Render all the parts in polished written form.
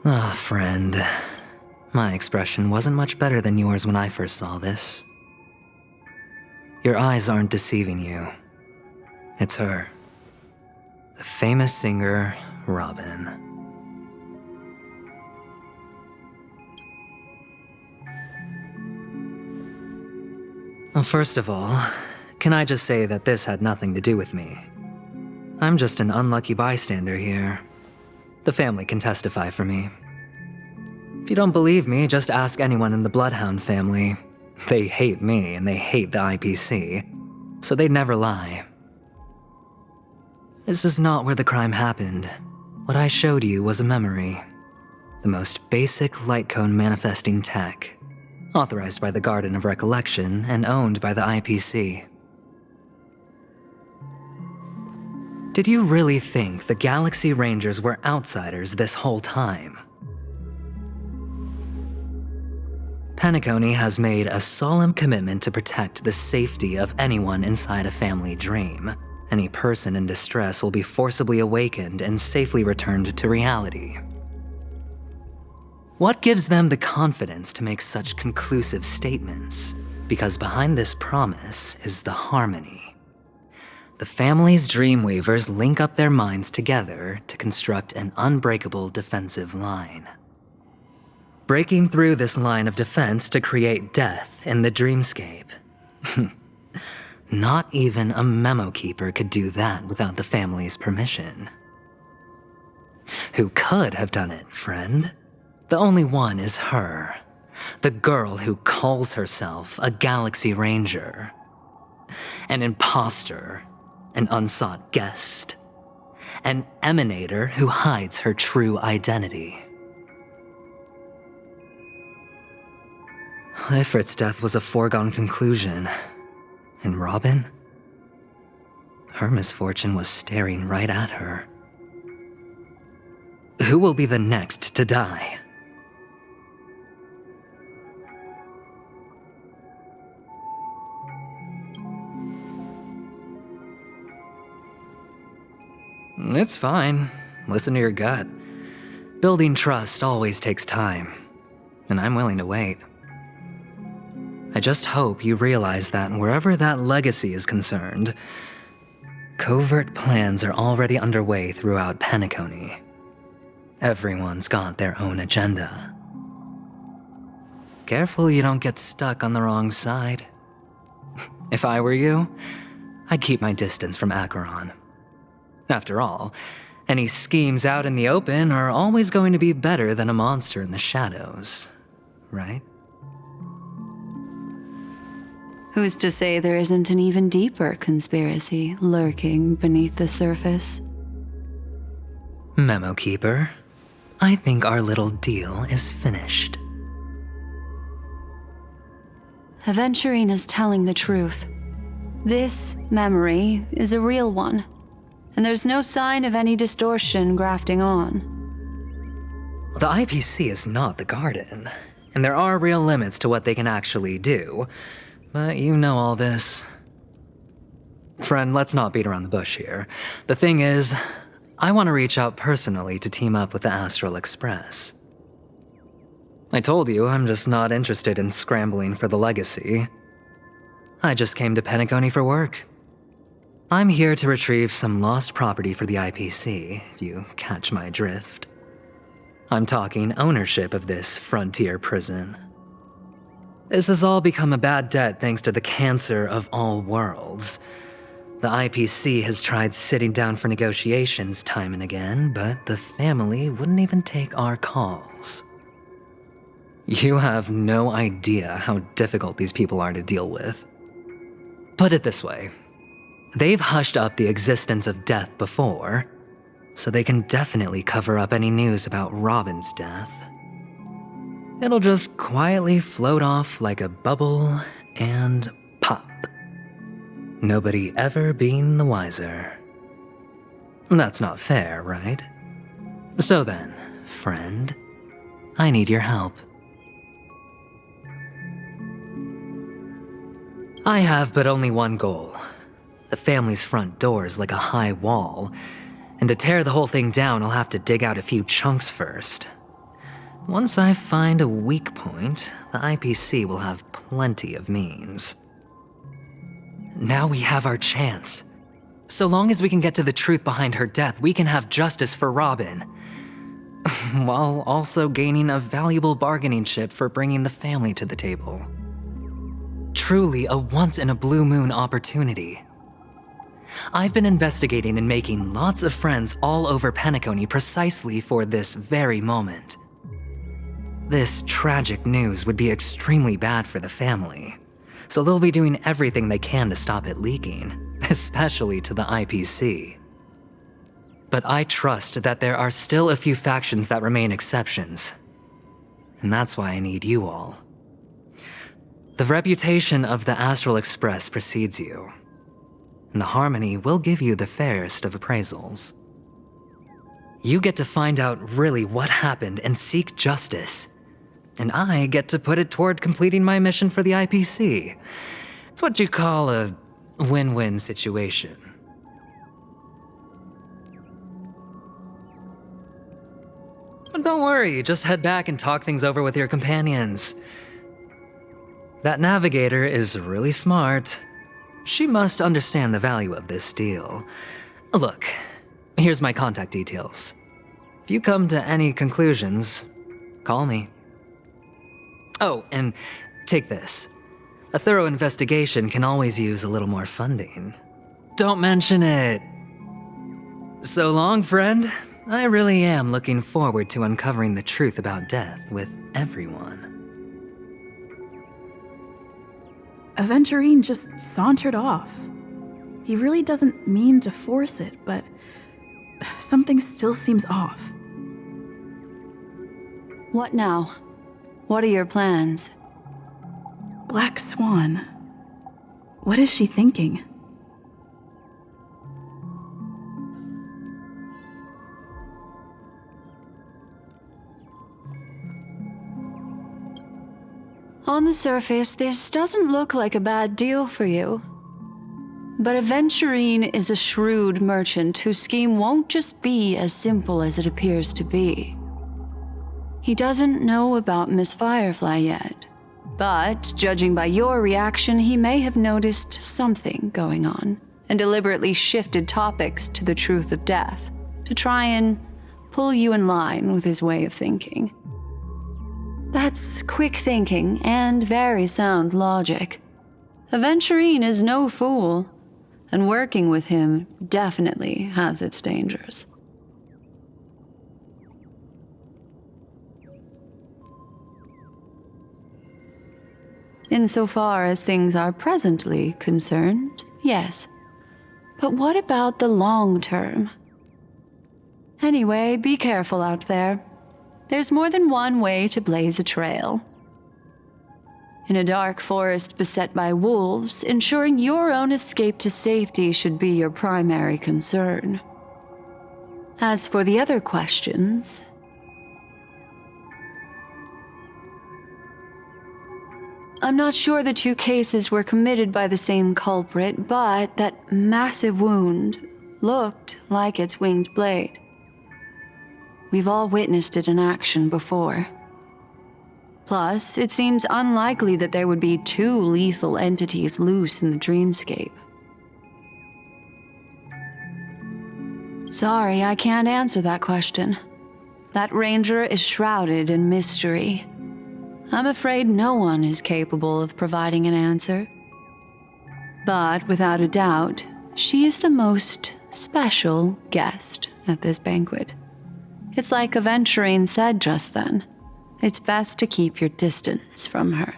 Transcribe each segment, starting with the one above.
Ah, friend. My expression wasn't much better than yours when I first saw this. Your eyes aren't deceiving you. It's her. The famous singer, Robin. Well, first of all, can I just say that this had nothing to do with me? I'm just an unlucky bystander here. The family can testify for me. If you don't believe me, just ask anyone in the Bloodhound family. They hate me and they hate the IPC, so they'd never lie. This is not where the crime happened. What I showed you was a memory. The most basic light cone manifesting tech, authorized by the Garden of Recollection and owned by the IPC. Did you really think the Galaxy Rangers were outsiders this whole time? Peniconia has made a solemn commitment to protect the safety of anyone inside a family dream. Any person in distress will be forcibly awakened and safely returned to reality. What gives them the confidence to make such conclusive statements? Because behind this promise is the harmony. The family's Dreamweavers link up their minds together to construct an unbreakable defensive line. Breaking through this line of defense to create death in the dreamscape. Not even a memo keeper could do that without the family's permission. Who could have done it, friend? The only one is her. The girl who calls herself a Galaxy Ranger. An imposter. An unsought guest. An emanator who hides her true identity. Ifrit's death was a foregone conclusion. And Robin? Her misfortune was staring right at her. Who will be the next to die? It's fine. Listen to your gut. Building trust always takes time, and I'm willing to wait. I just hope you realize that wherever that legacy is concerned, covert plans are already underway throughout Peniconia. Everyone's got their own agenda. Careful you don't get stuck on the wrong side. If I were you, I'd keep my distance from Acheron. After all, any schemes out in the open are always going to be better than a monster in the shadows, right? Who's to say there isn't an even deeper conspiracy lurking beneath the surface? Memo Keeper, I think our little deal is finished. Aventurine is telling the truth. This memory is a real one, and there's no sign of any distortion grafting on. The IPC is not the Garden, and there are real limits to what they can actually do, but you know all this. Friend, let's not beat around the bush here. The thing is, I want to reach out personally to team up with the Astral Express. I told you I'm just not interested in scrambling for the legacy. I just came to Peniconia for work. I'm here to retrieve some lost property for the IPC, if you catch my drift. I'm talking ownership of this frontier prison. This has all become a bad debt thanks to the cancer of all worlds. The IPC has tried sitting down for negotiations time and again, but the family wouldn't even take our calls. You have no idea how difficult these people are to deal with. Put it this way. They've hushed up the existence of death before, so they can definitely cover up any news about Robin's death. It'll just quietly float off like a bubble and pop. Nobody ever being the wiser. That's not fair, right? So then, friend, I need your help. I have but only one goal. The family's front door is like a high wall, and to tear the whole thing down, I'll have to dig out a few chunks first. Once I find a weak point, the IPC will have plenty of means. Now we have our chance. So long as we can get to the truth behind her death, we can have justice for Robin. While also gaining a valuable bargaining chip for bringing the family to the table. Truly a once-in-a-blue-moon opportunity. I've been investigating and making lots of friends all over Peniconia precisely for this very moment. This tragic news would be extremely bad for the family, so they'll be doing everything they can to stop it leaking, especially to the IPC. But I trust that there are still a few factions that remain exceptions, and that's why I need you all. The reputation of the Astral Express precedes you, and the Harmony will give you the fairest of appraisals. You get to find out really what happened and seek justice, and I get to put it toward completing my mission for the IPC. It's what you call a win-win situation. But don't worry, just head back and talk things over with your companions. That navigator is really smart. She must understand the value of this deal. Look, here's my contact details. If you come to any conclusions, call me. Oh, and take this. A thorough investigation can always use a little more funding. Don't mention it. So long, friend. I really am looking forward to uncovering the truth about death with everyone. Aventurine just sauntered off. He really doesn't mean to force it, but something still seems off. What now? What are your plans? Black Swan. What is she thinking? On the surface, this doesn't look like a bad deal for you. But Aventurine is a shrewd merchant whose scheme won't just be as simple as it appears to be. He doesn't know about Miss Firefly yet, but judging by your reaction, he may have noticed something going on and deliberately shifted topics to the truth of death to try and pull you in line with his way of thinking. That's quick thinking and very sound logic. Aventurine is no fool, and working with him definitely has its dangers. Insofar as things are presently concerned, yes. But what about the long term? Anyway, be careful out there. There's more than one way to blaze a trail. In a dark forest beset by wolves, ensuring your own escape to safety should be your primary concern. As for the other questions, I'm not sure the two cases were committed by the same culprit, but that massive wound looked like its winged blade. We've all witnessed it in action before. Plus, it seems unlikely that there would be two lethal entities loose in the dreamscape. Sorry, I can't answer that question. That ranger is shrouded in mystery. I'm afraid no one is capable of providing an answer. But without a doubt, she is the most special guest at this banquet. It's like Aventurine said just then. It's best to keep your distance from her.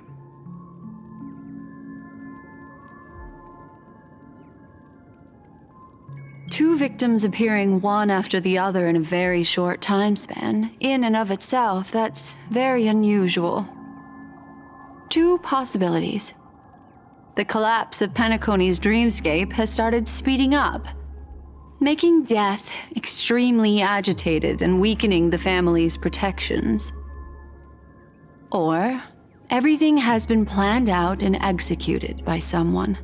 Two victims appearing one after the other in a very short time span, in and of itself, that's very unusual. Two possibilities. The collapse of Penaconia's dreamscape has started speeding up, making death extremely agitated and weakening the family's protections. Or everything has been planned out and executed by someone.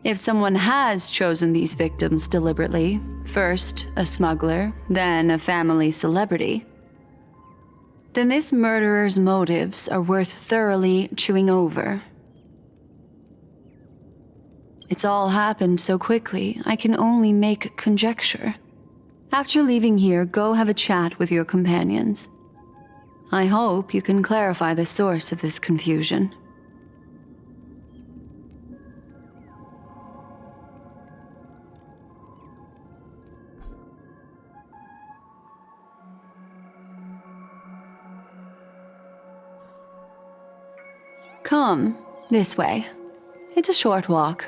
If someone has chosen these victims deliberately, first a smuggler, then a family celebrity, then this murderer's motives are worth thoroughly chewing over. It's all happened so quickly, I can only make conjecture. After leaving here, go have a chat with your companions. I hope you can clarify the source of this confusion. Come, this way. It's a short walk.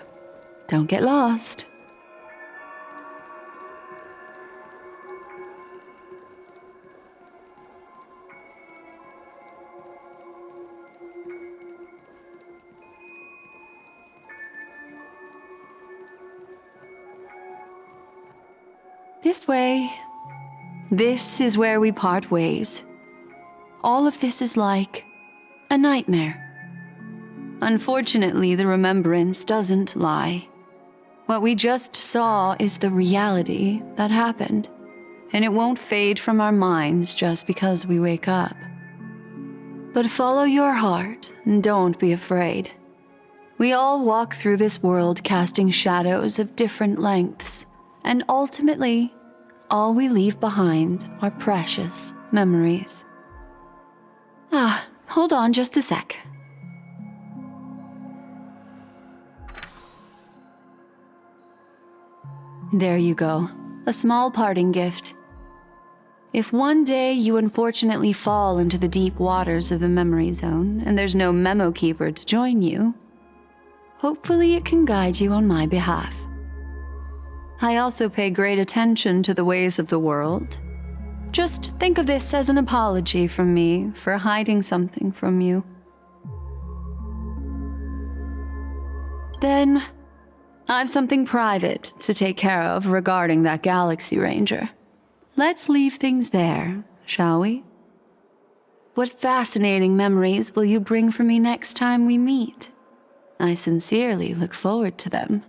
Don't get lost. This way. This is where we part ways. All of this is like a nightmare. Unfortunately, the remembrance doesn't lie. What we just saw is the reality that happened, and it won't fade from our minds just because we wake up. But follow your heart and don't be afraid. We all walk through this world casting shadows of different lengths, and ultimately, all we leave behind are precious memories. Hold on just a sec. There you go, a small parting gift. If one day you unfortunately fall into the deep waters of the memory zone and there's no memo keeper to join you, hopefully it can guide you on my behalf. I also pay great attention to the ways of the world. Just think of this as an apology from me for hiding something from you. Then, I've something private to take care of regarding that Galaxy Ranger. Let's leave things there, shall we? What fascinating memories will you bring for me next time we meet? I sincerely look forward to them.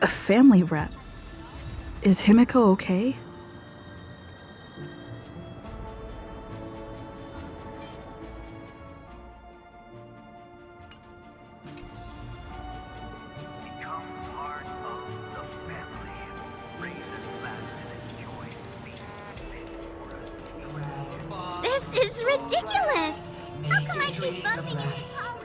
A family rep. Is Himiko okay? Become part of the family. Raise a glass and enjoy the This is ridiculous! How come I keep bumping into Polly?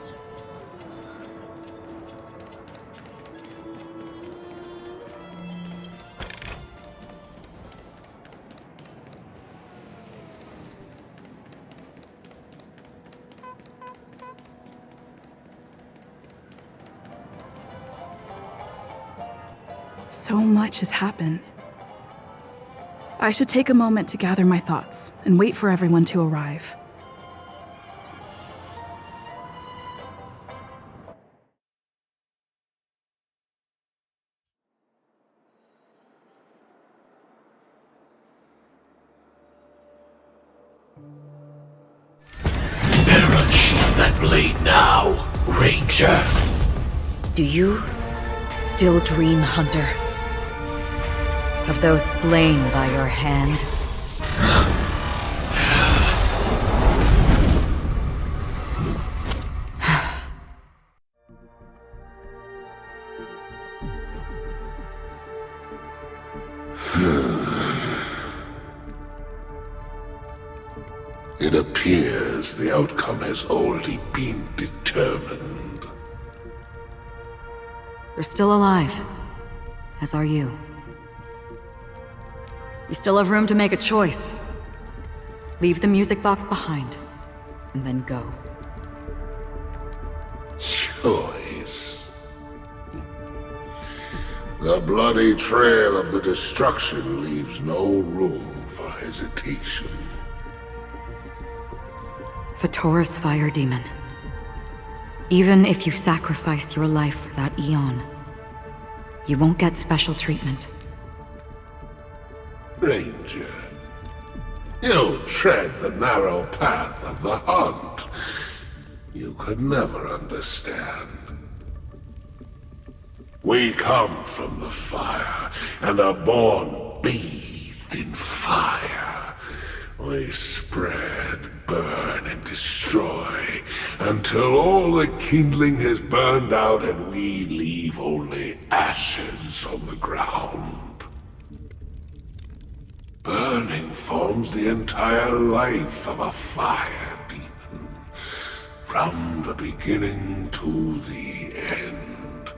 So much has happened. I should take a moment to gather my thoughts and wait for everyone to arrive. that blade now, Ranger. Do you still dream, Hunter? Of those slain by your hand? It appears the outcome has already been determined. You're still alive, as are you. You still have room to make a choice. Leave the music box behind, and then go. Choice. The bloody trail of the destruction leaves no room for hesitation. Vatora's fire demon. Even if you sacrifice your life for that Eon, you won't get special treatment. Ranger, you tread the narrow path of the hunt. You could never understand. We come from the fire, and are born bathed in fire. We spread, burn, and destroy, until all the kindling has burned out and we leave only ashes on the ground. Burning forms the entire life of a fire demon, from the beginning to the end.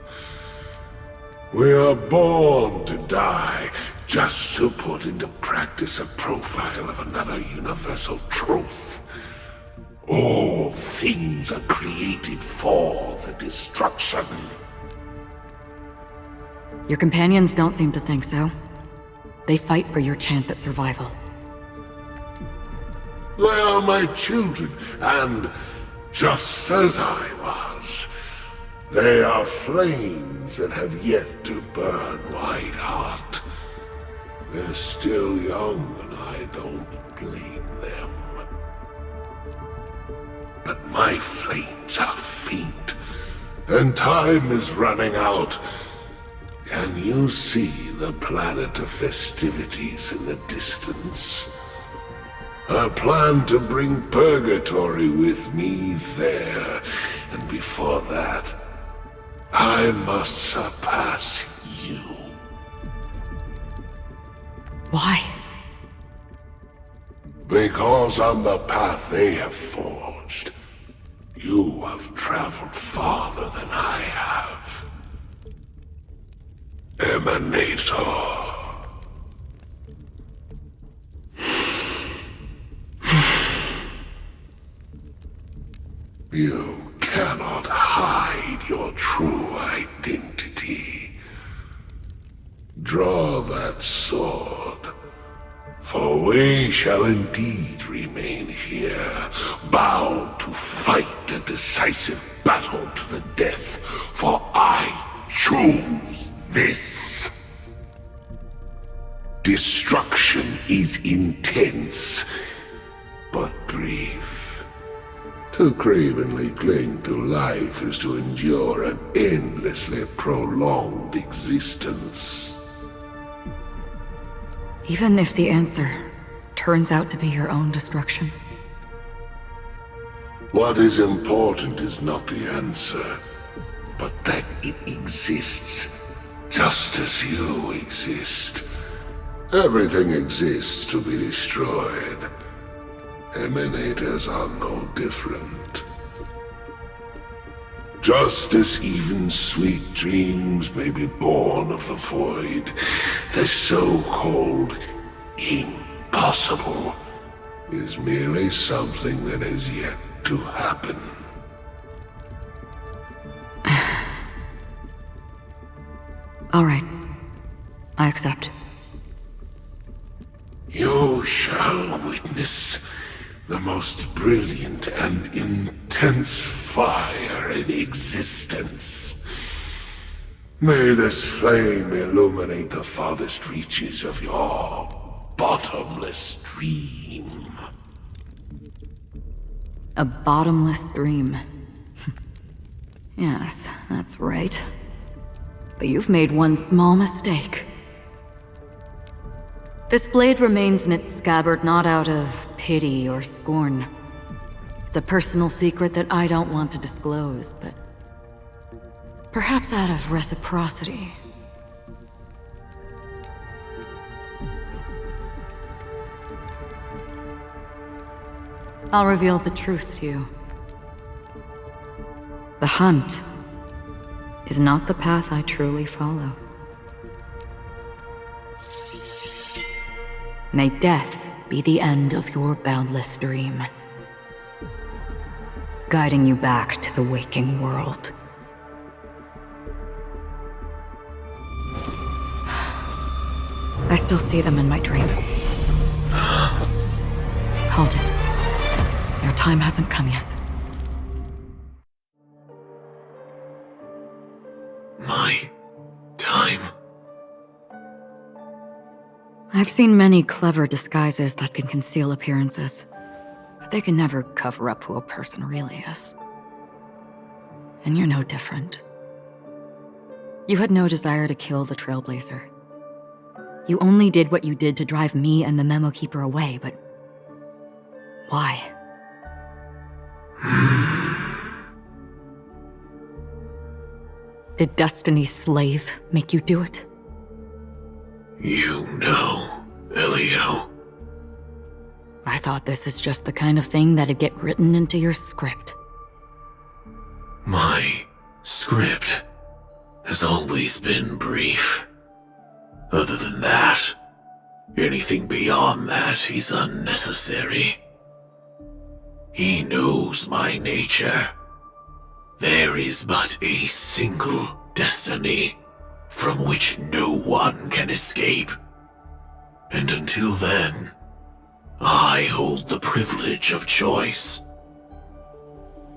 We are born to die, just to put into practice a profile of another universal truth. All things are created for the destruction. Your companions don't seem to think so. They fight for your chance at survival. They are my children, and just as I was, they are flames that have yet to burn white hot. They're still young, and I don't blame them. But my flames are faint, and time is running out. Can you see the planet of festivities in the distance? I plan to bring Purgatory with me there, and before that, I must surpass you. Why? Because on the path they have forged, you have traveled farther than I have. Emanator. You cannot hide your true identity. Draw that sword, for we shall indeed remain here, bound to fight a decisive battle to the death, for I choose this. Destruction is intense, but brief. To cravenly cling to life is to endure an endlessly prolonged existence. Even if the answer turns out to be your own destruction. What is important is not the answer, but that it exists, just as you exist. Everything exists to be destroyed. Emanators are no different. Just as even sweet dreams may be born of the void, the so-called impossible is merely something that has yet to happen. All right. I accept. You shall witness the most brilliant and intense fire in existence. May this flame illuminate the farthest reaches of your bottomless dream. A bottomless stream. Yes, that's right. But you've made one small mistake. This blade remains in its scabbard not out of pity or scorn. It's a personal secret that I don't want to disclose, but perhaps out of reciprocity. I'll reveal the truth to you. The hunt is not the path I truly follow. May death be the end of your boundless dream, guiding you back to the waking world. I still see them in my dreams. Hold it. Your time hasn't come yet. My time? I've seen many clever disguises that can conceal appearances, but they can never cover up who a person really is. And you're no different. You had no desire to kill the Trailblazer. You only did what you did to drive me and the Memo Keeper away, but why? Did Destiny's slave make you do it? You know, Elio. I thought this is just the kind of thing that'd get written into your script. My script has always been brief. Other than that, anything beyond that is unnecessary. He knows my nature. There is but a single destiny from which no one can escape. And until then, I hold the privilege of choice.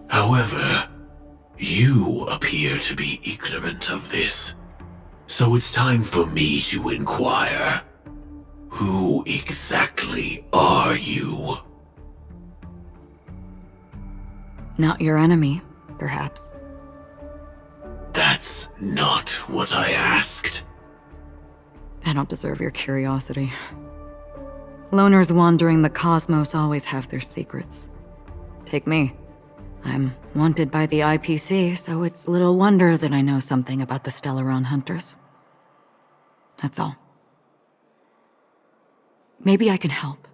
However, you appear to be ignorant of this, so it's time for me to inquire. Who exactly are you? Not your enemy, perhaps. That's not what I asked. I don't deserve your curiosity. Loners wandering the cosmos always have their secrets. Take me. I'm wanted by the IPC, so it's little wonder that I know something about the Stellaron hunters. That's all. Maybe I can help.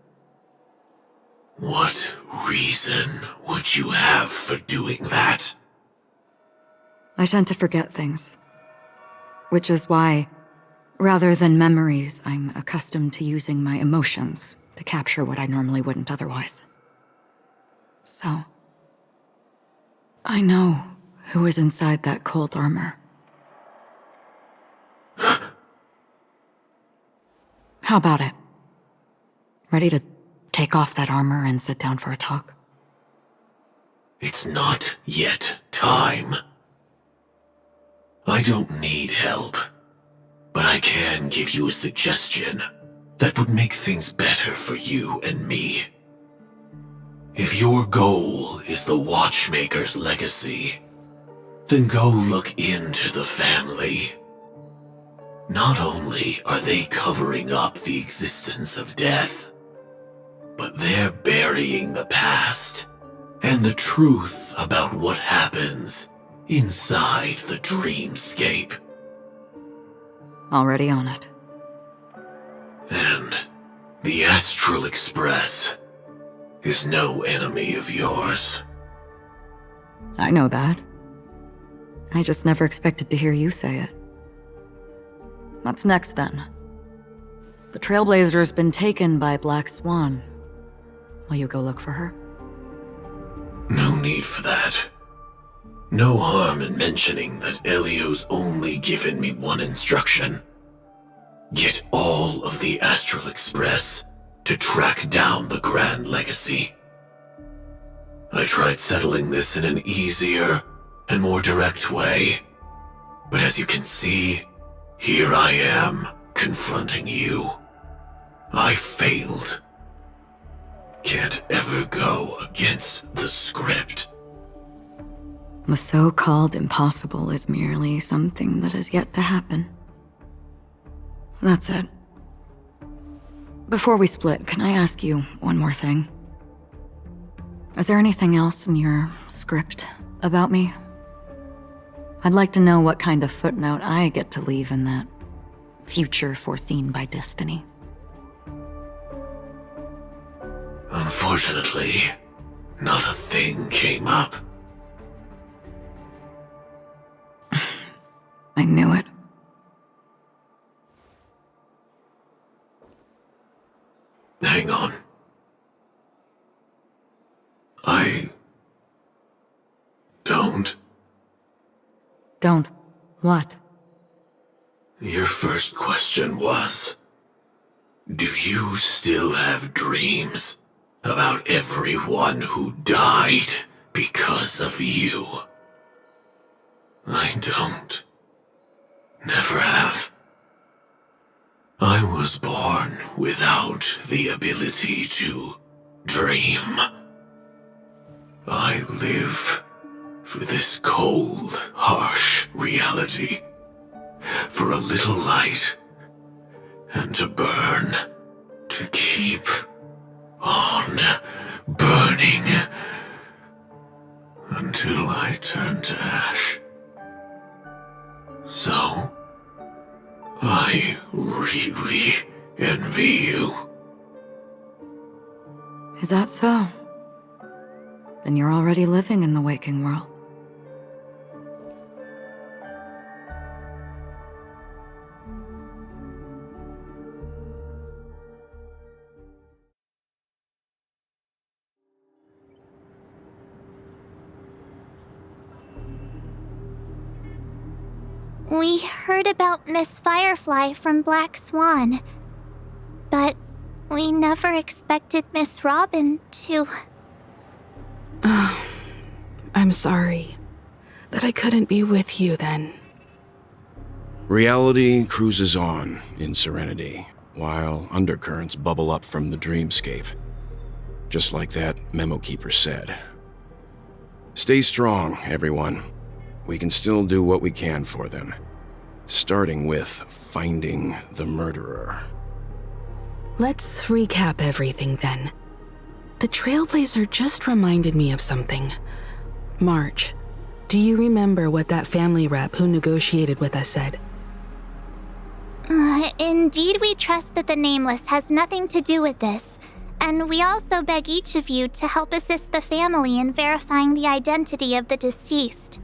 What reason would you have for doing that? I tend to forget things. Which is why, rather than memories, I'm accustomed to using my emotions to capture what I normally wouldn't otherwise. So, I know who is inside that cold armor. How about it? Ready to take off that armor and sit down for a talk? It's not yet time. I don't need help, but I can give you a suggestion that would make things better for you and me. If your goal is the Watchmaker's legacy, then go look into the family. Not only are they covering up the existence of death, but they're burying the past and the truth about what happens inside the dreamscape. Already on it. And the Astral Express is no enemy of yours. I know that. I just never expected to hear you say it. What's next, then? The Trailblazer's been taken by Black Swan. Will you go look for her? No need for that. No harm in mentioning that Elio's only given me one instruction. Get all of the Astral Express to track down the Grand Legacy. I tried settling this in an easier and more direct way, but as you can see, here I am confronting you. I failed. can't ever go against the script. The so-called impossible is merely something that has yet to happen. That's it. Before we split, can I ask you one more thing? Is there anything else in your script about me? I'd like to know what kind of footnote I get to leave in that future foreseen by destiny. Unfortunately, not a thing came up. I knew it. Hang on. I don't. Don't. What? Your first question was, do you still have dreams about everyone who died because of you? I don't. Never have. I was born without the ability to dream. I live for this cold, harsh reality, for a little light, and to burn, to keep on burning, until I turn to ash. So, I really envy you. Is that so? Then you're already living in the waking world. We heard about Miss Firefly from Black Swan, but we never expected Miss Robin to... I'm sorry that I couldn't be with you then. Reality cruises on in serenity, while undercurrents bubble up from the dreamscape. Just like that memo keeper said. Stay strong, everyone. We can still do what we can for them. Starting with finding the murderer. Let's recap everything then. The Trailblazer just reminded me of something. March, do you remember what that family rep who negotiated with us said? Indeed, we trust that the Nameless has nothing to do with this, and we also beg each of you to help assist the family in verifying the identity of the deceased.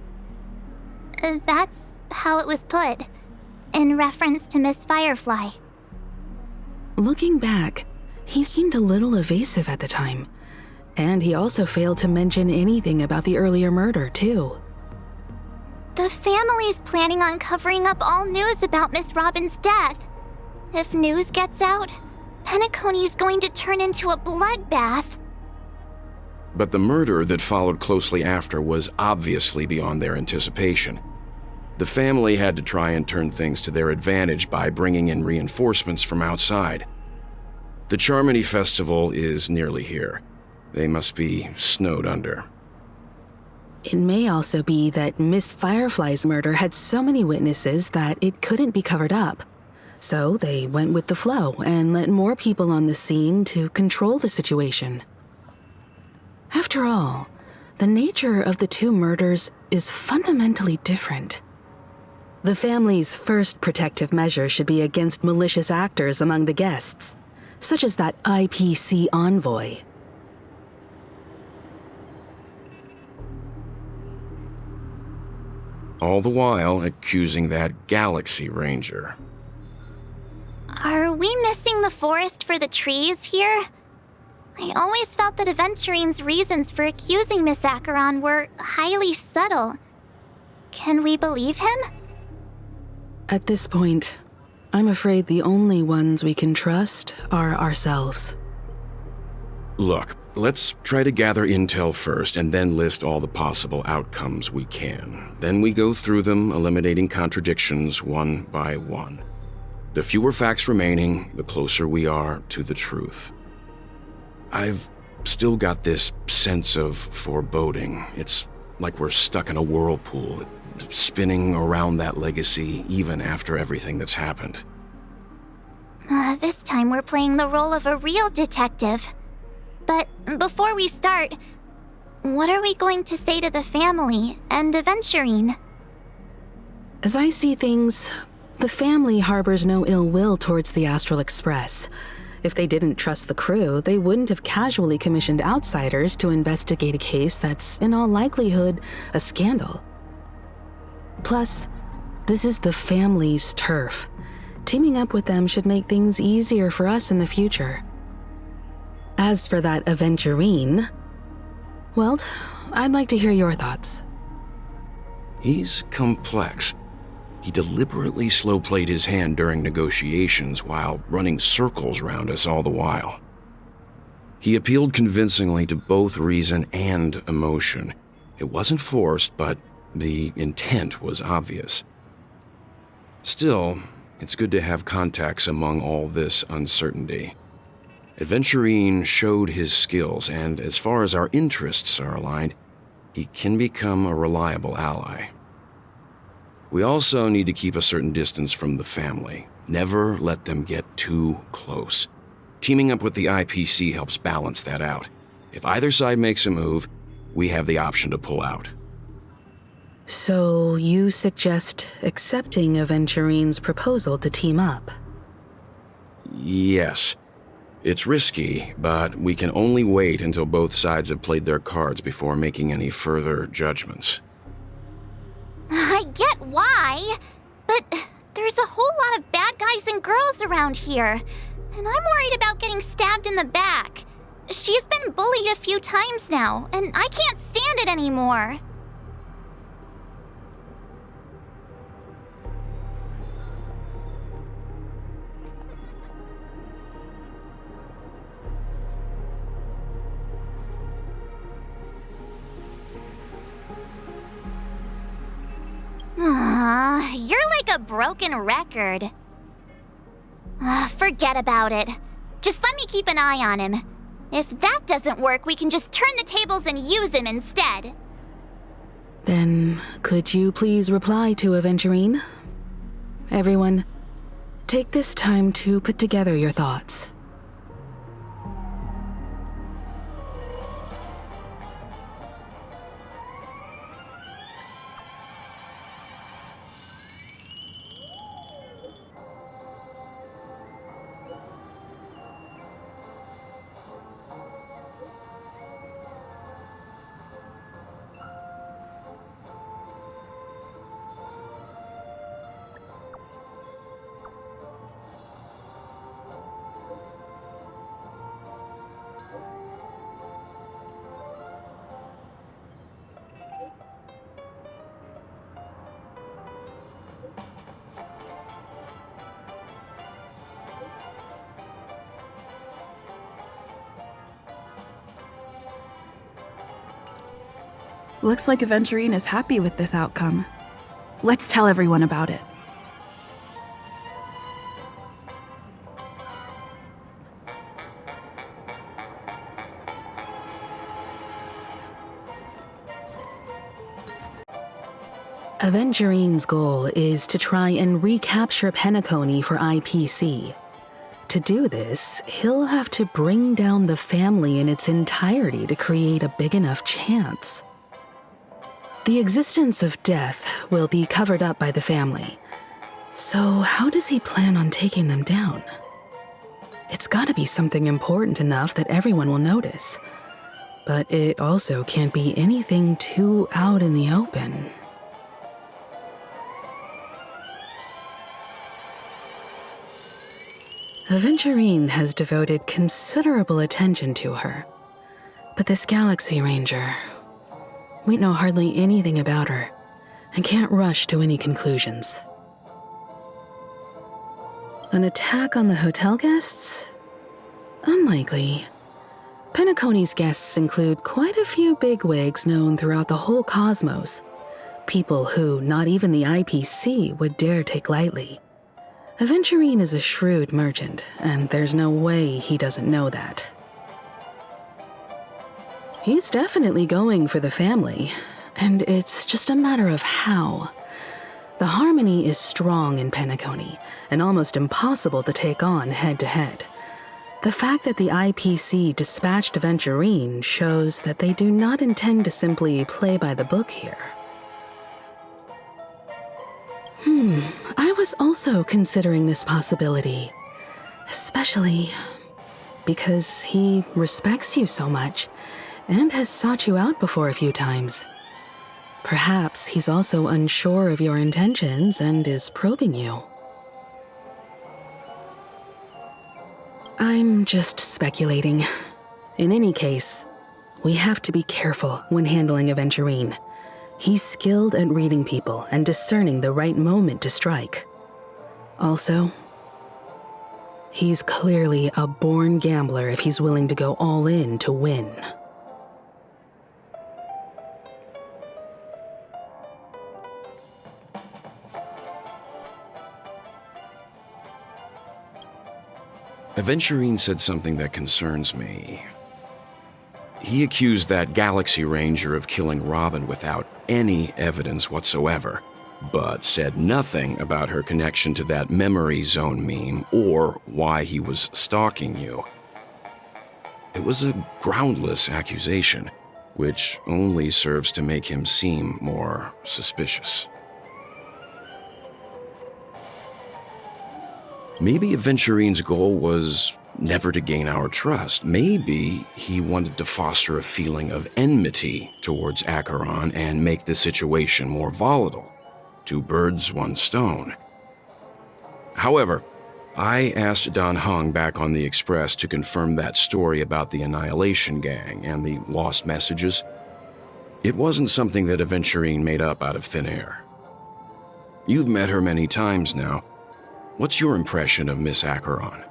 That's how it was put, in reference to Miss Firefly. Looking back, he seemed a little evasive at the time, and he also failed to mention anything about the earlier murder, too. The family's planning on covering up all news about Miss Robin's death. If news gets out, Penaconia's going to turn into a bloodbath. But the murder that followed closely after was obviously beyond their anticipation. The family had to try and turn things to their advantage by bringing in reinforcements from outside. The Charmony Festival is nearly here. They must be snowed under. It may also be that Miss Firefly's murder had so many witnesses that it couldn't be covered up. So they went with the flow and let more people on the scene to control the situation. After all, the nature of the two murders is fundamentally different. The family's first protective measure should be against malicious actors among the guests, such as that IPC envoy. All the while accusing that Galaxy Ranger. Are we missing the forest for the trees here? I always felt that Aventurine's reasons for accusing Miss Acheron were highly subtle. Can we believe him? At this point, I'm afraid the only ones we can trust are ourselves. Look, let's try to gather intel first and then list all the possible outcomes we can. Then we go through them, eliminating contradictions one by one. The fewer facts remaining, the closer we are to the truth. I've still got this sense of foreboding. It's like we're stuck in a whirlpool, spinning around that legacy even after everything that's happened. This time we're playing the role of a real detective. But before we start, what are we going to say to the family and Aventurine? As I see things, the family harbors no ill will towards the Astral Express. If they didn't trust the crew, they wouldn't have casually commissioned outsiders to investigate a case that's, in all likelihood, a scandal. Plus, this is the family's turf. Teaming up with them should make things easier for us in the future. As for that Aventurine, well, I'd like to hear your thoughts. He's complex. He deliberately slow-played his hand during negotiations while running circles around us all the while. He appealed convincingly to both reason and emotion. It wasn't forced, but the intent was obvious. Still, it's good to have contacts among all this uncertainty. Aventurine showed his skills, and as far as our interests are aligned, he can become a reliable ally. We also need to keep a certain distance from the family. Never let them get too close. Teaming up with the IPC helps balance that out. If either side makes a move, we have the option to pull out. So you suggest accepting Aventurine's proposal to team up? Yes. It's risky, but we can only wait until both sides have played their cards before making any further judgments. I get why, but there's a whole lot of bad guys and girls around here, and I'm worried about getting stabbed in the back. She's been bullied a few times now, and I can't stand it anymore. You're like a broken record. Forget about it. Just let me keep an eye on him. If that doesn't work, we can just turn the tables and use him instead. Then, could you please reply to Aventurine? Everyone, take this time to put together your thoughts. Looks like Aventurine is happy with this outcome. Let's tell everyone about it. Aventurine's goal is to try and recapture Peniconia for IPC. To do this, he'll have to bring down the family in its entirety to create a big enough chance. The existence of death will be covered up by the family. So how does he plan on taking them down? It's gotta be something important enough that everyone will notice. But it also can't be anything too out in the open. Aventurine has devoted considerable attention to her. But this Galaxy Ranger, we know hardly anything about her and can't rush to any conclusions. An attack on the hotel guests? Unlikely. Penaconia's guests include quite a few bigwigs known throughout the whole cosmos. People who not even the IPC would dare take lightly. Aventurine is a shrewd merchant, and there's no way he doesn't know that. He's definitely going for the family, and it's just a matter of how. The harmony is strong in Peniconia, and almost impossible to take on head-to-head. The fact that the IPC dispatched Aventurine shows that they do not intend to simply play by the book here. I was also considering this possibility, especially because he respects you so much and has sought you out before a few times. Perhaps he's also unsure of your intentions and is probing you. I'm just speculating. In any case, we have to be careful when handling Aventurine. He's skilled at reading people and discerning the right moment to strike. Also, he's clearly a born gambler if he's willing to go all in to win. Aventurine said something that concerns me. He accused that Galaxy Ranger of killing Robin without any evidence whatsoever, but said nothing about her connection to that memory zone meme or why he was stalking you. It was a groundless accusation, which only serves to make him seem more suspicious. Maybe Aventurine's goal was never to gain our trust. Maybe he wanted to foster a feeling of enmity towards Acheron and make the situation more volatile. 2 birds, 1 stone. However, I asked Dan Heng back on the Express to confirm that story about the Annihilation Gang and the lost messages. It wasn't something that Aventurine made up out of thin air. You've met her many times now. What's your impression of Miss Acheron?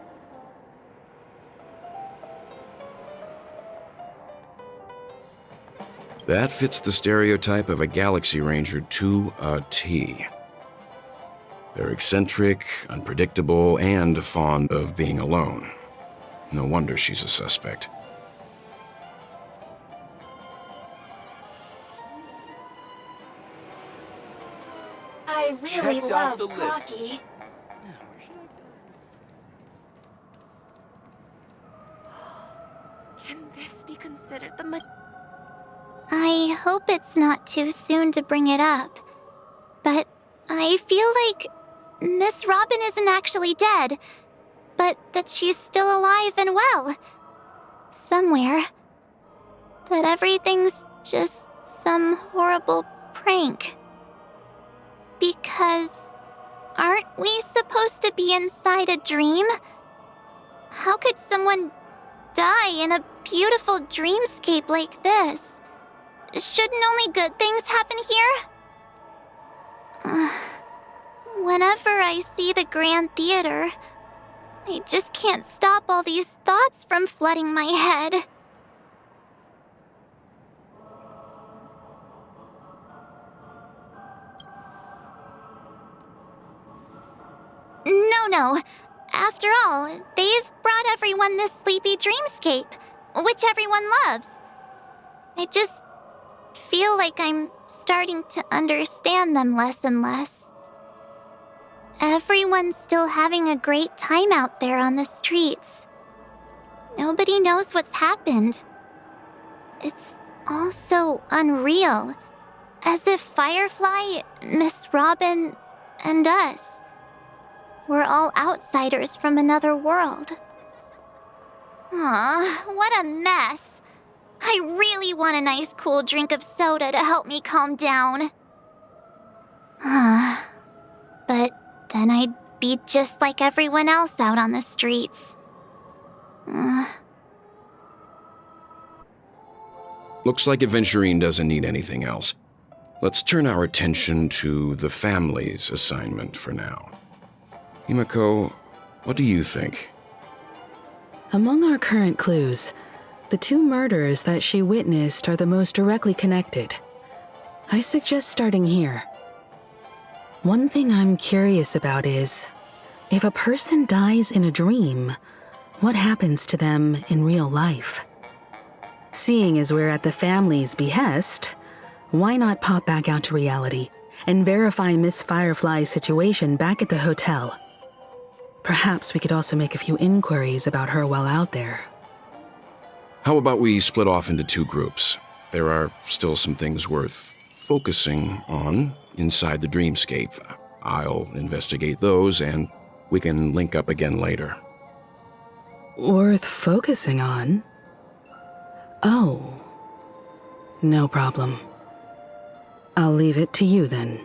That fits the stereotype of a Galaxy Ranger to a T. They're eccentric, unpredictable, and fond of being alone. No wonder she's a suspect. I really love Clocky. Can this be considered the I hope it's not too soon to bring it up, but I feel like Miss Robin isn't actually dead, but that she's still alive and well. Somewhere. That everything's just some horrible prank. Because aren't we supposed to be inside a dream? How could someone die in a beautiful dreamscape like this? Shouldn't only good things happen here? Whenever I see the Grand Theater, I just can't stop all these thoughts from flooding my head. No. After all, they've brought everyone this sleepy dreamscape, which everyone loves. I just feel like I'm starting to understand them less and less. Everyone's still having a great time out there on the streets. Nobody knows what's happened. It's all so unreal. As if Firefly, Miss Robin, and us were all outsiders from another world. Aw, what a mess. I really want a nice cool drink of soda to help me calm down. But then I'd be just like everyone else out on the streets. Looks like Aventurine doesn't need anything else. Let's turn our attention to the family's assignment for now. Himiko, what do you think? Among our current clues, the 2 murders that she witnessed are the most directly connected. I suggest starting here. One thing I'm curious about is, if a person dies in a dream, what happens to them in real life? Seeing as we're at the family's behest, why not pop back out to reality and verify Miss Firefly's situation back at the hotel? Perhaps we could also make a few inquiries about her while out there. How about we split off into 2 groups? There are still some things worth focusing on inside the dreamscape. I'll investigate those, and we can link up again later. Worth focusing on? Oh. No problem. I'll leave it to you then.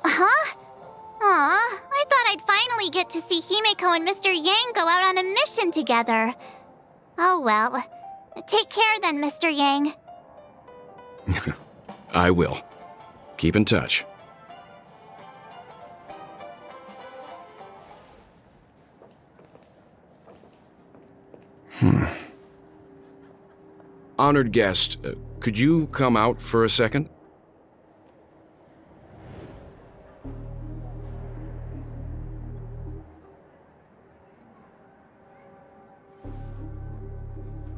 Huh? Aw, I thought I'd finally get to see Himeko and Mr. Yang go out on a mission together. Oh well. Take care then, Mr. Yang. I will. Keep in touch. Honored guest, could you come out for a second?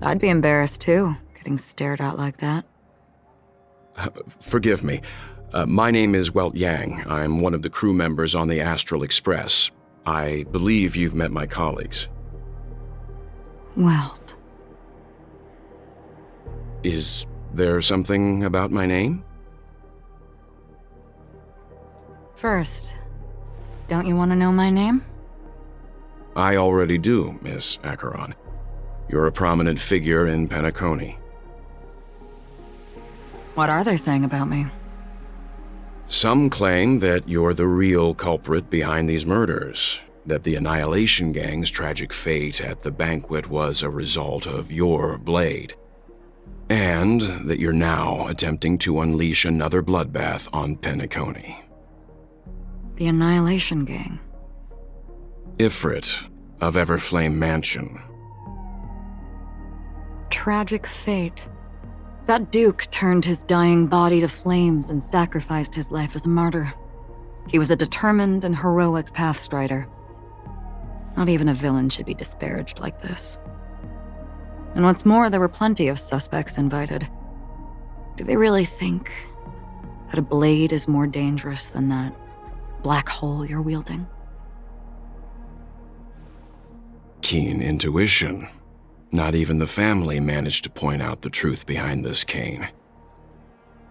I'd be embarrassed too, getting stared at like that. Forgive me. My name is Welt Yang. I'm one of the crew members on the Astral Express. I believe you've met my colleagues. Welt. Is there something about my name? First, don't you want to know my name? I already do, Miss Acheron. You're a prominent figure in Penaconia. What are they saying about me? Some claim that you're the real culprit behind these murders, that the Annihilation Gang's tragic fate at the banquet was a result of your blade, and that you're now attempting to unleash another bloodbath on Peniconia. The Annihilation Gang. Ifrit of Everflame Mansion. Tragic fate. That Duke turned his dying body to flames and sacrificed his life as a martyr. He was a determined and heroic pathstrider. Not even a villain should be disparaged like this. And what's more, there were plenty of suspects invited. Do they really think that a blade is more dangerous than that black hole you're wielding? Keen intuition. Not even the family managed to point out the truth behind this cane.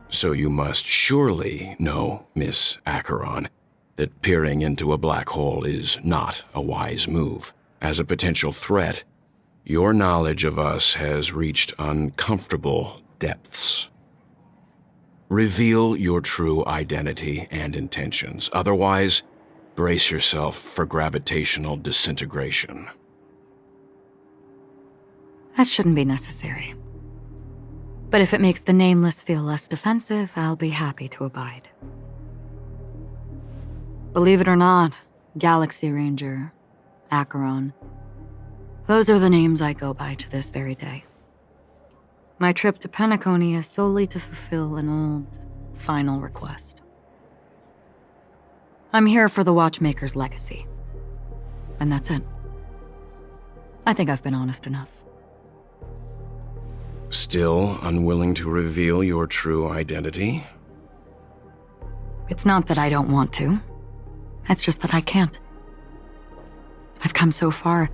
So you must surely know, Miss Acheron, that peering into a black hole is not a wise move. As a potential threat, your knowledge of us has reached uncomfortable depths. Reveal your true identity and intentions. Otherwise, brace yourself for gravitational disintegration. That shouldn't be necessary. But if it makes the Nameless feel less defensive, I'll be happy to abide. Believe it or not, Galaxy Ranger, Acheron, those are the names I go by to this very day. My trip to Peniconia is solely to fulfill an old, final request. I'm here for the Watchmaker's legacy. And that's it. I think I've been honest enough. Still unwilling to reveal your true identity? It's not that I don't want to. It's just that I can't. I've come so far,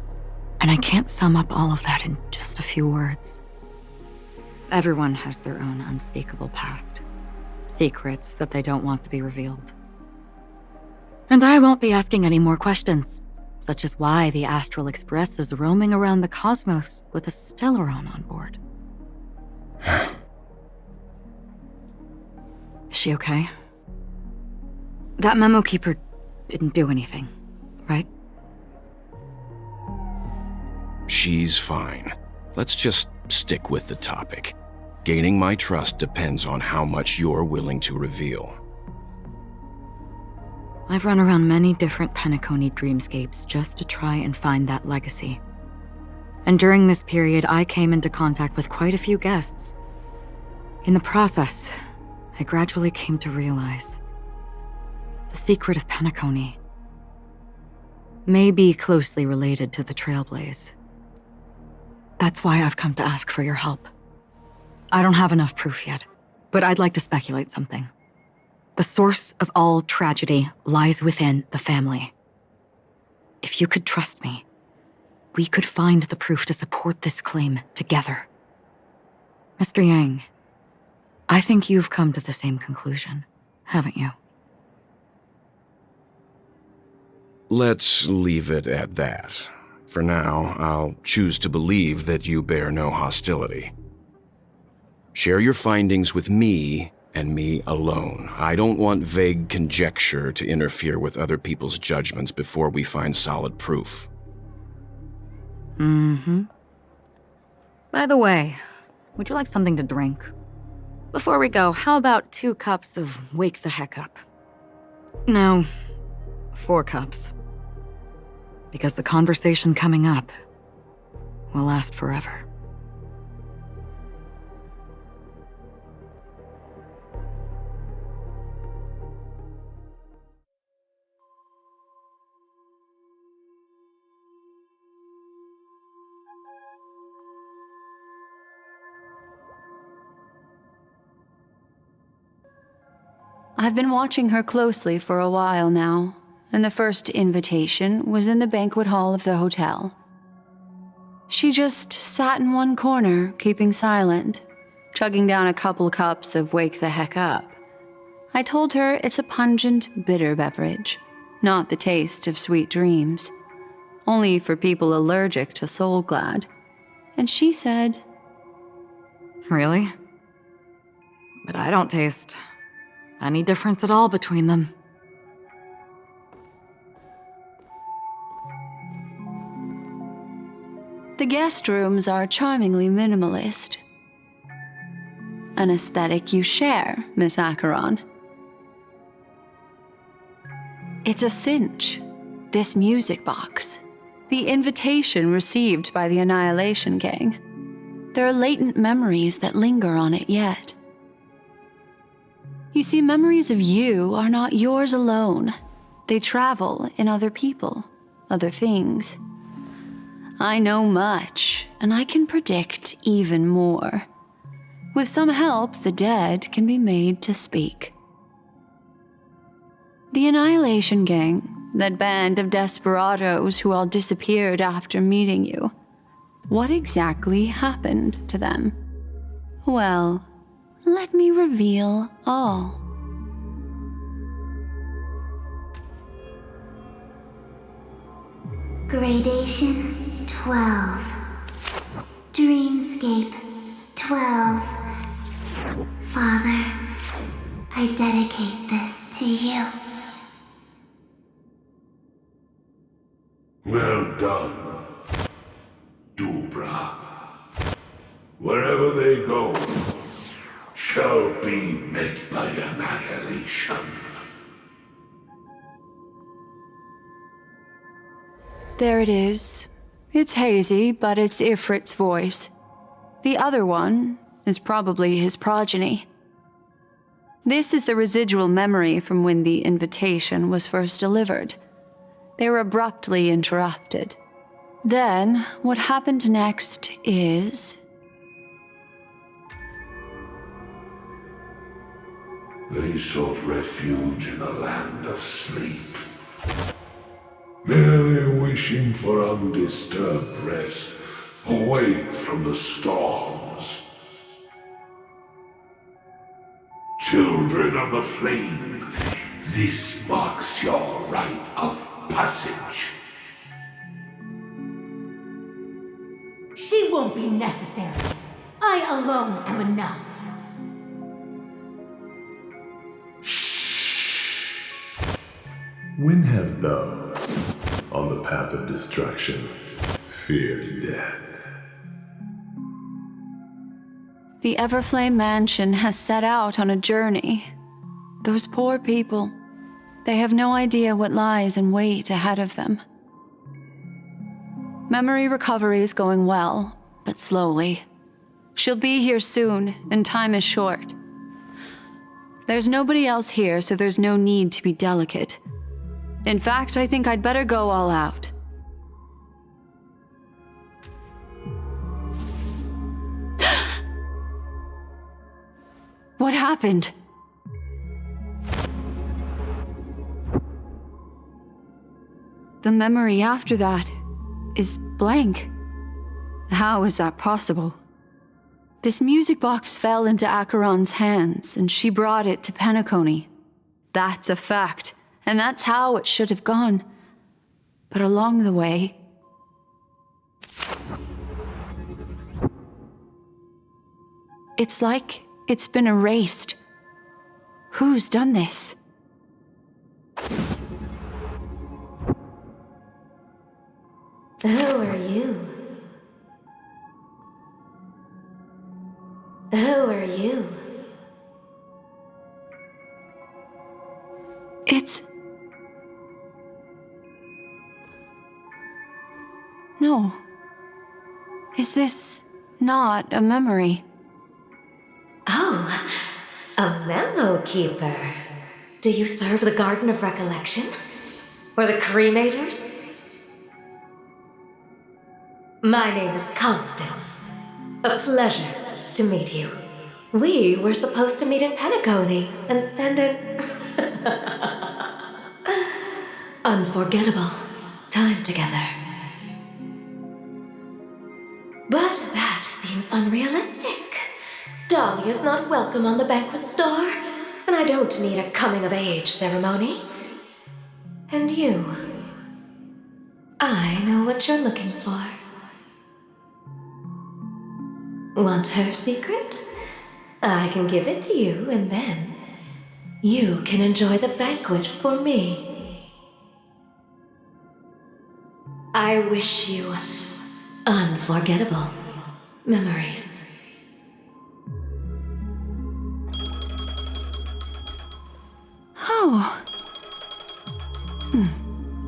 and I can't sum up all of that in just a few words. Everyone has their own unspeakable past. Secrets that they don't want to be revealed. And I won't be asking any more questions, such as why the Astral Express is roaming around the cosmos with a Stellaron on board. Is she okay? That memo keeper didn't do anything, right? She's fine. Let's just stick with the topic. Gaining my trust depends on how much you're willing to reveal. I've run around many different Peniconia dreamscapes just to try and find that legacy. And during this period, I came into contact with quite a few guests. In the process, I gradually came to realize the secret of Peniconia may be closely related to the Trailblaze. That's why I've come to ask for your help. I don't have enough proof yet, but I'd like to speculate something. The source of all tragedy lies within the family. If you could trust me, we could find the proof to support this claim together. Mr. Yang, I think you've come to the same conclusion, haven't you? Let's leave it at that. For now, I'll choose to believe that you bear no hostility. Share your findings with me and me alone. I don't want vague conjecture to interfere with other people's judgments before we find solid proof. Mm-hmm. By the way, would you like something to drink? Before we go, how about 2 cups of Wake the Heck Up? No, 4 cups. Because the conversation coming up will last forever. I've been watching her closely for a while now, and the first invitation was in the banquet hall of the hotel. She just sat in one corner, keeping silent, chugging down a couple cups of Wake the Heck Up. I told her it's a pungent, bitter beverage, not the taste of sweet dreams, only for people allergic to Soul Glad. And she said, Really? But I don't taste any difference at all between them. The guest rooms are charmingly minimalist. An aesthetic you share, Miss Acheron. It's a cinch. This music box. The invitation received by the Annihilation Gang. There are latent memories that linger on it yet. You see, memories of you are not yours alone. They travel in other people, other things. I know much, and I can predict even more. With some help, the dead can be made to speak. The Annihilation Gang, that band of desperados who all disappeared after meeting you. What exactly happened to them? Well, let me reveal all. Gradation 12. Dreamscape 12. Father, I dedicate this to you. Well done, Dubra. Wherever they go, shall be met by annihilation. There it is. It's hazy, but it's Ifrit's voice. The other one is probably his progeny. This is the residual memory from when the invitation was first delivered. They were abruptly interrupted. Then, what happened next is... They sought refuge in a land of sleep, merely wishing for undisturbed rest, away from the storms. Children of the flame, this marks your rite of passage. She won't be necessary. I alone am enough. When have those on the path of destruction feared death? The Everflame Mansion has set out on a journey. Those poor people, they have no idea what lies in wait ahead of them. Memory recovery is going well, but slowly. She'll be here soon, and time is short. There's nobody else here, so there's no need to be delicate. In fact, I think I'd better go all out. What happened? The memory after that is blank. How is that possible? This music box fell into Acheron's hands, and she brought it to Peniconia. That's a fact, and that's how it should have gone. But along the way... it's like it's been erased. Who's done this? Who are you? Who are you? It's... no. Is this not a memory? Oh, a memo keeper. Do you serve the Garden of Recollection? Or the Cremators? My name is Constance. A pleasure to meet you. We were supposed to meet in Peniconia and spend an unforgettable time together. But that seems unrealistic. Dahlia's not welcome on the banquet store, and I don't need a coming-of-age ceremony. And you, I know what you're looking for. Want her secret? I can give it to you, and then you can enjoy the banquet for me. I wish you unforgettable memories. Oh.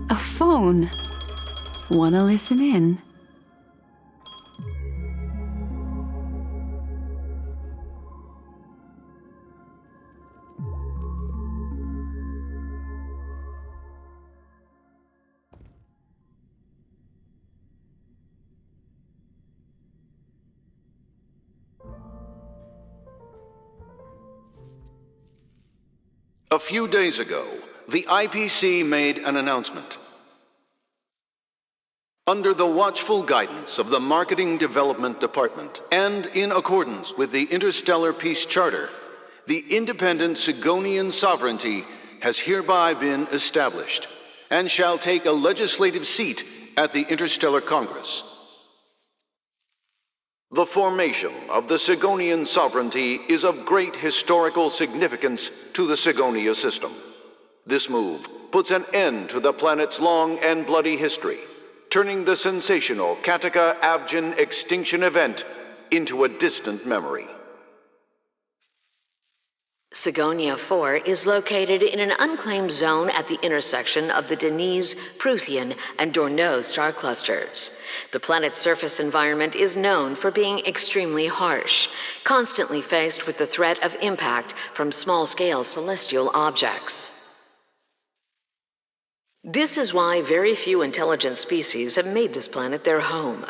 A phone. Wanna listen in? A few days ago, the IPC made an announcement. Under the watchful guidance of the Marketing Development Department, and in accordance with the Interstellar Peace Charter, the independent Sigonian sovereignty has hereby been established, and shall take a legislative seat at the Interstellar Congress. The formation of the Sigonian sovereignty is of great historical significance to the Sigonia system. This move puts an end to the planet's long and bloody history, turning the sensational Kataka-Avgin extinction event into a distant memory. Sigonia 4 is located in an unclaimed zone at the intersection of the Denise, Prothean, and Dorneau star clusters. The planet's surface environment is known for being extremely harsh, constantly faced with the threat of impact from small-scale celestial objects. This is why very few intelligent species have made this planet their home,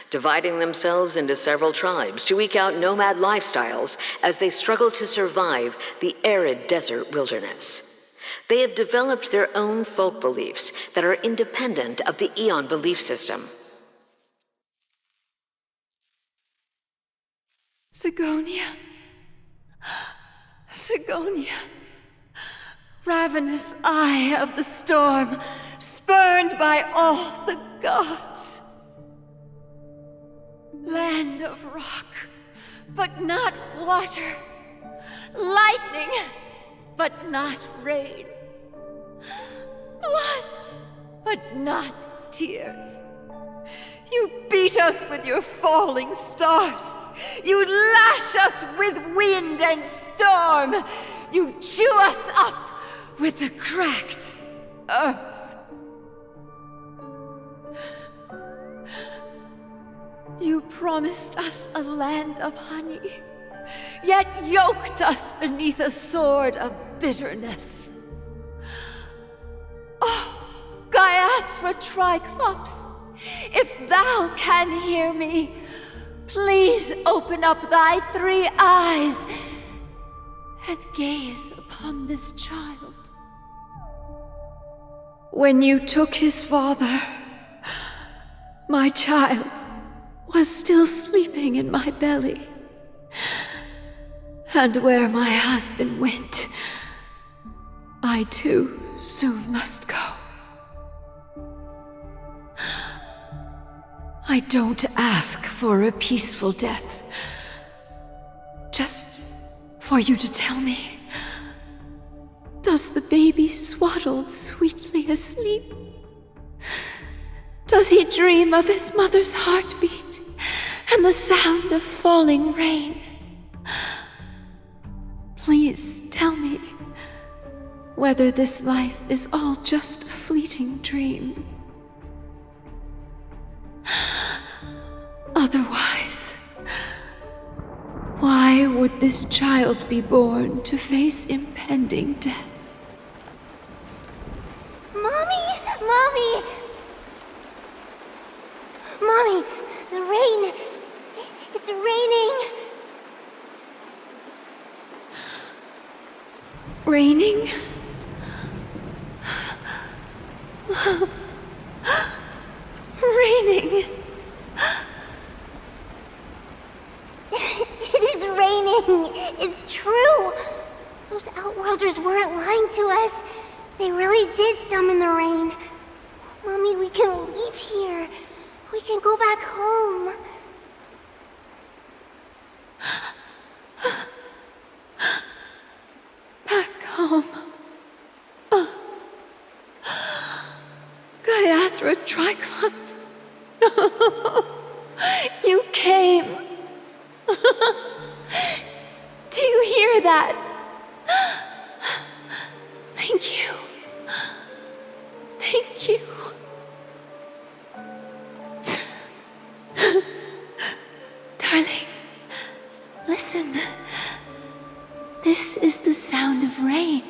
dividing themselves into several tribes to eke out nomad lifestyles as they struggle to survive the arid desert wilderness. They have developed their own folk beliefs that are independent of the Eon belief system. Sigonia. Sigonia. Ravenous eye of the storm, spurned by all the gods. Land of rock, but not water. Lightning, but not rain. Blood, but not tears. You beat us with your falling stars. You lash us with wind and storm. You chew us up with the cracked earth. You promised us a land of honey, yet yoked us beneath a sword of bitterness. Oh, Gaiathra Triclops, if thou can hear me, please open up thy 3 eyes and gaze upon this child. When you took his father, my child was still sleeping in my belly. And where my husband went, I too soon must go. I don't ask for a peaceful death. Just for you to tell me, does the baby swaddled sweetly asleep? Does he dream of his mother's heartbeat and the sound of falling rain? Please tell me whether this life is all just a fleeting dream. Otherwise, why would this child be born to face impending death? Mommy! Mommy! Mommy, the rain! It's raining! Raining? Raining! It is raining! It's true! Those Outworlders weren't lying to us. They really did summon the rain. Mommy, we can leave here. We can go back home. Back home. Gaiathra Triclops. You came. Do you hear that? Thank you. Thank you. Darling, listen. This is the sound of rain.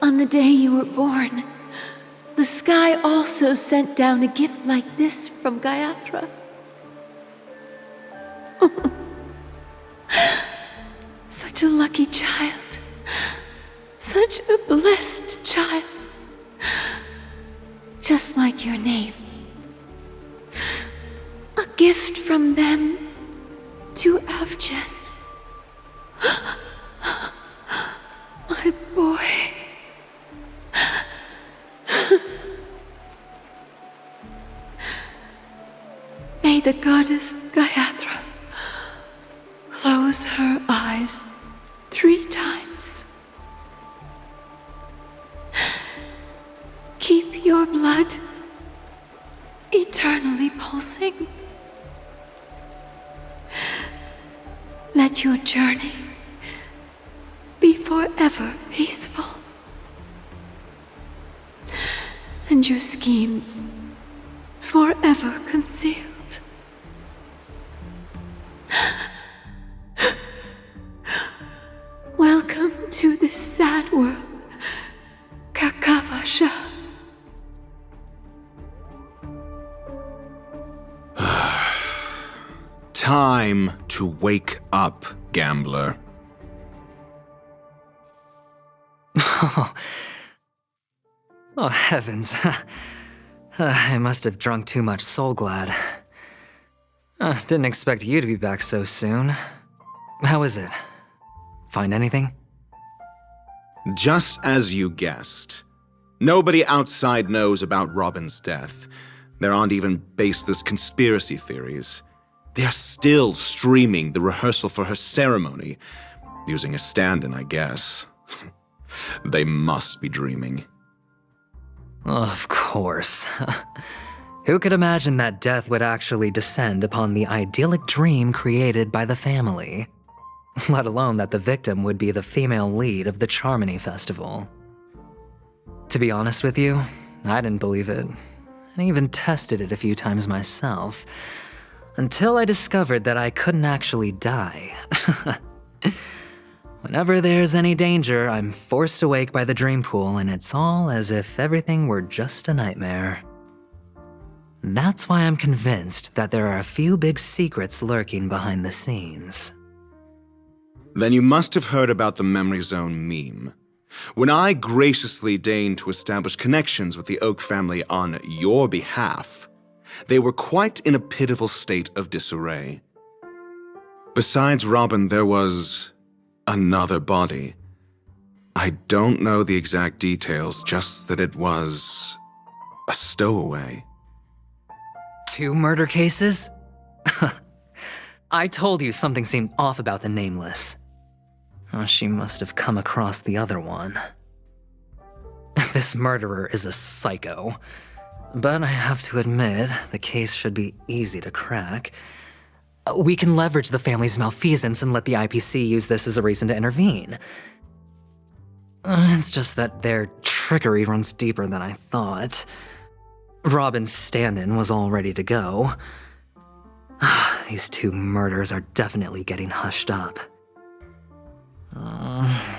On the day you were born, the sky also sent down a gift like this from Gaiathra. Such a lucky child. Such a blessed child. Just like your name. A gift from them to Avjen. My boy. May the goddess Gaiathra close her eyes 3 times. Keep your blood eternally pulsing. Let your journey be forever peaceful. And your schemes forever concealed. Welcome to this sad world, Kakavasha. Time to wake up, gambler. Oh, heavens. I must have drunk too much Soul Glad. Didn't expect you to be back so soon. How is it? Find anything? Just as you guessed. Nobody outside knows about Robin's death. There aren't even baseless conspiracy theories. They're still streaming the rehearsal for her ceremony, using a stand-in, I guess. They must be dreaming. Of course. Who could imagine that death would actually descend upon the idyllic dream created by the family? Let alone that the victim would be the female lead of the Charmony Festival. To be honest with you, I didn't believe it. I even tested it a few times myself, until I discovered that I couldn't actually die. Whenever there's any danger, I'm forced awake by the dream pool, and it's all as if everything were just a nightmare. That's why I'm convinced that there are a few big secrets lurking behind the scenes. Then you must have heard about the Memory Zone meme. When I graciously deigned to establish connections with the Oak family on your behalf, they were quite in a pitiful state of disarray. Besides Robin, there was another body. I don't know the exact details, just that it was a stowaway. 2 murder cases? I told you something seemed off about the Nameless. Oh, she must have come across the other one. This murderer is a psycho. But I have to admit, the case should be easy to crack. We can leverage the family's malfeasance and let the IPC use this as a reason to intervene. It's just that their trickery runs deeper than I thought. Robin's stand-in was all ready to go. These 2 murders are definitely getting hushed up.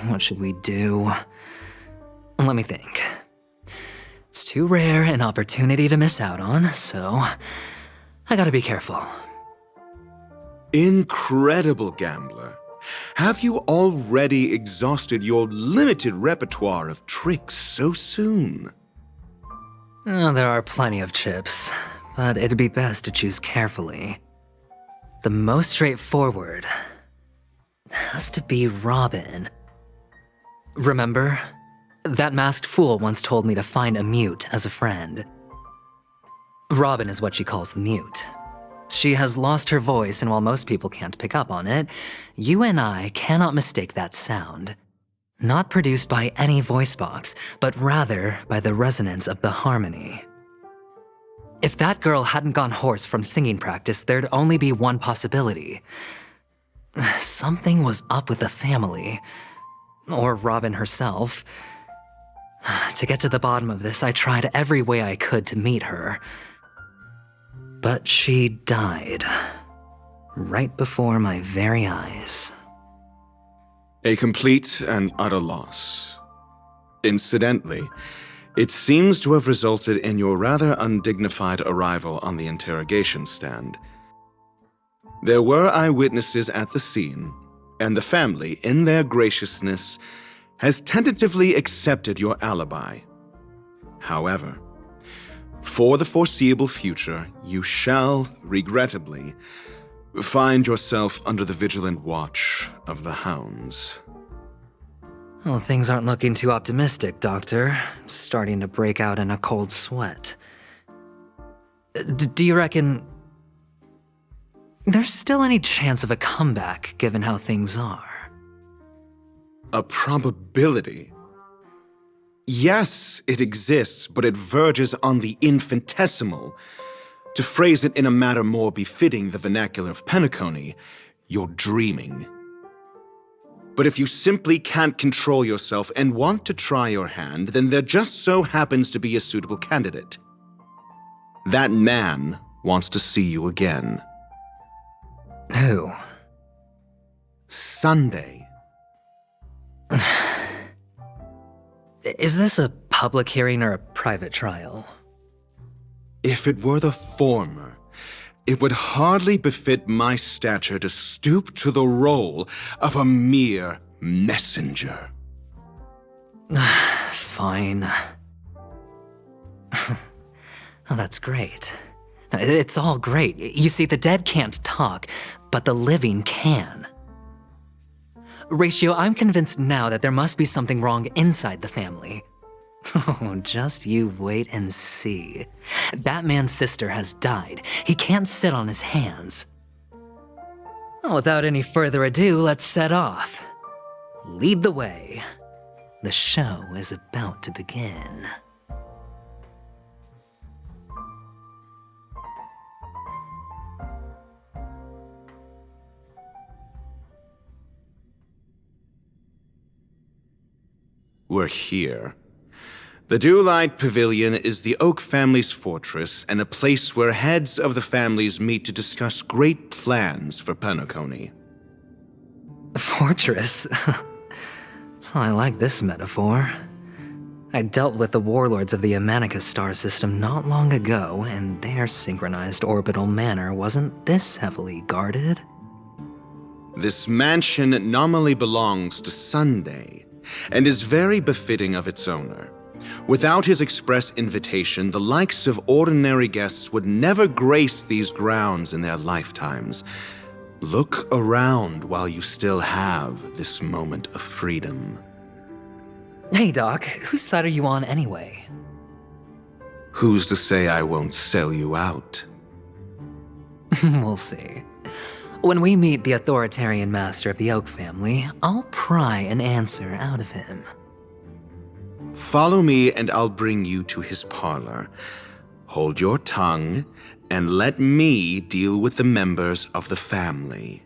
What should we do? Let me think. It's too rare an opportunity to miss out on, so I gotta be careful. Incredible gambler. Have you already exhausted your limited repertoire of tricks so soon? There are plenty of chips, but it'd be best to choose carefully. The most straightforward has to be Robin. Remember? That masked fool once told me to find a mute as a friend. Robin is what she calls the mute. She has lost her voice, and while most people can't pick up on it, you and I cannot mistake that sound. Not produced by any voice box, but rather by the resonance of the harmony. If that girl hadn't gone hoarse from singing practice, there'd only be one possibility. Something was up with the family. Or Robin herself. To get to the bottom of this, I tried every way I could to meet her. But she died. Right before my very eyes. A complete and utter loss. Incidentally, it seems to have resulted in your rather undignified arrival on the interrogation stand. There were eyewitnesses at the scene, and the family, in their graciousness, has tentatively accepted your alibi. However, for the foreseeable future, you shall, regrettably, find yourself under the vigilant watch of the hounds. Well, things aren't looking too optimistic, Doctor. I'm starting to break out in a cold sweat. Do you reckon there's still any chance of a comeback, given how things are? A probability? Yes, it exists, but it verges on the infinitesimal. To phrase it in a manner more befitting the vernacular of Peniconia, you're dreaming. But if you simply can't control yourself and want to try your hand, then there just so happens to be a suitable candidate. That man wants to see you again. Who? Sunday. Is this a public hearing or a private trial? If it were the former, it would hardly befit my stature to stoop to the role of a mere messenger. Fine. Oh, that's great. It's all great. You see, the dead can't talk, but the living can. Ratio, I'm convinced now that there must be something wrong inside the family. Oh, just you wait and see. That man's sister has died. He can't sit on his hands. Well, without any further ado, let's set off. Lead the way. The show is about to begin. We're here. The Dewlight Pavilion is the Oak family's fortress and a place where heads of the families meet to discuss great plans for Peniconia. Fortress? I like this metaphor. I dealt with the warlords of the Amanicus star system not long ago, and their synchronized orbital manor wasn't this heavily guarded. This mansion nominally belongs to Sunday, and is very befitting of its owner. Without his express invitation, the likes of ordinary guests would never grace these grounds in their lifetimes. Look around while you still have this moment of freedom. Hey, Doc, whose side are you on anyway? Who's to say I won't sell you out? We'll see. When we meet the authoritarian master of the Oak family, I'll pry an answer out of him. Follow me and I'll bring you to his parlor. Hold your tongue and let me deal with the members of the family.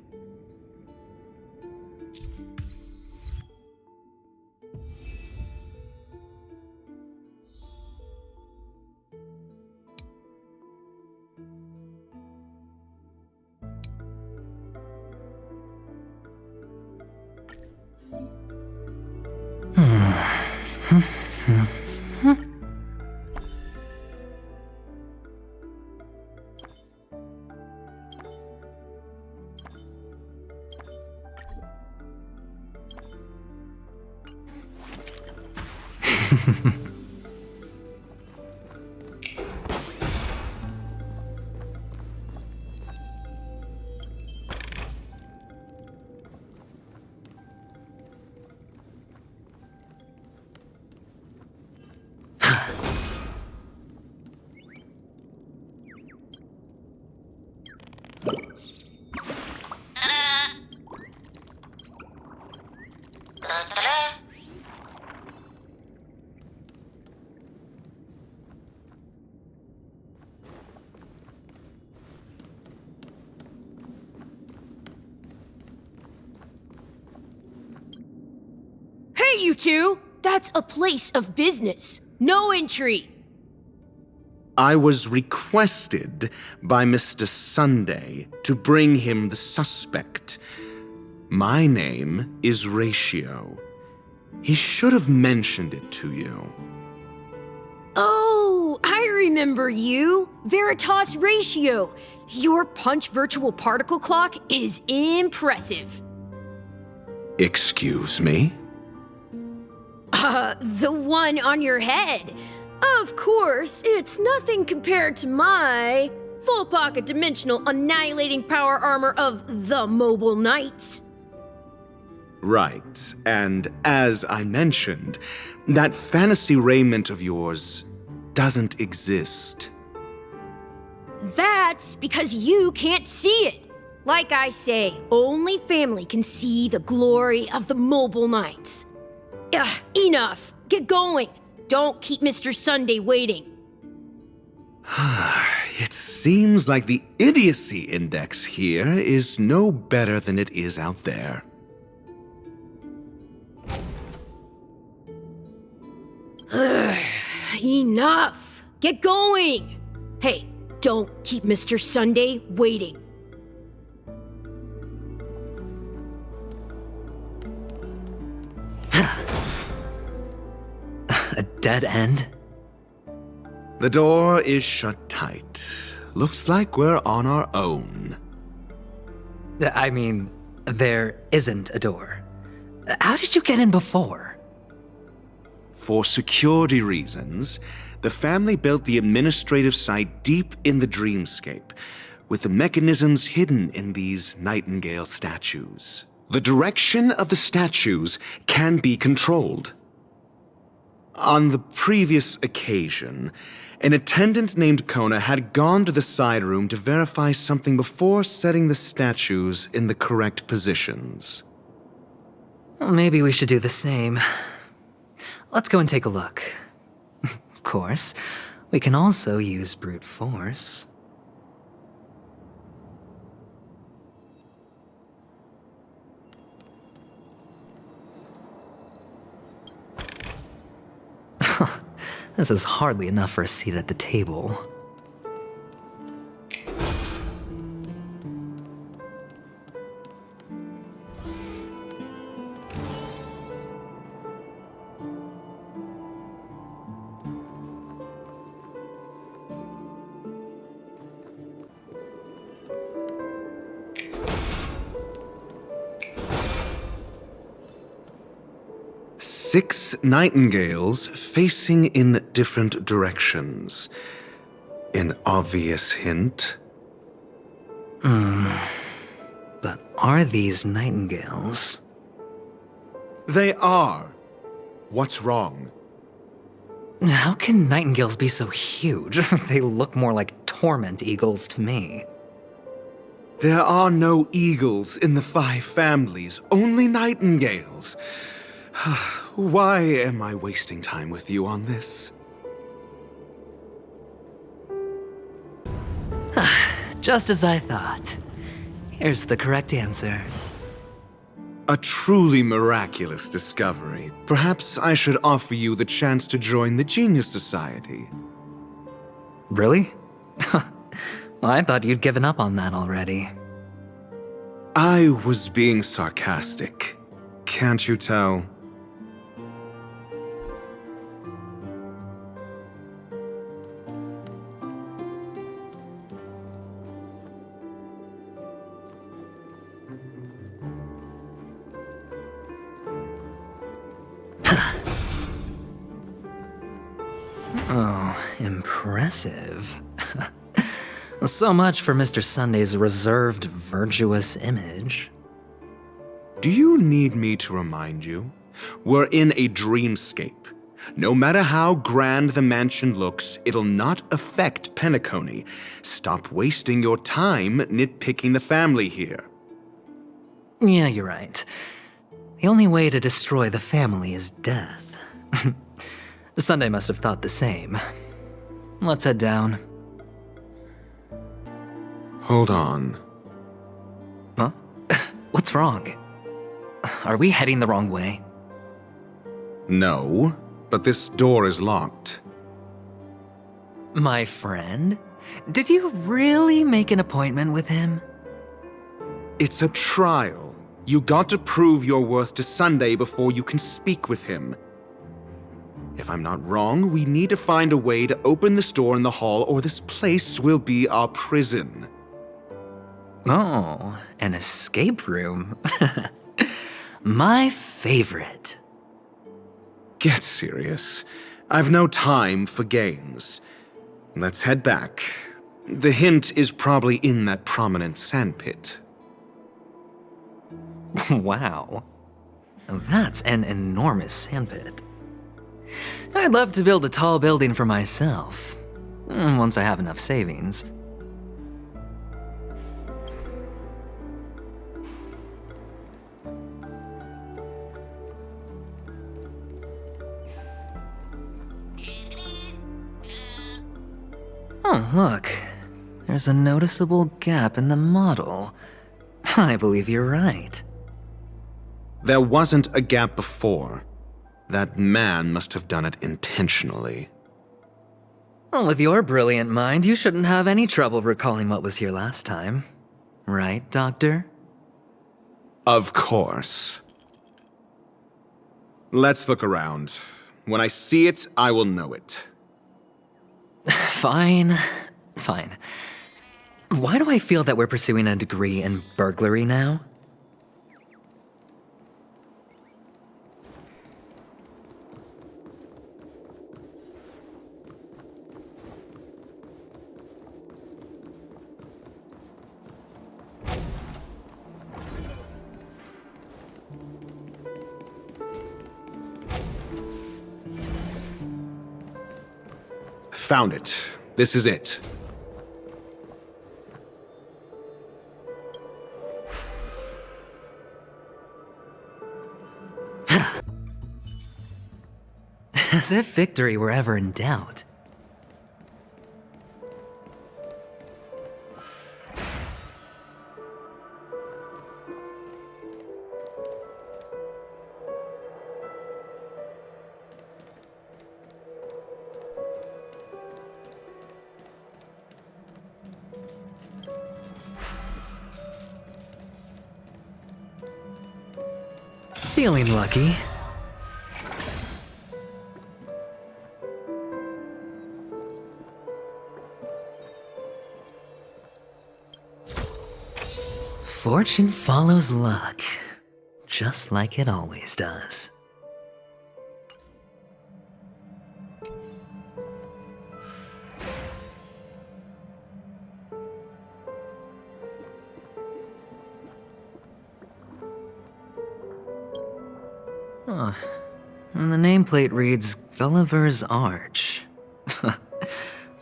Hey, you two! That's a place of business. No entry! I was requested by Mr. Sunday to bring him the suspect. My name is Ratio. He should have mentioned it to you. Oh, I remember you. Veritas Ratio. Your punch virtual particle clock is impressive. Excuse me? The one on your head. Of course, it's nothing compared to my full pocket dimensional annihilating power armor of the Mobile Knights. Right, and as I mentioned, that fantasy raiment of yours doesn't exist. That's because you can't see it. Like I say, only family can see the glory of the Mobile Knights. Enough. Get going. Don't keep Mr. Sunday waiting. It seems like the idiocy index here is no better than it is out there. Enough. Get going. Hey, don't keep Mr. Sunday waiting. A dead end? The door is shut tight. Looks like we're on our own. I mean, there isn't a door. How did you get in before? For security reasons, the family built the administrative site deep in the dreamscape, with the mechanisms hidden in these nightingale statues. The direction of the statues can be controlled. On the previous occasion, an attendant named Kona had gone to the side room to verify something before setting the statues in the correct positions. Well, maybe we should do the same. Let's go and take a look. Of course, we can also use brute force. This is hardly enough for a seat at the table. 6 nightingales facing in different directions. An obvious hint. But are these nightingales? They are. What's wrong? How can nightingales be so huge? They look more like torment eagles to me. There are no eagles in the 5 families, only nightingales. Why am I wasting time with you on this? Just as I thought. Here's the correct answer. A truly miraculous discovery. Perhaps I should offer you the chance to join the Genius Society. Really? I thought you'd given up on that already. I was being sarcastic. Can't you tell? Oh, impressive. So much for Mr. Sunday's reserved, virtuous image. Do you need me to remind you? We're in a dreamscape. No matter how grand the mansion looks, it'll not affect Peniconia. Stop wasting your time nitpicking the family here. Yeah, you're right. The only way to destroy the family is death. Sunday must have thought the same. Let's head down. Hold on. Huh? What's wrong? Are we heading the wrong way? No, but this door is locked. My friend? Did you really make an appointment with him? It's a trial. You got to prove your worth to Sunday before you can speak with him. If I'm not wrong, we need to find a way to open this door in the hall or this place will be our prison. Oh, an escape room. My favorite. Get serious. I've no time for games. Let's head back. The hint is probably in that prominent sandpit. Wow. That's an enormous sandpit. I'd love to build a tall building for myself, once I have enough savings. Oh, look. There's a noticeable gap in the model. I believe you're right. There wasn't a gap before. That man must have done it intentionally. Well, with your brilliant mind, you shouldn't have any trouble recalling what was here last time. Right, Doctor? Of course. Let's look around. When I see it, I will know it. Fine. Fine. Why do I feel that we're pursuing a degree in burglary now? Found it. This is it. As if victory were ever in doubt. Feeling lucky. Fortune follows luck, just like it always does. Huh. And the nameplate reads Gulliver's Arch. Well,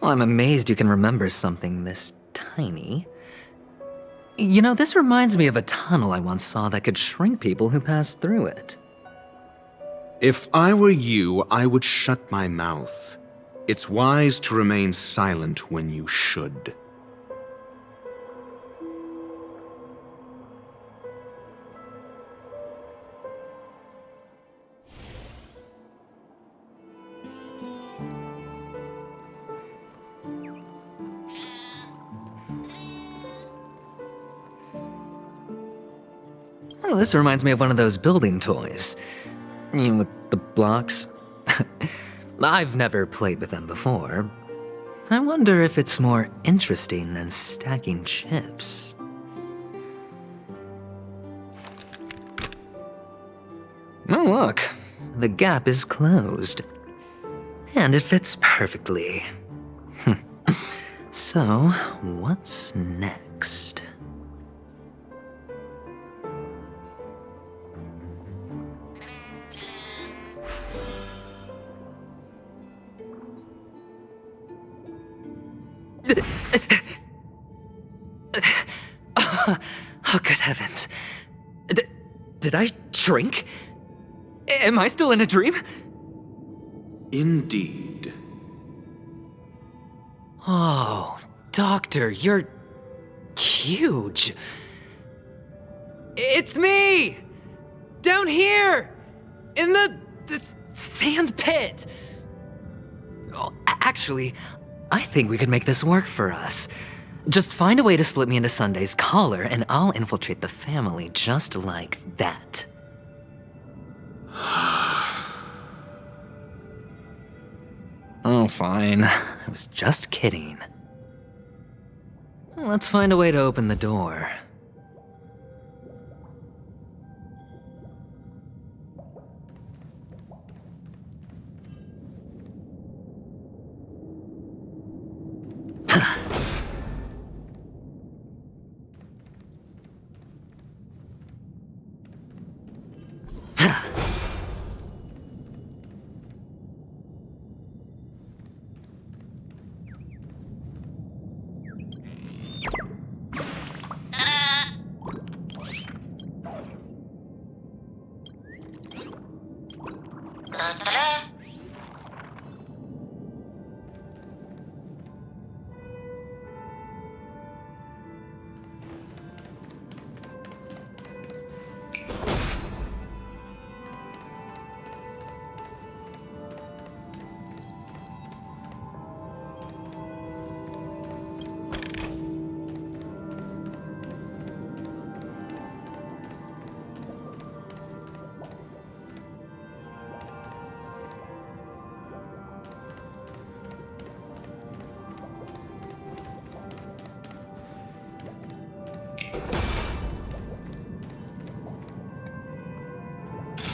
I'm amazed you can remember something this tiny. You know, this reminds me of a tunnel I once saw that could shrink people who passed through it. If I were you, I would shut my mouth. It's wise to remain silent when you should. Oh, this reminds me of one of those building toys. You know, with the blocks. I've never played with them before. I wonder if it's more interesting than stacking chips. Oh, look. The gap is closed. And it fits perfectly. So, what's next? Oh, good heavens. Did I shrink? Am I still in a dream? Indeed. Oh, Doctor, you're huge. It's me! Down here! In the sand pit! Oh, actually, I think we could make this work for us. Just find a way to slip me into Sunday's collar, and I'll infiltrate the family just like that. Oh, fine. I was just kidding. Let's find a way to open the door.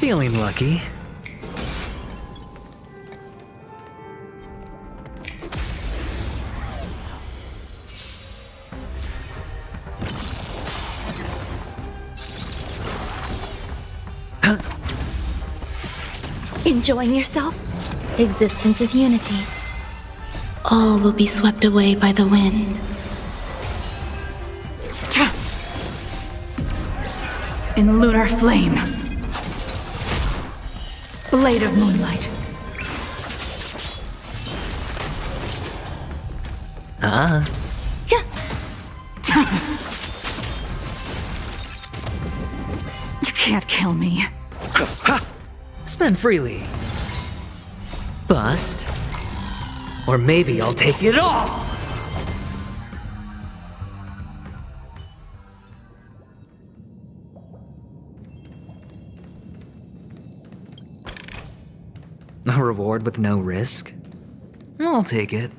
Feeling lucky. Enjoying yourself? Existence is unity. All will be swept away by the wind. In lunar flame. Blade of moonlight. You can't kill me. Spend freely. Bust. Or maybe I'll take it all! A reward with no risk? I'll take it.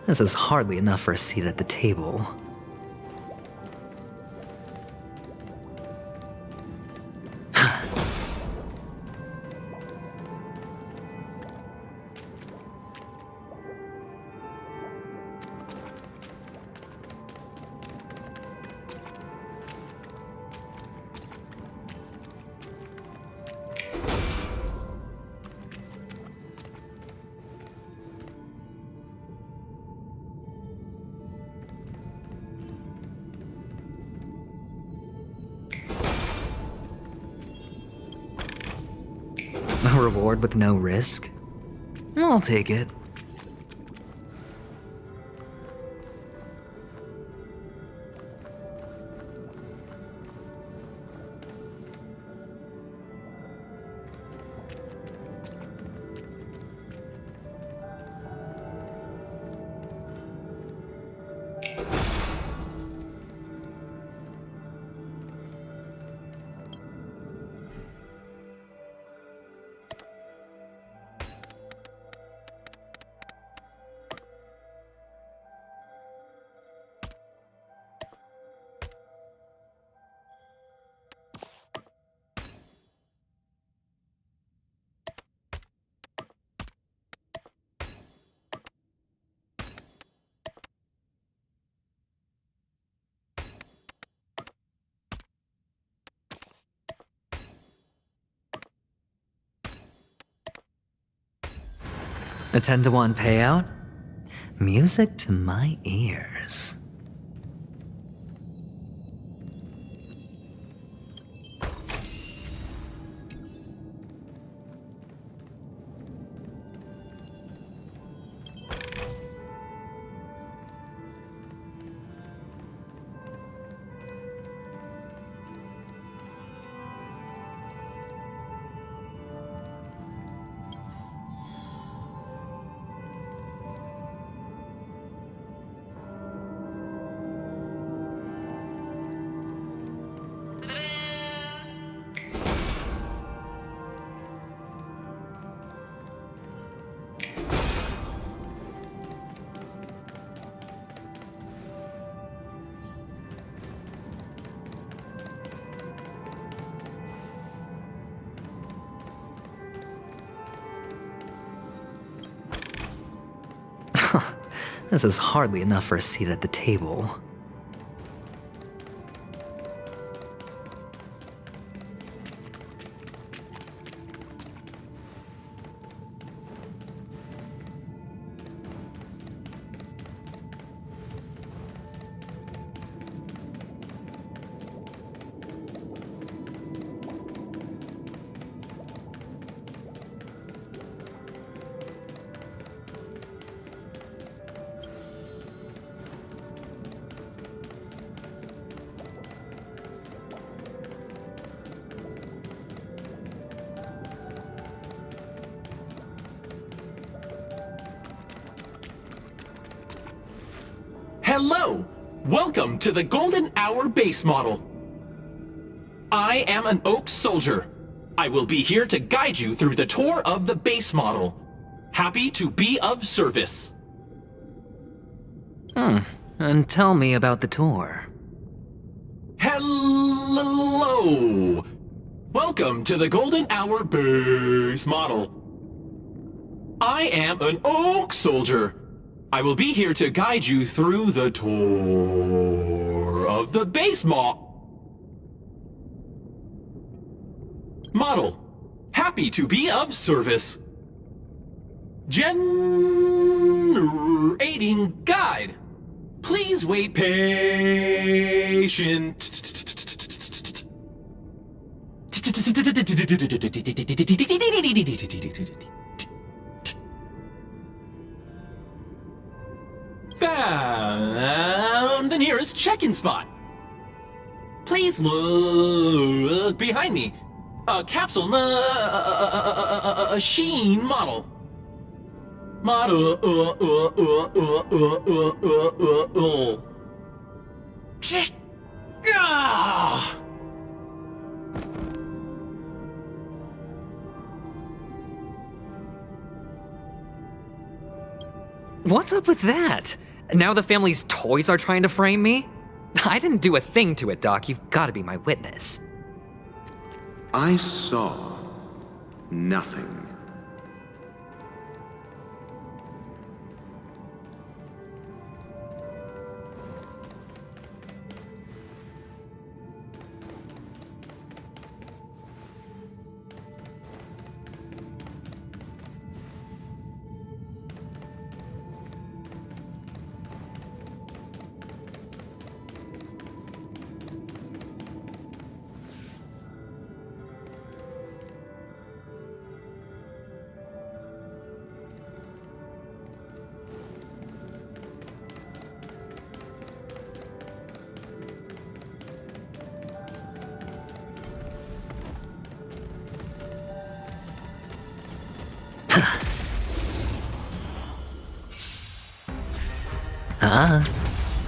This is hardly enough for a seat at the table. A reward with no risk? I'll take it. A 10-to-1 payout? Music to my ears. This is hardly enough for a seat at the table. Hello! Welcome to the Golden Hour base model. I am an Oak Soldier. I will be here to guide you through the tour of the base model. Happy to be of service. And tell me about the tour. Hello! Welcome to the Golden Hour base model. I am an Oak Soldier. I will be here to guide you through the tour of the base model. Happy to be of service. Generating guide. Please wait patient. Found the nearest check-in spot. Please look behind me. A capsule machine model. What's up with that? Now the family's toys are trying to frame me? I didn't do a thing to it, Doc. You've got to be my witness. I saw nothing.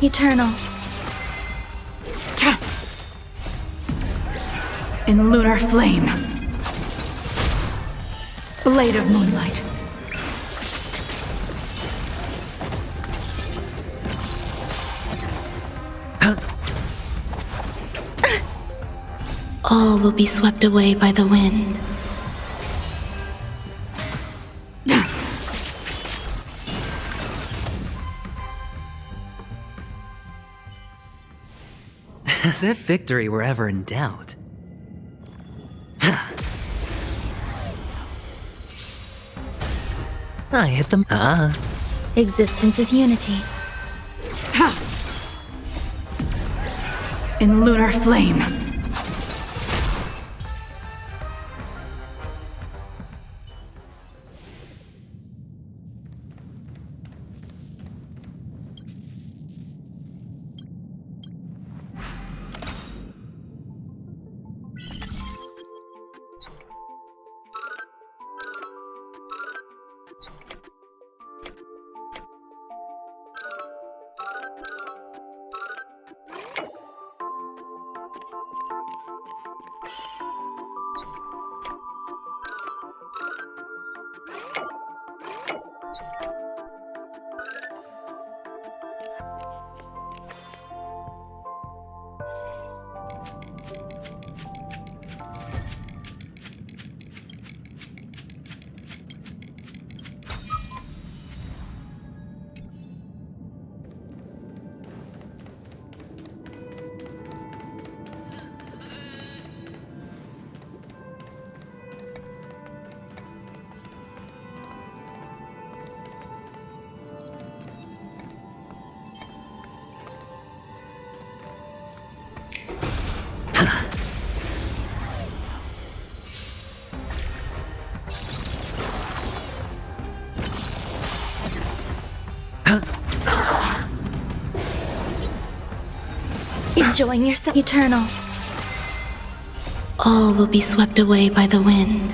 Eternal. In lunar flame. Blade of moonlight. All will be swept away by the wind. As if victory were ever in doubt. I hit them. Existence is unity. In lunar flame. Enjoying yourself. Eternal. All will be swept away by the wind.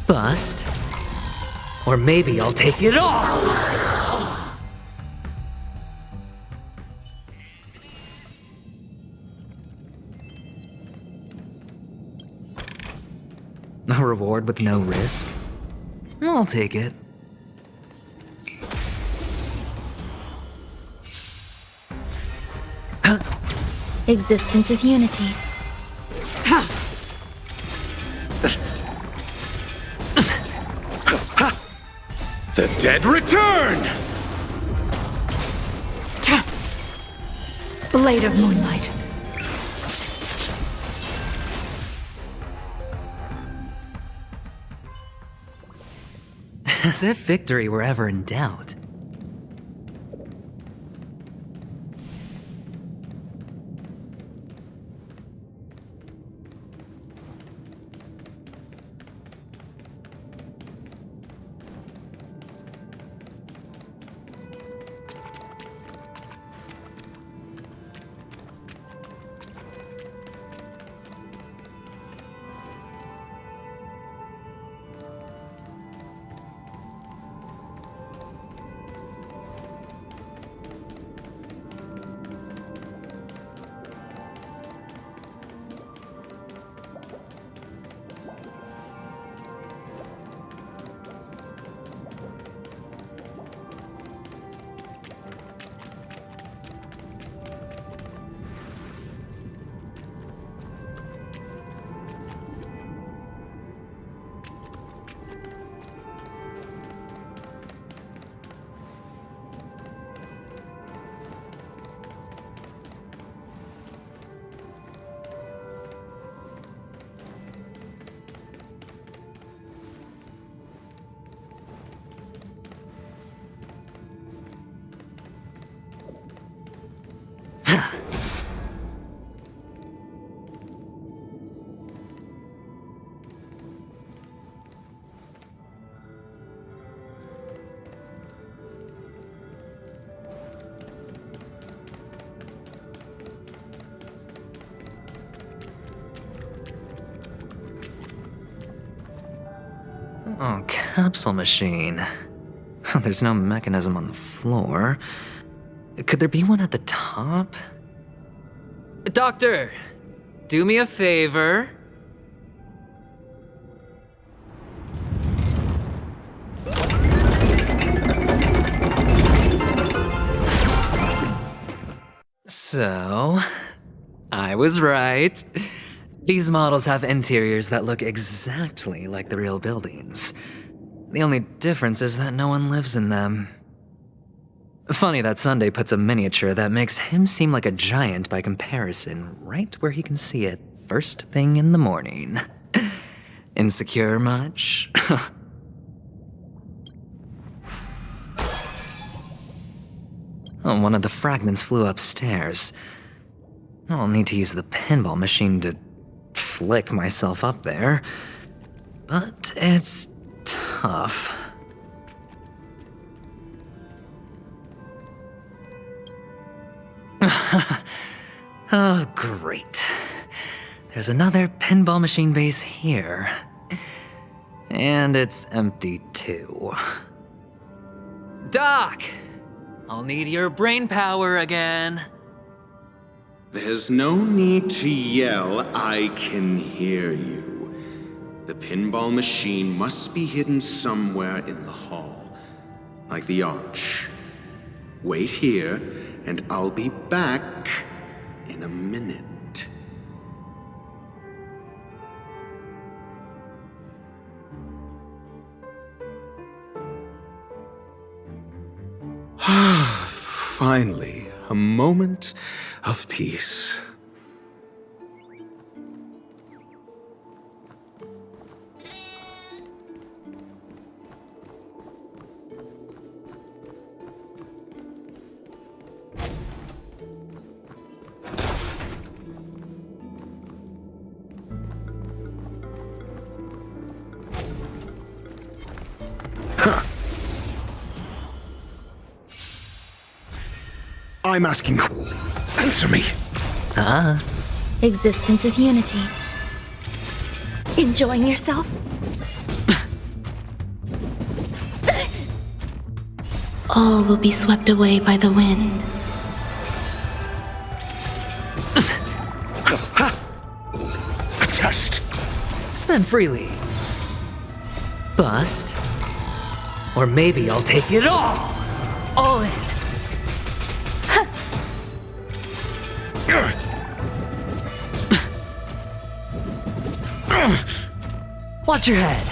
Bust. Or maybe I'll take it off! A reward with no risk? I'll take it. Existence is unity. The dead return! Blade of moonlight. As if victory were ever in doubt. Oh, capsule machine. There's no mechanism on the floor. Could there be one at the top? Doctor, do me a favor. So, I was right. These models have interiors that look exactly like the real buildings. The only difference is that no one lives in them. Funny that Sunday puts a miniature that makes him seem like a giant by comparison right where he can see it first thing in the morning. Insecure much? Oh, one of the fragments flew upstairs. I'll need to use the pinball machine to flick myself up there. But it's tough. Oh, great. There's another pinball machine base here. And it's empty too. Doc! I'll need your brain power again. There's no need to yell, I can hear you. The pinball machine must be hidden somewhere in the hall, like the arch. Wait here, and I'll be back in a minute. Finally, a moment of peace. I'm asking. Answer me. Existence is unity. Enjoying yourself? All will be swept away by the wind. A test. Spend freely. Bust. Or maybe I'll take it all. All in. Watch your head.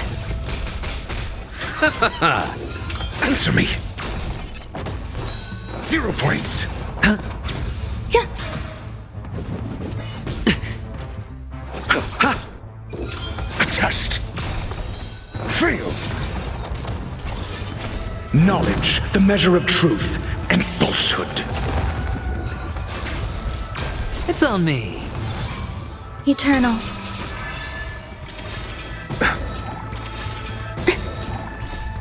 Answer me. 0 points. Yeah. A test. Fail. Knowledge, the measure of truth and falsehood. It's on me. Eternal.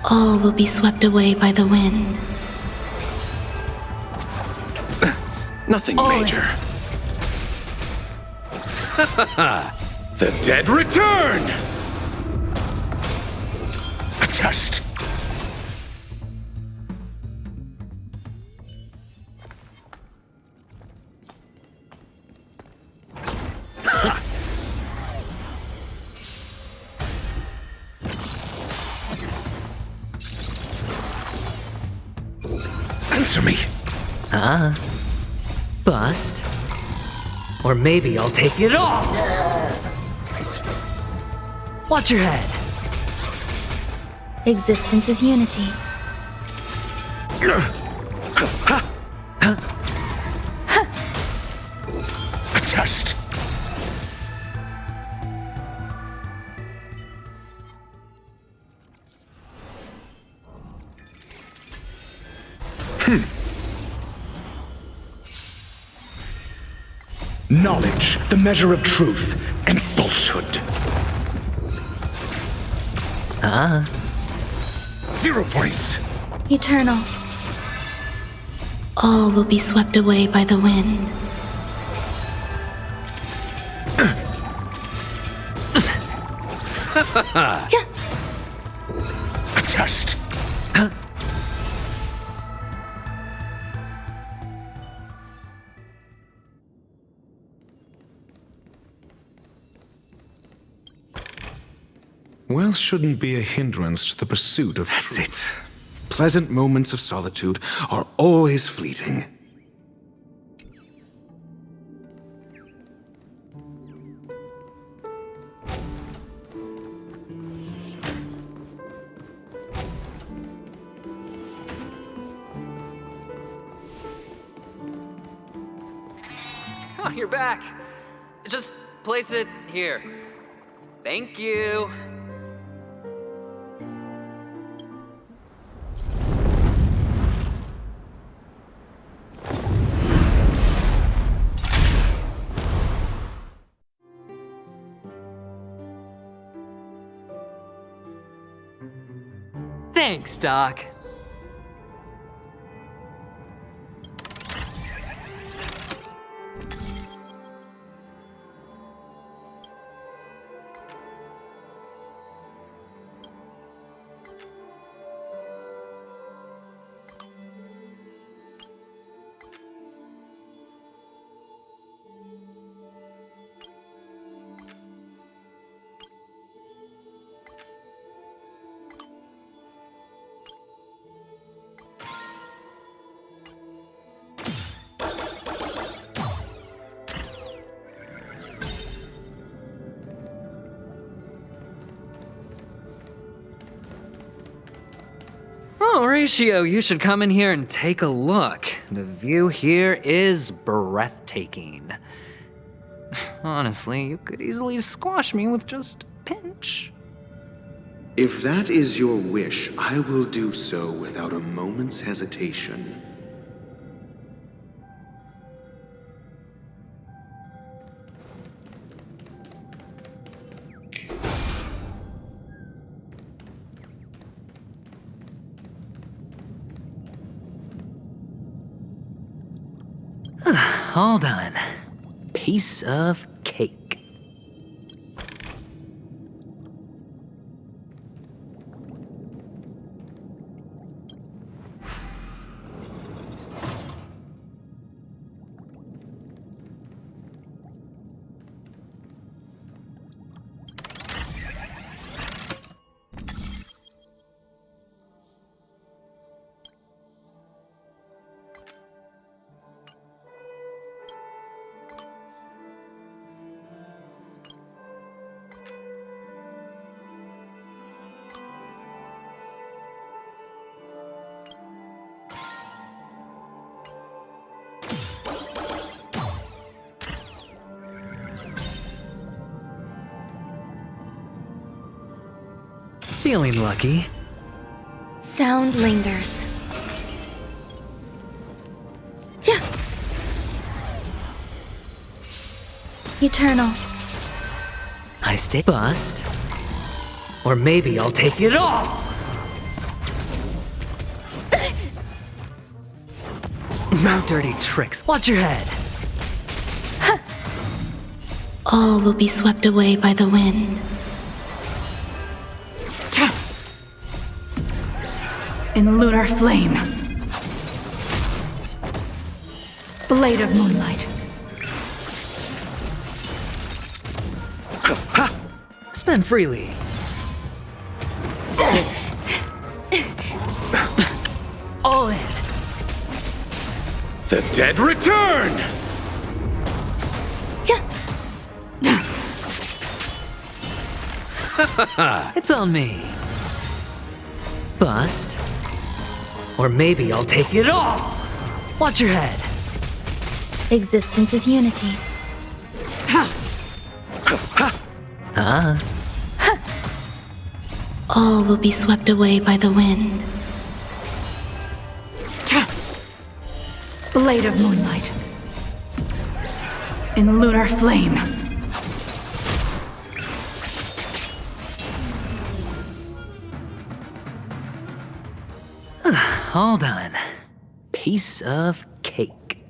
All will be swept away by the wind. Nothing major. The dead return! A test. Answer me. Bust. Or maybe I'll take it all. Watch your head. Existence is unity. A test. Knowledge, the measure of truth and falsehood. 0 points. Eternal. All will be swept away by the wind. A test. Wealth shouldn't be a hindrance to the pursuit of truth. That's it. Pleasant moments of solitude are always fleeting. Oh, you're back. Just place it here. Thank you. Thanks, Doc. Oh, Ratio, you should come in here and take a look. The view here is breathtaking. Honestly, you could easily squash me with just a pinch. If that is your wish, I will do so without a moment's hesitation. All done. Piece of cake. Feeling lucky. Sound lingers. Yeah. Eternal. I stay bust. Or maybe I'll take it all! No dirty tricks. Watch your head. All will be swept away by the wind. In lunar flame. Blade of moonlight. Spend freely. All in. The dead return! It's on me. Bust. Or maybe I'll take it all! Watch your head. Existence is unity. All will be swept away by the wind. Blade of moonlight. In lunar flame. All done. Piece of cake.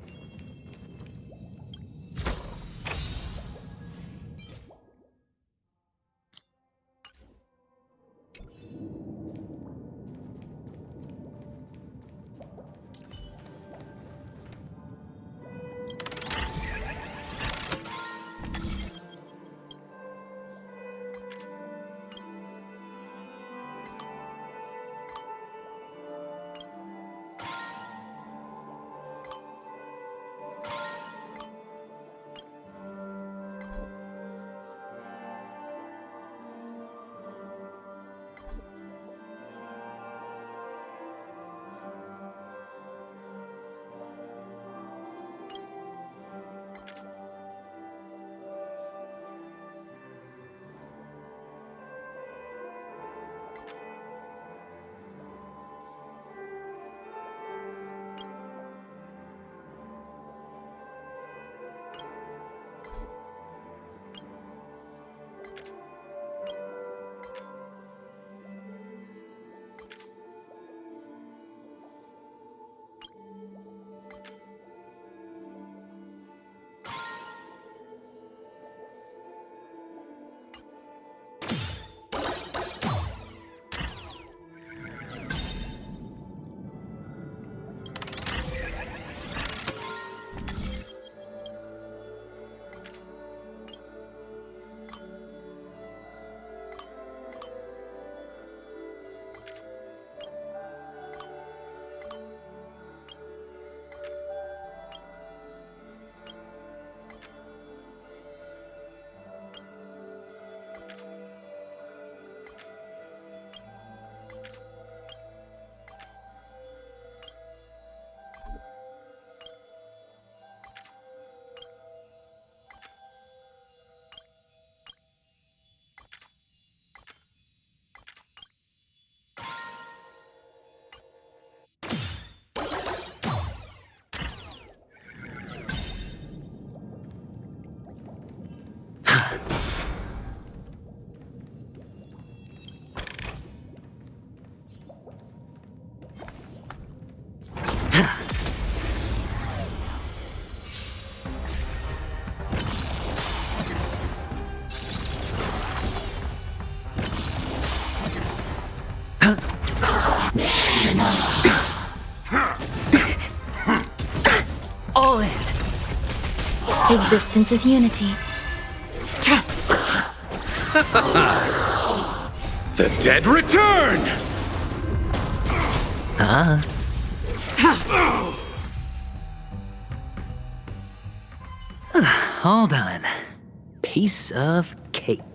All in. Existence is unity. The dead return! Ah. All done. Piece of cake.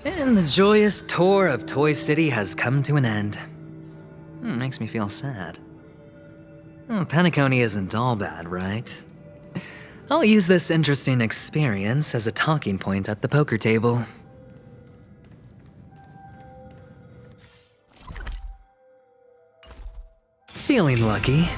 And the joyous tour of Toy City has come to an end. Makes me feel sad. Peniconia isn't all bad, right? I'll use this interesting experience as a talking point at the poker table. Feeling lucky.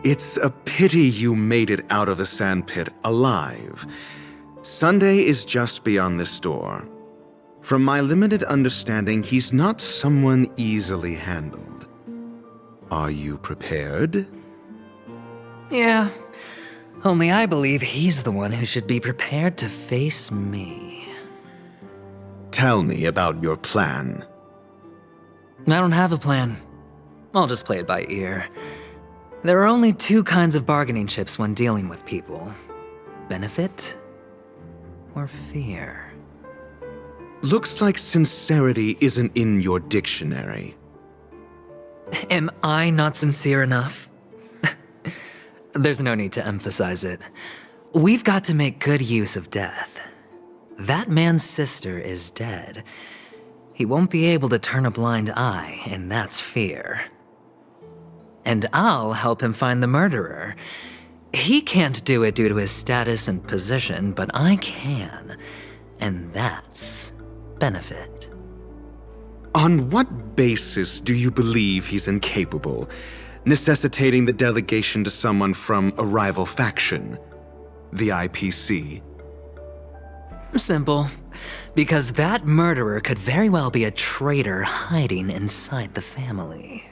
It's a pity you made it out of the sandpit alive. Sunday is just beyond this door. From my limited understanding, he's not someone easily handled. Are you prepared? Yeah, only I believe he's the one who should be prepared to face me. Tell me about your plan. I don't have a plan. I'll just play it by ear. There are only two kinds of bargaining chips when dealing with people. Benefit or fear. Looks like sincerity isn't in your dictionary. Am I not sincere enough? There's no need to emphasize it. We've got to make good use of death. That man's sister is dead. He won't be able to turn a blind eye, and that's fear. And I'll help him find the murderer. He can't do it due to his status and position, but I can. And that's benefit. On what basis do you believe he's incapable, necessitating the delegation to someone from a rival faction, the IPC? Simple. Because that murderer could very well be a traitor hiding inside the family.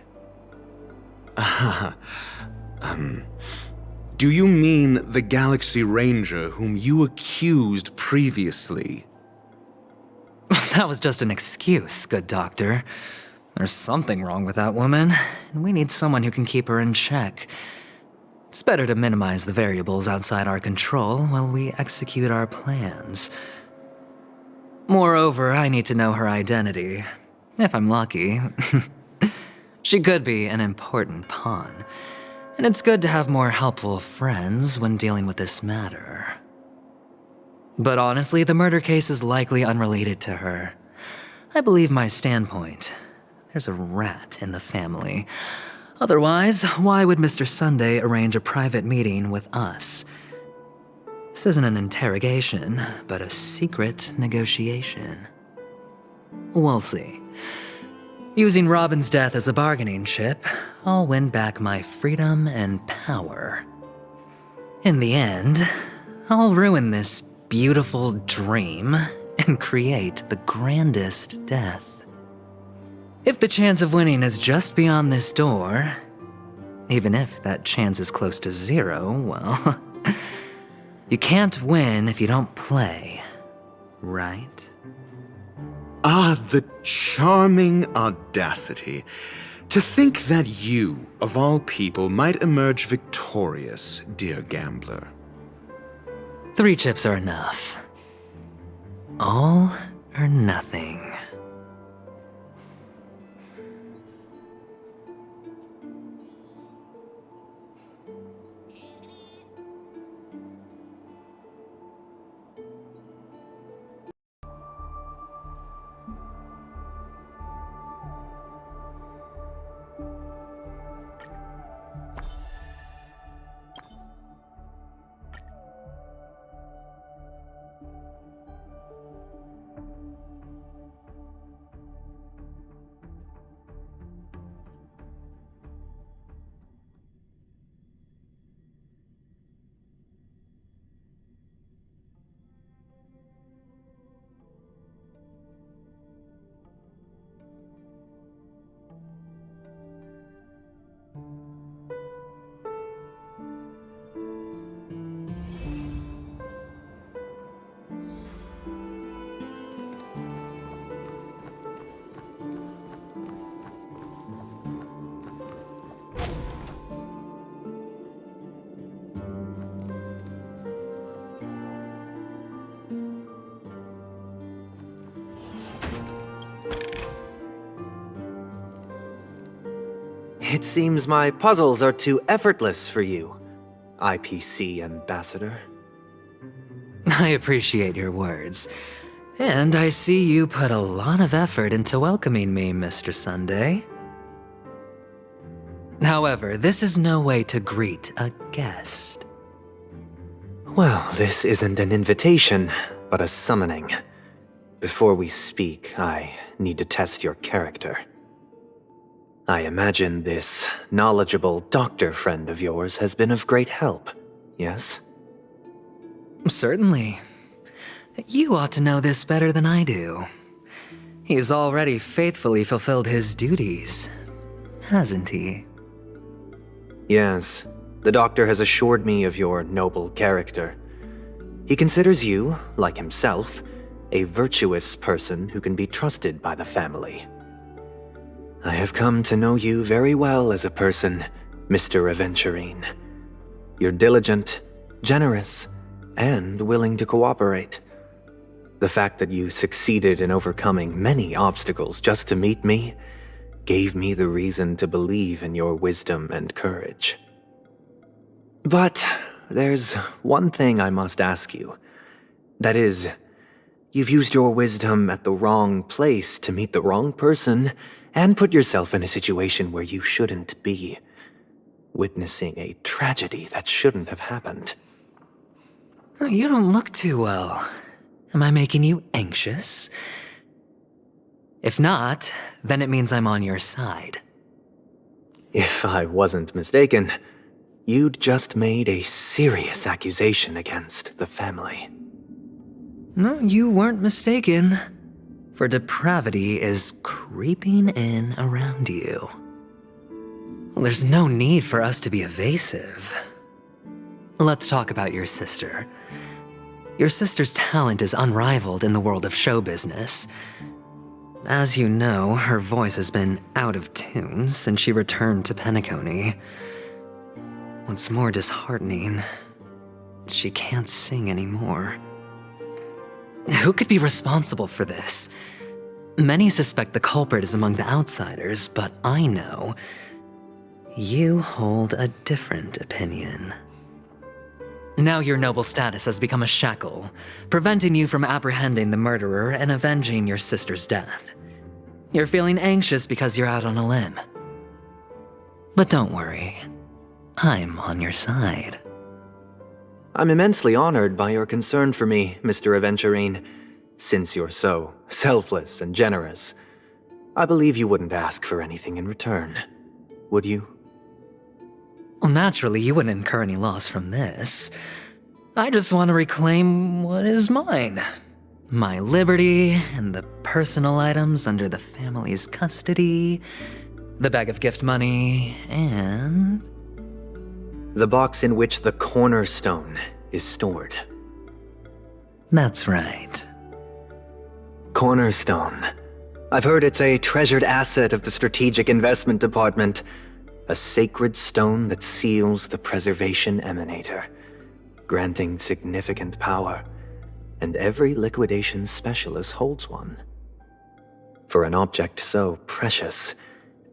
Do you mean the Galaxy Ranger whom you accused previously? That was just an excuse, good doctor. There's something wrong with that woman, and we need someone who can keep her in check. It's better to minimize the variables outside our control while we execute our plans. Moreover, I need to know her identity. If I'm lucky. She could be an important pawn, and it's good to have more helpful friends when dealing with this matter. But honestly, the murder case is likely unrelated to her. I believe my standpoint. There's a rat in the family. Otherwise, why would Mr. Sunday arrange a private meeting with us? This isn't an interrogation, but a secret negotiation. We'll see. Using Robin's death as a bargaining chip, I'll win back my freedom and power. In the end, I'll ruin this beautiful dream and create the grandest death. If the chance of winning is just beyond this door, even if that chance is close to zero, well, you can't win if you don't play, right? Ah, the charming audacity. To think that you, of all people, might emerge victorious, dear gambler. 3 chips are enough. All or nothing. It seems my puzzles are too effortless for you, IPC Ambassador. I appreciate your words. And I see you put a lot of effort into welcoming me, Mr. Sunday. However, this is no way to greet a guest. Well, this isn't an invitation, but a summoning. Before we speak, I need to test your character. I imagine this knowledgeable doctor friend of yours has been of great help, yes? Certainly. You ought to know this better than I do. He's already faithfully fulfilled his duties, hasn't he? Yes, the doctor has assured me of your noble character. He considers you, like himself, a virtuous person who can be trusted by the family. I have come to know you very well as a person, Mr. Aventurine. You're diligent, generous, and willing to cooperate. The fact that you succeeded in overcoming many obstacles just to meet me gave me the reason to believe in your wisdom and courage. But there's one thing I must ask you. That is, you've used your wisdom at the wrong place to meet the wrong person and put yourself in a situation where you shouldn't be, witnessing a tragedy that shouldn't have happened. You don't look too well. Am I making you anxious? If not, then it means I'm on your side. If I wasn't mistaken, you'd just made a serious accusation against the family. No, you weren't mistaken. For depravity is creeping in around you. Well, there's no need for us to be evasive. Let's talk about your sister. Your sister's talent is unrivaled in the world of show business. As you know, her voice has been out of tune since she returned to Peniconia. What's more disheartening, she can't sing anymore. Who could be responsible for this? Many suspect the culprit is among the outsiders, but I know you hold a different opinion. Now your noble status has become a shackle, preventing you from apprehending the murderer and avenging your sister's death. You're feeling anxious because you're out on a limb. But don't worry, I'm on your side. I'm immensely honored by your concern for me, Mr. Aventurine. Since you're so selfless and generous, I believe you wouldn't ask for anything in return, would you? Well, naturally, you wouldn't incur any loss from this. I just want to reclaim what is mine. My liberty and the personal items under the family's custody, the bag of gift money, and the box in which the cornerstone is stored. That's right. Cornerstone. I've heard it's a treasured asset of the Strategic Investment Department. A sacred stone that seals the preservation emanator, granting significant power, and every liquidation specialist holds one. For an object so precious,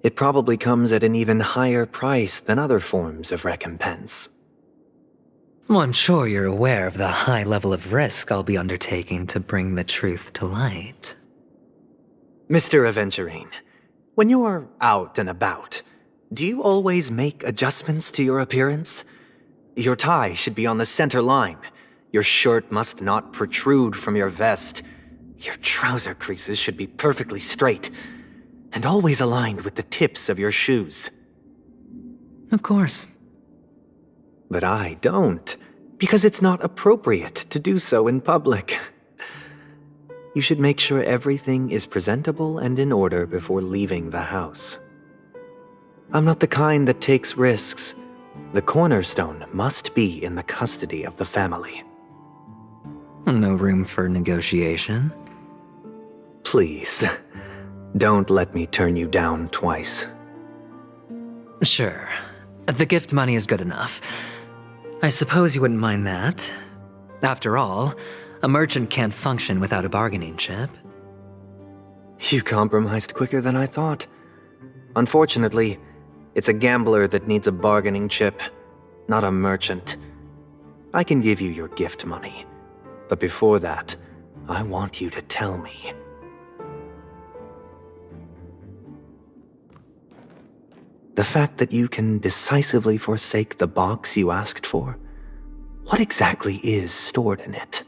it probably comes at an even higher price than other forms of recompense. Well, I'm sure you're aware of the high level of risk I'll be undertaking to bring the truth to light. Mr. Aventurine, when you're out and about, do you always make adjustments to your appearance? Your tie should be on the center line. Your shirt must not protrude from your vest. Your trouser creases should be perfectly straight, and always aligned with the tips of your shoes. Of course. But I don't, because it's not appropriate to do so in public. You should make sure everything is presentable and in order before leaving the house. I'm not the kind that takes risks. The cornerstone must be in the custody of the family. No room for negotiation? Please, don't let me turn you down twice. Sure. The gift money is good enough. I suppose you wouldn't mind that. After all, a merchant can't function without a bargaining chip. You compromised quicker than I thought. Unfortunately, it's a gambler that needs a bargaining chip, not a merchant. I can give you your gift money, but before that, I want you to tell me. The fact that you can decisively forsake the box you asked for, what exactly is stored in it?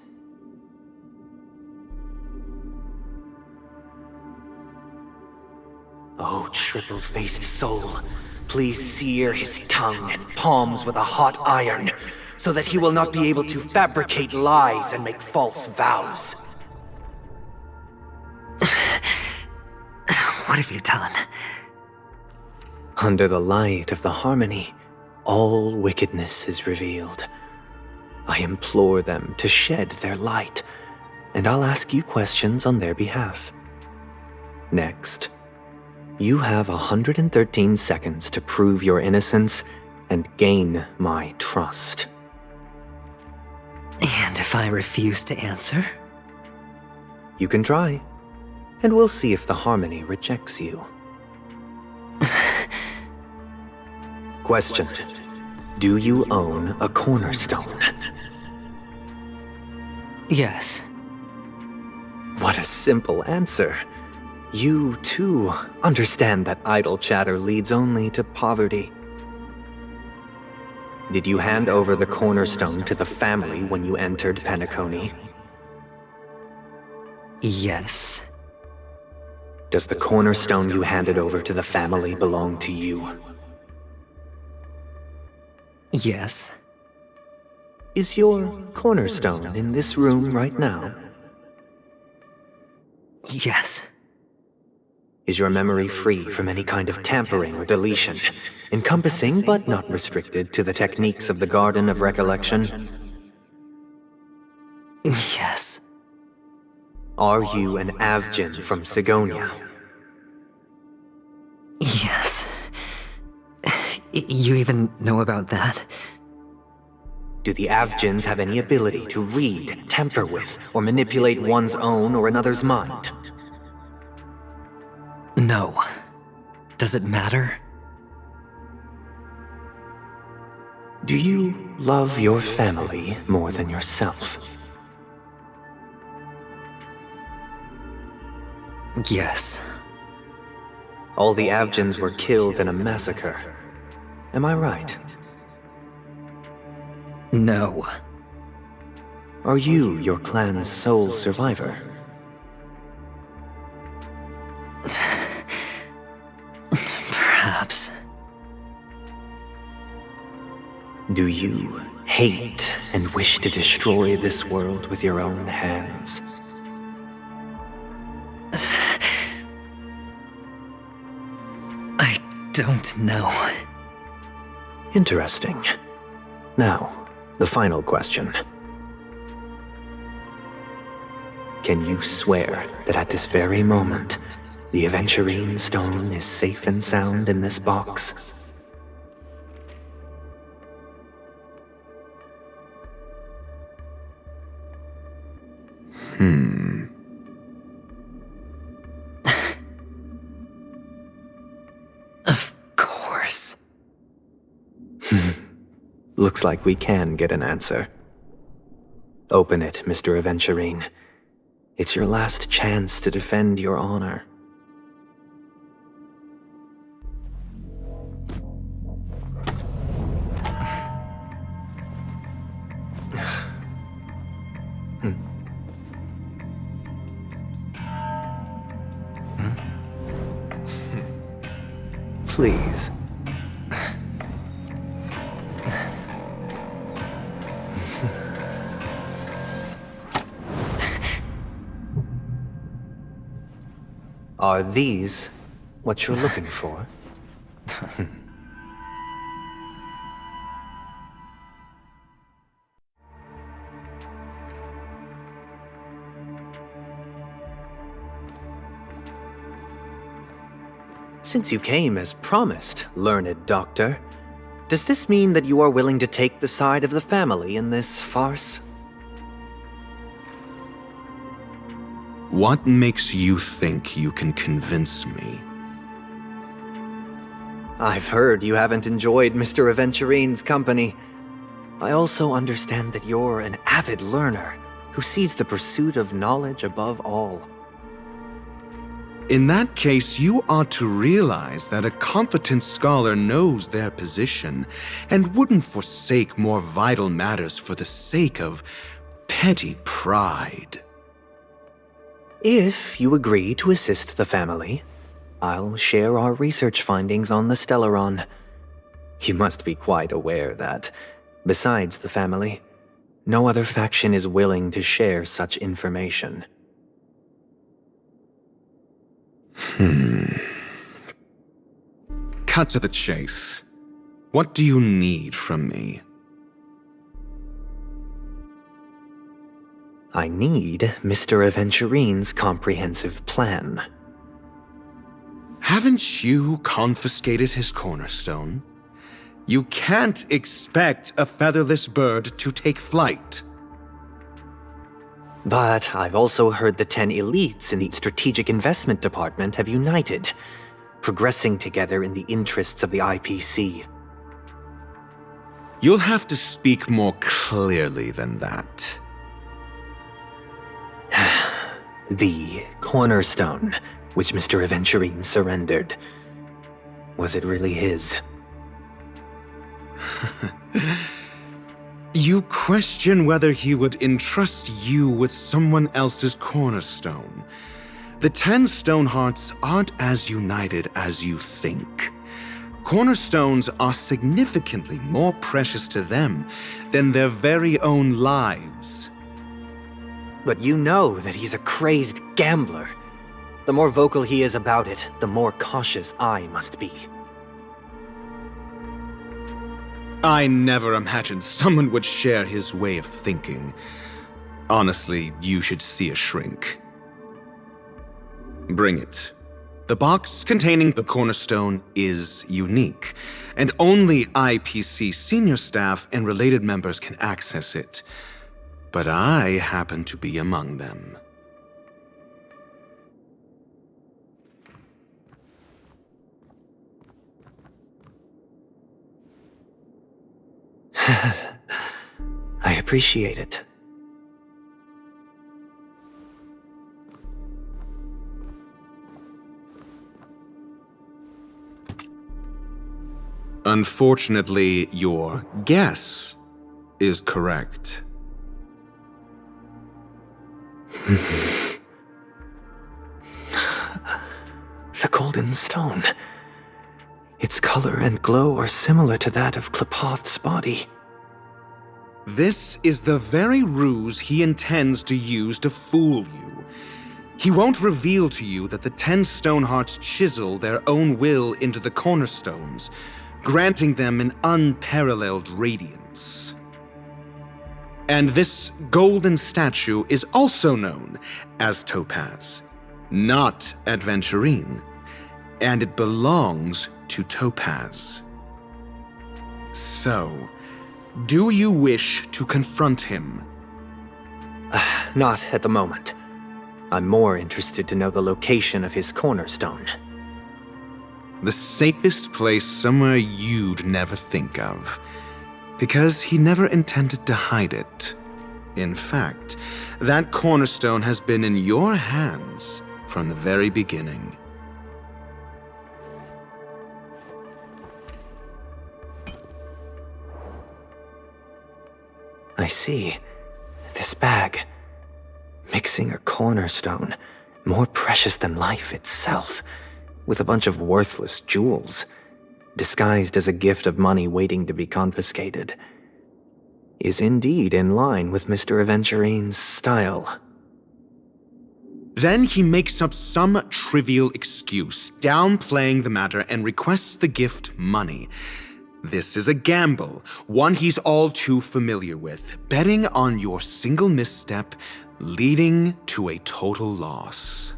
Oh, triple-faced soul, please sear his tongue and palms with a hot iron, so that he will not be able to fabricate lies and make false vows. What have you done? Under the light of the harmony, all wickedness is revealed. I implore them to shed their light, and I'll ask you questions on their behalf. Next, you have 113 seconds to prove your innocence and gain my trust. And if I refuse to answer? You can try, and we'll see if the harmony rejects you. Question: do you own a cornerstone? Yes. What a simple answer. You, too, understand that idle chatter leads only to poverty. Did you hand over the cornerstone to the family when you entered Peniconia? Yes. Does the cornerstone you handed over to the family belong to you? Yes. Is your cornerstone in this room right now? Yes. Is your memory free from any kind of tampering or deletion, encompassing but not restricted to the techniques of the Garden of Recollection? Yes. Are you an Avgin from Sigonia? Yes. You even know about that? Do the Avgens have any ability to read, tamper with, or manipulate one's own or another's mind? No. Does it matter? Do you love your family more than yourself? Yes. All the Avgens were killed in a massacre. Am I right? No. Are you your clan's sole survivor? Perhaps. Do you hate and wish to destroy this world with your own hands? I don't know. Interesting. Now, the final question. Can you swear that at this very moment, the Aventurine Stone is safe and sound in this box? Of course. Looks like we can get an answer. Open it, Mr. Aventurine. It's your last chance to defend your honor. Please. Are these what you're looking for? Since you came as promised, learned doctor, does this mean that you are willing to take the side of the family in this farce? What makes you think you can convince me? I've heard you haven't enjoyed Mr. Aventurine's company. I also understand that you're an avid learner who sees the pursuit of knowledge above all. In that case, you ought to realize that a competent scholar knows their position and wouldn't forsake more vital matters for the sake of petty pride. If you agree to assist the family, I'll share our research findings on the Stellaron. You must be quite aware that, besides the family, no other faction is willing to share such information. Cut to the chase. What do you need from me? I need Mr. Aventurine's comprehensive plan. Haven't you confiscated his cornerstone? You can't expect a featherless bird to take flight. But I've also heard the 10 elites in the Strategic Investment Department have united, progressing together in the interests of the IPC. You'll have to speak more clearly than that. The cornerstone, which Mr. Aventurine surrendered. Was it really his? You question whether he would entrust you with someone else's cornerstone. The 10 Stonehearts aren't as united as you think. Cornerstones are significantly more precious to them than their very own lives. But you know that he's a crazed gambler. The more vocal he is about it, the more cautious I must be. I never imagined someone would share his way of thinking. Honestly, you should see a shrink. Bring it. The box containing the cornerstone is unique, and only IPC senior staff and related members can access it. But I happen to be among them. I appreciate it. Unfortunately, your guess is correct. The golden stone. Its color and glow are similar to that of Klepoth's body. This is the very ruse he intends to use to fool you. He won't reveal to you that the 10 Stonehearts chisel their own will into the cornerstones, granting them an unparalleled radiance. And this golden statue is also known as Topaz, not Adventurine, and it belongs to Topaz. So, do you wish to confront him? Not at the moment. I'm more interested to know the location of his cornerstone. The safest place somewhere you'd never think of. Because he never intended to hide it. In fact, that cornerstone has been in your hands from the very beginning. I see. This bag. Mixing a cornerstone, more precious than life itself, with a bunch of worthless jewels, disguised as a gift of money waiting to be confiscated, is indeed in line with Mr. Aventurine's style. Then he makes up some trivial excuse, downplaying the matter, and requests the gift money. This is a gamble, one he's all too familiar with, betting on your single misstep, leading to a total loss.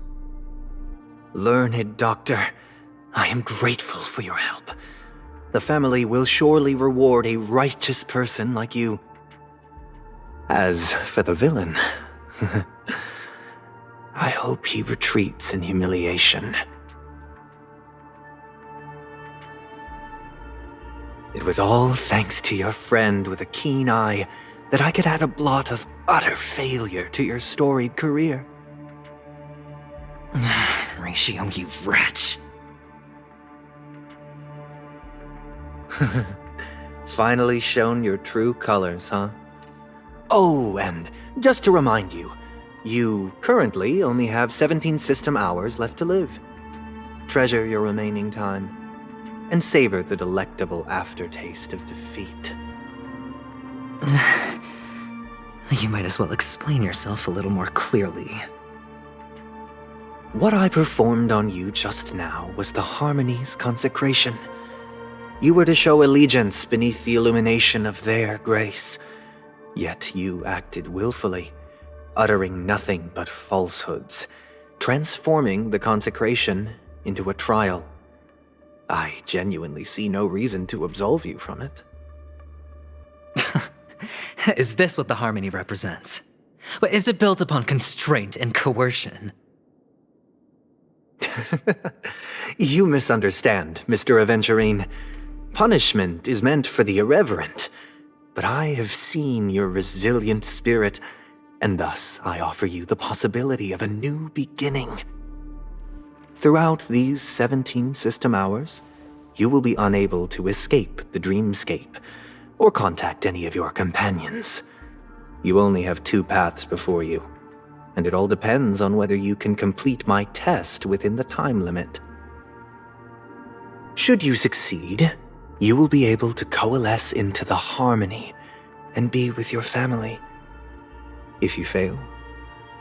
Learned Doctor, I am grateful for your help. The family will surely reward a righteous person like you. As for the villain, I hope he retreats in humiliation. It was all thanks to your friend with a keen eye that I could add a blot of utter failure to your storied career. Ratio, you wretch. Finally shown your true colors, huh? Oh, and just to remind you, you currently only have 17 system hours left to live. Treasure your remaining time, and savor the delectable aftertaste of defeat. You might as well explain yourself a little more clearly. What I performed on you just now was the Harmony's consecration. You were to show allegiance beneath the illumination of their grace, yet you acted willfully, uttering nothing but falsehoods, transforming the consecration into a trial. I genuinely see no reason to absolve you from it. Is this what the Harmony represents? But is it built upon constraint and coercion? You misunderstand, Mr. Aventurine. Punishment is meant for the irreverent, but I have seen your resilient spirit, and thus I offer you the possibility of a new beginning. Throughout these 17 system hours, you will be unable to escape the dreamscape or contact any of your companions. You only have 2 paths before you, and it all depends on whether you can complete my test within the time limit. Should you succeed, you will be able to coalesce into the Harmony and be with your family. If you fail,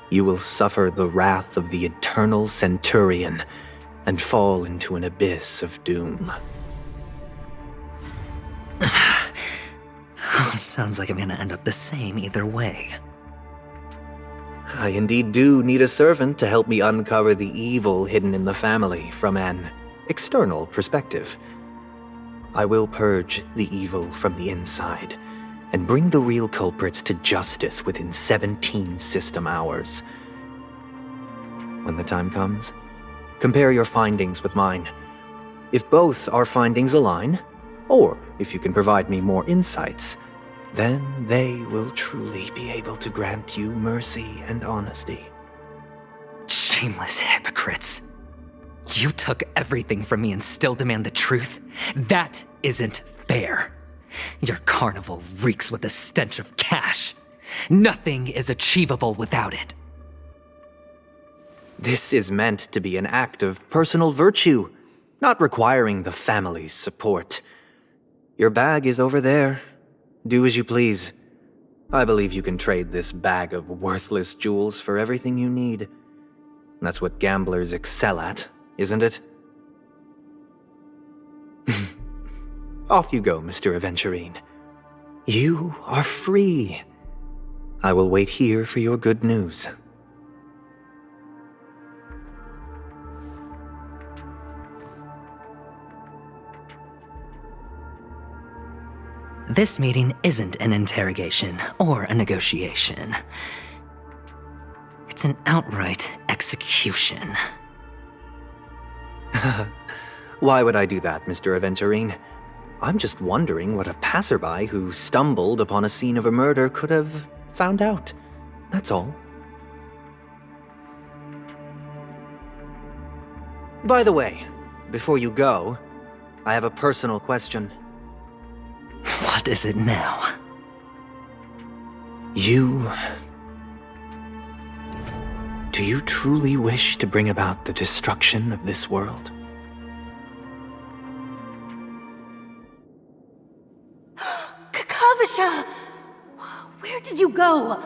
you will suffer the wrath of the eternal Centurion and fall into an abyss of doom. Sounds like I'm gonna end up the same either way. I indeed do need a servant to help me uncover the evil hidden in the family from an external perspective. I will purge the evil from the inside and bring the real culprits to justice within 17 system hours. When the time comes, compare your findings with mine. If both our findings align, or if you can provide me more insights, then they will truly be able to grant you mercy and honesty. Shameless hypocrites. You took everything from me and still demand the truth? That isn't fair. Your carnival reeks with the stench of cash. Nothing is achievable without it. This is meant to be an act of personal virtue, not requiring the family's support. Your bag is over there. Do as you please. I believe you can trade this bag of worthless jewels for everything you need. That's what gamblers excel at, isn't it? Off you go, Mr. Aventurine. You are free. I will wait here for your good news. This meeting isn't an interrogation or a negotiation. It's an outright execution. Why would I do that, Mr. Aventurine? I'm just wondering what a passerby who stumbled upon a scene of a murder could have found out. That's all. By the way, before you go, I have a personal question. What is it now? Do you truly wish to bring about the destruction of this world? Kakavasha! Where did you go?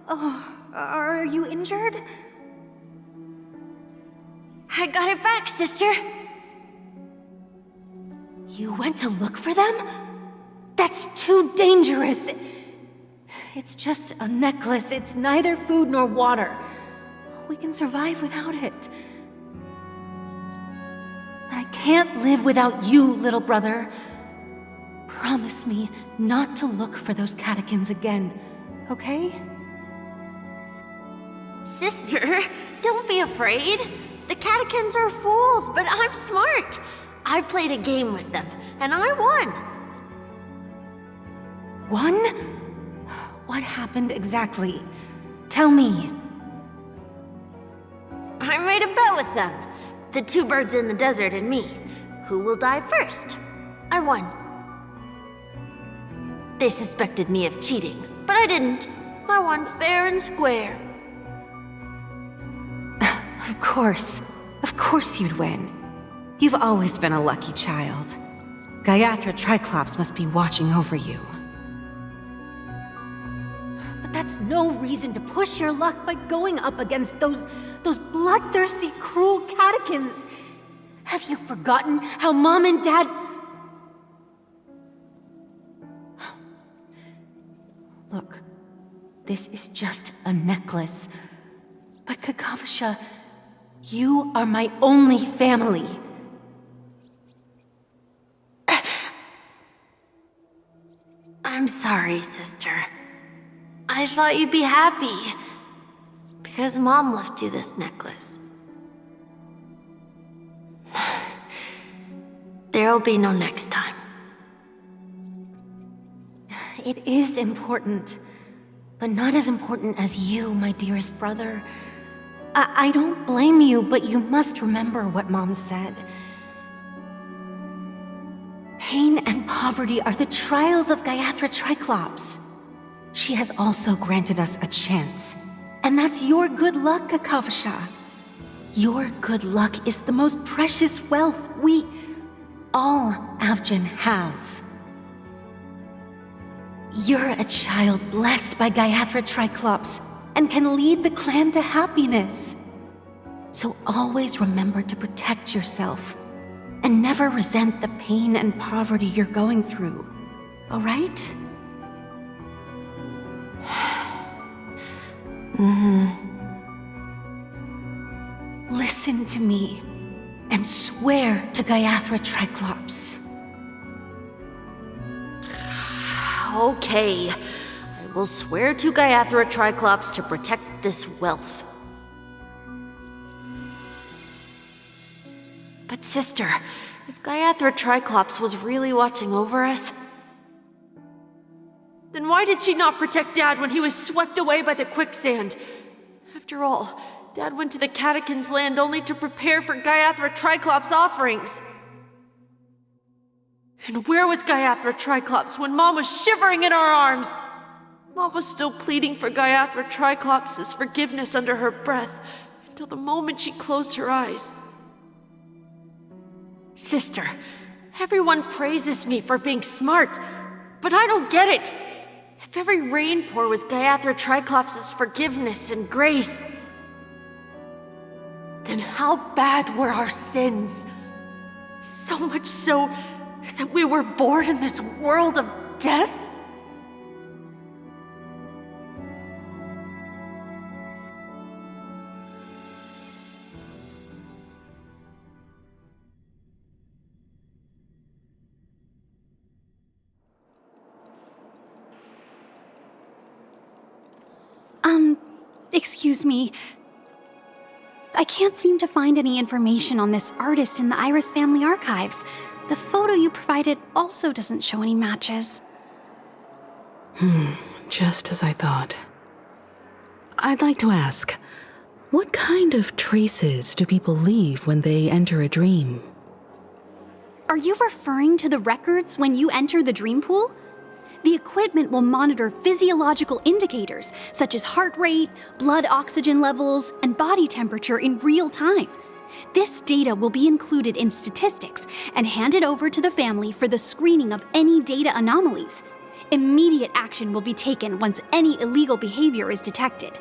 Oh, are you injured? I got it back, sister. You went to look for them? That's too dangerous. It's just a necklace. It's neither food nor water. We can survive without it. But I can't live without you, little brother. Promise me not to look for those catechins again, okay? Sister, don't be afraid. The catechins are fools, but I'm smart. I played a game with them, and I won. Won? What happened exactly? Tell me. I made a bet with them. The two birds in the desert and me. Who will die first? I won. They suspected me of cheating, but I didn't. I won fair and square. Of course. Of course you'd win. You've always been a lucky child. Gaiathra Triclops must be watching over you. But that's no reason to push your luck by going up against those bloodthirsty, cruel catechins. Have you forgotten how Mom and Dad... Look, this is just a necklace. But Kakavasha, you are my only family. I'm sorry, sister. I thought you'd be happy. Because Mom left you this necklace. There'll be no next time. It is important, but not as important as you, my dearest brother. I don't blame you, but you must remember what Mom said. Pain and poverty are the trials of Gaiathra Triclops. She has also granted us a chance, and that's your good luck, Kakavasha. Your good luck is the most precious wealth we, all Avgin, have. You're a child blessed by Gaiathra Triclops and can lead the clan to happiness. So always remember to protect yourself and never resent the pain and poverty you're going through, all right? Mm-hmm. listen to me and swear to Gaiathra Triclops. Okay. I will swear to Gaiathra Triclops to protect this wealth. But sister, if Gaiathra Triclops was really watching over us, then why did she not protect Dad when he was swept away by the quicksand? After all, Dad went to the Catechins' land only to prepare for Gaiathra Triclops' offerings. And where was Gaiathra Triclops when Mom was shivering in our arms? Mom was still pleading for Gaiathra Triclops' forgiveness under her breath until the moment she closed her eyes. Sister, everyone praises me for being smart, but I don't get it. If every rain pour was Gaiathra Triclops' forgiveness and grace, then how bad were our sins? So much so that we were born in this world of death? Excuse me. I can't seem to find any information on this artist in the Iris family archives. The photo you provided also doesn't show any matches. Just as I thought. I'd like to ask, what kind of traces do people leave when they enter a dream? Are you referring to the records when you enter the dream pool? The equipment will monitor physiological indicators such as heart rate, blood oxygen levels, and body temperature in real time. This data will be included in statistics and handed over to the family for the screening of any data anomalies. Immediate action will be taken once any illegal behavior is detected.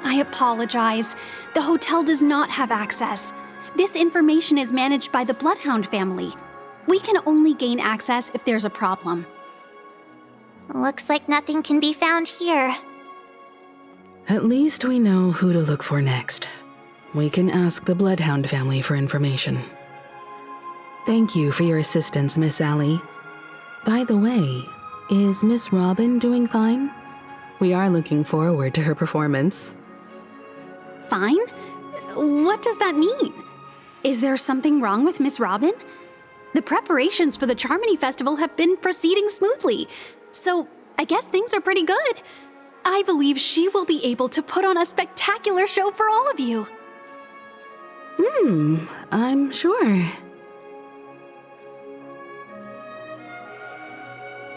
I apologize. The hotel does not have access. This information is managed by the Bloodhound family. We can only gain access if there's a problem. Looks like nothing can be found here. At least we know who to look for next. We can ask the Bloodhound family for information. Thank you for your assistance, Miss Allie. By the way, is Miss Robin doing fine? We are looking forward to her performance. Fine? What does that mean? Is there something wrong with Miss Robin? The preparations for the Charmony Festival have been proceeding smoothly, so I guess things are pretty good. I believe she will be able to put on a spectacular show for all of you. I'm sure.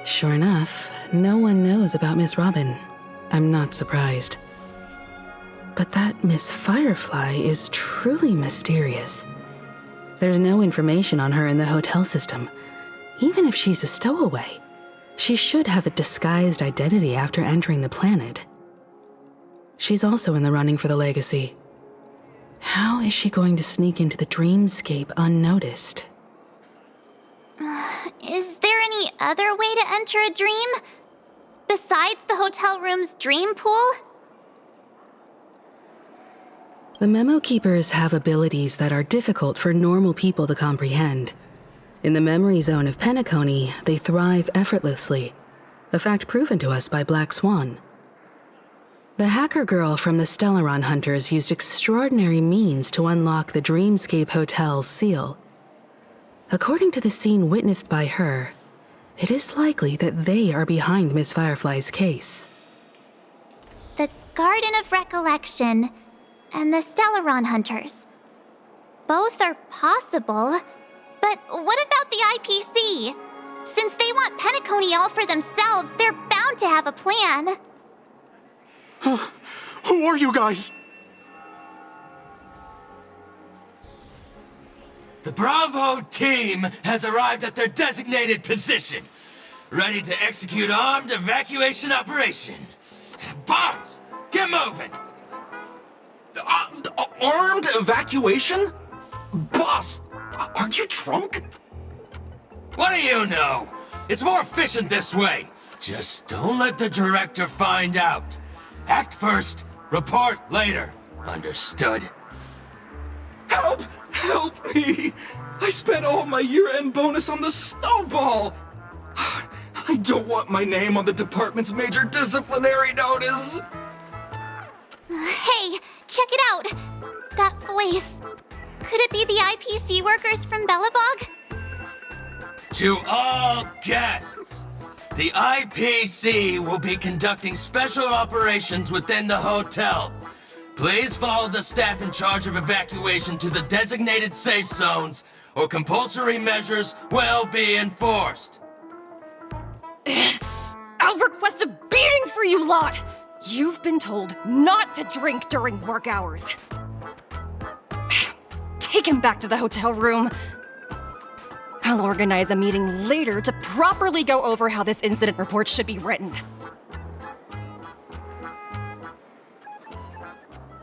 Sure enough, no one knows about Miss Robin. I'm not surprised. But that Miss Firefly is truly mysterious. There's no information on her in the hotel system. Even if she's a stowaway, she should have a disguised identity after entering the planet. She's also in the running for the legacy. How is she going to sneak into the dreamscape unnoticed? Is there any other way to enter a dream? Besides the hotel room's dream pool? The Memo Keepers have abilities that are difficult for normal people to comprehend. In the memory zone of Peniconia, they thrive effortlessly, a fact proven to us by Black Swan. The hacker girl from the Stellaron Hunters used extraordinary means to unlock the Dreamscape Hotel's seal. According to the scene witnessed by her, it is likely that they are behind Miss Firefly's case. The Garden of Recollection and the Stellaron Hunters. Both are possible, but what about the IPC? Since they want Peniconia all for themselves, they're bound to have a plan. Who are you guys? The Bravo team has arrived at their designated position, ready to execute armed evacuation operation. Boss, get moving! Armed evacuation? Boss, are you drunk? What do you know? It's more efficient this way. Just don't let the director find out. Act first, report later. Understood? Help! Help me! I spent all my year-end bonus on the snowball! I don't want my name on the department's major disciplinary notice! Hey, check it out! That voice. Could it be the IPC workers from Belobog? To all guests, the IPC will be conducting special operations within the hotel. Please follow the staff in charge of evacuation to the designated safe zones, or compulsory measures will be enforced. I'll request a beating for you lot! You've been told not to drink during work hours. Take him back to the hotel room. I'll organize a meeting later to properly go over how this incident report should be written.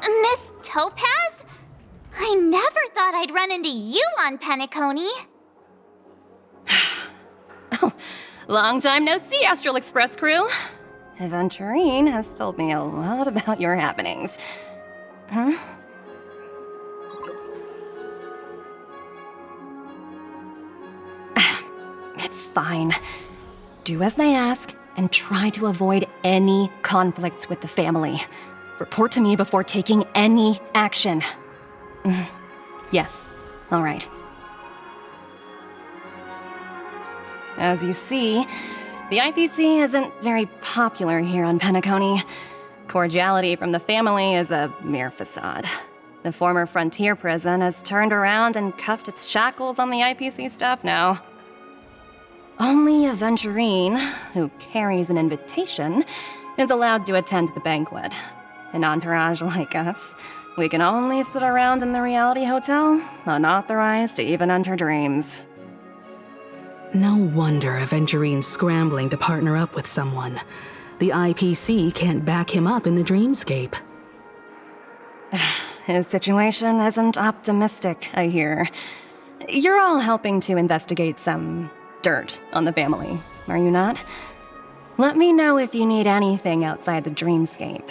Miss Topaz? I never thought I'd run into you on Peniconia. Long time no see, Astral Express crew. Aventurine has told me a lot about your happenings. Huh? It's fine. Do as they ask, and try to avoid any conflicts with the family. Report to me before taking any action. Yes, all right. As you see, the IPC isn't very popular here on Peniconia. Cordiality from the family is a mere facade. The former frontier prison has turned around and cuffed its shackles on the IPC staff now. Only Aventurine, who carries an invitation, is allowed to attend the banquet. An entourage like us, we can only sit around in the reality hotel, unauthorized to even enter dreams. No wonder Aventurine's scrambling to partner up with someone. The IPC can't back him up in the dreamscape. His situation isn't optimistic, I hear. You're all helping to investigate some dirt on the family, are you not? Let me know if you need anything outside the dreamscape.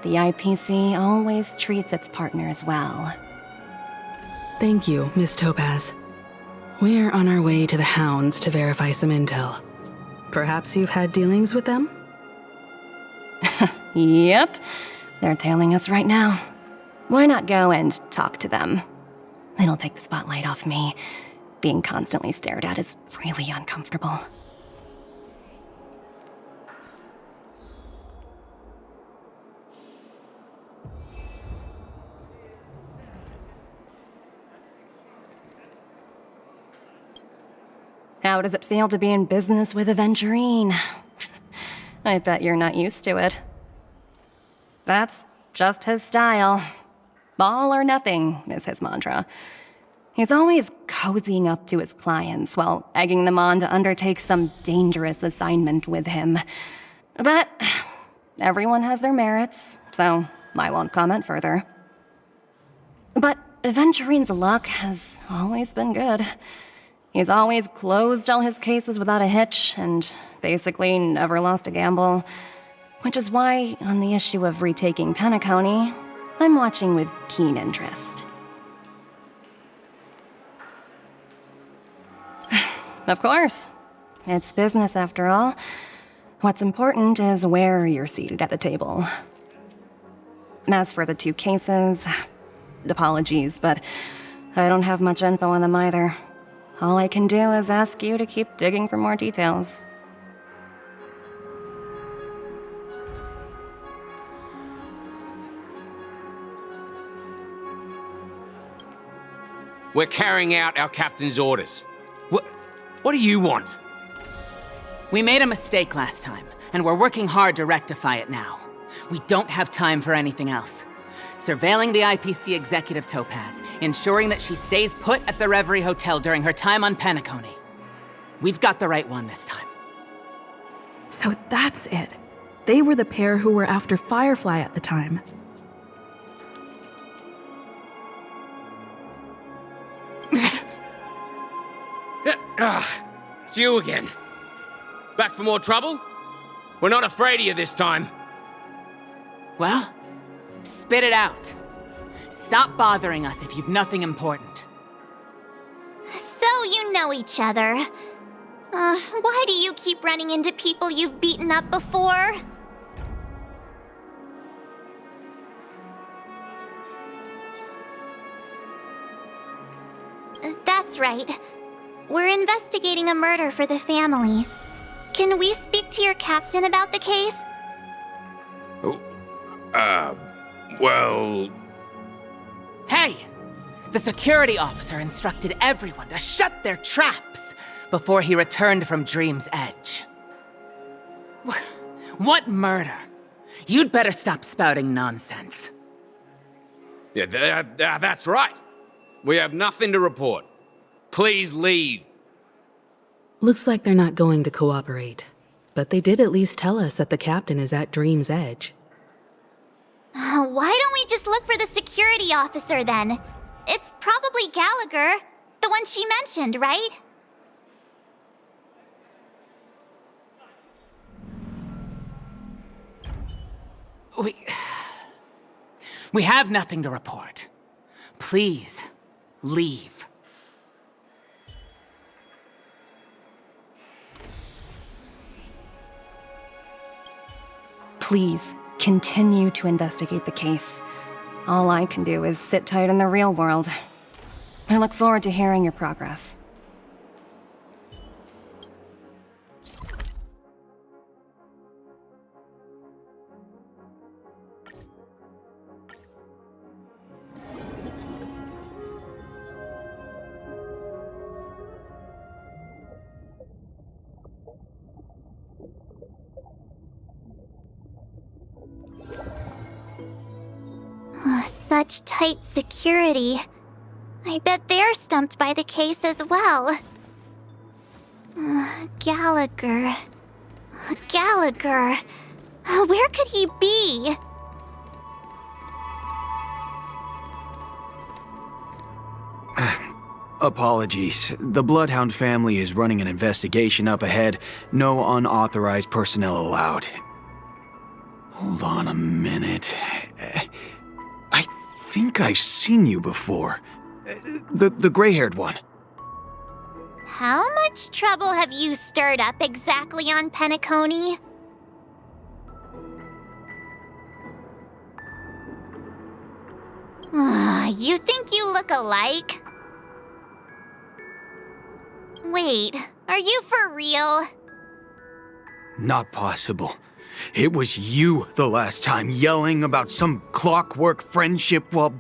The IPC always treats its partners well. Thank you, Miss Topaz. We're on our way to the Hounds to verify some intel. Perhaps you've had dealings with them? Yep. They're tailing us right now. Why not go and talk to them? It'll take the spotlight off me. Being constantly stared at is really uncomfortable. How does it feel to be in business with Aventurine? I bet you're not used to it. That's just his style. All or nothing is his mantra. He's always cozying up to his clients while egging them on to undertake some dangerous assignment with him. But everyone has their merits, so I won't comment further. But Aventurine's luck has always been good. He's always closed all his cases without a hitch, and basically never lost a gamble. Which is why, on the issue of retaking Peniconia, I'm watching with keen interest. Of course. It's business after all. What's important is where you're seated at the table. As for the two cases, apologies, but I don't have much info on them either. All I can do is ask you to keep digging for more details. We're carrying out our captain's orders. What do you want? We made a mistake last time, and we're working hard to rectify it now. We don't have time for anything else. Surveilling the IPC executive Topaz, ensuring that she stays put at the Reverie Hotel during her time on Peniconia. We've got the right one this time. So that's it. They were the pair who were after Firefly at the time. It's you again. Back for more trouble? We're not afraid of you this time. Well, spit it out. Stop bothering us if you've nothing important. So you know each other. Why do you keep running into people you've beaten up before? That's right. We're investigating a murder for the family. Can we speak to your captain about the case? Well... Hey! The security officer instructed everyone to shut their traps before he returned from Dream's Edge. What murder? You'd better stop spouting nonsense. Yeah, that's right. We have nothing to report. Please leave. Looks like they're not going to cooperate. But they did at least tell us that the captain is at Dream's Edge. Why don't we just look for the security officer then? It's probably Gallagher, the one she mentioned, right? We have nothing to report. Please, leave. Please, continue to investigate the case. All I can do is sit tight in the real world. I look forward to hearing your progress. Such tight security. I bet they're stumped by the case as well. Gallagher. Gallagher. Where could he be? Apologies. The Bloodhound family is running an investigation up ahead. No unauthorized personnel allowed. Hold on a minute. I think I've seen you before. The gray-haired one. How much trouble have you stirred up exactly on Peniconia? You think you look alike? Wait, are you for real? Not possible. It was you the last time, yelling about some clockwork friendship while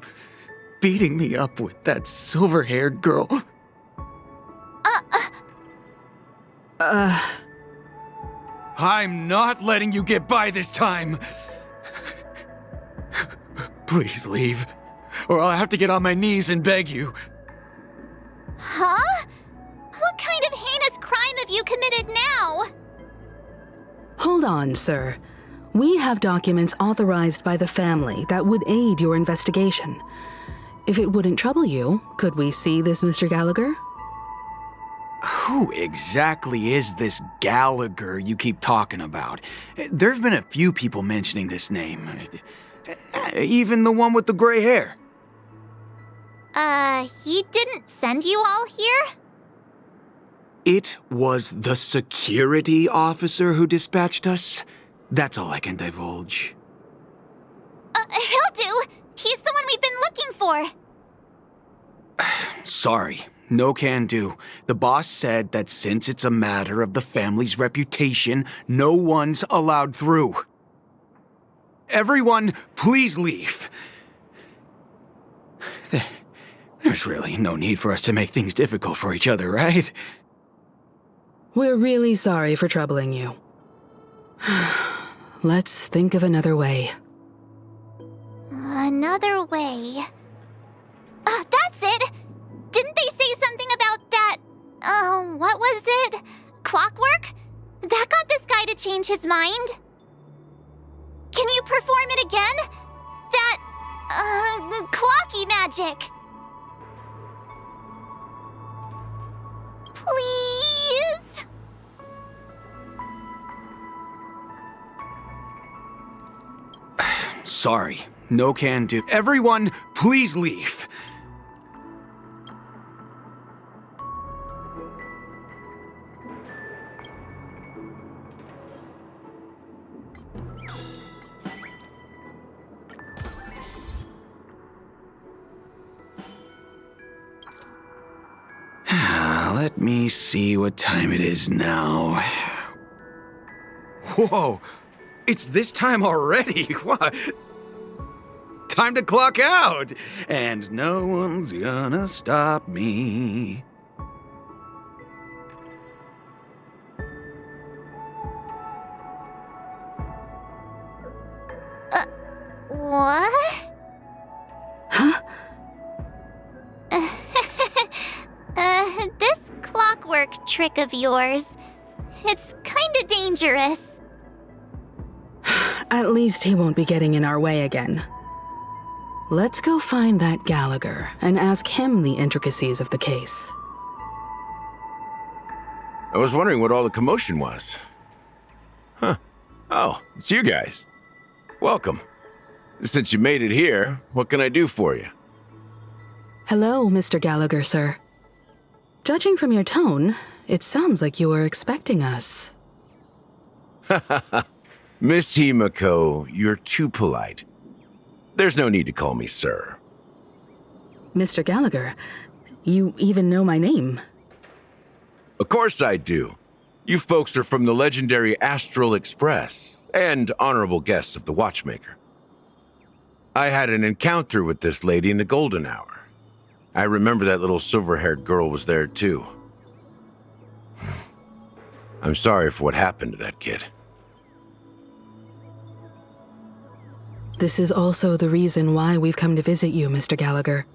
beating me up with that silver-haired girl. I'm not letting you get by this time. Please leave, or I'll have to get on my knees and beg you. Huh? What kind of heinous crime have you committed now? Hold on, sir. We have documents authorized by the family that would aid your investigation. If it wouldn't trouble you, could we see this Mr. Gallagher? Who exactly is this Gallagher you keep talking about? There's been a few people mentioning this name. Even the one with the gray hair. He didn't send you all here? It was the security officer who dispatched us. That's all I can divulge. He'll do! He's the one we've been looking for! Sorry, no can do. The boss said that since it's a matter of the family's reputation, no one's allowed through. Everyone, please leave. There's really no need for us to make things difficult for each other, right? We're really sorry for troubling you. Let's think of another way. Another way? That's it! Didn't they say something about that... what was it? Clockwork? That got this guy to change his mind? Can you perform it again? That... clocky magic? Please? Sorry, no can do. Everyone, please leave. Let me see what time it is now. Whoa, it's this time already. What? Time to clock out. And no one's gonna stop me. What? Huh? This clockwork trick of yours, it's kinda dangerous. At least he won't be getting in our way again. Let's go find that Gallagher and ask him the intricacies of the case. I was wondering what all the commotion was. Huh. Oh, it's you guys. Welcome. Since you made it here, what can I do for you? Hello, Mr. Gallagher, sir. Judging from your tone, it sounds like you were expecting us. Miss Himiko, you're too polite. There's no need to call me sir. Mr. Gallagher, you even know my name. Of course I do. You folks are from the legendary Astral Express and honorable guests of the Watchmaker. I had an encounter with this lady in the Golden Hour. I remember that little silver-haired girl was there too. I'm sorry for what happened to that kid. This is also the reason why we've come to visit you, Mr. Gallagher.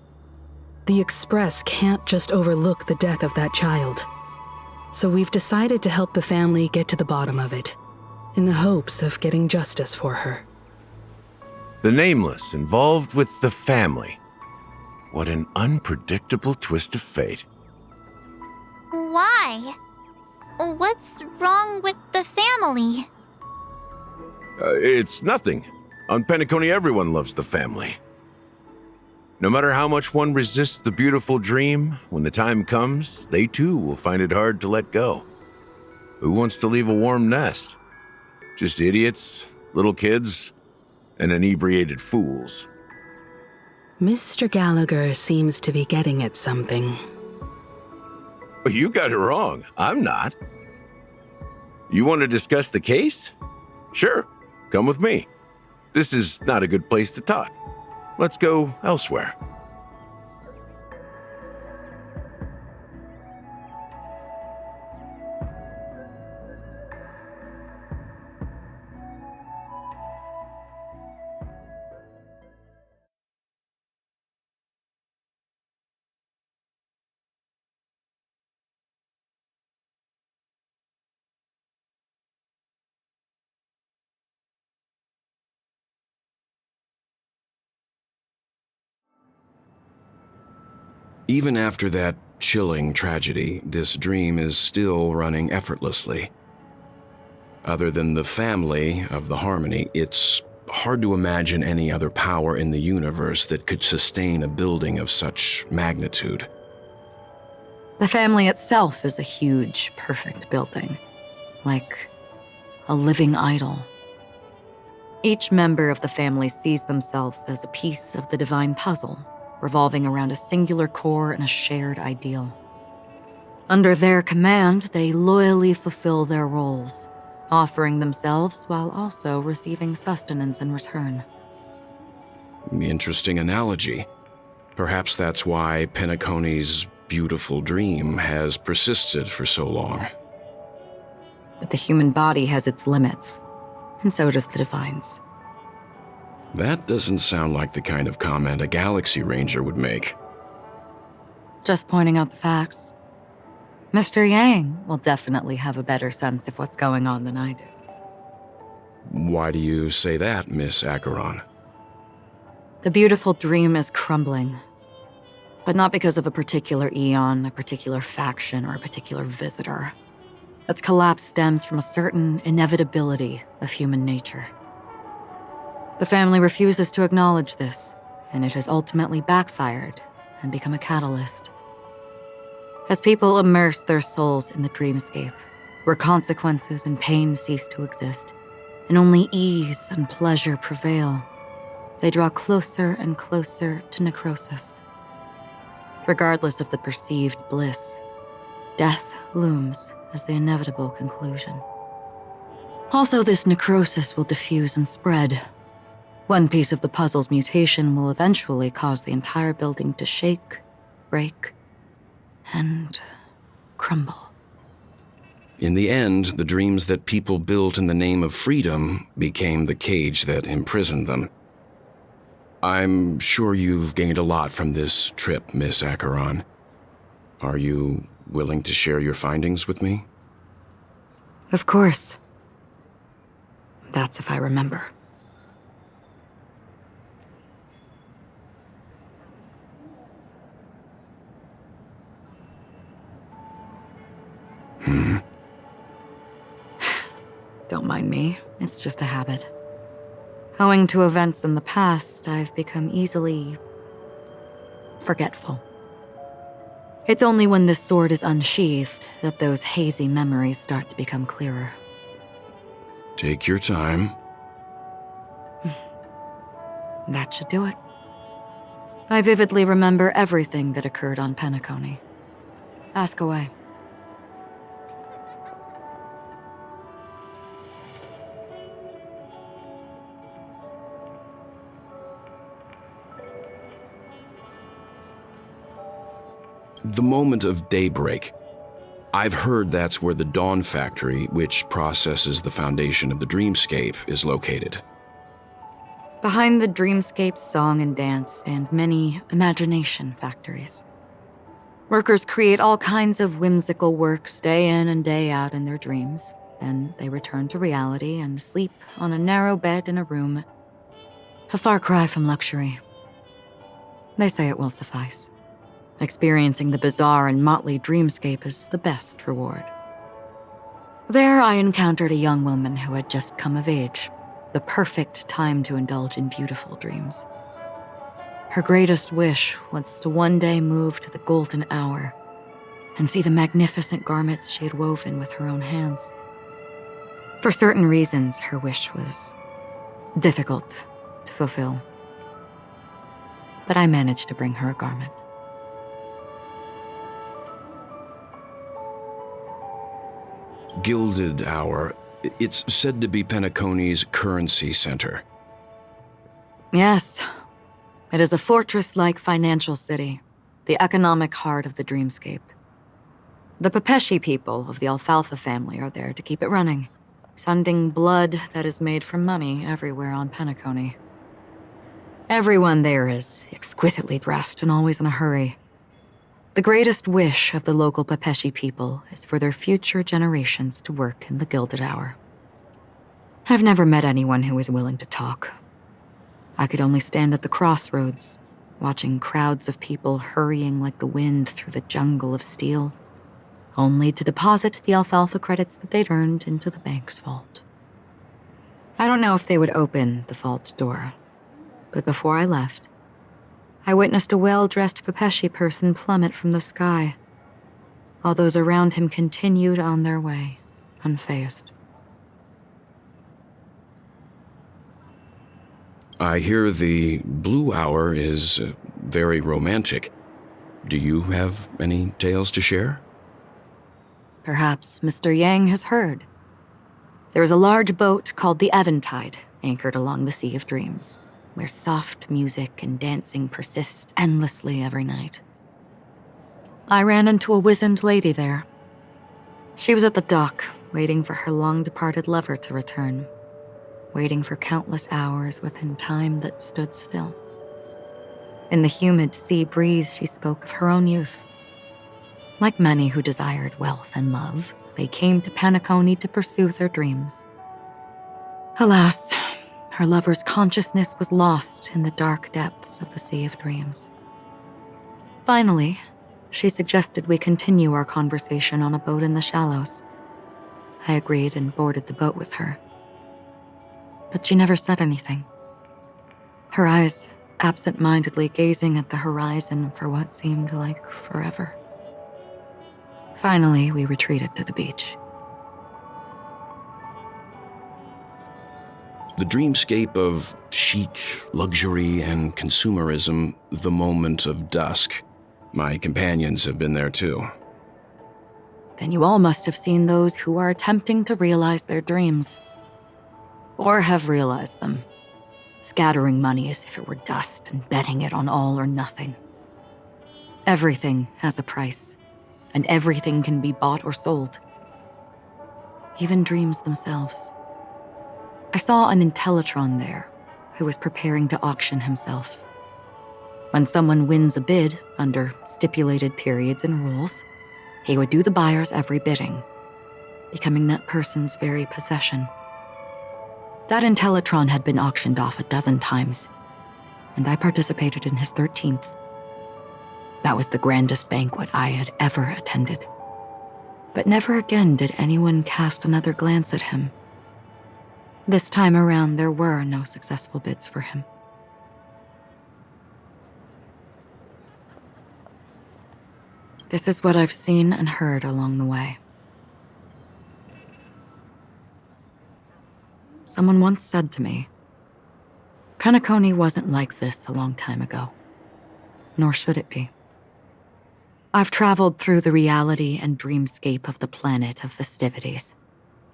The Express can't just overlook the death of that child. So we've decided to help the family get to the bottom of it, in the hopes of getting justice for her. The Nameless involved with the family. What an unpredictable twist of fate. Why? What's wrong with the family? It's nothing. On Peniconia, everyone loves the family. No matter how much one resists the beautiful dream, when the time comes, they too will find it hard to let go. Who wants to leave a warm nest? Just idiots, little kids, and inebriated fools. Mr. Gallagher seems to be getting at something. You got it wrong. I'm not. You want to discuss the case? Sure, come with me. This is not a good place to talk. Let's go elsewhere. Even after that chilling tragedy, this dream is still running effortlessly. Other than the family of the Harmony, it's hard to imagine any other power in the universe that could sustain a building of such magnitude. The family itself is a huge, perfect building, like a living idol. Each member of the family sees themselves as a piece of the divine puzzle, revolving around a singular core and a shared ideal. Under their command, they loyally fulfill their roles, offering themselves while also receiving sustenance in return. Interesting analogy. Perhaps that's why Penaconia's beautiful dream has persisted for so long. But the human body has its limits, and so does the divine's. That doesn't sound like the kind of comment a Galaxy Ranger would make. Just pointing out the facts. Mr. Yang will definitely have a better sense of what's going on than I do. Why do you say that, Miss Acheron? The beautiful dream is crumbling. But not because of a particular eon, a particular faction, or a particular visitor. Its collapse stems from a certain inevitability of human nature. The family refuses to acknowledge this, and it has ultimately backfired and become a catalyst. As people immerse their souls in the dreamscape, where consequences and pain cease to exist, and only ease and pleasure prevail, they draw closer and closer to necrosis. Regardless of the perceived bliss, death looms as the inevitable conclusion. Also, this necrosis will diffuse and spread. One piece of the puzzle's mutation will eventually cause the entire building to shake, break, and crumble. In the end, the dreams that people built in the name of freedom became the cage that imprisoned them. I'm sure you've gained a lot from this trip, Miss Acheron. Are you willing to share your findings with me? Of course. That's if I remember. Don't mind me, it's just a habit. Owing to events in the past, I've become easily forgetful. It's only when this sword is unsheathed that those hazy memories start to become clearer. Take your time. That should do it. I vividly remember everything that occurred on Peniconia. Ask away. The moment of daybreak. I've heard that's where the Dawn Factory, which processes the foundation of the dreamscape, is located. Behind the dreamscape's song and dance stand many imagination factories. Workers create all kinds of whimsical works day in and day out in their dreams. Then they return to reality and sleep on a narrow bed in a room. A far cry from luxury. They say it will suffice. Experiencing the bizarre and motley dreamscape is the best reward. There I encountered a young woman who had just come of age, the perfect time to indulge in beautiful dreams. Her greatest wish was to one day move to the golden hour and see the magnificent garments she had woven with her own hands. For certain reasons, her wish was difficult to fulfill. But I managed to bring her a garment. Gilded Hour. It's said to be Penaconia's currency center. Yes. It is a fortress-like financial city, the economic heart of the dreamscape. The Pepeshi people of the Alfalfa family are there to keep it running, sending blood that is made from money everywhere on Peniconia. Everyone there is exquisitely dressed and always in a hurry. The greatest wish of the local Pepeshi people is for their future generations to work in the Gilded Hour. I've never met anyone who is willing to talk. I could only stand at the crossroads, watching crowds of people hurrying like the wind through the jungle of steel, only to deposit the alfalfa credits that they'd earned into the bank's vault. I don't know if they would open the vault door, but before I left, I witnessed a well-dressed Pepeshi person plummet from the sky, while those around him continued on their way, unfazed. I hear the Blue Hour is very romantic. Do you have any tales to share? Perhaps Mr. Yang has heard. There is a large boat called the Eventide anchored along the Sea of Dreams, where soft music and dancing persist endlessly every night. I ran into a wizened lady there. She was at the dock, waiting for her long-departed lover to return, waiting for countless hours within time that stood still. In the humid sea breeze, she spoke of her own youth. Like many who desired wealth and love, they came to Peniconia to pursue their dreams. Alas, her lover's consciousness was lost in the dark depths of the Sea of Dreams. Finally, she suggested we continue our conversation on a boat in the shallows. I agreed and boarded the boat with her. But she never said anything, her eyes absent-mindedly gazing at the horizon for what seemed like forever. Finally, we retreated to the beach. The dreamscape of chic, luxury, and consumerism, the moment of dusk. My companions have been there too. Then you all must have seen those who are attempting to realize their dreams. Or have realized them, scattering money as if it were dust and betting it on all or nothing. Everything has a price, and everything can be bought or sold. Even dreams themselves. I saw an Intellitron there, who was preparing to auction himself. When someone wins a bid under stipulated periods and rules, he would do the buyer's every bidding, becoming that person's very possession. That Intellitron had been auctioned off 12 times, and I participated in his 13th. That was the grandest banquet I had ever attended. But never again did anyone cast another glance at him. This time around, there were no successful bids for him. This is what I've seen and heard along the way. Someone once said to me, Peniconia wasn't like this a long time ago, nor should it be. I've traveled through the reality and dreamscape of the planet of festivities,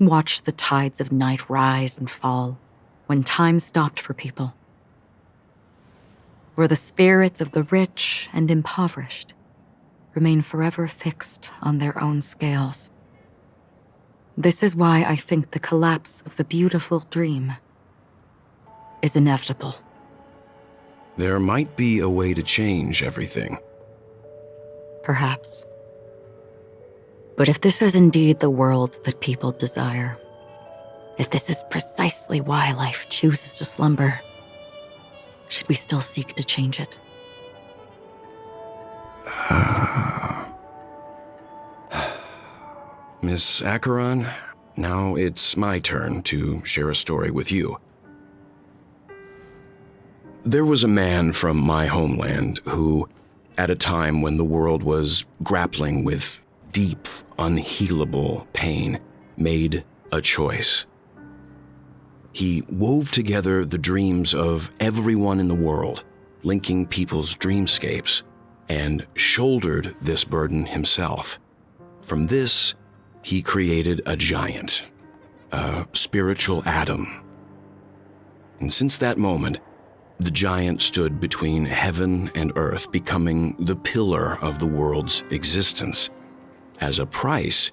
watched the tides of night rise and fall when time stopped for people, where the spirits of the rich and impoverished remain forever fixed on their own scales. This is why I think the collapse of the beautiful dream is inevitable. There might be a way to change everything. Perhaps. But if this is indeed the world that people desire, if this is precisely why life chooses to slumber, should we still seek to change it? Miss Acheron, now it's my turn to share a story with you. There was a man from my homeland who, at a time when the world was grappling with deep, unhealable pain, made a choice. He wove together the dreams of everyone in the world, linking people's dreamscapes, and shouldered this burden himself. From this, he created a giant, a spiritual Adam. And since that moment, the giant stood between heaven and earth, becoming the pillar of the world's existence. As a price,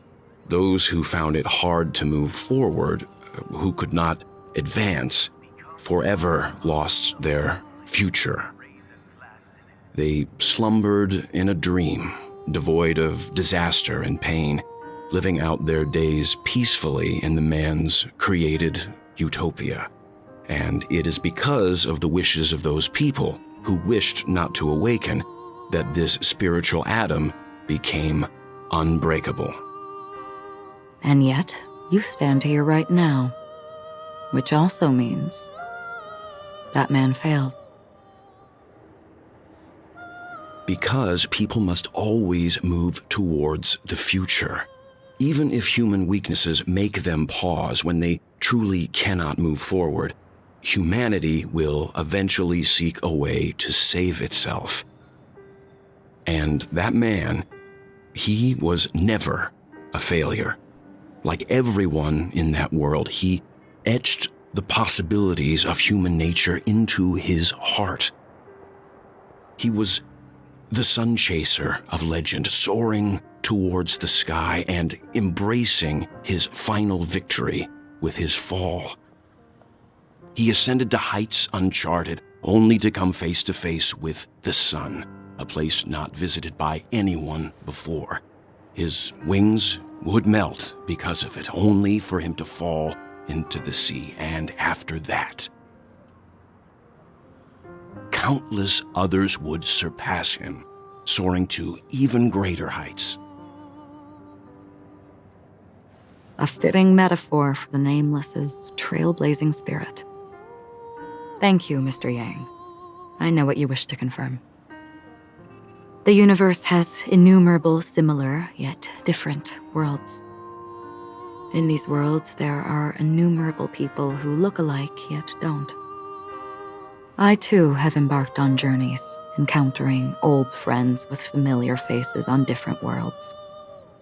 those who found it hard to move forward, who could not advance, forever lost their future. They slumbered in a dream, devoid of disaster and pain, living out their days peacefully in the man's created utopia. And it is because of the wishes of those people who wished not to awaken that this spiritual Adam became unbreakable. And yet, you stand here right now, which also means that man failed. Because people must always move towards the future. Even if human weaknesses make them pause when they truly cannot move forward, humanity will eventually seek a way to save itself. And that man, he was never a failure. Like everyone in that world, he etched the possibilities of human nature into his heart. He was the sun chaser of legend, soaring towards the sky and embracing his final victory with his fall. He ascended to heights uncharted, only to come face to face with the sun, a place not visited by anyone before. His wings would melt because of it, only for him to fall into the sea. And after that, countless others would surpass him, soaring to even greater heights. A fitting metaphor for the Nameless's trailblazing spirit. Thank you, Mr. Yang. I know what you wish to confirm. The universe has innumerable similar, yet different worlds. In these worlds, there are innumerable people who look alike, yet don't. I too have embarked on journeys, encountering old friends with familiar faces on different worlds,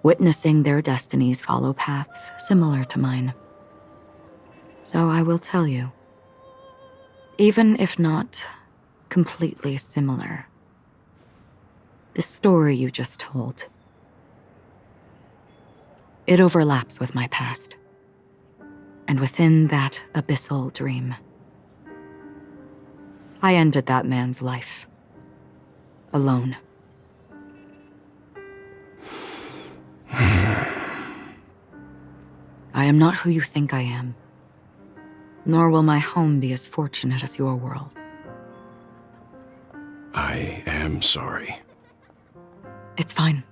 witnessing their destinies follow paths similar to mine. So I will tell you, even if not completely similar, the story you just told, it overlaps with my past. And within that abyssal dream, I ended that man's life. Alone. I am not who you think I am, nor will my home be as fortunate as your world. I am sorry. It's fine.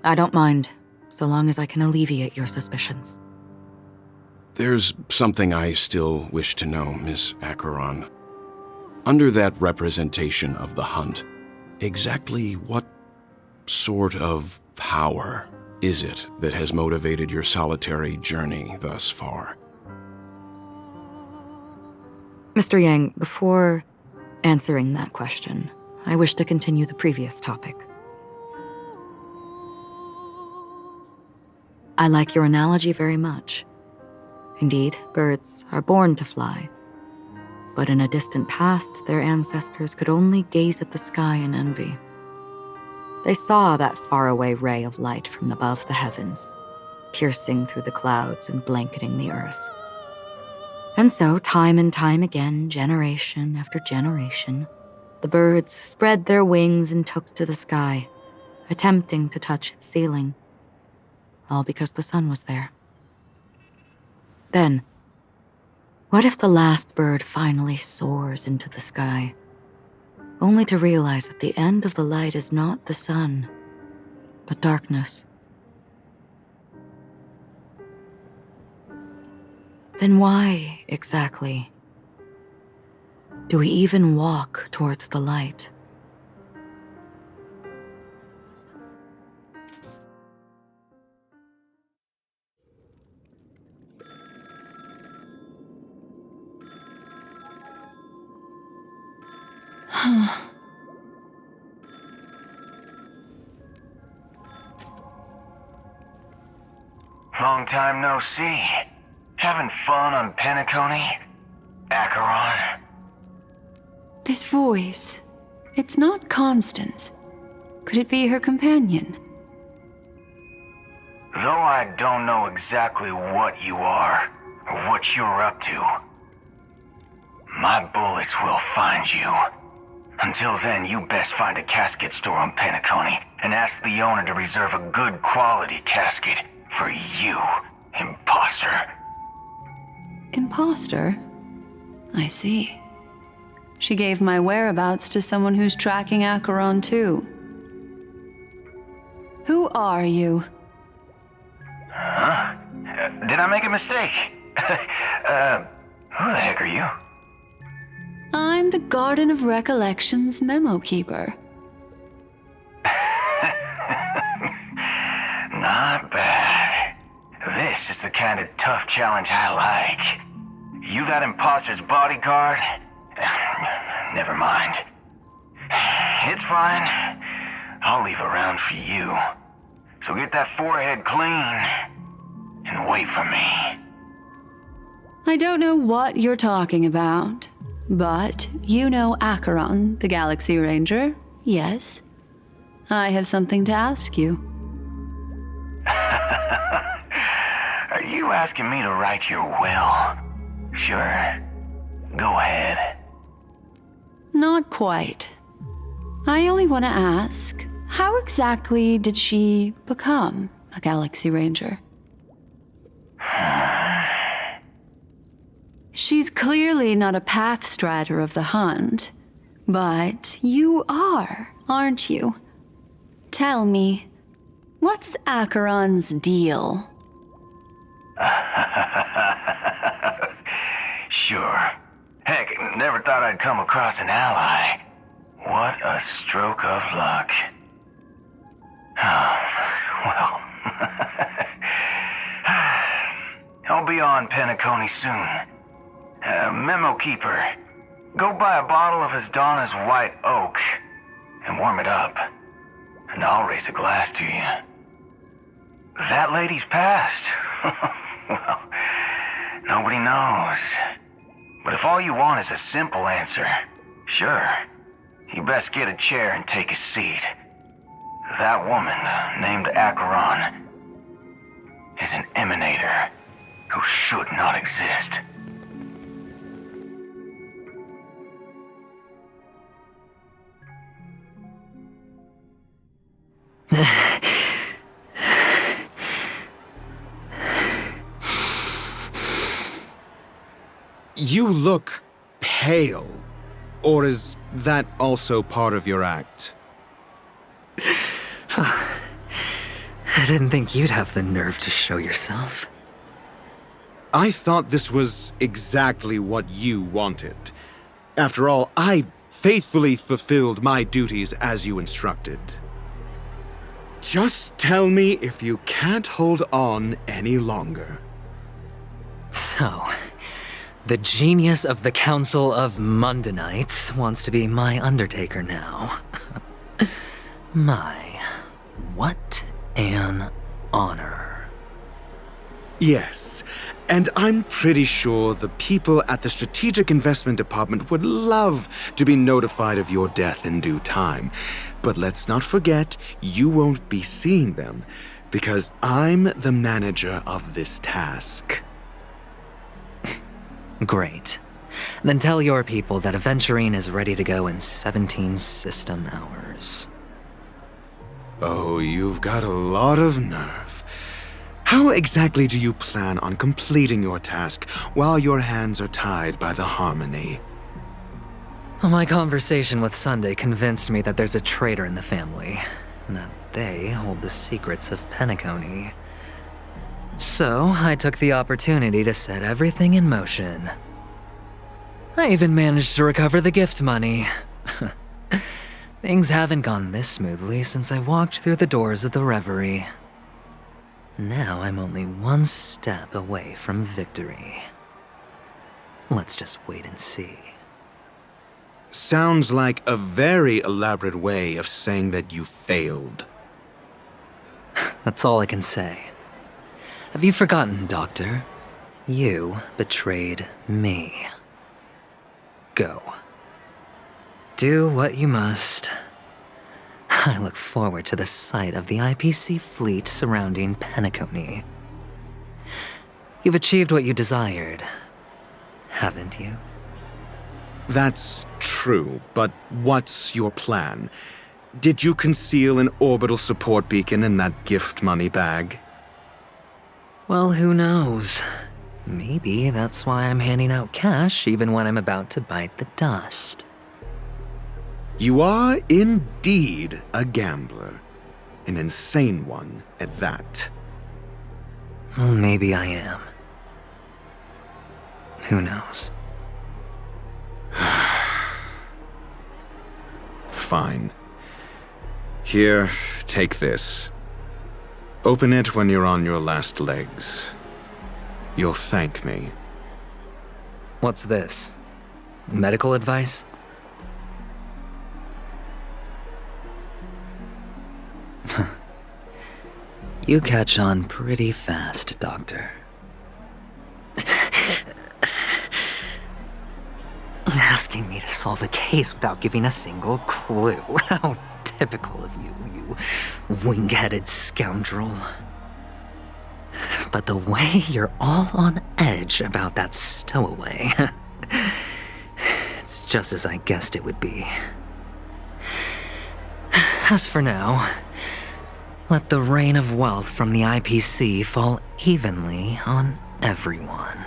I don't mind, so long as I can alleviate your suspicions. There's something I still wish to know, Miss Acheron. Under that representation of the hunt, exactly what sort of power is it that has motivated your solitary journey thus far? Mr. Yang, before answering that question, I wish to continue the previous topic. I like your analogy very much. Indeed, birds are born to fly. But in a distant past, their ancestors could only gaze at the sky in envy. They saw that faraway ray of light from above the heavens, piercing through the clouds and blanketing the earth. And so, time and time again, generation after generation, the birds spread their wings and took to the sky, attempting to touch its ceiling, all because the sun was there. Then, what if the last bird finally soars into the sky, only to realize that the end of the light is not the sun, but darkness? Then why, exactly, do we even walk towards the light? Long time no see. Having fun on Peniconia? Acheron? This voice, it's not Constance. Could it be her companion? Though I don't know exactly what you are, or what you're up to, my bullets will find you. Until then, you best find a casket store on Peniconia and ask the owner to reserve a good quality casket for you, imposter. Imposter? I see. She gave my whereabouts to someone who's tracking Acheron too. Who are you? Huh? Did I make a mistake? Who the heck are you? I'm the Garden of Recollection's memo keeper. Not bad. This is the kind of tough challenge I like. You that imposter's bodyguard? Never mind. It's fine. I'll leave a round for you. So get that forehead clean and wait for me. I don't know what you're talking about, but you know Acheron, the Galaxy Ranger, yes? I have something to ask you. Are you asking me to write your will? Sure. Go ahead. Not quite. I only want to ask, how exactly did she become a Galaxy Ranger? She's clearly not a path strider of the hunt, but you are, aren't you? Tell me, what's Acheron's deal? Sure. Heck, Never thought I'd come across an ally. What a stroke of luck. Oh, well. I'll be on Peniconia soon. Memo Keeper, go buy a bottle of Donna's White Oak and warm it up. And I'll raise a glass to you. That lady's passed. Well, nobody knows. But if all you want is a simple answer, sure, you best get a chair and take a seat. That woman, named Acheron, is an emanator who should not exist. You look pale. Or is that also part of your act? I didn't think you'd have the nerve to show yourself. I thought this was exactly what you wanted. After all, I faithfully fulfilled my duties as you instructed. Just tell me if you can't hold on any longer. So, the genius of the Council of Mundanites wants to be my Undertaker now. What an honor. Yes, and I'm pretty sure the people at the Strategic Investment Department would love to be notified of your death in due time. But let's not forget, you won't be seeing them, because I'm the manager of this task. Great. Then tell your people that Aventurine is ready to go in 17 system hours. Oh, you've got a lot of nerve. How exactly do you plan on completing your task while your hands are tied by the Harmony? My conversation with Sunday convinced me that there's a traitor in the family, and that they hold the secrets of Peniconia. So, I took the opportunity to set everything in motion. I even managed to recover the gift money. Things haven't gone this smoothly since I walked through the doors of the Reverie. Now I'm only one step away from victory. Let's just wait and see. Sounds like a very elaborate way of saying that you failed. That's all I can say. Have you forgotten, Doctor? You betrayed me. Go. Do what you must. I look forward to the sight of the IPC fleet surrounding Peniconia. You've achieved what you desired, haven't you? That's true, but what's your plan? Did you conceal an orbital support beacon in that gift money bag? Well, who knows? Maybe that's why I'm handing out cash even when I'm about to bite the dust. You are indeed a gambler. An insane one at that. Well, maybe I am. Who knows? Fine. Here, take this. Open it when you're on your last legs. You'll thank me. What's this? Medical advice? You catch on pretty fast, Doctor. Asking me to solve a case without giving a single clue. How typical of you, you wing-headed scoundrel. But the way you're all on edge about that stowaway, it's just as I guessed it would be. As for now, let the rain of wealth from the IPC fall evenly on everyone.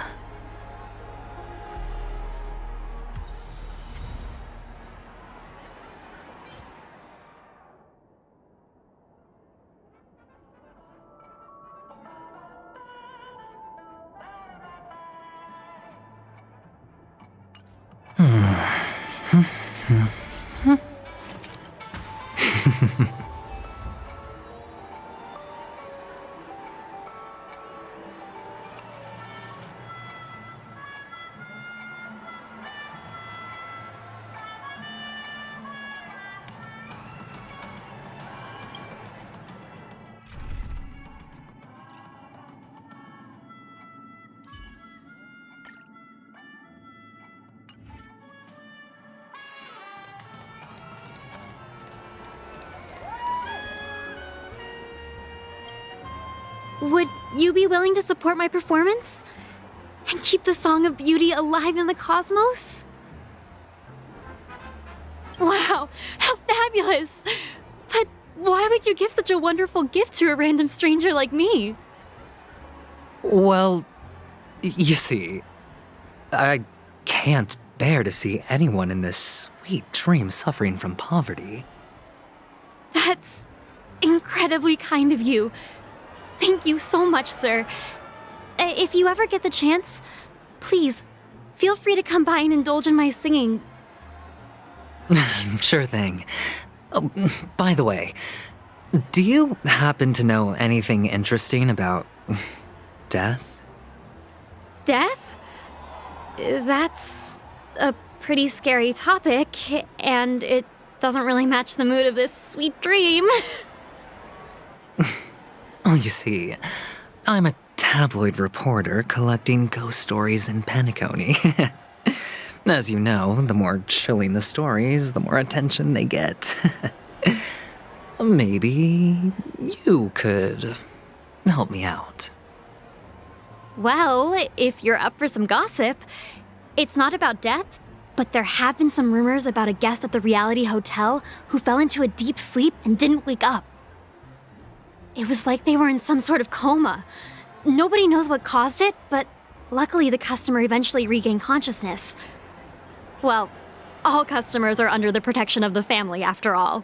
Would you be willing to support my performance? And keep the Song of Beauty alive in the cosmos? Wow, how fabulous! But why would you give such a wonderful gift to a random stranger like me? Well, you see, I can't bear to see anyone in this sweet dream suffering from poverty. That's incredibly kind of you. Thank you so much, sir. If you ever get the chance, please, feel free to come by and indulge in my singing. Sure thing. Oh, by the way, do you happen to know anything interesting about death? Death? That's a pretty scary topic, and it doesn't really match the mood of this sweet dream. Oh, you see, I'm a tabloid reporter collecting ghost stories in Peniconia. As you know, the more chilling the stories, the more attention they get. Maybe you could help me out. Well, if you're up for some gossip, it's not about death, but there have been some rumors about a guest at the reality hotel who fell into a deep sleep and didn't wake up. It was like they were in some sort of coma. Nobody knows what caused it, but luckily the customer eventually regained consciousness. Well, all customers are under the protection of the family, after all.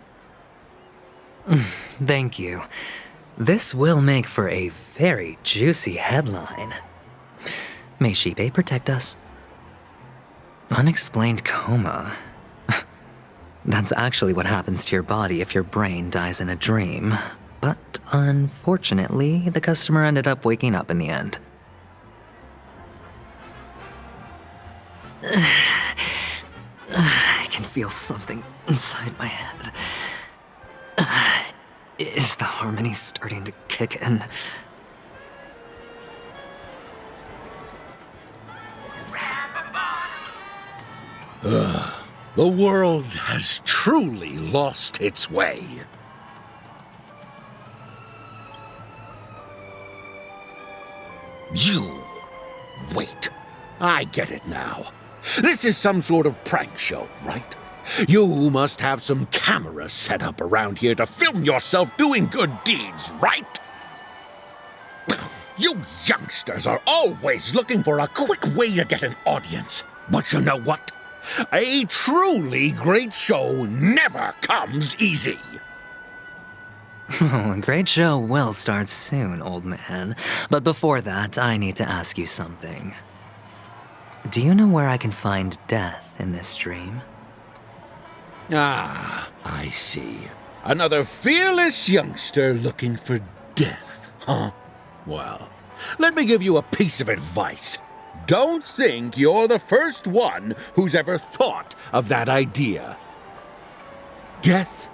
Thank you. This will make for a very juicy headline. May Shibe protect us. Unexplained coma. That's actually what happens to your body if your brain dies in a dream. But unfortunately, the customer ended up waking up in the end. I can feel something inside my head. Is the harmony starting to kick in? The world has truly lost its way. You... wait. I get it now. This is some sort of prank show, right? You must have some cameras set up around here to film yourself doing good deeds, right? You youngsters are always looking for a quick way to get an audience. But you know what? A truly great show never comes easy. A great show will start soon, old man. But before that, I need to ask you something. Do you know where I can find death in this dream? Ah, I see. Another fearless youngster looking for death, huh? Well, let me give you a piece of advice. Don't think you're the first one who's ever thought of that idea. Death?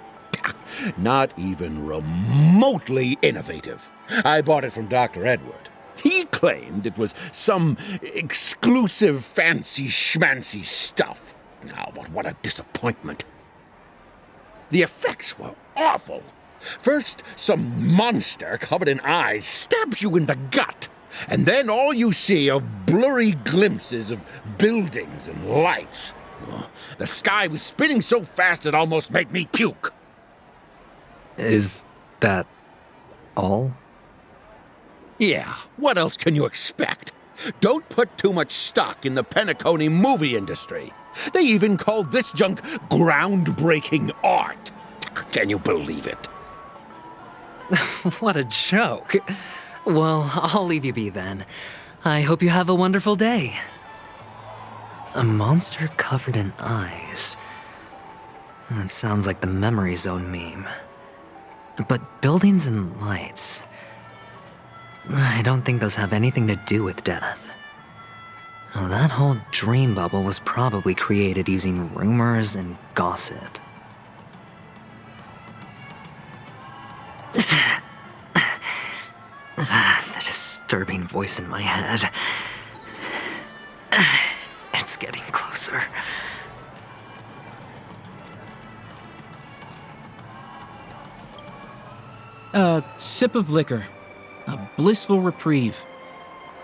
Not even remotely innovative. I bought it from Dr. Edward. He claimed it was some exclusive fancy schmancy stuff. Oh, but what a disappointment. The effects were awful. First, some monster covered in eyes stabs you in the gut, and then all you see are blurry glimpses of buildings and lights. Oh, the sky was spinning so fast it almost made me puke. Is that all? Yeah, what else can you expect? Don't put too much stock in the Peniconia movie industry. They even call this junk groundbreaking art. Can you believe it? What a joke. Well, I'll leave you be then. I hope you have a wonderful day. A monster covered in eyes. That sounds like the memory zone meme. But buildings and lights... I don't think those have anything to do with death. Well, that whole dream bubble was probably created using rumors and gossip. The disturbing voice in my head. It's getting closer. A sip of liquor. A blissful reprieve.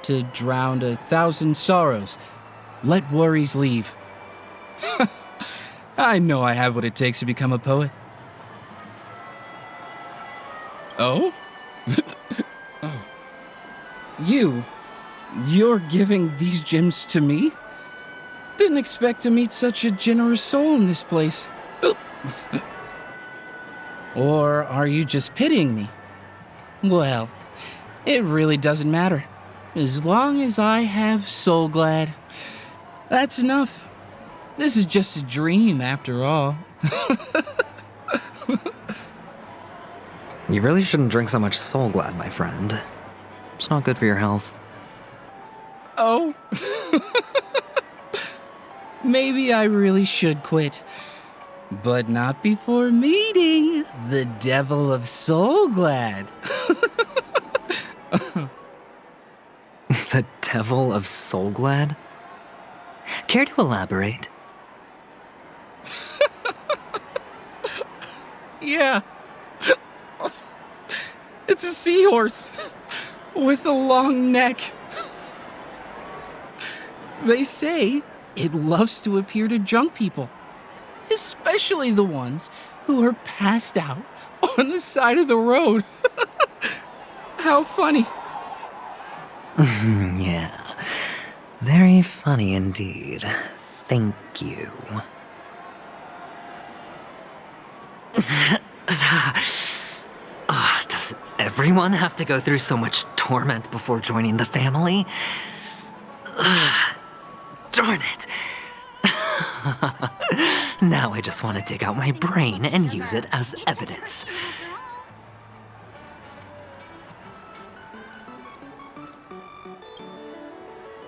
To drown 1,000 sorrows. Let worries leave. I know I have what it takes to become a poet. Oh? Oh. You're giving these gems to me? Didn't expect to meet such a generous soul in this place. Or are you just pitying me? Well, it really doesn't matter. As long as I have Soul Glad, that's enough. This is just a dream after all. You really shouldn't drink so much Soul Glad, my friend. It's not good for your health. Oh? Maybe I really should quit. But not before meeting the Devil of Soul Glad. The Devil of Soul Glad? Care to elaborate? Yeah. It's a seahorse with a long neck. They say it loves to appear to drunk people, especially the ones who are passed out on the side of the road. How funny. Yeah, very funny indeed. Thank you. Does everyone have to go through so much torment before joining the family? Darn it. Now I just want to dig out my brain and use it as evidence.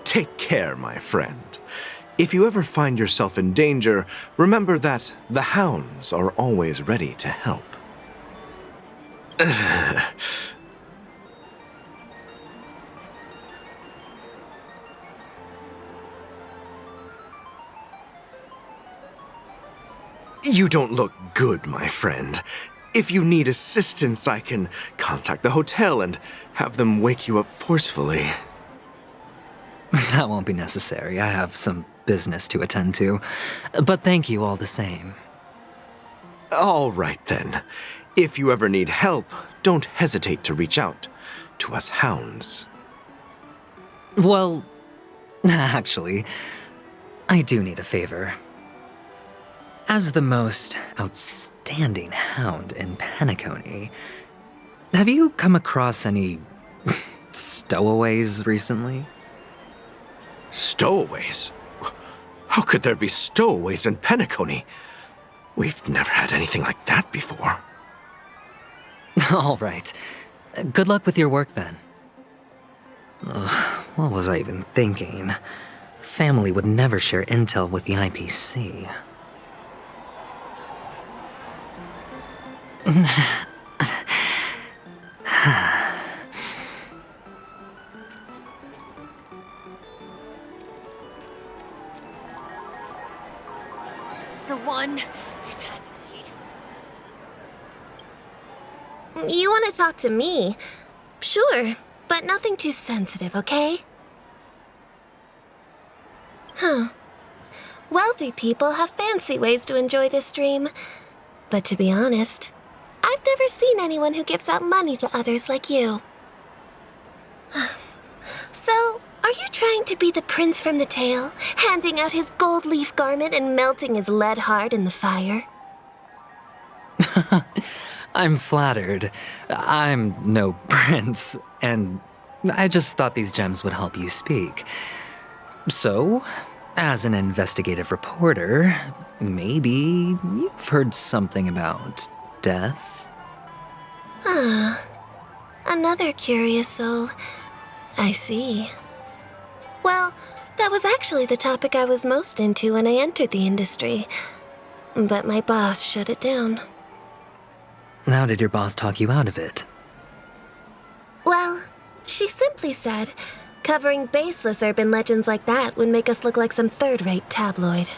Take care, my friend. If you ever find yourself in danger, remember that the hounds are always ready to help. You don't look good, my friend. If you need assistance, I can contact the hotel and have them wake you up forcefully. That won't be necessary. I have some business to attend to. But thank you all the same. All right, then. If you ever need help, don't hesitate to reach out to us hounds. Well, actually, I do need a favor. As the most outstanding hound in Peniconia, have you come across any stowaways recently? Stowaways? How could there be stowaways in Peniconia? We've never had anything like that before. All right. Good luck with your work, then. What was I even thinking? Family would never share intel with the IPC. This is the one. You want to talk to me? Sure, but nothing too sensitive, okay? Huh. Wealthy people have fancy ways to enjoy this dream. But to be honest, I've never seen anyone who gives out money to others like you. So, are you trying to be the prince from the tale, handing out his gold leaf garment and melting his lead heart in the fire? I'm flattered. I'm no prince, and I just thought these gems would help you speak. So, As an investigative reporter, maybe you've heard something about death? Ah, another curious soul. I see. Well, that was actually the topic I was most into when I entered the industry. But my boss shut it down. How did your boss talk you out of it? Well, she simply said, covering baseless urban legends like that would make us look like some third-rate tabloid.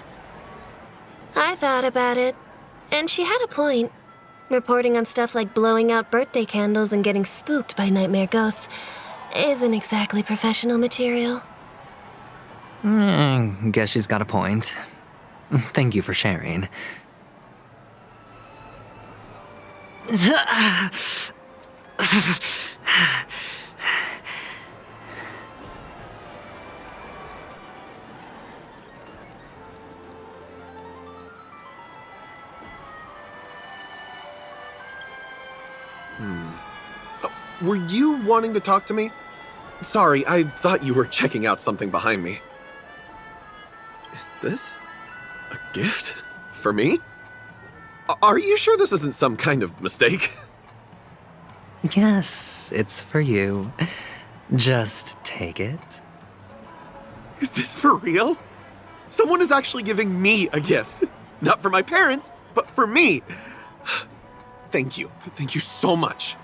I thought about it, and she had a point. Reporting on stuff like blowing out birthday candles and getting spooked by nightmare ghosts isn't exactly professional material. Guess she's got a point. Thank you for sharing. Were you wanting to talk to me? Sorry, I thought you were checking out something behind me. Is this a gift for me? Are you sure this isn't some kind of mistake? Yes, it's for you. Just take it. Is this for real? Someone is actually giving me a gift. Not for my parents, but for me. Thank you. Thank you so much.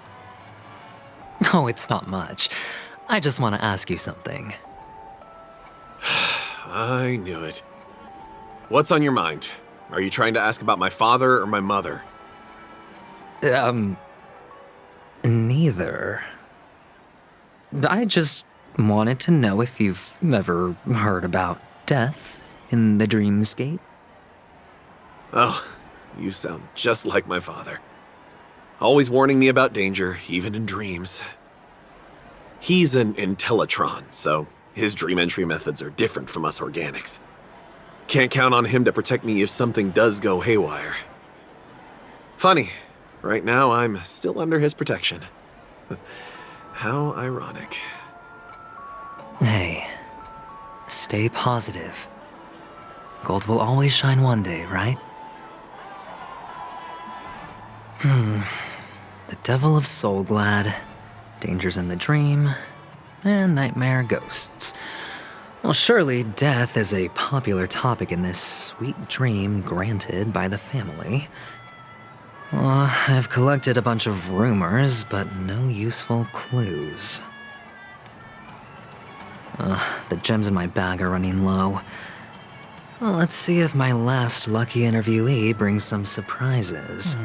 Oh, it's not much. I just want to ask you something. I knew it. What's on your mind? Are you trying to ask about my father or my mother? Neither. I just wanted to know if you've ever heard about death in the dreamscape. Oh, you sound just like my father. Always warning me about danger, even in dreams. He's an Intellitron, so his dream entry methods are different from us organics. Can't count on him to protect me if something does go haywire. Funny, right now I'm still under his protection. How ironic. Hey, stay positive. Gold will always shine one day, right? The Devil of Soulglad, Dangers in the Dream, and Nightmare Ghosts. Well, surely death is a popular topic in this sweet dream granted by the family. Well, I've collected a bunch of rumors, but no useful clues. The gems in my bag are running low. Well, let's see if my last lucky interviewee brings some surprises.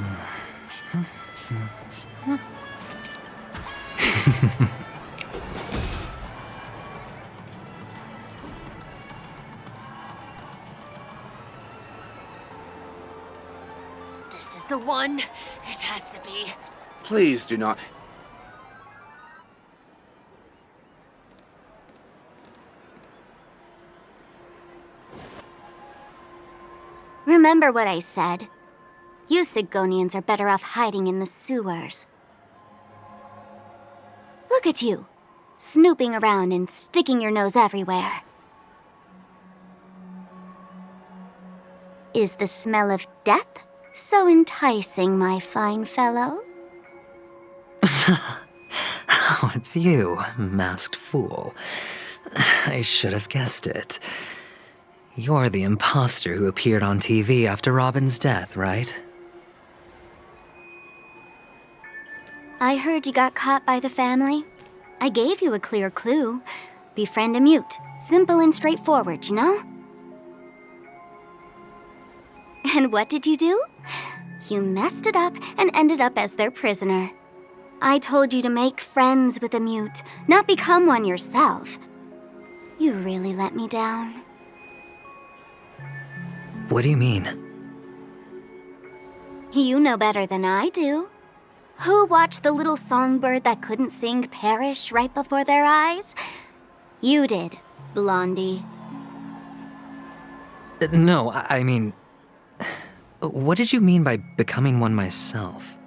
This is the one. It has to be. Please do not. Remember what I said. You Sigonians are better off hiding in the sewers. Look at you, snooping around and sticking your nose everywhere. Is the smell of death so enticing, my fine fellow? Oh, it's you, masked fool. I should have guessed it. You're the imposter who appeared on TV after Robin's death, right? I heard you got caught by the family. I gave you a clear clue. Befriend a mute. Simple and straightforward, you know? And what did you do? You messed it up and ended up as their prisoner. I told you to make friends with a mute, not become one yourself. You really let me down. What do you mean? You know better than I do. Who watched the little songbird that couldn't sing perish right before their eyes? You did, Blondie. No, I mean... What did you mean by becoming one myself?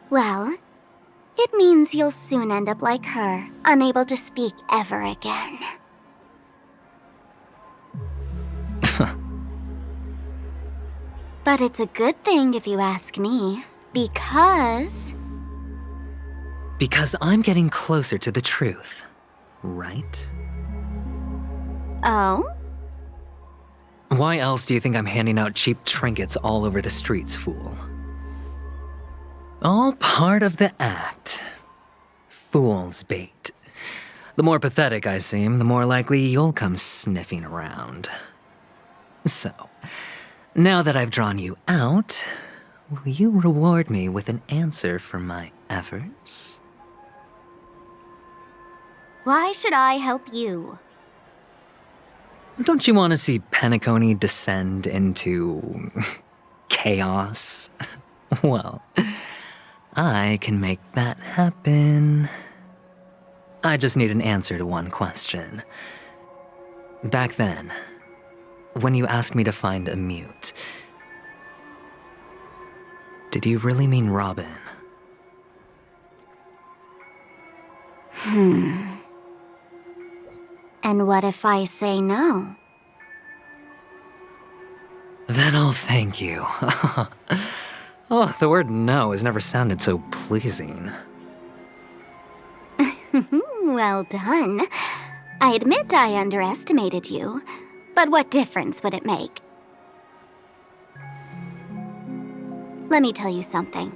Well, it means you'll soon end up like her, unable to speak ever again. But it's a good thing if you ask me, because I'm getting closer to the truth, right? Oh? Why else do you think I'm handing out cheap trinkets all over the streets, fool? All part of the act. Fool's bait. The more pathetic I seem, the more likely you'll come sniffing around. So, now that I've drawn you out, will you reward me with an answer for my efforts? Why should I help you? Don't you want to see Peniconia descend into chaos? Well, I can make that happen. I just need an answer to one question. Back then, when you asked me to find a mute, did you really mean Robin? And what if I say no? Then I'll thank you. Oh, the word no has never sounded so pleasing. Well done. I admit I underestimated you, but what difference would it make? Let me tell you something.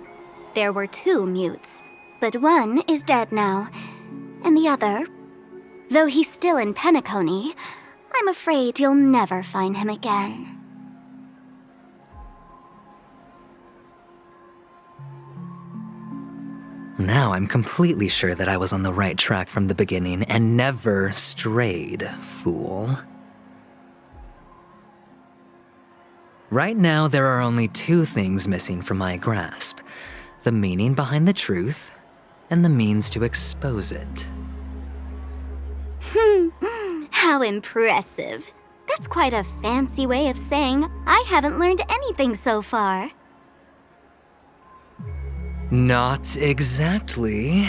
There were 2 mutes, but one is dead now, and the other, though he's still in Peniconia, I'm afraid you'll never find him again. Now I'm completely sure that I was on the right track from the beginning and never strayed, fool. Right now, there are only 2 things missing from my grasp: the meaning behind the truth and the means to expose it. How impressive. That's quite a fancy way of saying I haven't learned anything so far. Not exactly.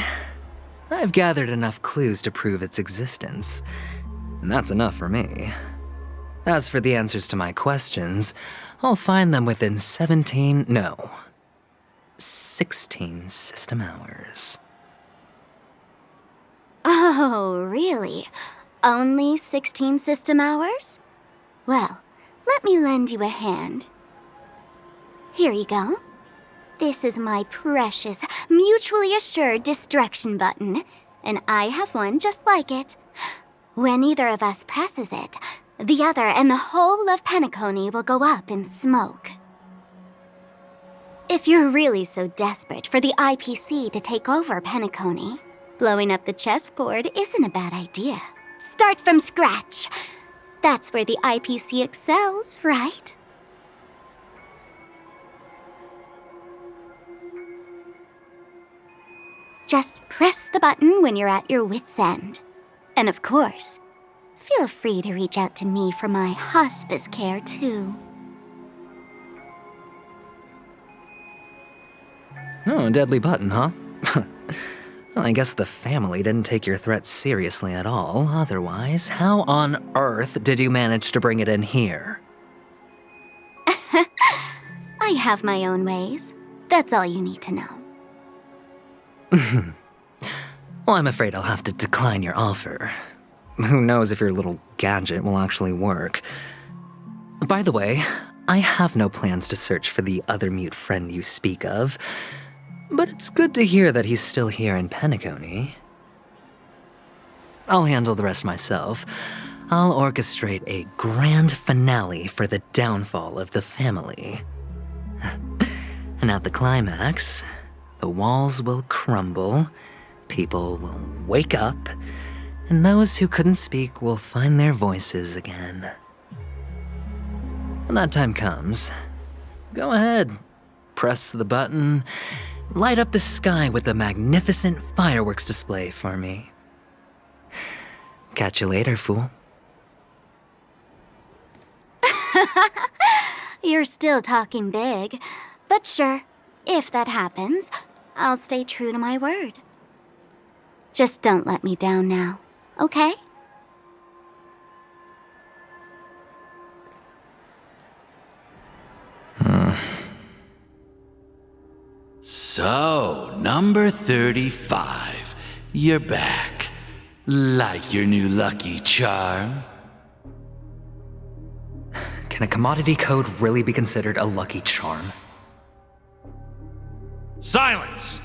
I've gathered enough clues to prove its existence, and that's enough for me. As for the answers to my questions, I'll find them within 16 system hours. Oh, really? Only 16 system hours? Well, let me lend you a hand. Here you go. This is my precious, mutually assured destruction button, and I have one just like it. When either of us presses it, the other and the whole of Peniconia will go up in smoke. If you're really so desperate for the IPC to take over Peniconia, blowing up the chessboard isn't a bad idea. Start from scratch. That's where the IPC excels, right? Just press the button when you're at your wit's end. And of course, feel free to reach out to me for my hospice care, too. Oh, a deadly button, huh? Well, I guess the family didn't take your threat seriously at all. Otherwise, how on earth did you manage to bring it in here? I have my own ways. That's all you need to know. Well, I'm afraid I'll have to decline your offer. Who knows if your little gadget will actually work. By the way, I have no plans to search for the other mute friend you speak of, but it's good to hear that he's still here in Peniconia. I'll handle the rest myself. I'll orchestrate a grand finale for the downfall of the family. And at the climax, the walls will crumble, people will wake up, and those who couldn't speak will find their voices again. When that time comes, go ahead, press the button, light up the sky with a magnificent fireworks display for me. Catch you later, fool. You're still talking big, but sure, if that happens, I'll stay true to my word. Just don't let me down now, okay? So, number 35. You're back. Like your new lucky charm? Can a commodity code really be considered a lucky charm? Silence!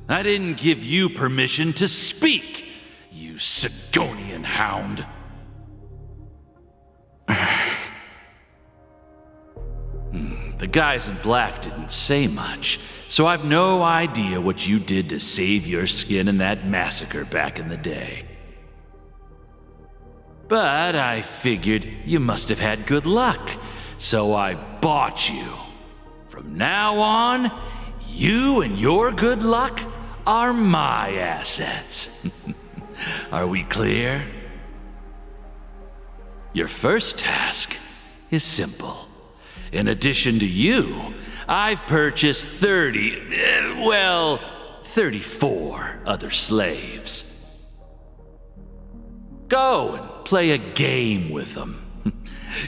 I didn't give you permission to speak, you Sigonian hound. The guys in black didn't say much, so I've no idea what you did to save your skin in that massacre back in the day. But I figured you must have had good luck, so I bought you. From now on, you and your good luck are my assets. Are we clear? Your first task is simple. In addition to you, I've purchased 34 other slaves. Go and play a game with them.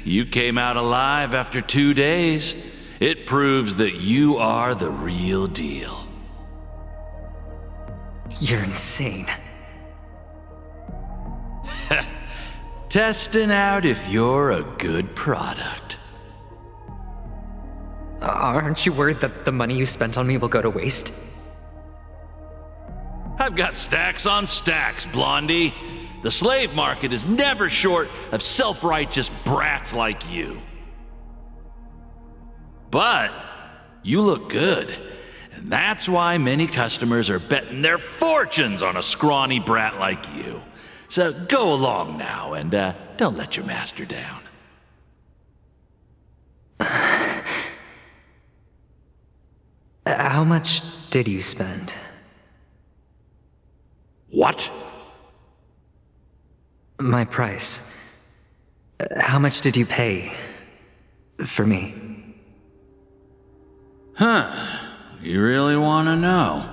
You came out alive after 2 days. It proves that you are the real deal. You're insane. Testing out if you're a good product. Aren't you worried that the money you spent on me will go to waste? I've got stacks on stacks, Blondie. The slave market is never short of self-righteous brats like you. But you look good, and that's why many customers are betting their fortunes on a scrawny brat like you. So go along now, and don't let your master down. How much did you spend? What? My price. How much did you pay for me? Huh. You really want to know?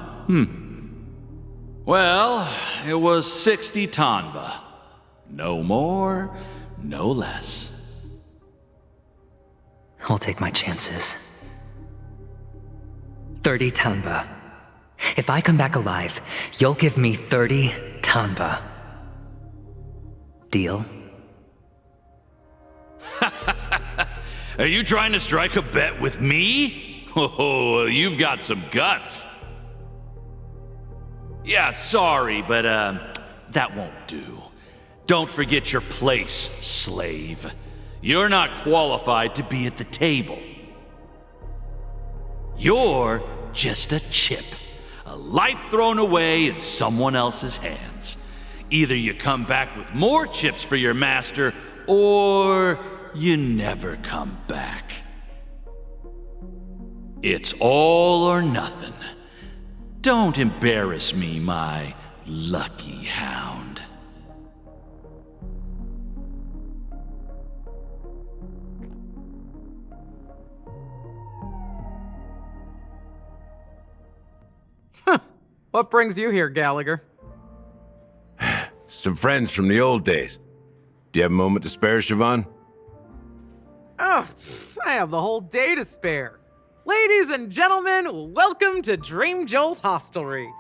Well, it was 60 tanba. No more, no less. I'll take my chances. 30 tanba. If I come back alive, you'll give me 30 tanba. Deal? Are you trying to strike a bet with me? Oh, you've got some guts. Yeah, sorry, but that won't do. Don't forget your place, slave. You're not qualified to be at the table. You're just a chip, a life thrown away in someone else's hands. Either you come back with more chips for your master, or you never come back. It's all or nothing. Don't embarrass me, my lucky hound. What brings you here, Gallagher? Some friends from the old days. Do you have a moment to spare, Siobhan? Oh, I have the whole day to spare. Ladies and gentlemen, welcome to Dream Jolt Hostelry.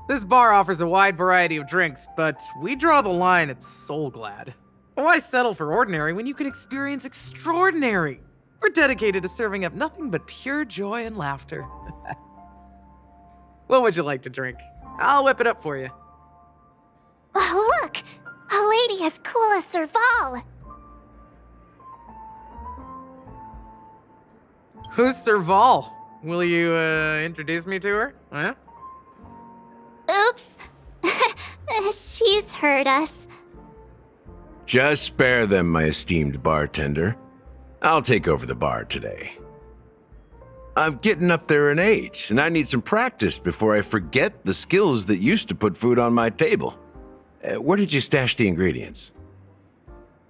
This bar offers a wide variety of drinks, but we draw the line at Soulglad. Why settle for ordinary when you can experience extraordinary? We're dedicated to serving up nothing but pure joy and laughter. What would you like to drink? I'll whip it up for you. Oh, look! A lady as cool as Serval! Who's Serval? Will you, introduce me to her? Huh? Oops. She's heard us. Just spare them, my esteemed bartender. I'll take over the bar today. I'm getting up there in age, and I need some practice before I forget the skills that used to put food on my table. Where did you stash the ingredients?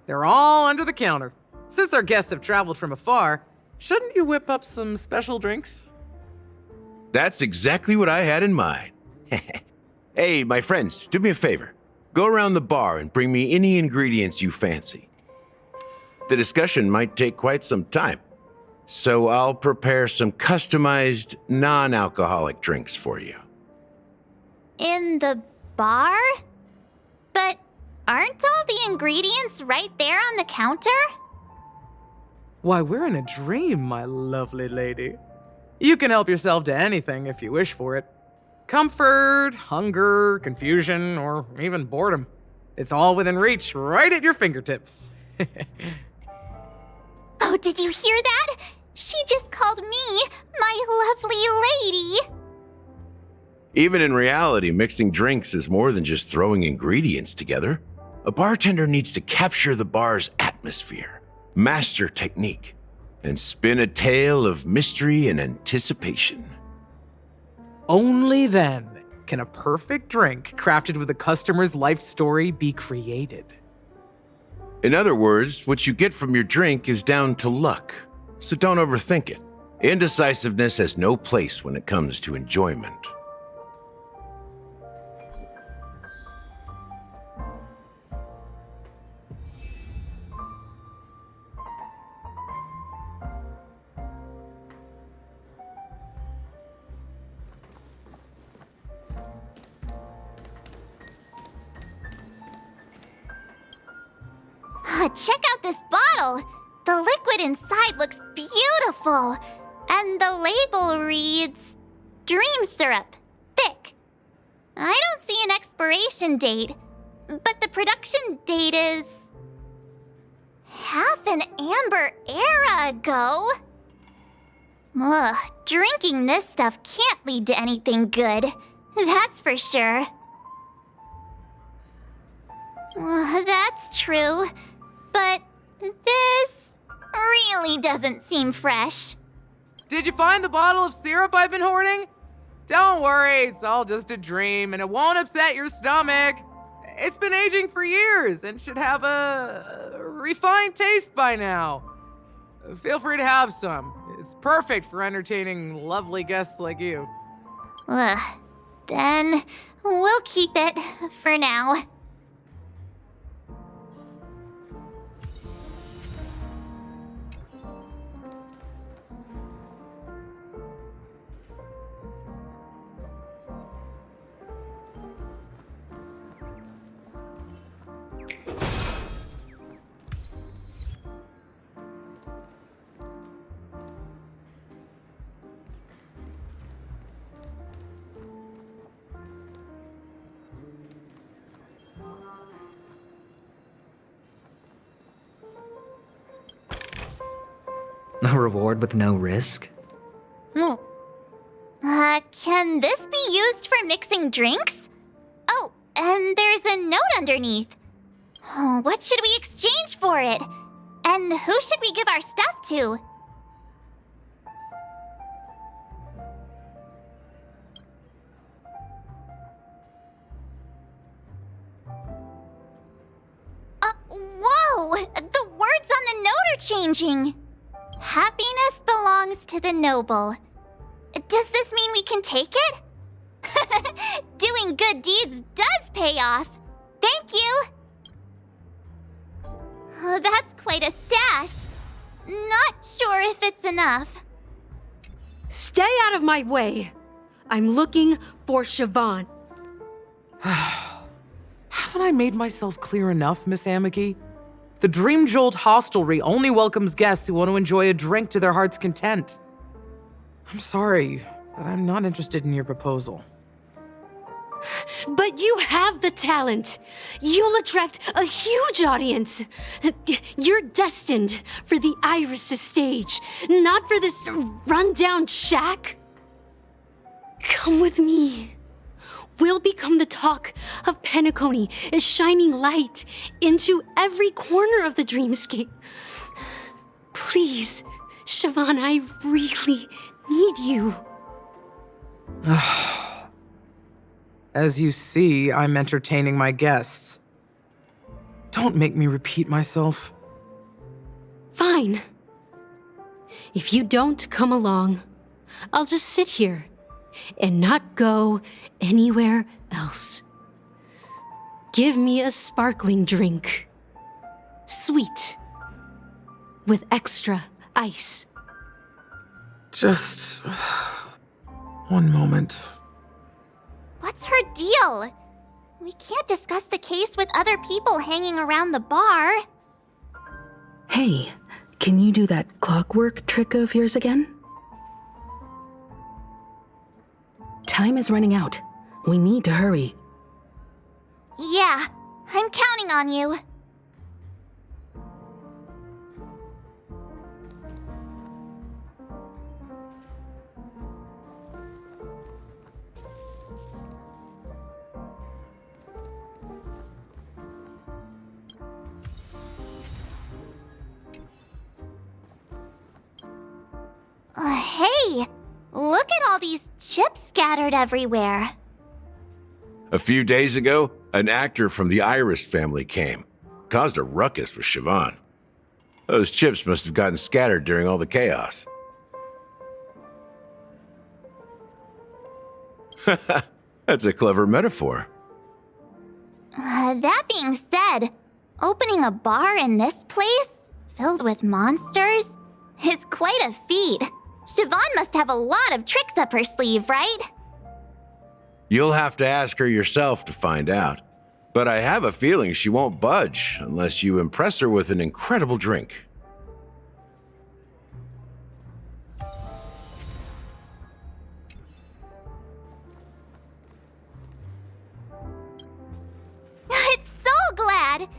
They're all under the counter. Since our guests have traveled from afar, shouldn't you whip up some special drinks? That's exactly what I had in mind. Hey, my friends, do me a favor. Go around the bar and bring me any ingredients you fancy. The discussion might take quite some time, So I'll prepare some customized, non-alcoholic drinks for you. In the bar? But aren't all the ingredients right there on the counter? Why, we're in a dream, my lovely lady. You can help yourself to anything if you wish for it. Comfort, hunger, confusion, or even boredom. It's all within reach, right at your fingertips. Oh, did you hear that? She just called me my lovely lady. Even in reality, mixing drinks is more than just throwing ingredients together. A bartender needs to capture the bar's atmosphere, master technique, and spin a tale of mystery and anticipation. Only then can a perfect drink crafted with a customer's life story be created. In other words, what you get from your drink is down to luck, so don't overthink it. Indecisiveness has no place when it comes to enjoyment. Check out this bottle. The liquid inside looks beautiful. And the label reads, Dream Syrup, thick. I don't see an expiration date, but the production date is half an amber era ago. Ugh, drinking this stuff can't lead to anything good. That's for sure. That's true. But this really doesn't seem fresh. Did you find the bottle of syrup I've been hoarding? Don't worry, it's all just a dream and it won't upset your stomach. It's been aging for years and should have a refined taste by now. Feel free to have some. It's perfect for entertaining lovely guests like you. Then we'll keep it for now. A reward with no risk? Can this be used for mixing drinks? Oh, and there's a note underneath. What should we exchange for it? And who should we give our stuff to? Whoa! The words on the note are changing. Happiness belongs to the noble. Does this mean we can take it? Doing good deeds does pay off. Thank you. Oh, that's quite a stash. Not sure if it's enough. Stay out of my way. I'm looking for Siobhan. Haven't I made myself clear enough, Miss Amiki? The Dream Jolt Hostelry only welcomes guests who want to enjoy a drink to their heart's content. I'm sorry, but I'm not interested in your proposal. But you have the talent. You'll attract a huge audience. You're destined for the Iris' stage, not for this rundown shack. Come with me. We'll become the talk of Peniconia, as shining light into every corner of the dreamscape. Please, Siobhan, I really need you. As you see, I'm entertaining my guests. Don't make me repeat myself. Fine. If you don't come along, I'll just sit here and not go anywhere else. Give me a sparkling drink. Sweet. With extra ice. Just one moment. What's her deal? We can't discuss the case with other people hanging around the bar. Hey, can you do that clockwork trick of yours again? Time is running out. We need to hurry. Yeah, I'm counting on you. Hey, look at all these chips scattered everywhere. A few days ago, an actor from the Iris family came. Caused a ruckus with Siobhan. Those chips must have gotten scattered during all the chaos. That's a clever metaphor. That being said, opening a bar in this place, filled with monsters, is quite a feat. Siobhan must have a lot of tricks up her sleeve, right? You'll have to ask her yourself to find out. But I have a feeling she won't budge unless you impress her with an incredible drink. It's Soul Glad!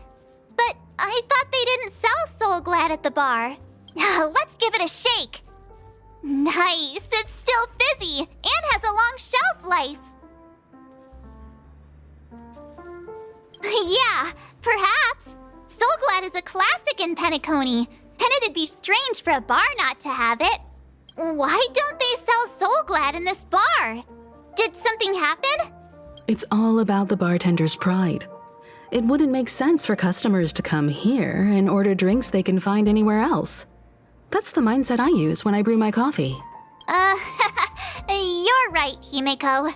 But I thought they didn't sell Soul Glad at the bar. Let's give it a shake. Nice, it's still fizzy and has a long shelf life. Yeah, perhaps. Soul Glad is a classic in Peniconia, and it'd be strange for a bar not to have it. Why don't they sell Soul Glad in this bar? Did something happen? It's all about the bartender's pride. It wouldn't make sense for customers to come here and order drinks they can find anywhere else. That's the mindset I use when I brew my coffee. You're right, Himeko.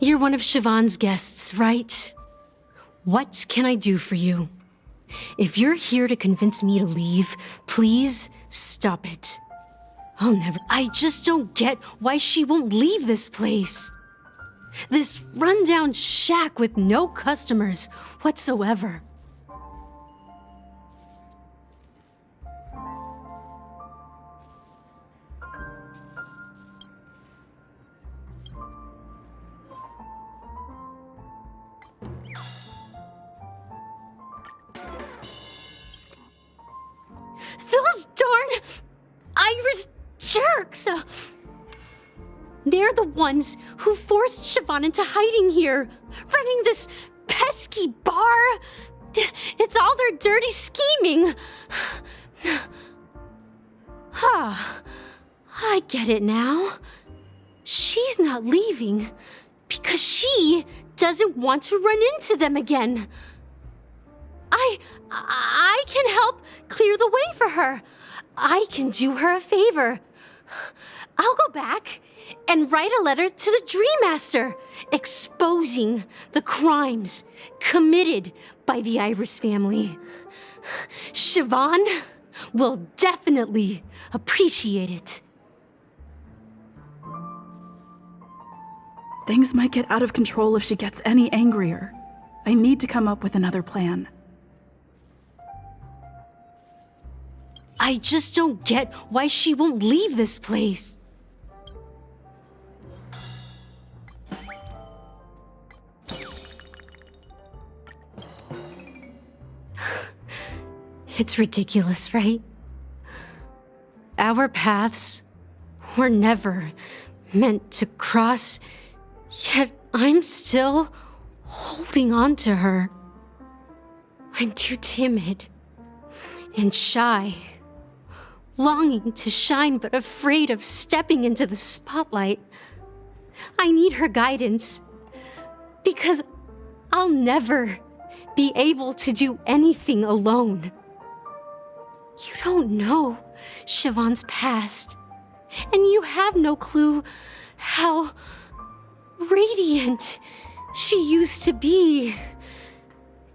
You're one of Siobhan's guests, right? What can I do for you? If you're here to convince me to leave, please stop it. I just don't get why she won't leave this place. This rundown shack with no customers whatsoever. Those darn Iris jerks! They're the ones who forced Siobhan into hiding here, running this pesky bar. It's all their dirty scheming. I get it now. She's not leaving because she doesn't want to run into them again. I can help clear the way for her. I can do her a favor. I'll go back and write a letter to the Dream Master exposing the crimes committed by the Iris family. Siobhan will definitely appreciate it. Things might get out of control if she gets any angrier. I need to come up with another plan. I just don't get why she won't leave this place. It's ridiculous, right? Our paths were never meant to cross, yet I'm still holding on to her. I'm too timid and shy, longing to shine but afraid of stepping into the spotlight. I need her guidance. Because I'll never be able to do anything alone. You don't know Siobhan's past, and you have no clue how radiant she used to be.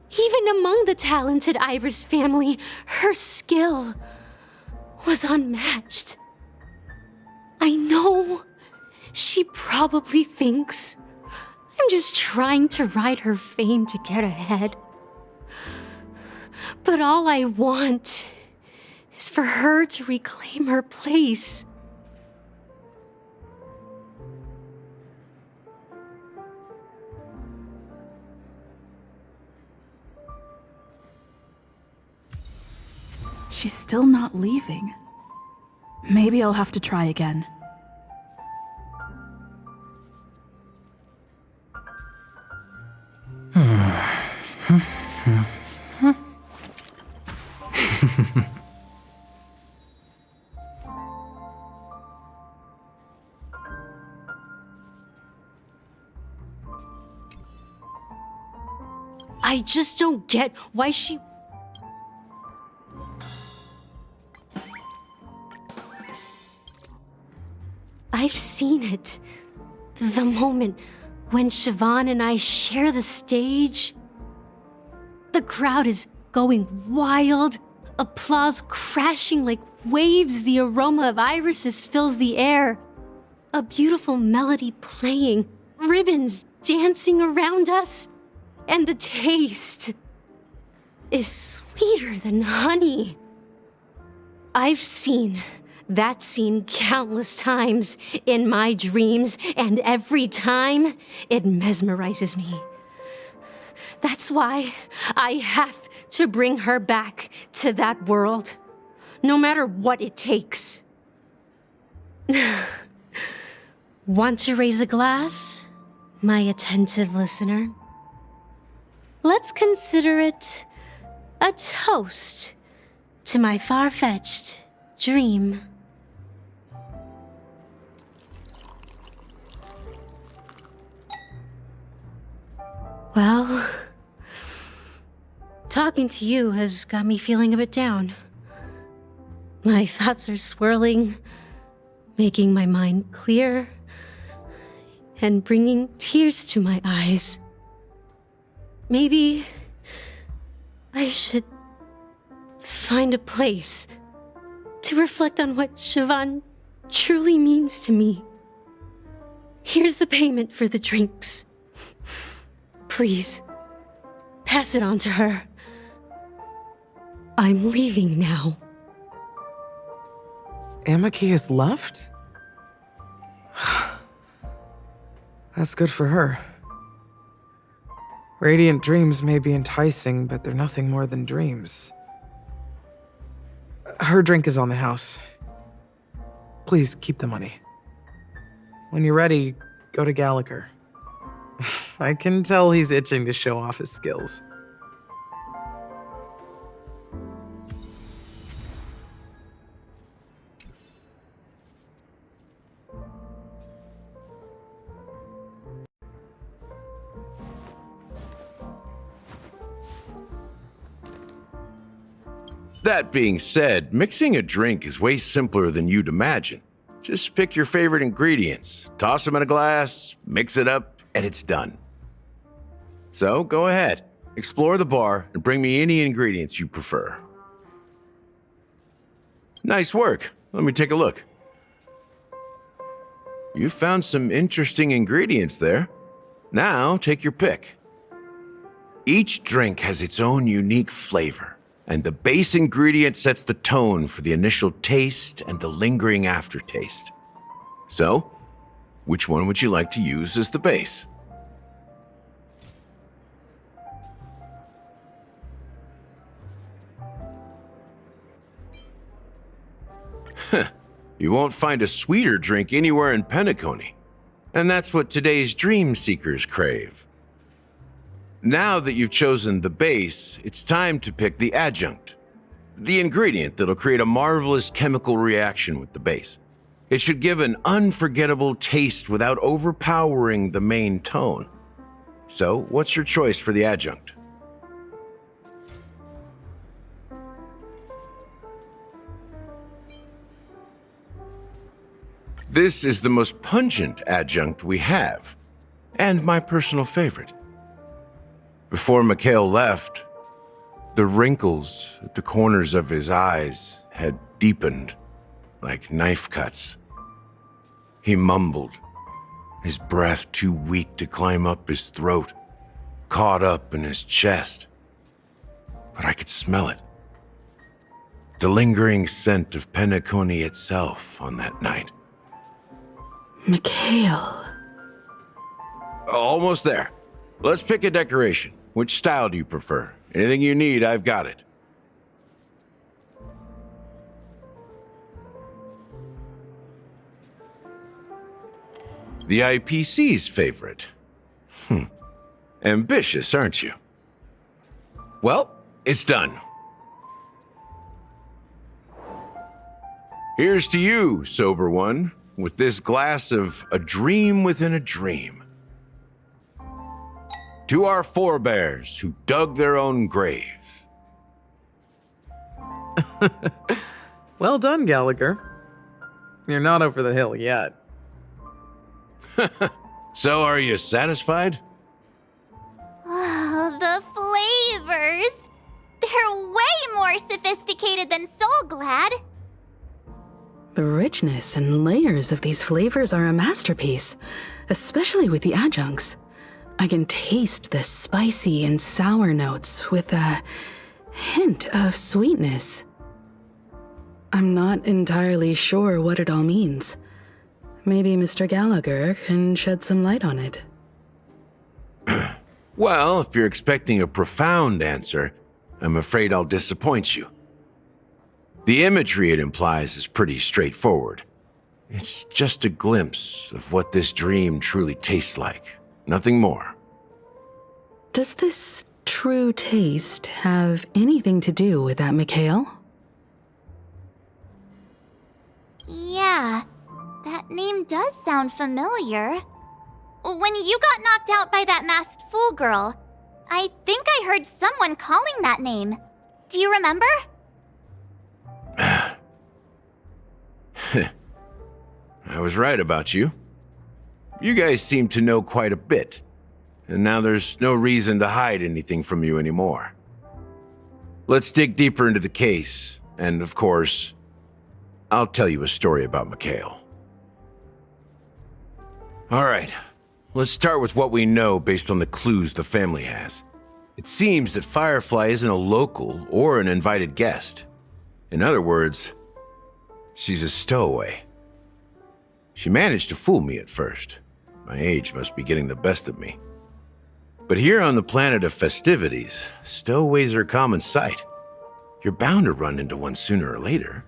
Even among the talented Iris family, her skill was unmatched. I know she probably thinks I'm just trying to ride her fame to get ahead. But all I want is for her to reclaim her place. She's still not leaving. Maybe I'll have to try again. I just don't get why she... I've seen it. The moment when Siobhan and I share the stage. The crowd is going wild, applause crashing like waves, the aroma of irises fills the air. A beautiful melody playing, ribbons dancing around us, and the taste is sweeter than honey. I've seen that scene countless times in my dreams, and every time it mesmerizes me. That's why I have to bring her back to that world, no matter what it takes. Want to raise a glass, my attentive listener? Let's consider it a toast to my far-fetched dream. Well, talking to you has got me feeling a bit down. My thoughts are swirling, making my mind clear, and bringing tears to my eyes. Maybe I should find a place to reflect on what Siobhan truly means to me. Here's the payment for the drinks. Please, pass it on to her. I'm leaving now. Amaki has left? That's good for her. Radiant dreams may be enticing, but they're nothing more than dreams. Her drink is on the house. Please keep the money. When you're ready, go to Gallagher. I can tell he's itching to show off his skills. That being said, mixing a drink is way simpler than you'd imagine. Just pick your favorite ingredients, toss them in a glass, mix it up, and it's done. So go ahead, explore the bar, and bring me any ingredients you prefer. Nice work. Let me take a look. You found some interesting ingredients there. Now take your pick. Each drink has its own unique flavor, and the base ingredient sets the tone for the initial taste and the lingering aftertaste. So, which one would you like to use as the base? You won't find a sweeter drink anywhere in Peniconia, and that's what today's dream seekers crave. Now that you've chosen the base, it's time to pick the adjunct, the ingredient that'll create a marvelous chemical reaction with the base. It should give an unforgettable taste without overpowering the main tone. So, what's your choice for the adjunct? This is the most pungent adjunct we have, and my personal favorite. Before Mikhail left, the wrinkles at the corners of his eyes had deepened like knife cuts. He mumbled, his breath too weak to climb up his throat, caught up in his chest. But I could smell it. The lingering scent of Peniconia itself on that night. Mikhail. Almost there. Let's pick a decoration. Which style do you prefer? Anything you need, I've got it. The IPC's favorite. Ambitious, aren't you? Well, it's done. Here's to you, sober one, with this glass of a dream within a dream. To our forebears who dug their own grave. Well done, Gallagher. You're not over the hill yet. So, are you satisfied? Oh, the flavors! They're way more sophisticated than Soul Glad. The richness and layers of these flavors are a masterpiece, especially with the adjuncts. I can taste the spicy and sour notes with a hint of sweetness. I'm not entirely sure what it all means. Maybe Mr. Gallagher can shed some light on it. Well, if you're expecting a profound answer, I'm afraid I'll disappoint you. The imagery it implies is pretty straightforward. It's just a glimpse of what this dream truly tastes like. Nothing more. Does this true taste have anything to do with that, Mikhail? Yeah, that name does sound familiar. When you got knocked out by that masked fool girl, I think I heard someone calling that name. Do you remember? I was right about you. You guys seem to know quite a bit, and now there's no reason to hide anything from you anymore. Let's dig deeper into the case, and of course, I'll tell you a story about Mikhail. All right, let's start with what we know based on the clues the family has. It seems that Firefly isn't a local or an invited guest. In other words, she's a stowaway. She managed to fool me at first. My age must be getting the best of me. But here on the planet of festivities, stowaways are a common sight. You're bound to run into one sooner or later.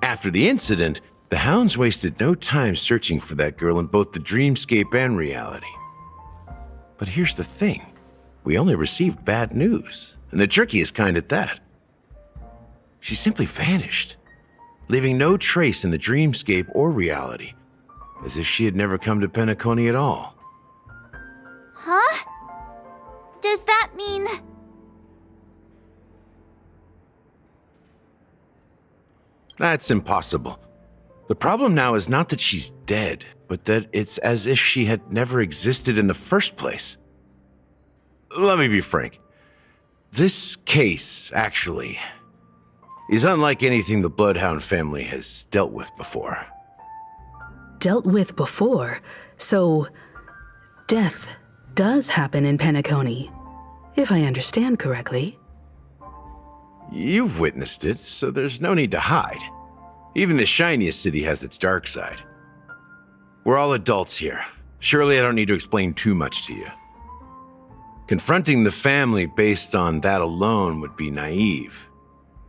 After the incident, the hounds wasted no time searching for that girl in both the dreamscape and reality. But here's the thing. We only received bad news, and the trickiest kind at that. She simply vanished, leaving no trace in the dreamscape or reality, as if she had never come to Peniconia at all. Huh? Does that mean... That's impossible. The problem now is not that she's dead, but that it's as if she had never existed in the first place. Let me be frank. This case, actually, is unlike anything the Bloodhound family has dealt with before. Dealt with before? So, death does happen in Peniconia, if I understand correctly. You've witnessed it, so there's no need to hide. Even the shiniest city has its dark side. We're all adults here. Surely I don't need to explain too much to you. Confronting the family based on that alone would be naive.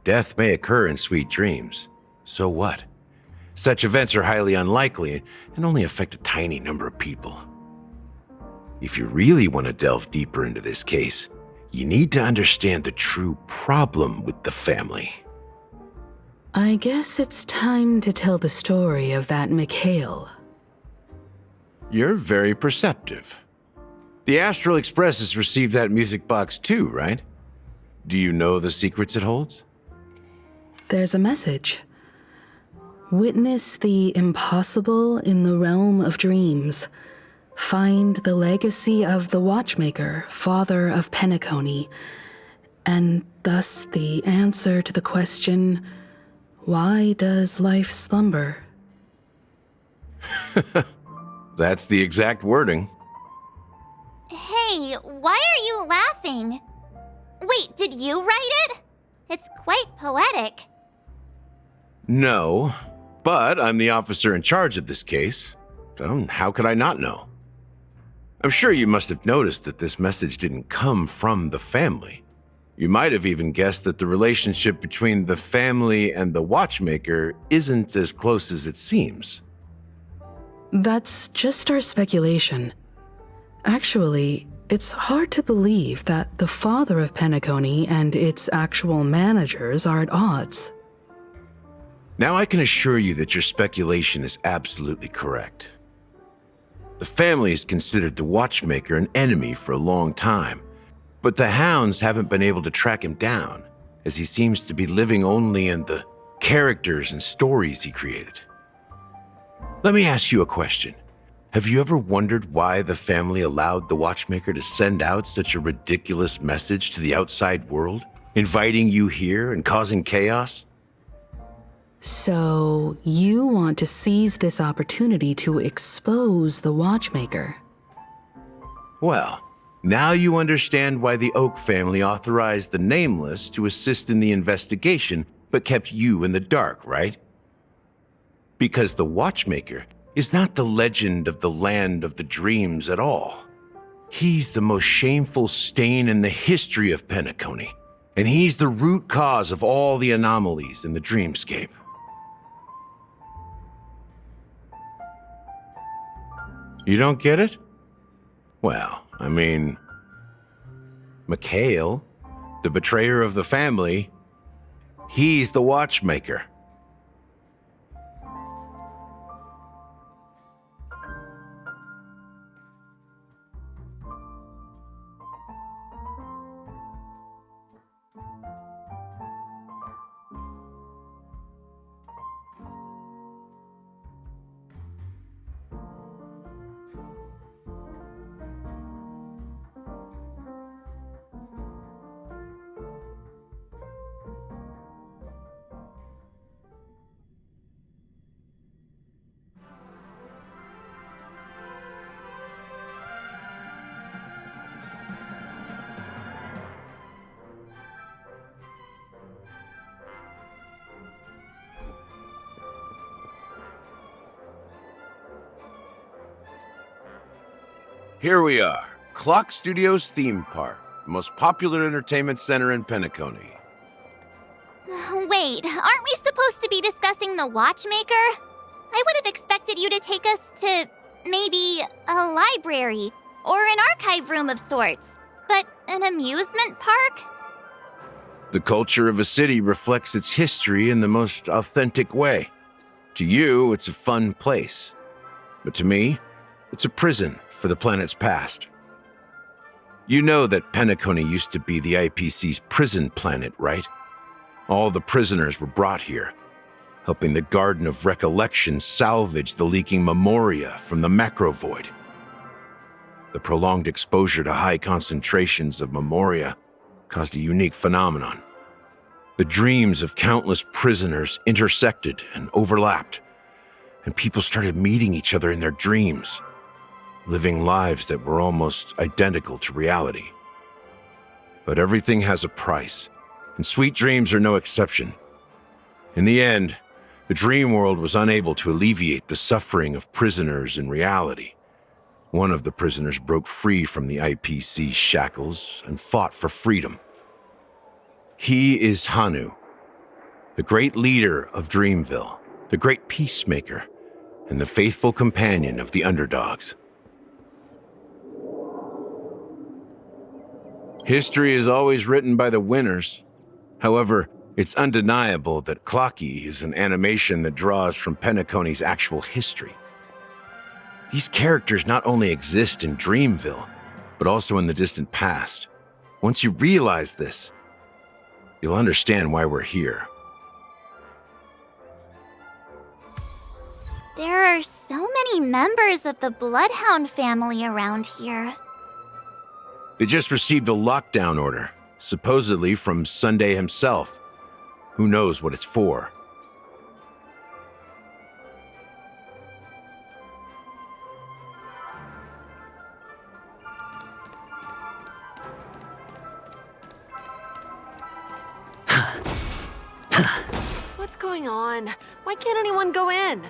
Death may occur in sweet dreams. So what? Such events are highly unlikely and only affect a tiny number of people. If you really want to delve deeper into this case, you need to understand the true problem with the family. I guess it's time to tell the story of that Mikhail. You're very perceptive. The Astral Express has received that music box too, right? Do you know the secrets it holds? There's a message. Witness the impossible in the realm of dreams. Find the legacy of the Watchmaker, father of Peniconia, and thus the answer to the question, why does life slumber? That's the exact wording. Hey, why are you laughing? Wait, did you write it? It's quite poetic. No, but I'm the officer in charge of this case, so how could I not know? I'm sure you must have noticed that this message didn't come from the family. You might have even guessed that the relationship between the family and the Watchmaker isn't as close as it seems. That's just our speculation. Actually, it's hard to believe that the father of Peniconia and its actual managers are at odds. Now I can assure you that your speculation is absolutely correct. The family has considered the Watchmaker an enemy for a long time, but the hounds haven't been able to track him down, as he seems to be living only in the characters and stories he created. Let me ask you a question. Have you ever wondered why the family allowed the Watchmaker to send out such a ridiculous message to the outside world, inviting you here and causing chaos? So, you want to seize this opportunity to expose the Watchmaker? Well, now you understand why the Oak family authorized the Nameless to assist in the investigation, but kept you in the dark, right? Because the Watchmaker is not the legend of the land of the dreams at all. He's the most shameful stain in the history of Peniconia, and he's the root cause of all the anomalies in the dreamscape. You don't get it? Well, I mean, Mikhail, the betrayer of the family, he's the Watchmaker. Here we are, Clock Studios Theme Park, the most popular entertainment center in Peniconia. Wait, aren't we supposed to be discussing the Watchmaker? I would have expected you to take us to, maybe, a library, or an archive room of sorts. But an amusement park? The culture of a city reflects its history in the most authentic way. To you, it's a fun place. But to me, it's a prison for the planet's past. You know that Peniconia used to be the IPC's prison planet, right? All the prisoners were brought here, helping the Garden of Recollection salvage the leaking memoria from the macro void. The prolonged exposure to high concentrations of memoria caused a unique phenomenon. The dreams of countless prisoners intersected and overlapped, and people started meeting each other in their dreams, living lives that were almost identical to reality. But everything has a price, and sweet dreams are no exception. In the end, the dream world was unable to alleviate the suffering of prisoners in reality. One of the prisoners broke free from the IPC shackles and fought for freedom. He is Hanu, the great leader of Dreamville, the great peacemaker, and the faithful companion of the underdogs. History is always written by the winners. However, It's undeniable that Clocky is an animation that draws from Penacony's actual history. These characters not only exist in Dreamville, but also in the distant past. Once you realize this, you'll understand why we're here. There are so many members of the Bloodhound family around here. They just received a lockdown order, supposedly from Sunday himself. Who knows what it's for? What's going on? Why can't anyone go in?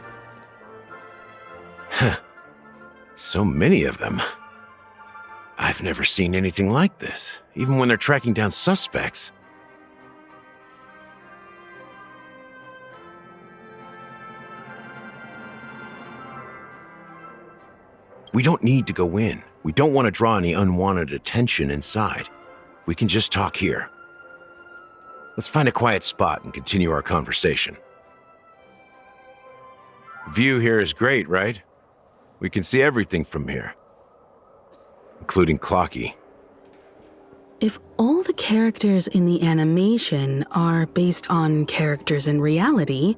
So many of them. I've never seen anything like this, even when they're tracking down suspects. We don't need to go in. We don't want to draw any unwanted attention inside. We can just talk here. Let's find a quiet spot and continue our conversation. View here is great, right? We can see everything from here, including Clocky. If all the characters in the animation are based on characters in reality,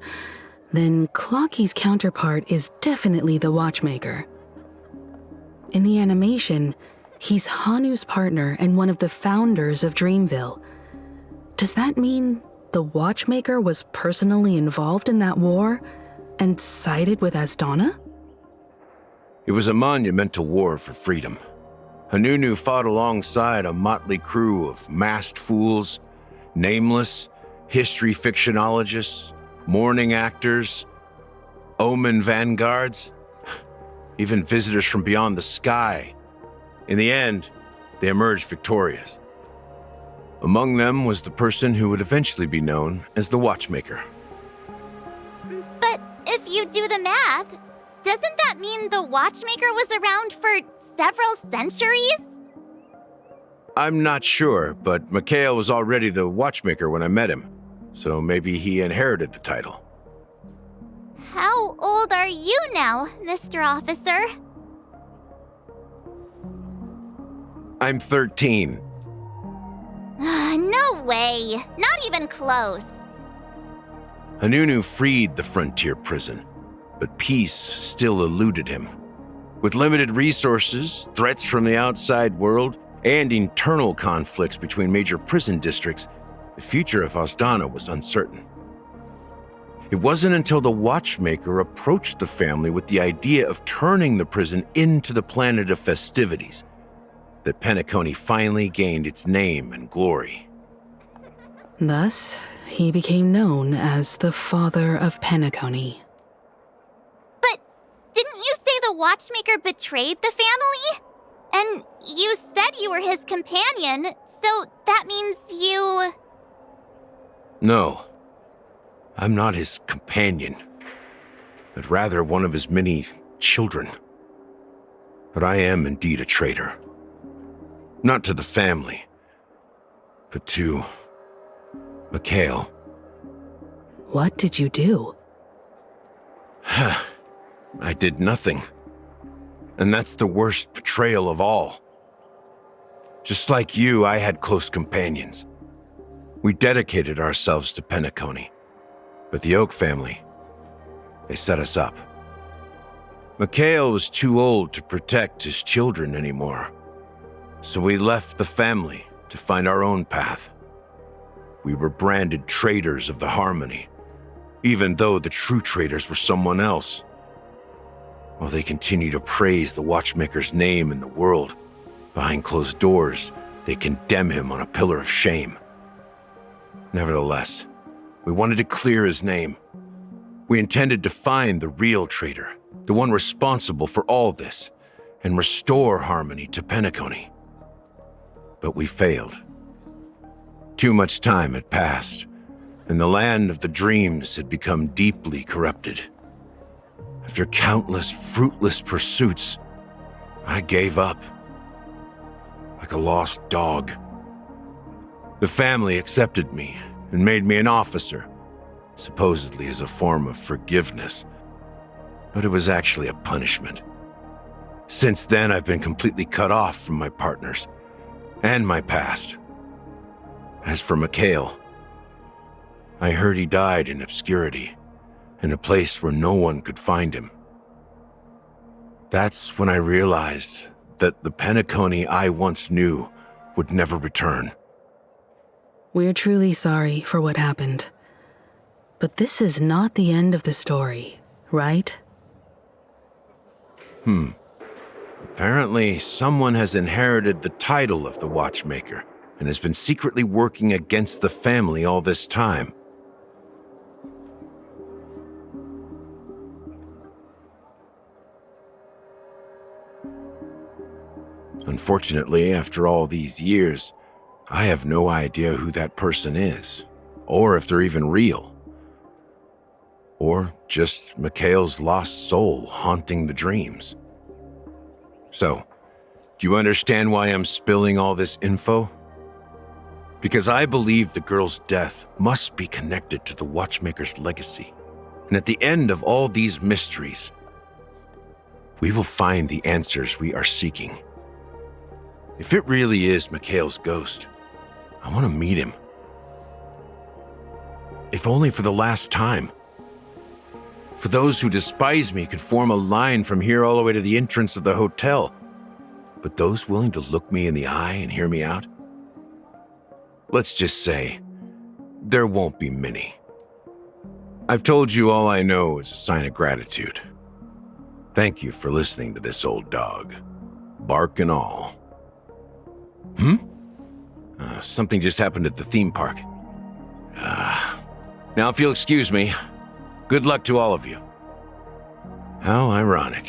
then Clocky's counterpart is definitely the Watchmaker. In the animation, he's Hanu's partner and one of the founders of Dreamville. Does that mean the Watchmaker was personally involved in that war and sided with Asdana? It was a monumental war for freedom. Hanunu fought alongside a motley crew of masked fools, nameless, history fictionologists, mourning actors, omen vanguards, even visitors from beyond the sky. In the end, they emerged victorious. Among them was the person who would eventually be known as the Watchmaker. But if you do the math, doesn't that mean the Watchmaker was around for several centuries? I'm not sure, but Mikhail was already the Watchmaker when I met him, so maybe he inherited the title. How old are you now, Mr. Officer? I'm 13. No way. Not even close. Hanunu freed the frontier prison, but peace still eluded him. With limited resources, threats from the outside world, and internal conflicts between major prison districts, the future of Asdana was uncertain. It wasn't until the Watchmaker approached the family with the idea of turning the prison into the planet of festivities that Peniconia finally gained its name and glory. Thus, he became known as the Father of Peniconia. But didn't you say the Watchmaker betrayed the family? And you said you were his companion, so that means you... No, I'm not his companion, but rather one of his many children. But I am indeed a traitor. Not to the family, but to Mikhail. What did you do? I did nothing. And that's the worst betrayal of all. Just like you, I had close companions. We dedicated ourselves to Peniconia, but the Oak family, they set us up. Mikhail was too old to protect his children anymore, so we left the family to find our own path. We were branded traitors of the Harmony, even though the true traitors were someone else. While they continue to praise the Watchmaker's name in the world, behind closed doors, they condemn him on a pillar of shame. Nevertheless, we wanted to clear his name. We intended to find the real traitor, the one responsible for all this, and restore harmony to Peniconia. But we failed. Too much time had passed, and the land of the dreams had become deeply corrupted. After countless fruitless pursuits, I gave up, like a lost dog. The family accepted me and made me an officer, supposedly as a form of forgiveness. But it was actually a punishment. Since then, I've been completely cut off from my partners and my past. As for Mikhail, I heard he died in obscurity, in a place where no one could find him. That's when I realized that the Peniconia I once knew would never return. We're truly sorry for what happened. But this is not the end of the story, right? Apparently, someone has inherited the title of the Watchmaker and has been secretly working against the family all this time. Unfortunately, after all these years, I have no idea who that person is, or if they're even real. Or just Mikhail's lost soul haunting the dreams. So, do you understand why I'm spilling all this info? Because I believe the girl's death must be connected to the Watchmaker's legacy. And at the end of all these mysteries, we will find the answers we are seeking. If it really is Mikhail's ghost, I want to meet him. If only for the last time. For those who despise me could form a line from here all the way to the entrance of the hotel. But those willing to look me in the eye and hear me out? Let's just say, there won't be many. I've told you all I know is a sign of gratitude. Thank you for listening to this old dog. Bark and all. Something just happened at the theme park. Now if you'll excuse me, good luck to all of you. How ironic.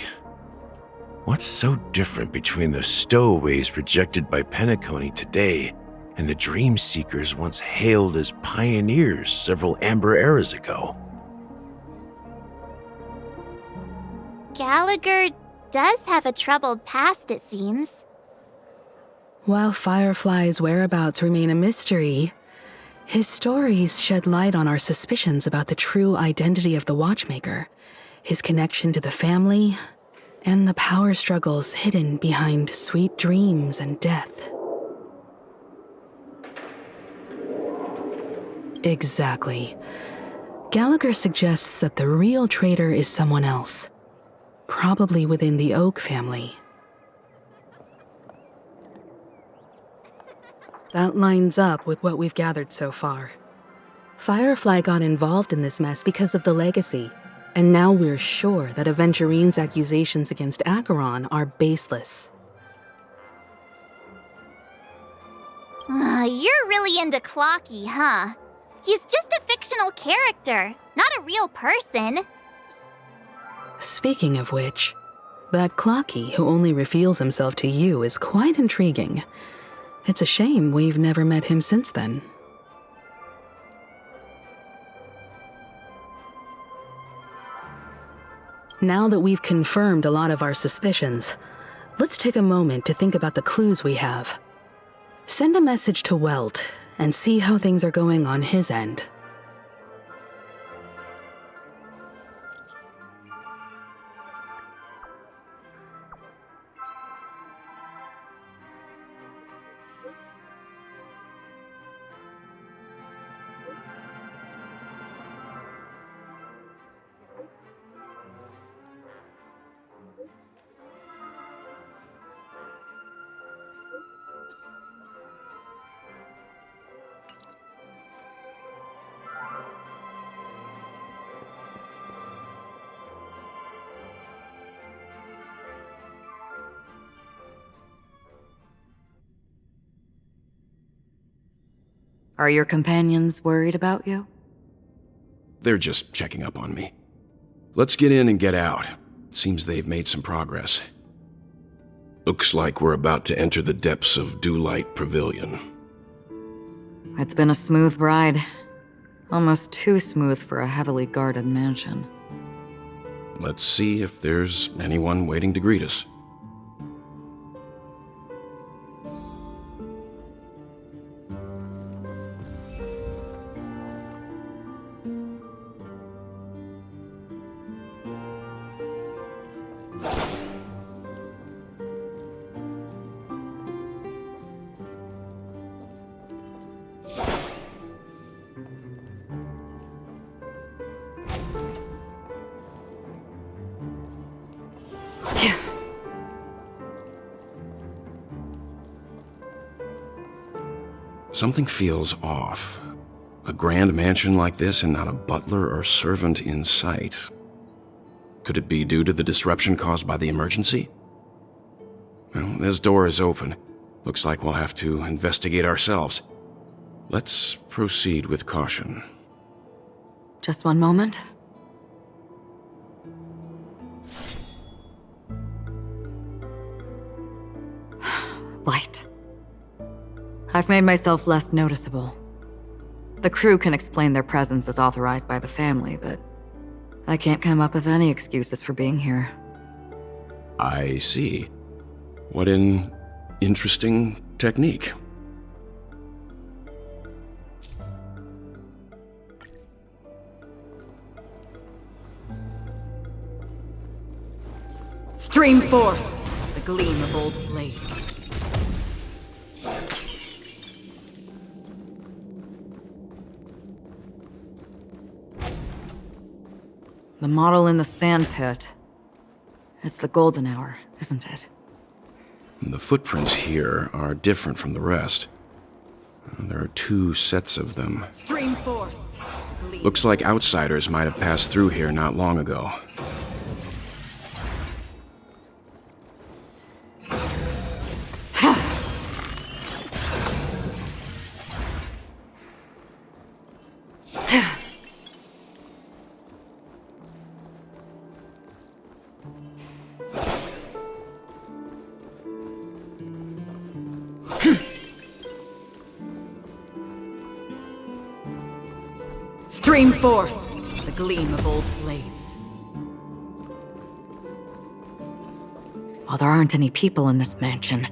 What's so different between the stowaways projected by Peniconia today and the dream seekers once hailed as pioneers several amber eras ago? Gallagher does have a troubled past, it seems. While Firefly's whereabouts remain a mystery, his stories shed light on our suspicions about the true identity of the Watchmaker, his connection to the family, and the power struggles hidden behind sweet dreams and death. Exactly. Gallagher suggests that the real traitor is someone else, probably within the Oak family. That lines up with what we've gathered so far. Firefly got involved in this mess because of the legacy, and now we're sure that Aventurine's accusations against Acheron are baseless. You're really into Clocky, huh? He's just a fictional character, not a real person. Speaking of which, that Clocky who only reveals himself to you is quite intriguing. It's a shame we've never met him since then. Now that we've confirmed a lot of our suspicions, let's take a moment to think about the clues we have. Send a message to Welt and see how things are going on his end. Are your companions worried about you? They're just checking up on me. Let's get in and get out. Seems they've made some progress. Looks like we're about to enter the depths of Dewlight Pavilion. It's been a smooth ride. Almost too smooth for a heavily guarded mansion. Let's see if there's anyone waiting to greet us. Something feels off. A grand mansion like this and not a butler or servant in sight. Could it be due to the disruption caused by the emergency? Well, this door is open. Looks like we'll have to investigate ourselves. Let's proceed with caution. Just one moment. Light. I've made myself less noticeable. The crew can explain their presence as authorized by the family, but I can't come up with any excuses for being here. I see. What an interesting technique. Stream forth the gleam of old blades. The model in the sand pit. It's the golden hour, isn't it? The footprints here are different from the rest. There are 2 sets of them. Stream forth. Looks like outsiders might have passed through here not long ago. Stream forth the gleam of old blades. While there aren't any people in this mansion,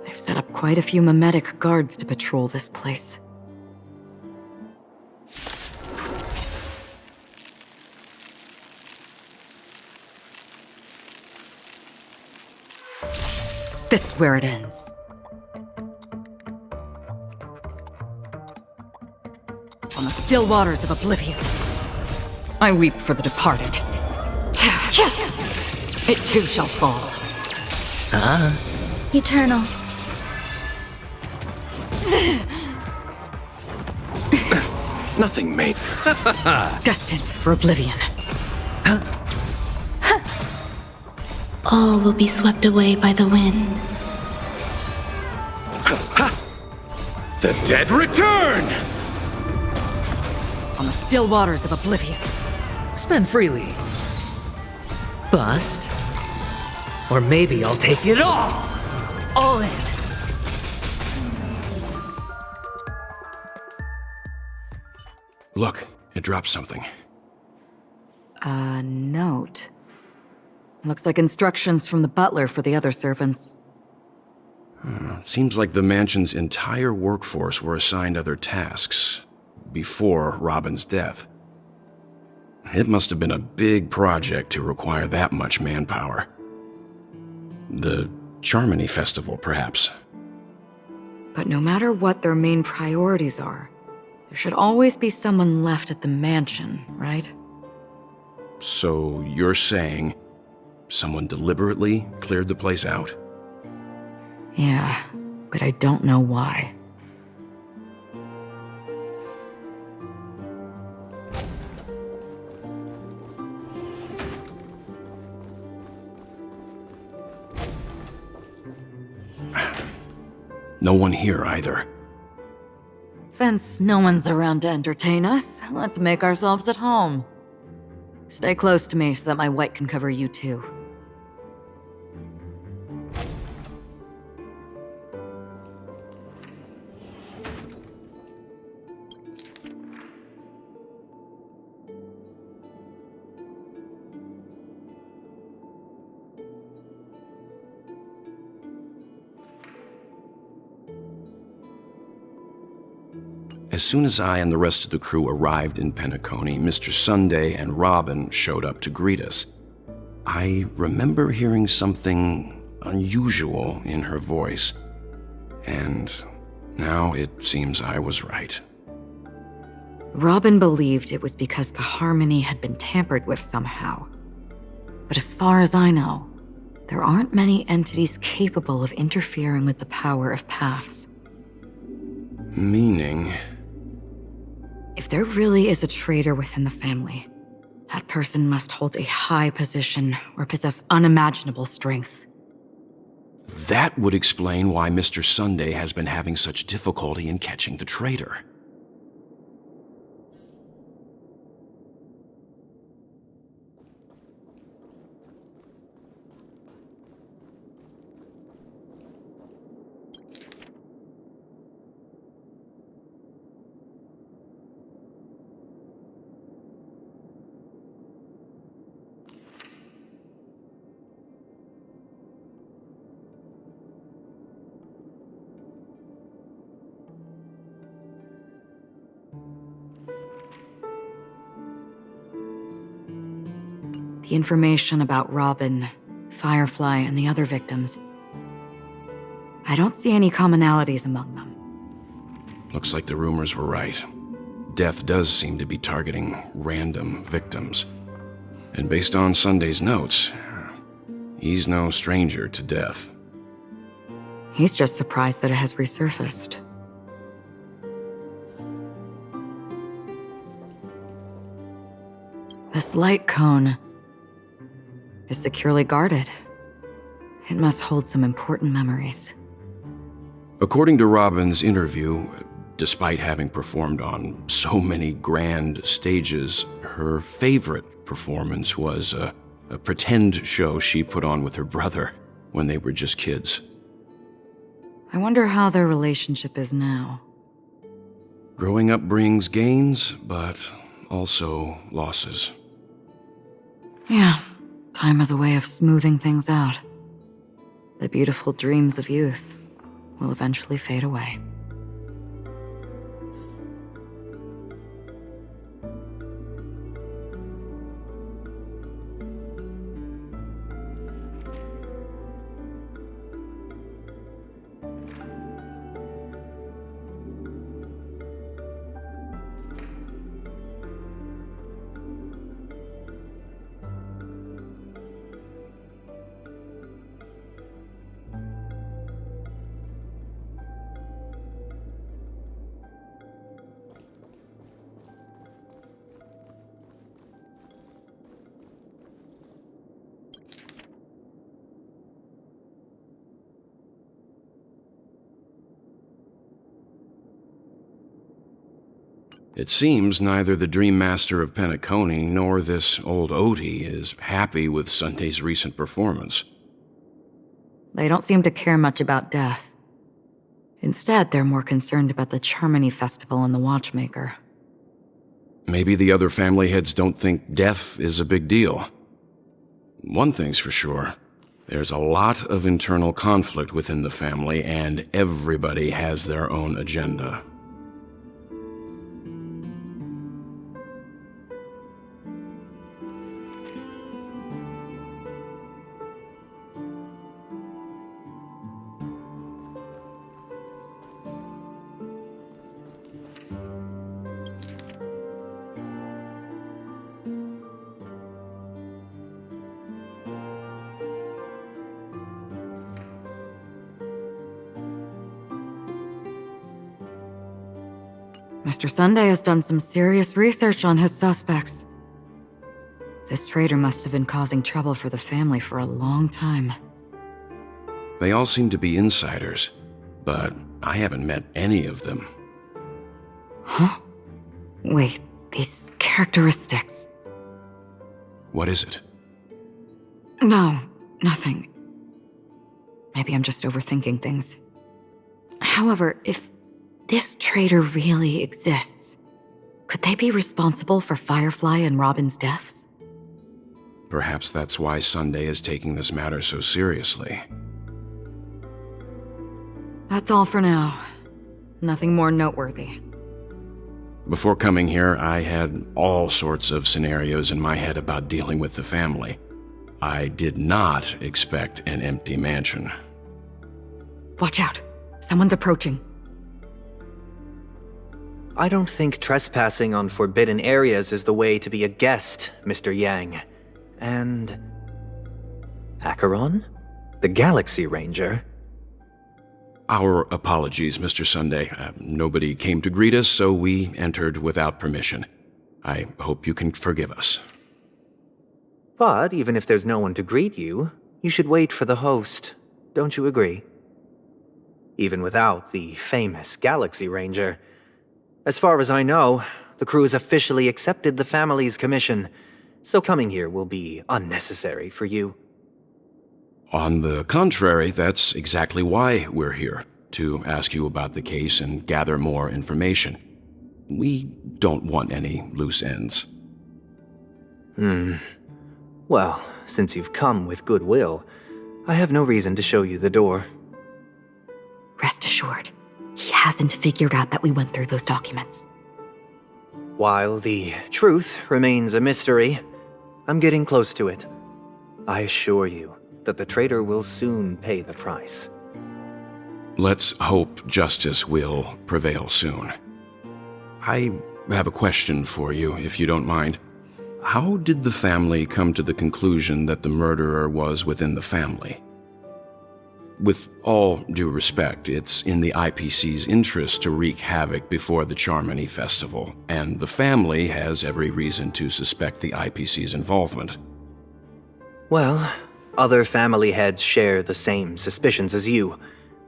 they've set up quite a few mimetic guards to patrol this place. This is where it ends. On the still waters of oblivion, I weep for the departed. It too shall fall. Eternal. Nothing, mate. Destined for oblivion. All will be swept away by the wind. The dead return! On the still waters of oblivion. Spend freely. Bust. Or maybe I'll take it all! All in. Look, it dropped something. A note. Looks like instructions from the butler for the other servants. Seems like the mansion's entire workforce were assigned other tasks before Robin's death. It must have been a big project to require that much manpower. The Charmony Festival, perhaps. But no matter what their main priorities are, there should always be someone left at the mansion, right? So you're saying someone deliberately cleared the place out? Yeah, but I don't know why. No one here either. Since no one's around to entertain us, let's make ourselves at home. Stay close to me so that my white can cover you too. As soon as I and the rest of the crew arrived in Peniconia, Mr. Sunday and Robin showed up to greet us. I remember hearing something unusual in her voice, and now it seems I was right. Robin believed it was because the harmony had been tampered with somehow. But as far as I know, there aren't many entities capable of interfering with the power of paths. Meaning? If there really is a traitor within the family, that person must hold a high position or possess unimaginable strength. That would explain why Mr. Sunday has been having such difficulty in catching the traitor. The information about Robin, Firefly, and the other victims. I don't see any commonalities among them. Looks like the rumors were right. Death does seem to be targeting random victims. And based on Sunday's notes, he's no stranger to death. He's just surprised that it has resurfaced. This light cone is securely guarded. It must hold some important memories. According to Robin's interview, despite having performed on so many grand stages, her favorite performance was a pretend show she put on with her brother when they were just kids. I wonder how their relationship is now. Growing up brings gains, but also losses. Yeah, time has a way of smoothing things out. The beautiful dreams of youth will eventually fade away. It seems neither the Dream Master of Peniconia nor this old Odie is happy with Sunday's recent performance. They don't seem to care much about death. Instead, they're more concerned about the Charmony Festival and the Watchmaker. Maybe the other family heads don't think death is a big deal. One thing's for sure. There's a lot of internal conflict within the family, and everybody has their own agenda. Mr. Sunday has done some serious research on his suspects. This traitor must have been causing trouble for the family for a long time. They all seem to be insiders, but I haven't met any of them. Huh? Wait, these characteristics. What is it? No, nothing. Maybe I'm just overthinking things. However, if this traitor really exists, could they be responsible for Firefly and Robin's deaths? Perhaps that's why Sunday is taking this matter so seriously. That's all for now. Nothing more noteworthy. Before coming here, I had all sorts of scenarios in my head about dealing with the family. I did not expect an empty mansion. Watch out. Someone's approaching. I don't think trespassing on forbidden areas is the way to be a guest, Mr. Yang. And... Acheron? The Galaxy Ranger? Our apologies, Mr. Sunday. Nobody came to greet us, so we entered without permission. I hope you can forgive us. But even if there's no one to greet you, you should wait for the host. Don't you agree? Even without the famous Galaxy Ranger. As far as I know, the crew has officially accepted the family's commission, so coming here will be unnecessary for you. On the contrary, that's exactly why we're here, to ask you about the case and gather more information. We don't want any loose ends. Well, since you've come with goodwill, I have no reason to show you the door. Rest assured, he hasn't figured out that we went through those documents. While the truth remains a mystery, I'm getting close to it. I assure you that the traitor will soon pay the price. Let's hope justice will prevail soon. I have a question for you, if you don't mind. How did the family come to the conclusion that the murderer was within the family? With all due respect, it's in the IPC's interest to wreak havoc before the Charmony Festival, and the family has every reason to suspect the IPC's involvement. Well, other family heads share the same suspicions as you,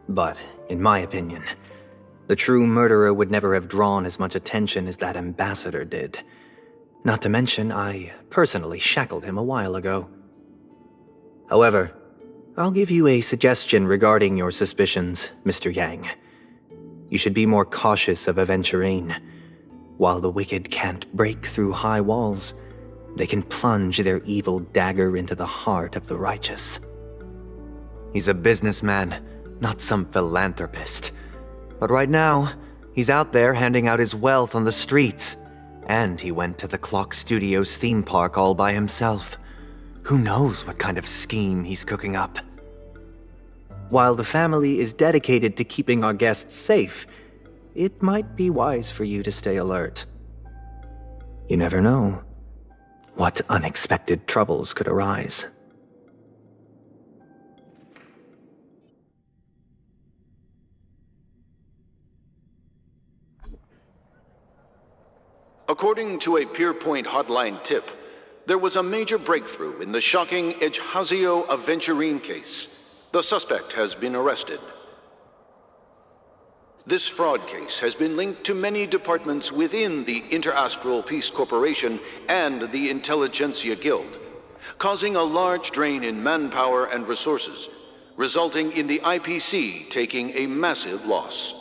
but in my opinion, the true murderer would never have drawn as much attention as that ambassador did. Not to mention, I personally shackled him a while ago. However, I'll give you a suggestion regarding your suspicions, Mr. Yang. You should be more cautious of Aventurine. While the wicked can't break through high walls, they can plunge their evil dagger into the heart of the righteous. He's a businessman, not some philanthropist. But right now, he's out there handing out his wealth on the streets. And he went to the Clock Studios theme park all by himself. Who knows what kind of scheme he's cooking up? While the family is dedicated to keeping our guests safe, it might be wise for you to stay alert. You never know what unexpected troubles could arise. According to a Pierpoint hotline tip, there was a major breakthrough in the shocking Ejhazio Aventurine case. The suspect has been arrested. This fraud case has been linked to many departments within the Interastral Peace Corporation and the Intelligentsia Guild, causing a large drain in manpower and resources, resulting in the IPC taking a massive loss.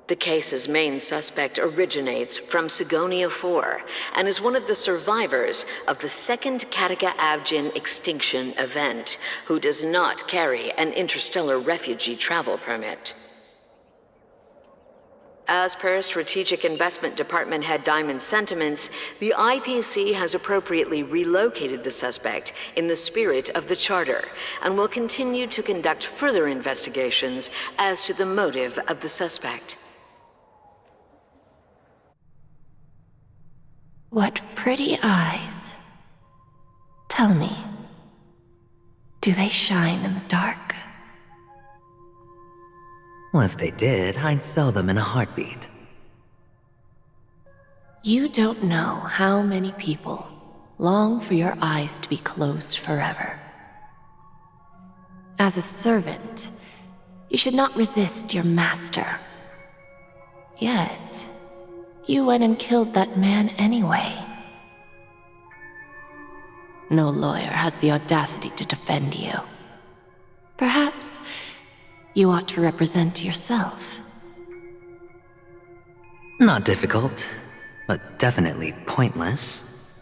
The case's main suspect originates from Sigonia 4 and is one of the survivors of the second Kataka Abjin extinction event, who does not carry an interstellar refugee travel permit. As per Strategic Investment Department Head Diamond's sentiments, the IPC has appropriately relocated the suspect in the spirit of the Charter and will continue to conduct further investigations as to the motive of the suspect. What pretty eyes. Tell me, do they shine in the dark? Well, if they did, I'd sell them in a heartbeat. You don't know how many people long for your eyes to be closed forever. As a servant, you should not resist your master. Yet, you went and killed that man anyway. No lawyer has the audacity to defend you. Perhaps you ought to represent yourself. Not difficult, but definitely pointless.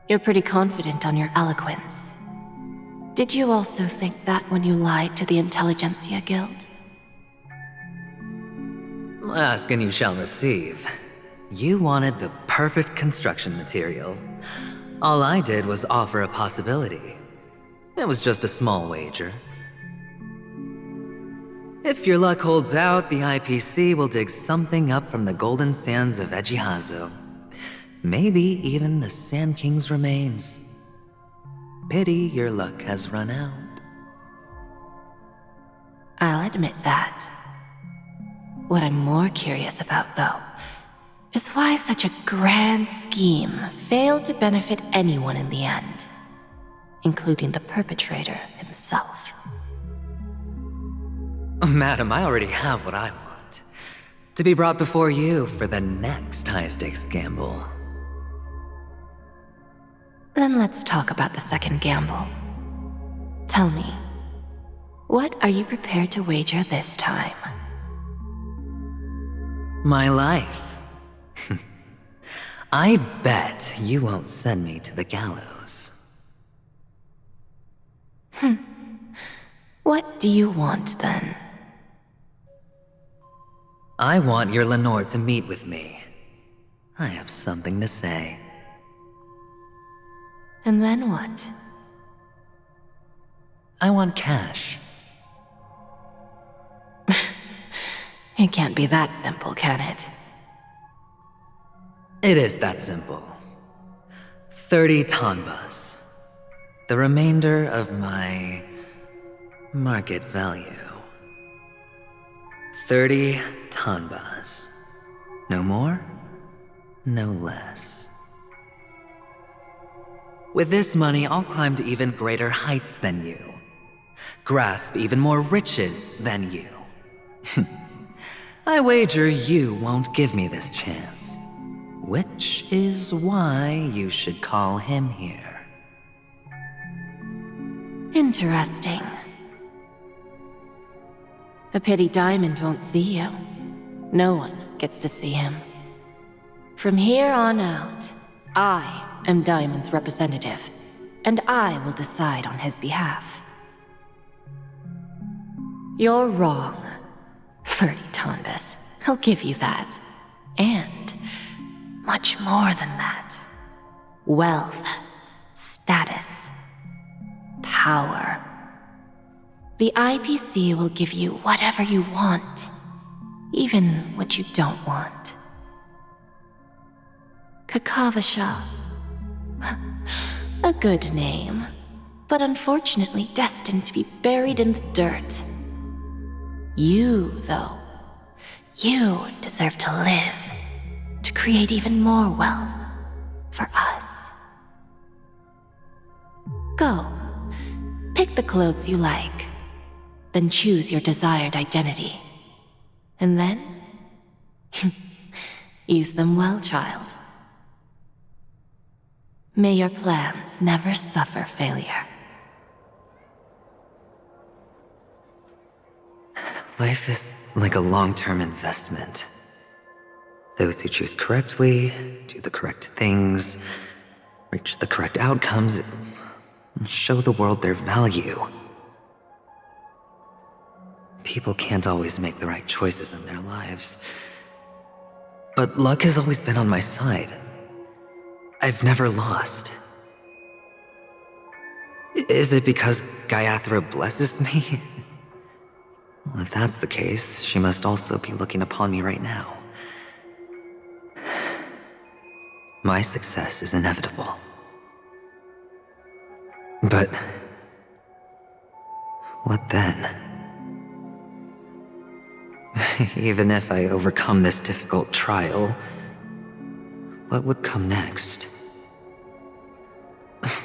You're pretty confident on your eloquence. Did you also think that when you lied to the Intelligentsia Guild? Ask and you shall receive. You wanted the perfect construction material. All I did was offer a possibility. It was just a small wager. If your luck holds out, the IPC will dig something up from the golden sands of Ejihazo. Maybe even the Sand King's remains. Pity your luck has run out. I'll admit that. What I'm more curious about, though, is why such a grand scheme failed to benefit anyone in the end, including the perpetrator himself. Madam, I already have what I want. To be brought before you for the next high-stakes gamble. Then let's talk about the second gamble. Tell me, what are you prepared to wager this time? My life. I bet you won't send me to the gallows. What do you want, then? I want your Lenore to meet with me. I have something to say. And then what? I want cash. It can't be that simple, can it? It is that simple. 30 tanbas. The remainder of my market value. 30 tanbas. No more, no less. With this money, I'll climb to even greater heights than you. Grasp even more riches than you. I wager you won't give me this chance. Which is why you should call him here. Interesting. A pity Diamond won't see you. No one gets to see him. From here on out, I am Diamond's representative, and I will decide on his behalf. You're wrong. 30 tanbas. He'll give you that. And much more than that. Wealth, status, power. The IPC will give you whatever you want, even what you don't want. Kakavasha. A good name, but unfortunately destined to be buried in the dirt. You, though, you deserve to live, to create even more wealth for us. Go, pick the clothes you like, then choose your desired identity. And then, use them well, child. May your plans never suffer failure. Life is like a long-term investment. Those who choose correctly, do the correct things, reach the correct outcomes, and show the world their value. People can't always make the right choices in their lives. But luck has always been on my side. I've never lost. Is it because Gayatri blesses me? Well, if that's the case, she must also be looking upon me right now. My success is inevitable. But what then? Even if I overcome this difficult trial, what would come next?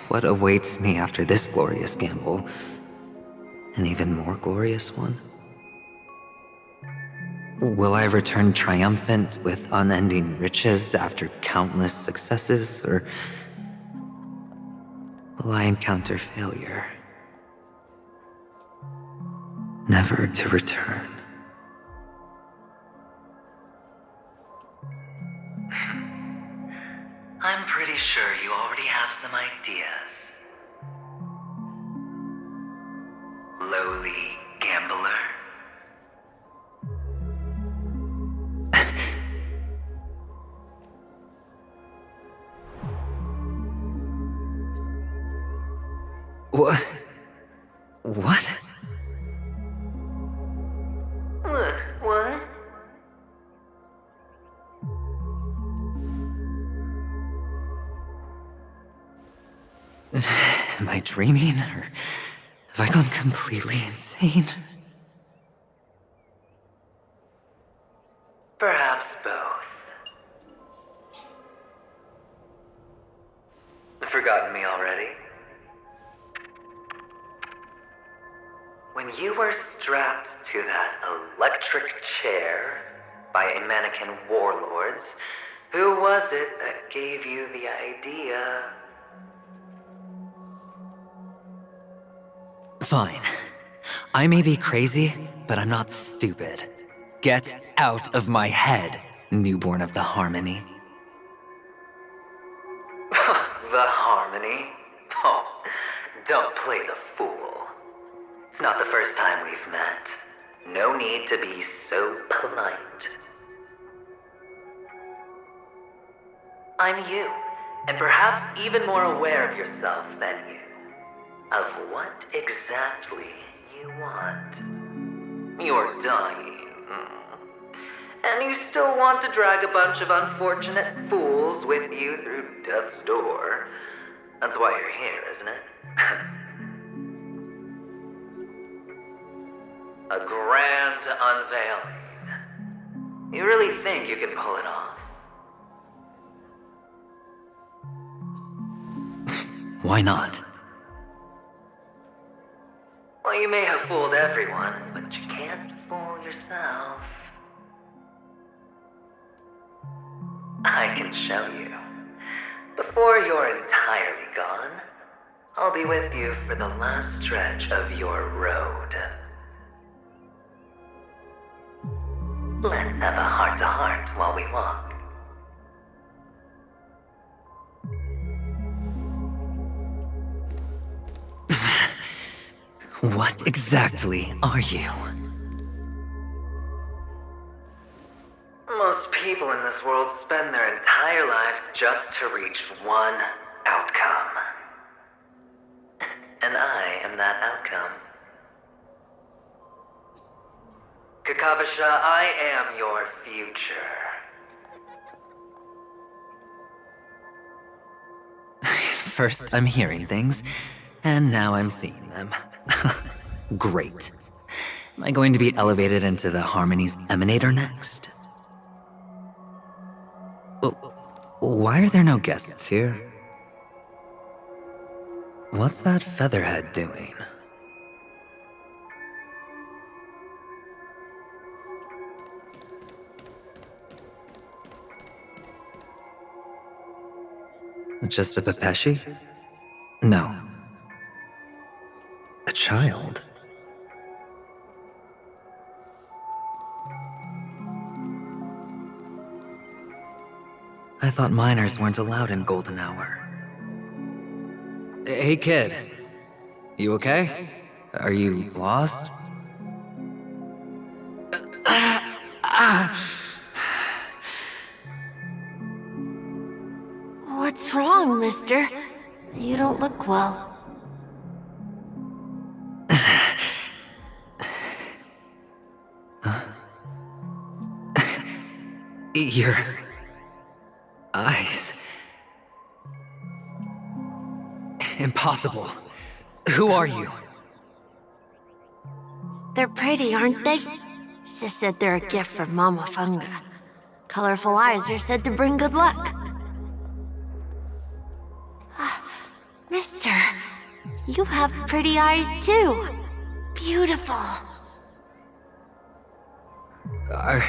What awaits me after this glorious gamble? An even more glorious one? Will I return triumphant with unending riches after countless successes, or will I encounter failure, never to return? I'm pretty sure you already have some ideas. Lowly gambler. What? Am I dreaming, or have I gone completely insane? Perhaps both. Forgotten me already? When you were strapped to that electric chair by a mannequin warlords, who was it that gave you the idea? Fine. I may be crazy, but I'm not stupid. Get out of my head, newborn of the Harmony. The Harmony? Oh, don't play the fool. It's not the first time we've met. No need to be so polite. I'm you, and perhaps even more aware of yourself than you. Of what exactly you want. You're dying. And you still want to drag a bunch of unfortunate fools with you through death's door. That's why you're here, isn't it? A grand unveiling. You really think you can pull it off? Why not? Well, you may have fooled everyone, but you can't fool yourself. I can show you. Before you're entirely gone, I'll be with you for the last stretch of your road. Let's have a heart-to-heart while we walk. What exactly are you? Most people in this world spend their entire lives just to reach one outcome. And I am that outcome. Kakavasha, I am your future. First, I'm hearing things, and now I'm seeing them. Great. Am I going to be elevated into the Harmony's Emanator next? Why are there no guests here? What's that featherhead doing? Just a Pepeshi? No. A child? I thought minors weren't allowed in Golden Hour. Hey kid, you okay? Are you lost? What's wrong, mister? You don't look well. Your eyes. Impossible. Who are you? They're pretty, aren't they? Sis said they're a gift from Mama Funga. Colorful eyes are said to bring good luck. Mister, you have pretty eyes too. Beautiful. Are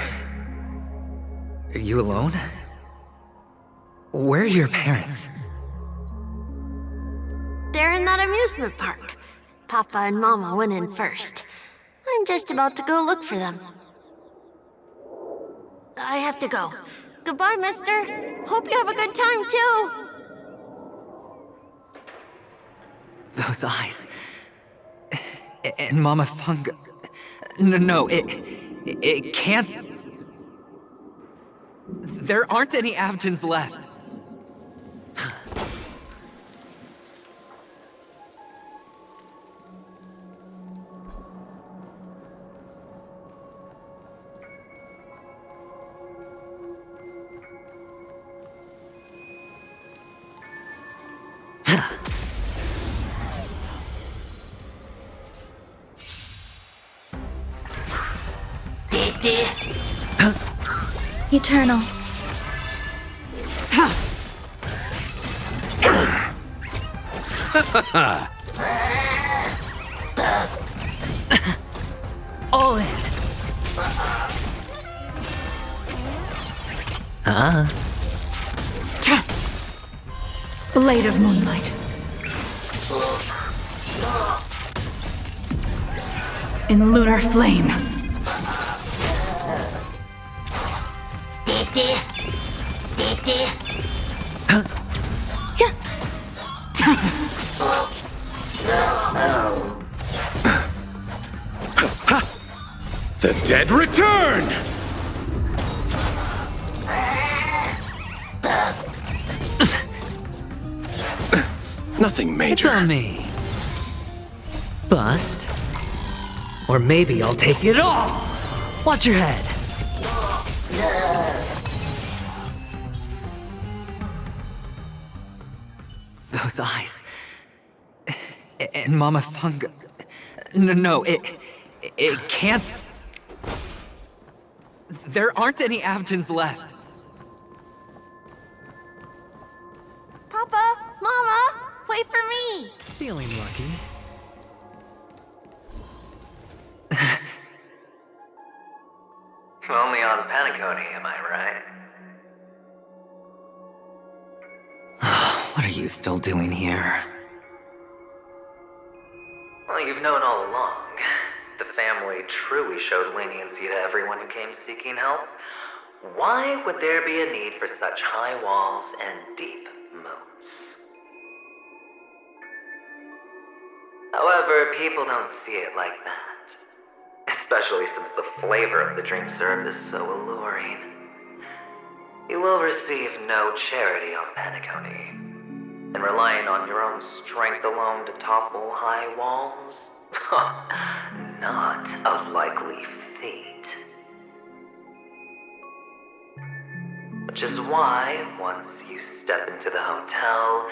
you alone? Where are your parents? They're in that amusement park. Papa and Mama went in first. I'm just about to go look for them. I have to go. Goodbye, mister. Hope you have a good time, too. Those eyes. And Mama Funga. No, it can't. There aren't any Avgens left. Eternal. All in. Blade of Moonlight. In lunar flame. The dead return! Nothing major. It's on me. Bust. Or maybe I'll take it all. Watch your head. Those eyes. And Mama Funga. No, it can't. There aren't any Avgens left. Papa, Mama, wait for me. Feeling lucky. Only on Peniconia, am I right? What are you still doing here? Well, you've known all along. The family truly showed leniency to everyone who came seeking help. Why would there be a need for such high walls and deep moats? However, people don't see it like that. Especially since the flavor of the dream syrup is so alluring. You will receive no charity on Peniconia. And relying on your own strength alone to topple high walls? Not a likely fate. Which is why, once you step into the hotel,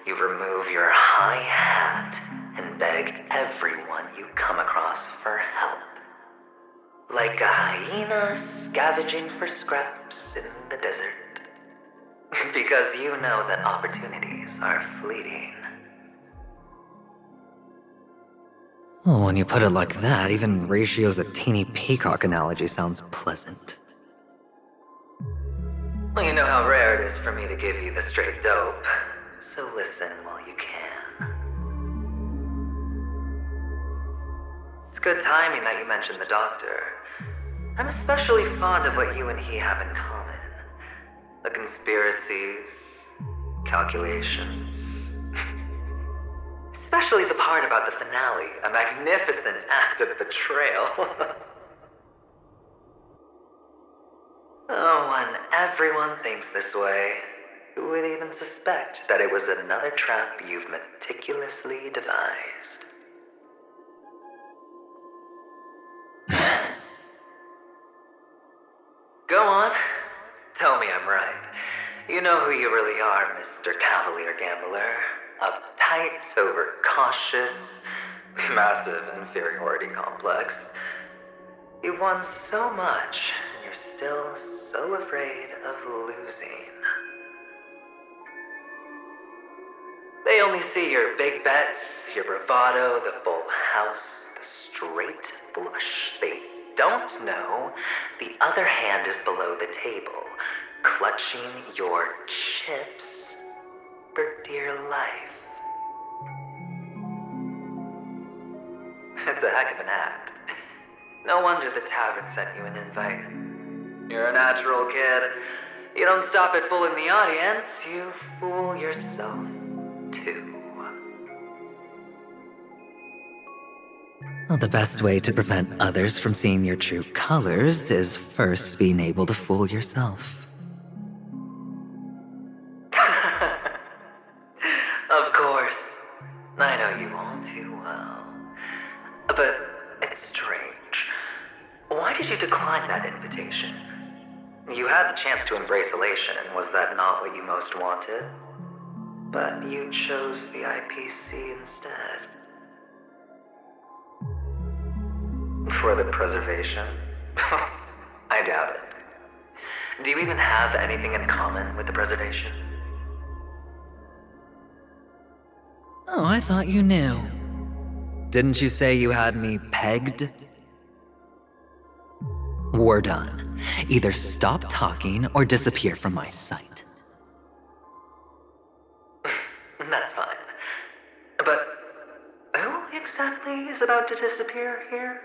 you remove your high hat and beg everyone you come across for help. Like a hyena scavenging for scraps in the desert. Because you know that opportunities are fleeting. Well, when you put it like that, even Ratio's a teeny peacock analogy sounds pleasant. Well, you know how rare it is for me to give you the straight dope, so listen while you can. It's good timing that you mentioned the doctor. I'm especially fond of what you and he have in common. The conspiracies, calculations. Especially the part about the finale, a magnificent act of betrayal. Oh, when everyone thinks this way, who would even suspect that it was another trap you've meticulously devised? Go on. Tell me I'm right. You know who you really are, Mr. Cavalier Gambler. Uptight, overcautious, massive inferiority complex. You've won so much, and you're still so afraid of losing. They only see your big bets, your bravado, the full house, the straight flush. They don't know the other hand is below the table, clutching your chips for dear life. It's a heck of an act. No wonder the tavern sent you an invite. You're a natural kid. You don't stop at fooling the audience, you fool yourself too. Well, the best way to prevent others from seeing your true colors is first being able to fool yourself. Of course. I know you all too well. But it's strange. Why did you decline that invitation? You had the chance to embrace elation, and was that not what you most wanted? But you chose the IPC instead. For the preservation? I doubt it. Do you even have anything in common with the preservation? Oh, I thought you knew. Didn't you say you had me pegged? We're done. Either stop talking or disappear from my sight. That's fine. But who exactly is about to disappear here?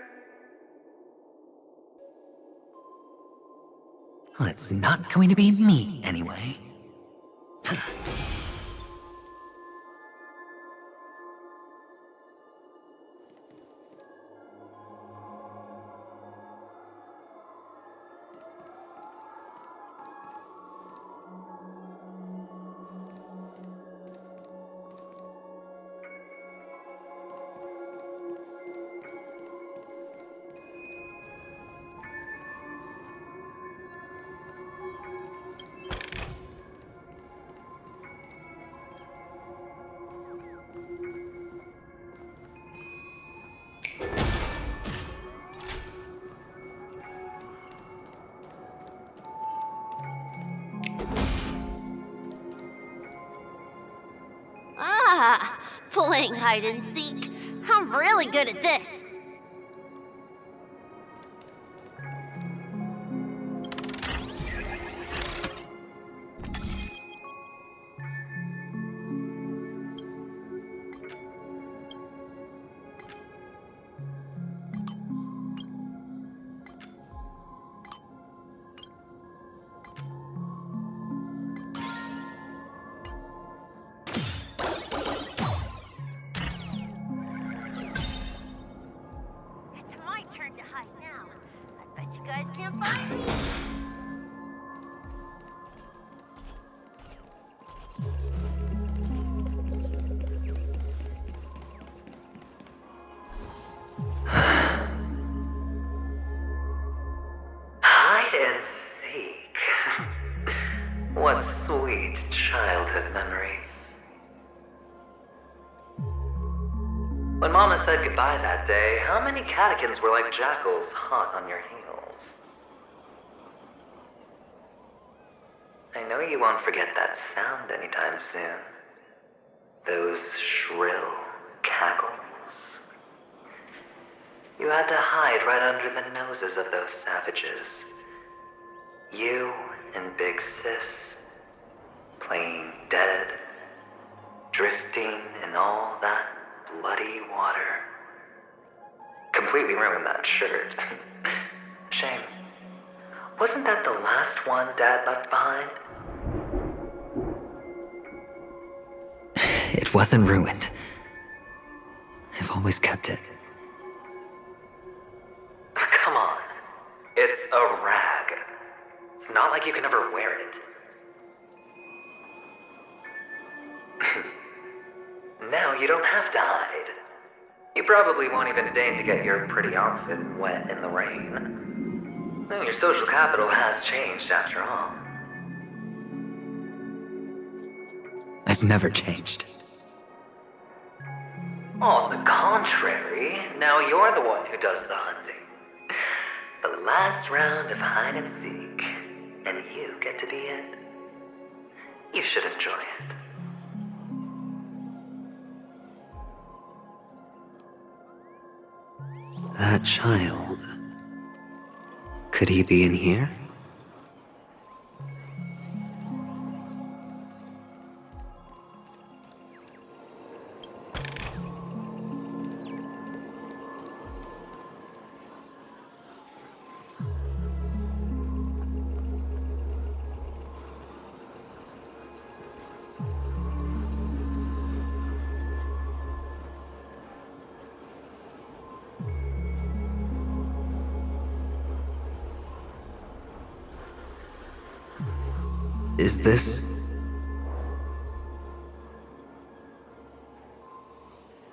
Well, it's not going to be me, anyway. Ah, playing hide and seek. I'm really good at this. It's my turn to hide now. I bet you guys can't find me. Hide and seek. What sweet childhood memories. When Mama said goodbye that day, how many catechins were like jackals hot on your heels? I know you won't forget that sound anytime soon. Those shrill cackles. You had to hide right under the noses of those savages. You and Big Sis, playing dead, drifting in all that bloody water. Completely ruined that shirt. Shame. Wasn't that the last one Dad left behind? It wasn't ruined. I've always kept it. Come on. It's a rag. It's not like you can ever wear it. Now you don't have to hide. You probably won't even deign to get your pretty outfit wet in the rain. Your social capital has changed after all. I've never changed. On the contrary, now you're the one who does the hunting. The last round of hide and seek, and you get to be it. You should enjoy it. That child. Could he be in here? Is this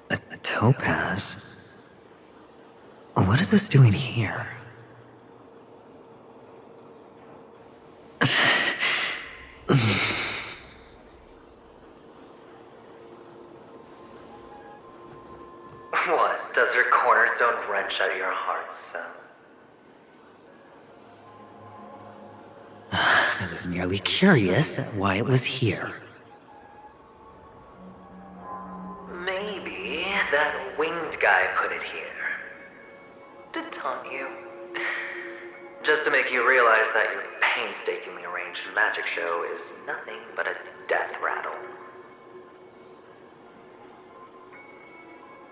a topaz? What is this doing here? What? Does your cornerstone wrench out your heart, son? was merely curious at why it was here. Maybe that winged guy put it here to taunt you. Just to make you realize that your painstakingly arranged magic show is nothing but a death rattle.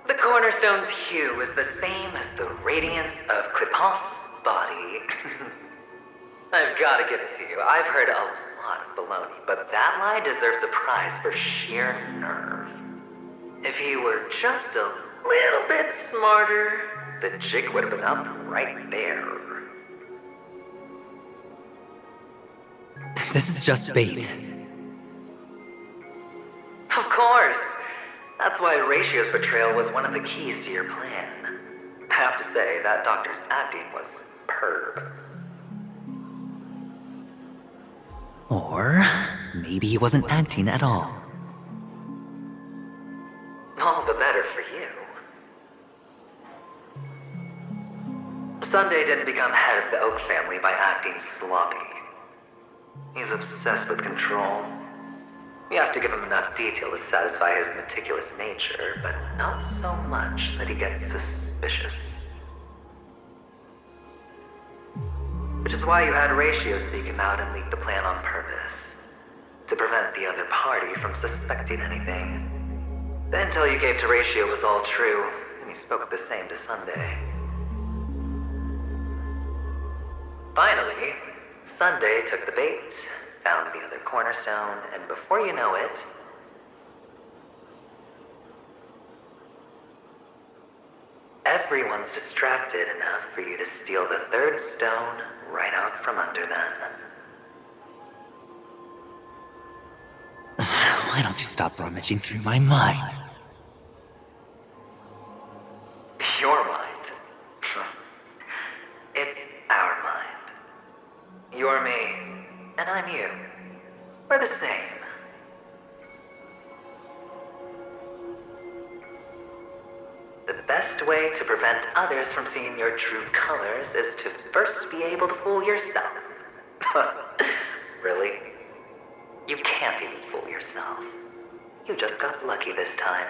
The cornerstone's hue is the same as the radiance of Clipant's body. I've got to give it to you. I've heard a lot of baloney, but that lie deserves a prize for sheer nerve. If he were just a little bit smarter, the jig would have been up right there. This is just bait. Of course. That's why Ratio's betrayal was one of the keys to your plan. I have to say, that doctor's acting was superb. Or maybe he wasn't acting at all. All the better for you. Sunday didn't become head of the Oak family by acting sloppy. He's obsessed with control. You have to give him enough detail to satisfy his meticulous nature, but not so much that he gets suspicious. Which is why you had Ratio seek him out and leak the plan on purpose. To prevent the other party from suspecting anything. The intel you gave to Ratio was all true, and he spoke the same to Sunday. Finally, Sunday took the bait, found the other cornerstone, and before you know it, everyone's distracted enough for you to steal the third stone right out from under them. Why don't you stop rummaging through my mind? Your mind. It's our mind. You're me, and I'm you. We're the same. The best way to prevent others from seeing your true colors is to first be able to fool yourself. Really? You can't even fool yourself. You just got lucky this time.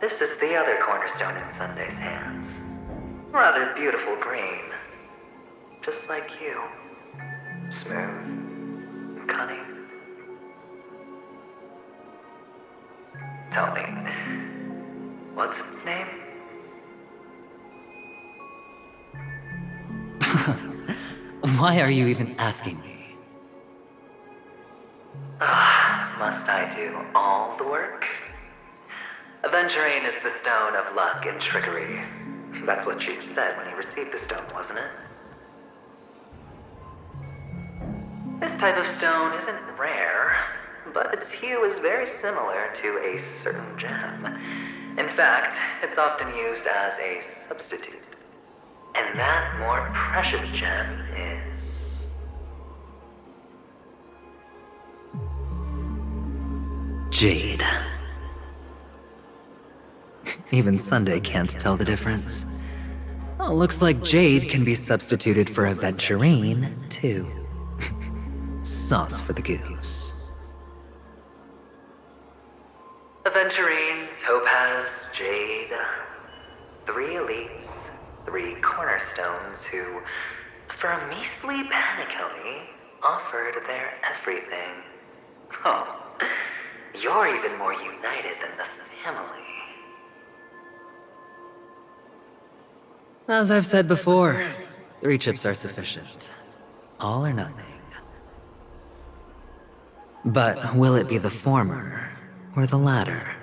This is the other cornerstone in Sunday's hands. Rather beautiful green. Just like you. Smooth and cunning. Tell me, what's its name? Why are you even asking me? Must I do all the work? Aventurine is the stone of luck and trickery. That's what she said when he received the stone, wasn't it? This type of stone isn't rare, but its hue is very similar to a certain gem. In fact, it's often used as a substitute. And that more precious gem is... Jade. Even Sunday can't tell the difference. Oh, looks like Jade can be substituted for Aventurine, too. Sauce for the goose. Aventurine, Topaz, Jade. 3 elites, 3 cornerstones who, for a measly Peniconia, offered their everything. Oh, you're even more united than the family. As I've said before, 3 chips are sufficient. All or nothing. But will it be the former or the latter?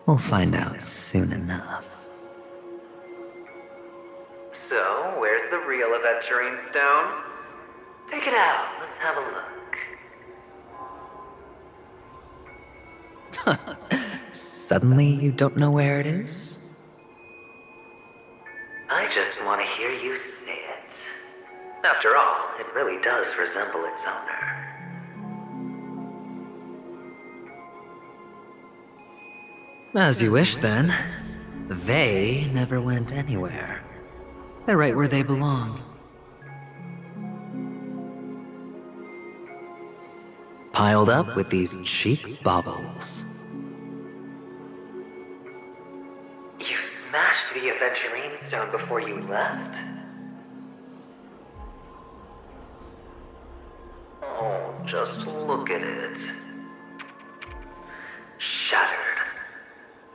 We'll find out soon enough. So, where's the real Aventurine stone? Take it out, let's have a look. Suddenly you don't know where it is? I just want to hear you say it. After all, it really does resemble its owner. As you wish, then. They never went anywhere. They're right where they belong. Piled up with these cheap baubles. You smashed the Aventurine Stone before you left? Oh, just look at it. Shattered.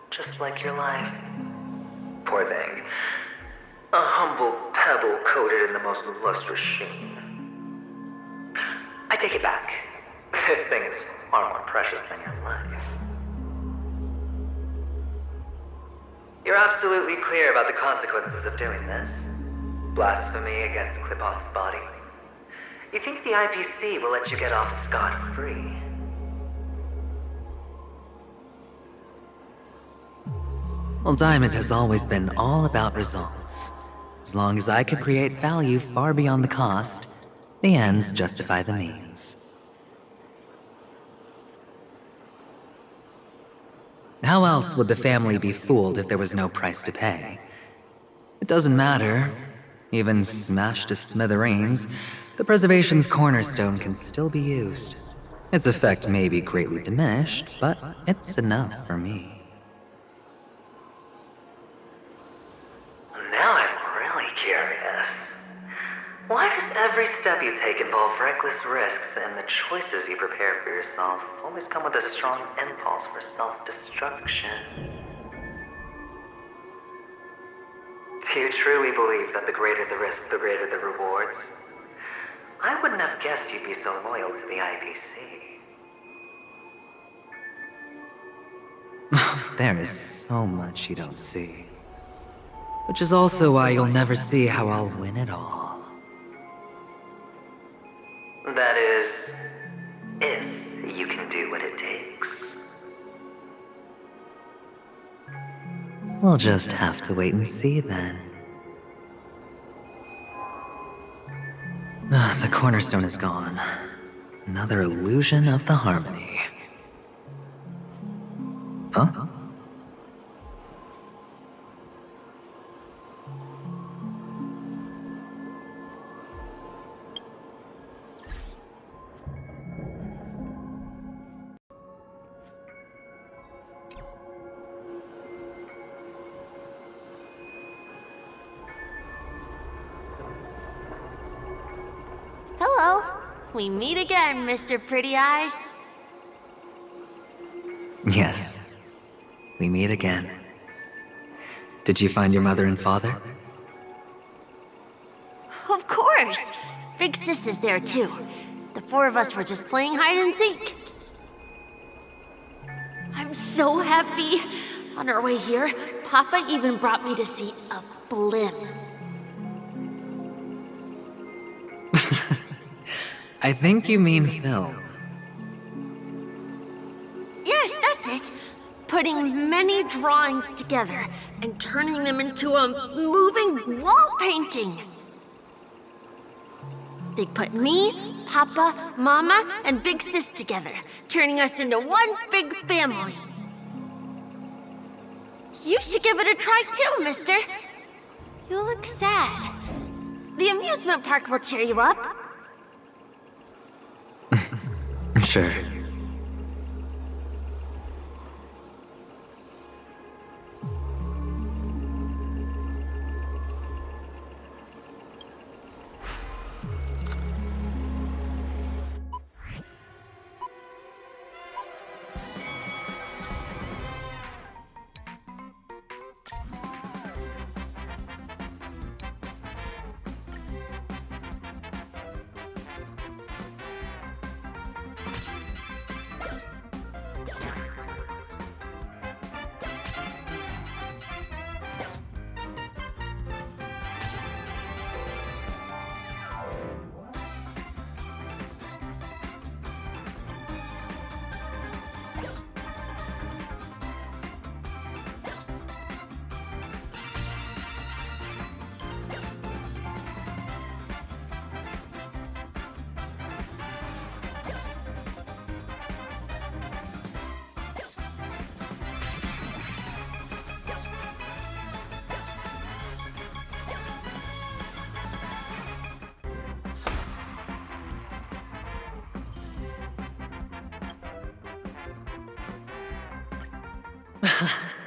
Just like your life. Poor thing. A humble pebble coated in the most lustrous sheen. I take it back. This thing is far more precious than your life. You're absolutely clear about the consequences of doing this. Blasphemy against Clipoth's body. You think the IPC will let you get off scot-free? Well, Diamond has always been all about results. As long as I could create value far beyond the cost, the ends justify the means. How else would the family be fooled if there was no price to pay? It doesn't matter. Even smashed to smithereens, the preservation's cornerstone can still be used. Its effect may be greatly diminished, but it's enough for me. Now I'm really curious. Why does every step you take involve reckless risks, and the choices you prepare for yourself always come with a strong impulse for self-destruction? Do you truly believe that the greater the risk, the greater the rewards? I wouldn't have guessed you'd be so loyal to the IPC. There is so much you don't see. Which is also why you'll never see how I'll win it all. That is, if you can do what it takes. We'll just have to wait and see then. The cornerstone is gone. Another illusion of the harmony. Huh? Hello. We meet again, Mr. Pretty Eyes. Yes. We meet again. Did you find your mother and father? Of course. Big Sis is there too. The four of us were just playing hide and seek. I'm so happy. On our way here, Papa even brought me to see a blimp. I think you mean film. Yes, that's it. Putting many drawings together and turning them into a moving wall painting. They put me, Papa, Mama, and Big Sis together, turning us into one big family. You should give it a try too, mister. You look sad. The amusement park will cheer you up. Sure.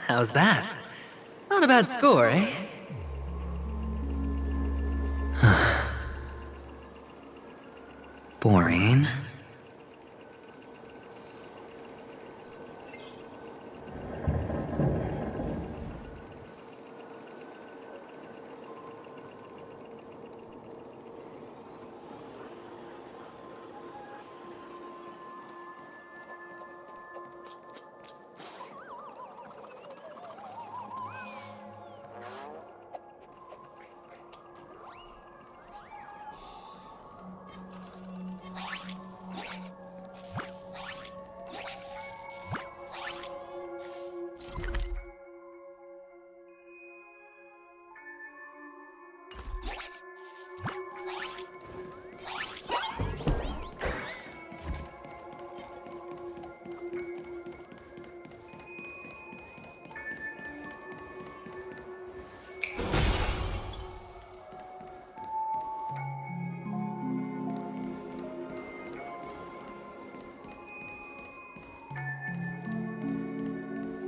How's that? Not a bad score, eh? Boring.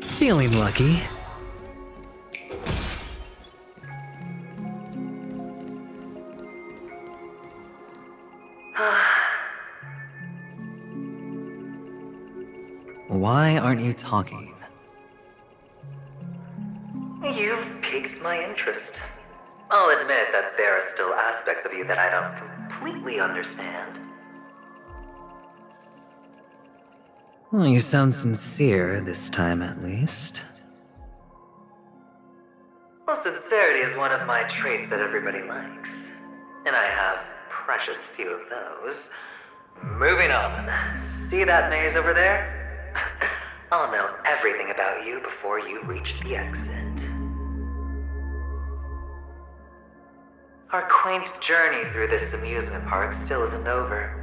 Feeling lucky. Why aren't you talking? You've piqued my interest. I'll admit that there are still aspects of you that I don't completely understand. Well, you sound sincere this time, at least. Well, sincerity is one of my traits that everybody likes. And I have precious few of those. Moving on. See that maze over there? I'll know everything about you before you reach the exit. Our quaint journey through this amusement park still isn't over.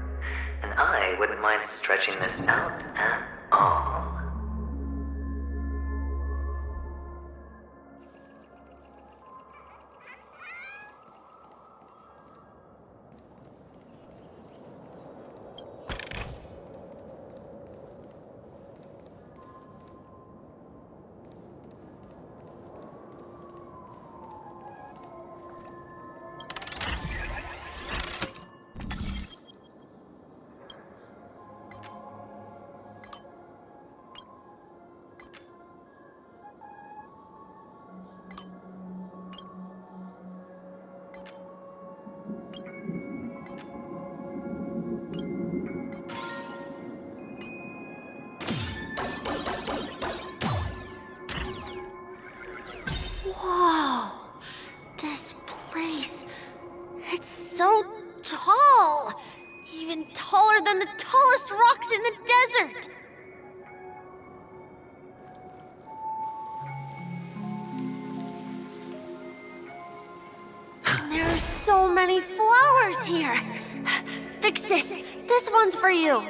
And I wouldn't mind stretching this out at all. Whoa, this place, it's so tall, even taller than the tallest rocks in the desert. There are so many flowers here. Vixis, this one's for you.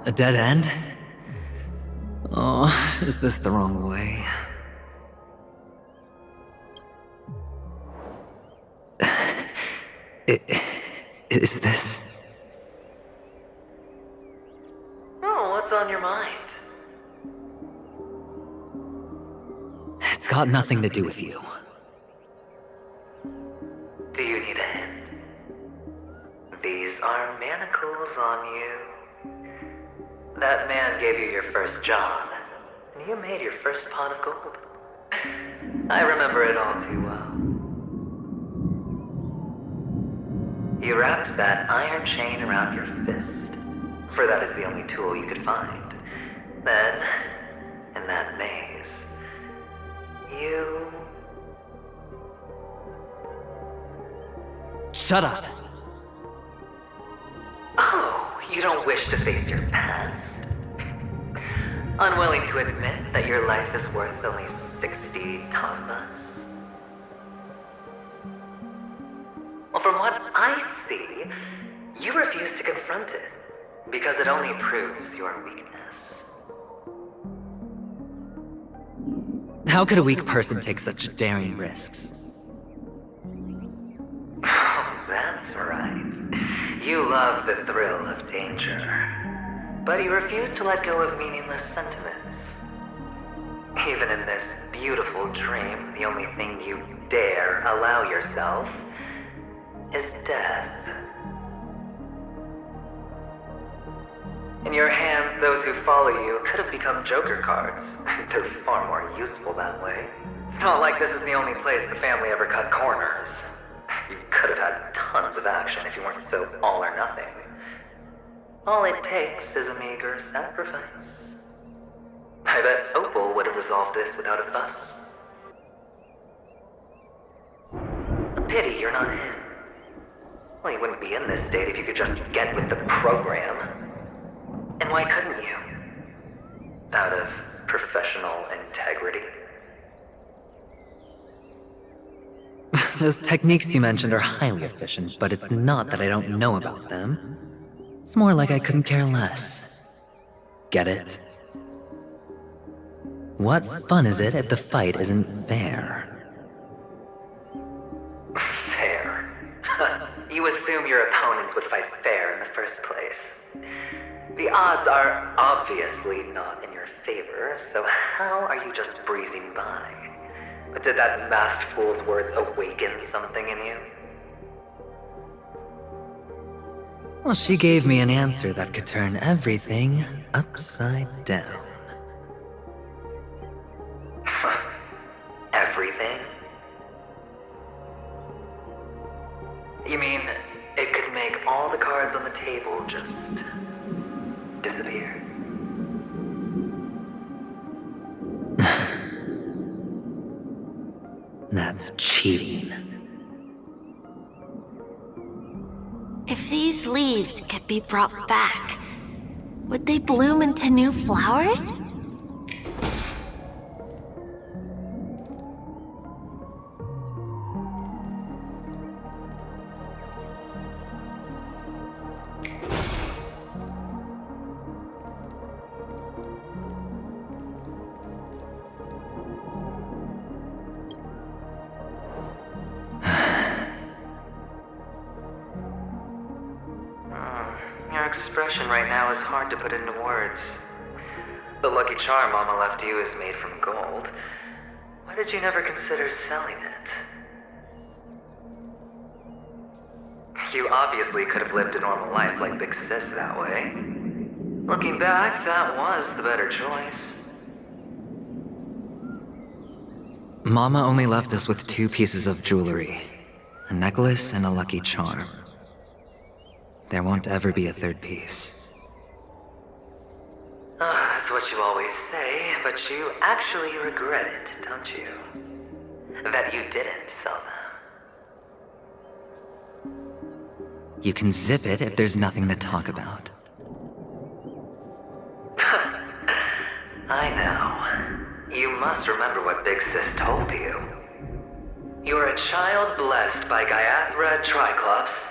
A dead end? Oh, is this the wrong way? Is this? Oh, what's on your mind? It's got nothing to do with you. Do you need a hint? These are manacles on you. That man gave you your first job, and you made your first pot of gold. I remember it all too well. You wrapped that iron chain around your fist, for that is the only tool you could find. Then, in that maze, you... Shut up! don't wish to face your past? Unwilling to admit that your life is worth only 60 tanmas? Well, from what I see, you refuse to confront it, because it only proves your weakness. How could a weak person take such daring risks? Oh, that's right. You love the thrill of danger. But you refuse to let go of meaningless sentiments. Even in this beautiful dream, the only thing you dare allow yourself is death. In your hands, those who follow you could have become Joker cards. They're far more useful that way. It's not like this is the only place the family ever cut corners. You could have had tons of action if you weren't so all or nothing. All it takes is a meager sacrifice. I bet Opal would have resolved this without a fuss. A pity you're not him. Well, you wouldn't be in this state if you could just get with the program. And why couldn't you? Out of professional integrity? Those techniques you mentioned are highly efficient, but it's not that I don't know about them. It's more like I couldn't care less. Get it? What fun is it if the fight isn't fair? Fair? You assume your opponents would fight fair in the first place. The odds are obviously not in your favor, so how are you just breezing by? But did that masked fool's words awaken something in you? Well, she gave me an answer that could turn everything upside down. Everything? You mean it could make all the cards on the table just disappear? That's cheating. If these leaves could be brought back, would they bloom into new flowers? Your expression right now is hard to put into words. The lucky charm Mama left you is made from gold. Why did you never consider selling it? You obviously could have lived a normal life like Big Sis that way. Looking back, that was the better choice. Mama only left us with 2 pieces of jewelry. A necklace and a lucky charm. There won't ever be a 3rd piece. That's what you always say, but you actually regret it, don't you? That you didn't sell them. You can zip it if there's nothing to talk about. I know. You must remember what Big Sis told you. You're a child blessed by Gaiathra Triclops,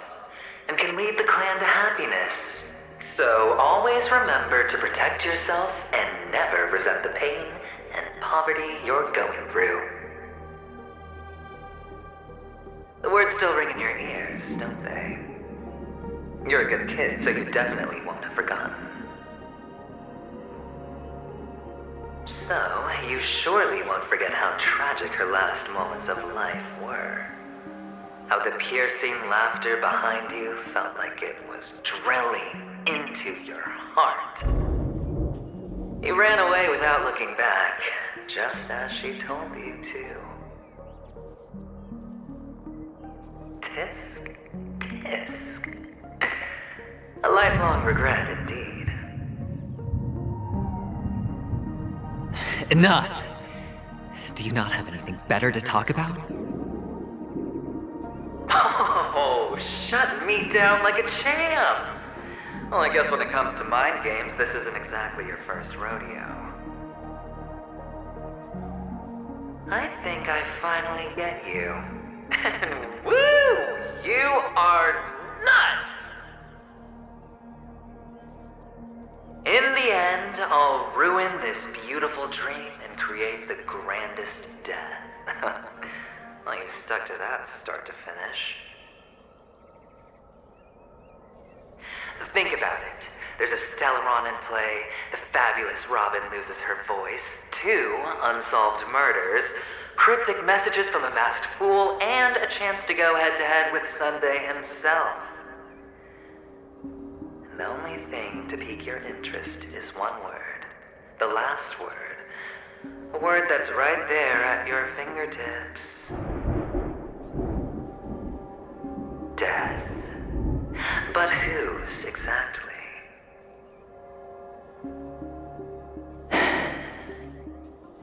and can lead the clan to happiness. So always remember to protect yourself and never resent the pain and poverty you're going through. The words still ring in your ears, don't they? You're a good kid, so you definitely won't have forgotten. So, you surely won't forget how tragic her last moments of life were. How the piercing laughter behind you felt like it was drilling into your heart. You ran away without looking back, just as she told you to. Tisk, tisk. A lifelong regret indeed. Enough! Do you not have anything better to talk about? Oh, shut me down like a champ! Well, I guess when it comes to mind games, this isn't exactly your first rodeo. I think I finally get you. And woo! You are nuts! In the end, I'll ruin this beautiful dream and create the grandest death. Well, you stuck to that start to finish. Think about it. There's a Stellaron in play, the fabulous Robin loses her voice, 2 unsolved murders, cryptic messages from a masked fool, and a chance to go head-to-head with Sunday himself. And the only thing to pique your interest is one word. The last word. A word that's right there at your fingertips. Death. But whose exactly?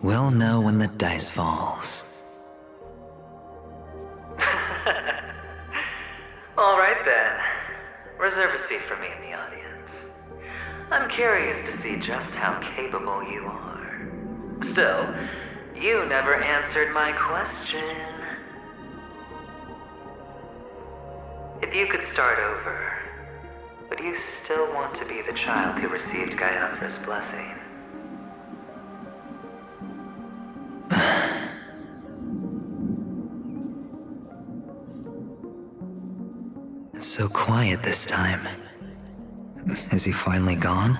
We'll know when the dice falls. All right then. Reserve a seat for me in the audience. I'm curious to see just how capable you are. Still, you never answered my question. If you could start over, would you still want to be the child who received Gayathra's blessing? It's so quiet this time. Is he finally gone?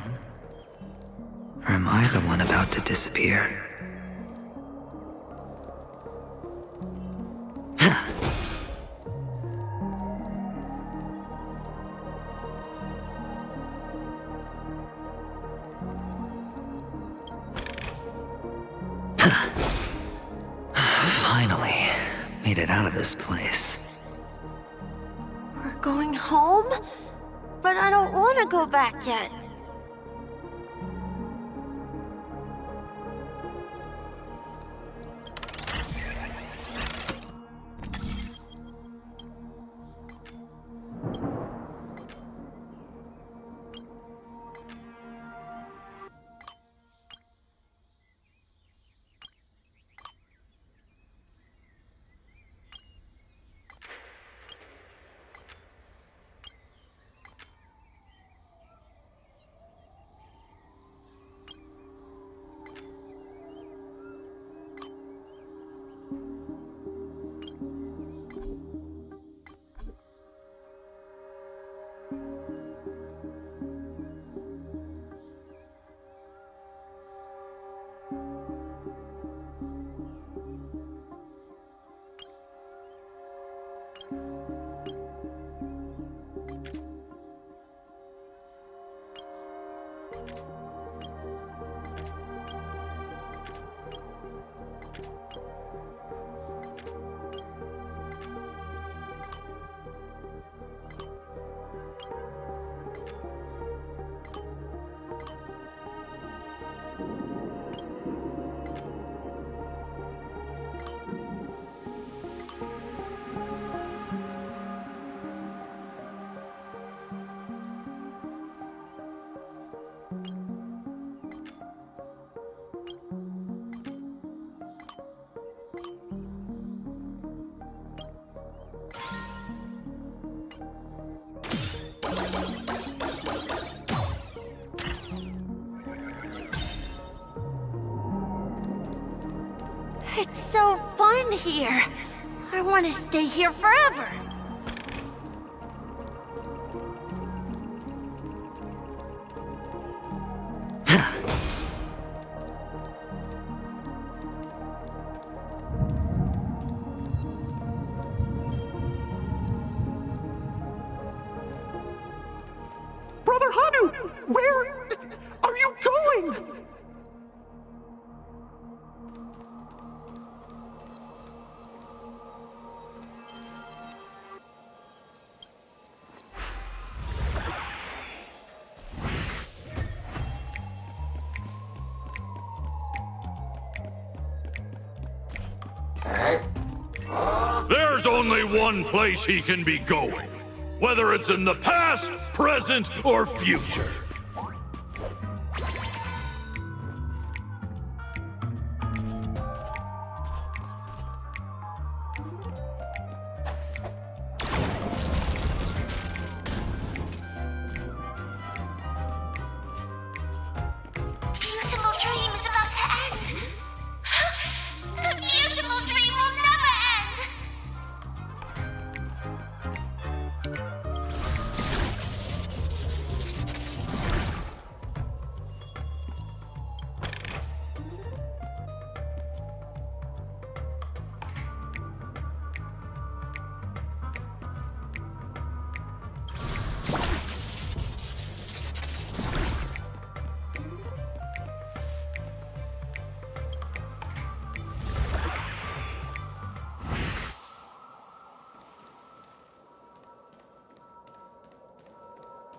Or am I the one about to disappear? Finally, made it out of this place. We're going home? But I don't want to go back yet. It's so fun here. I want to stay here forever. Brother Hanu, where are you going? There's only one place he can be going. whether it's in the past, present, or future. Beautiful dream is about to end. The beautiful dream will never end.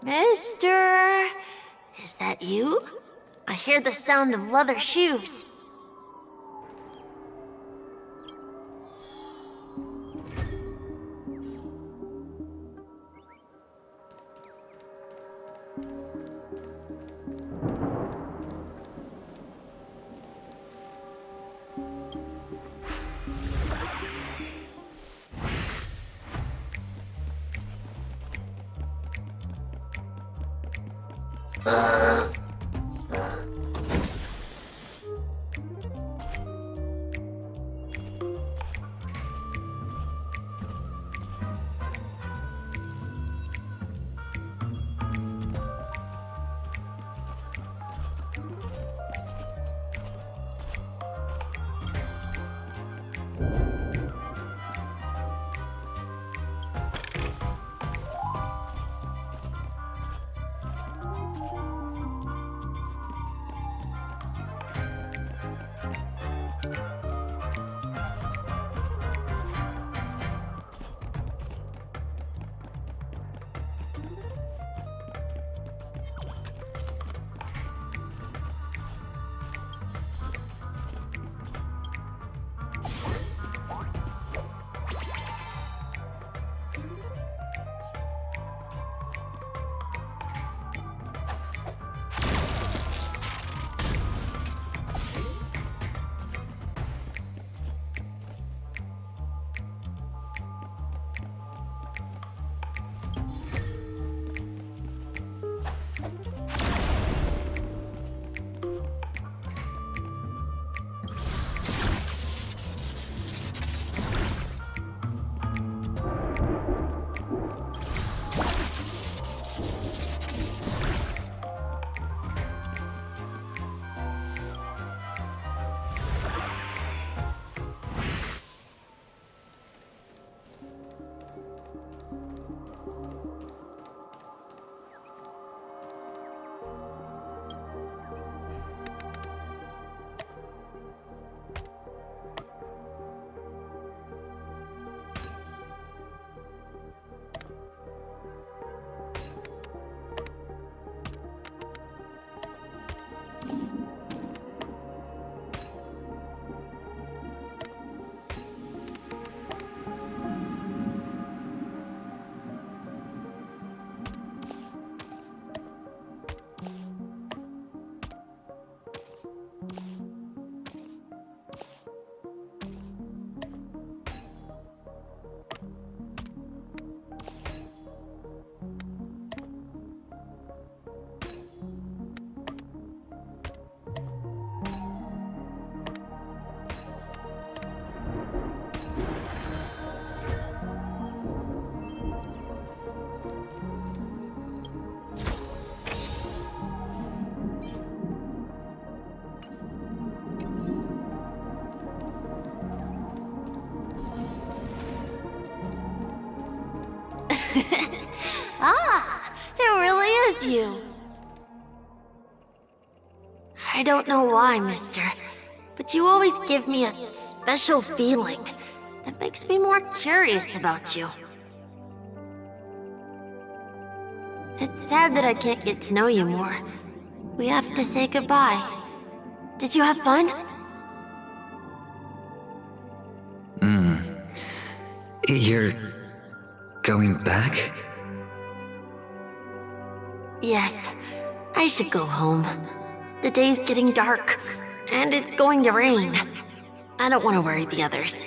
Mister, is that you? I hear the sound of leather shoes. Ah, it really is you. I don't know why, mister, but you always give me a special feeling that makes me more curious about you. It's sad that I can't get to know you more. We have to say goodbye. Did you have fun? You're going back? Yes, I should go home. The day's getting dark, and it's going to rain. I don't want to worry the others.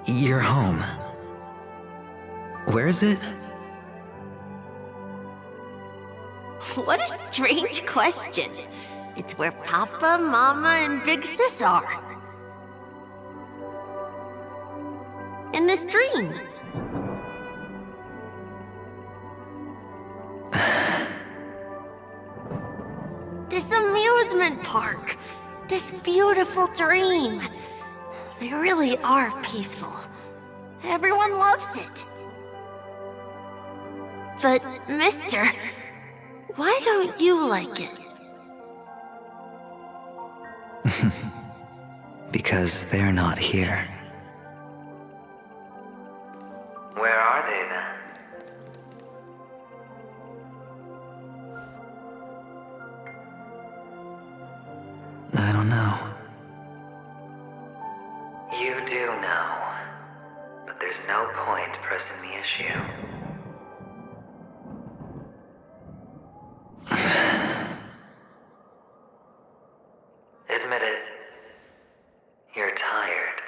You're home. Where is it? What a strange question. It's where Papa, Mama, and Big Sis are. In this dream. This amusement park. This beautiful dream. They really are peaceful. Everyone loves it. But, mister, why don't you like it? Because they're not here. Where are they then? I don't know. You do know. But there's no point pressing the issue. Admit it. You're tired.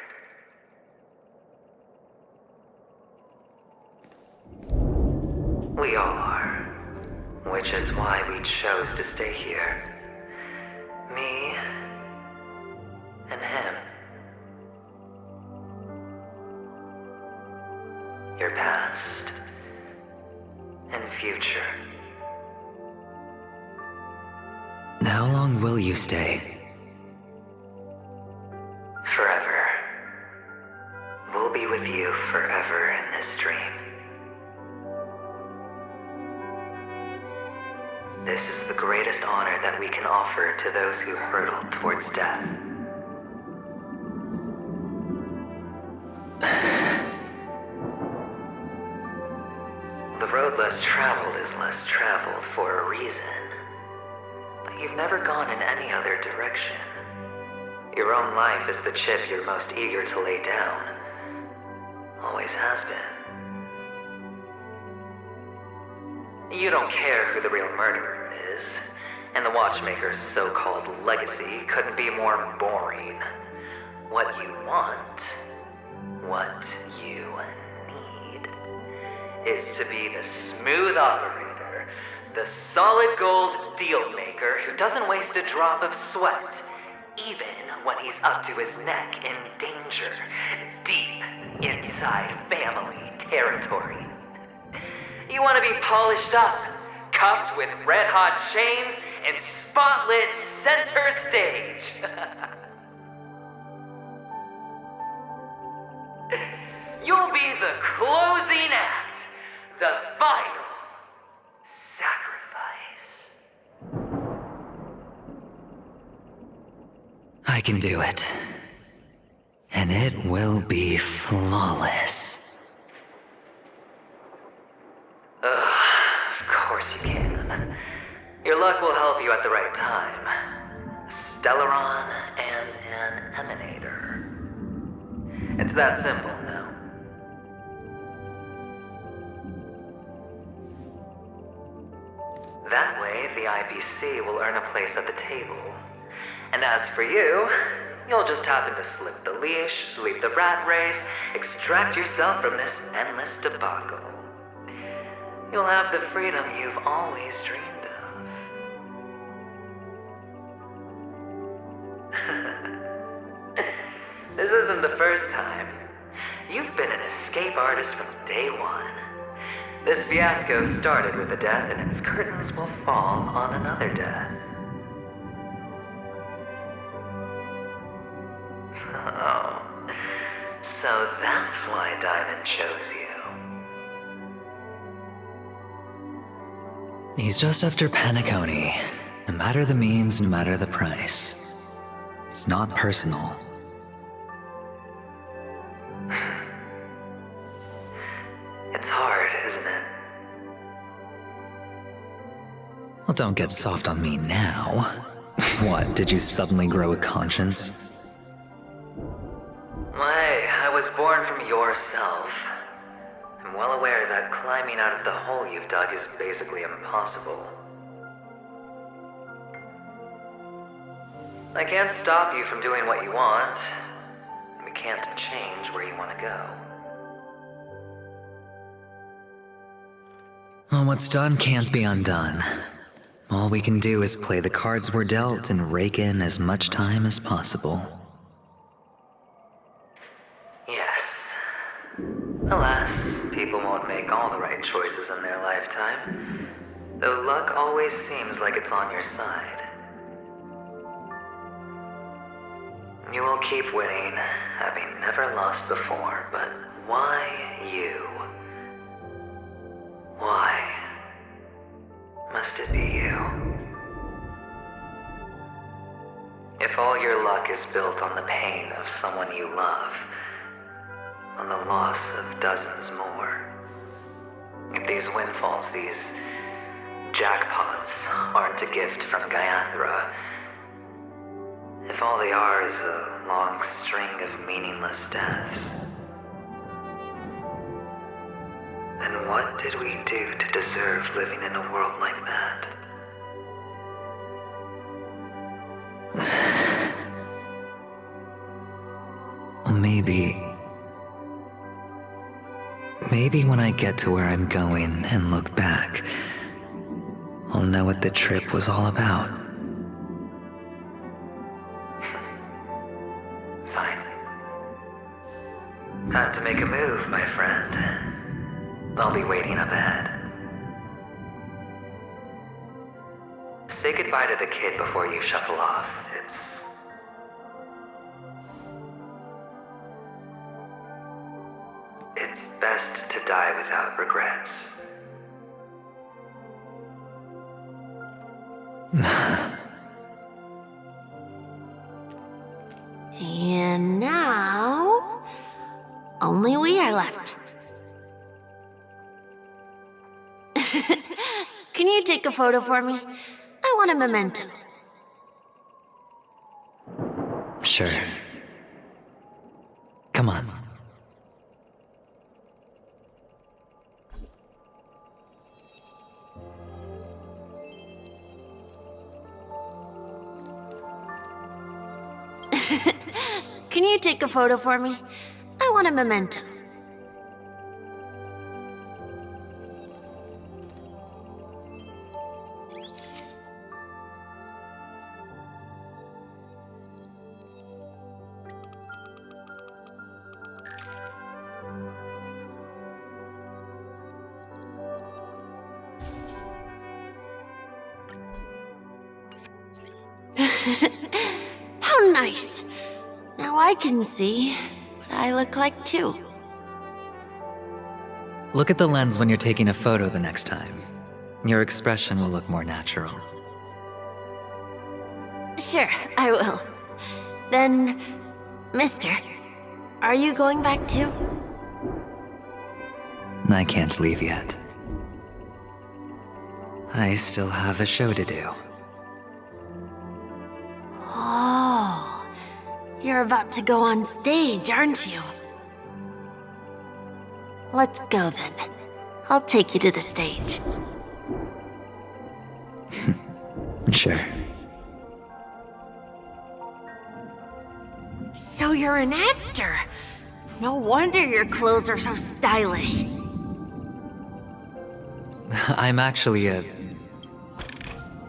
We all are. Which is why we chose to stay here. Me and him. Your past and future. How long will you stay? Forever. We'll be with you forever in this dream. This is the greatest honor that we can offer to those who hurtle towards death. The road less traveled is less traveled for a reason. But you've never gone in any other direction. Your own life is the chip you're most eager to lay down. Always has been. You don't care who the real murderer is, and the Watchmaker's so-called legacy couldn't be more boring. What you want, what you need, is to be the smooth operator, the solid gold deal maker who doesn't waste a drop of sweat, even when he's up to his neck in danger, deep inside family territory. You want to be polished up, cuffed with red-hot chains, and spotlit center stage. You'll be the closing act, the final sacrifice. I can do it. And it will be flawless. Of course you can. Your luck will help you at the right time. A Stellaron and an Emanator. It's that simple, no? That way, the IPC will earn a place at the table. And as for you, you'll just happen to slip the leash, leave the rat race, extract yourself from this endless debacle. You'll have the freedom you've always dreamed of. This isn't the first time. You've been an escape artist from day one. This fiasco started with a death, and its curtains will fall on another death. Oh, so that's why Diamond chose you. He's just after Peniconia. No matter the means, no matter the price. It's not personal. It's hard, isn't it? Well, don't get soft on me now. What, did you suddenly grow a conscience? I was born from yourself. I'm well aware that climbing out of the hole you've dug is basically impossible. I can't stop you from doing what you want. We can't change where you want to go. Well, what's done can't be undone. All we can do is play the cards we're dealt and rake in as much time as possible. Yes. Alas, people won't make all the right choices in their lifetime, though luck always seems like it's on your side. You will keep winning, having never lost before, but why you? Why must it be you? If all your luck is built on the pain of someone you love, on the loss of dozens more, if these windfalls, these jackpots, aren't a gift from Gaiathra, if all they are is a long string of meaningless deaths, then what did we do to deserve living in a world like that? Well, maybe when I get to where I'm going and look back, I'll know what the trip was all about. Fine. Time to make a move, my friend. I'll be waiting up ahead. Say goodbye to the kid before you shuffle off. It's best to die without regrets. And now, only we are left. Can you take a photo for me? I want a memento. Sure. Come on. Can you take a photo for me? I want a memento. How nice. Now I can see what I look like too. Look at the lens when you're taking a photo the next time. Your expression will look more natural. Sure, I will. Then, mister, are you going back too? I can't leave yet. I still have a show to do. Oh, you're about to go on stage, aren't you? Let's go then. I'll take you to the stage. Sure. So you're an actor. No wonder your clothes are so stylish. I'm actually a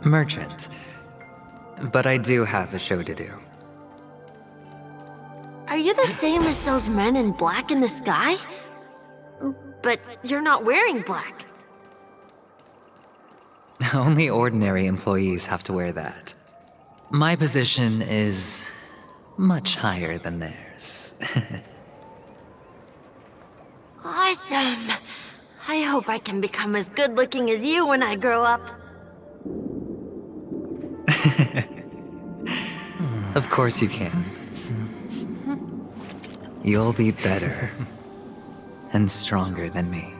merchant, but I do have a show to do. Are you the same as those men in black in the sky? But you're not wearing black. Only ordinary employees have to wear that. My position is much higher than theirs. Awesome. I hope I can become as good looking as you when I grow up. Of course you can. You'll be better and stronger than me.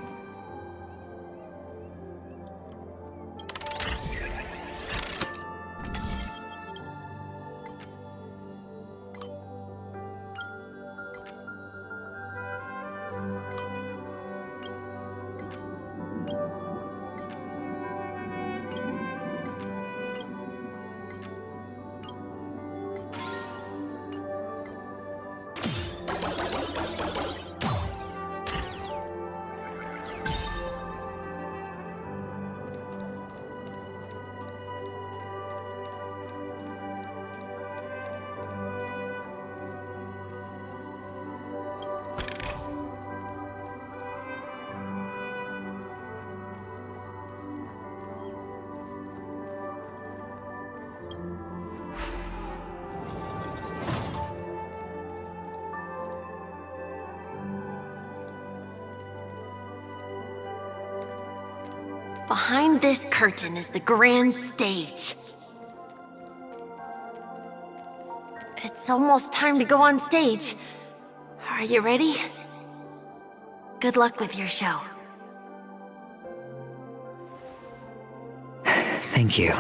Behind this curtain is the grand stage. It's almost time to go on stage. Are you ready? Good luck with your show. Thank you.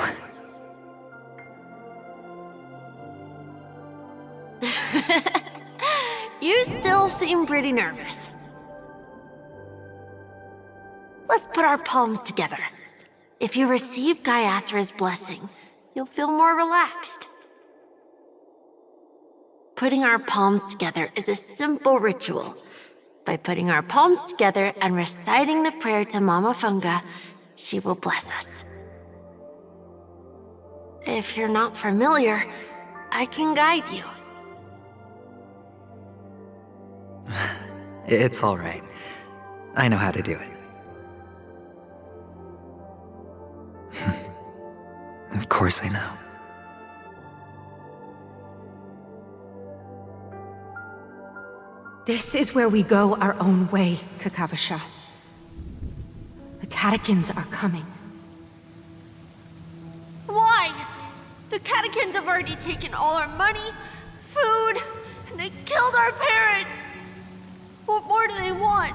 You still seem pretty nervous. Let's put our palms together. If you receive Gaiathra's blessing, you'll feel more relaxed. Putting our palms together is a simple ritual. By putting our palms together and reciting the prayer to Mama Funga, she will bless us. If you're not familiar, I can guide you. It's all right. I know how to do it. Of course I know. This is where we go our own way, Kakavasha. The catechins are coming. Why? The catechins have already taken all our money, food, and they killed our parents. What more do they want?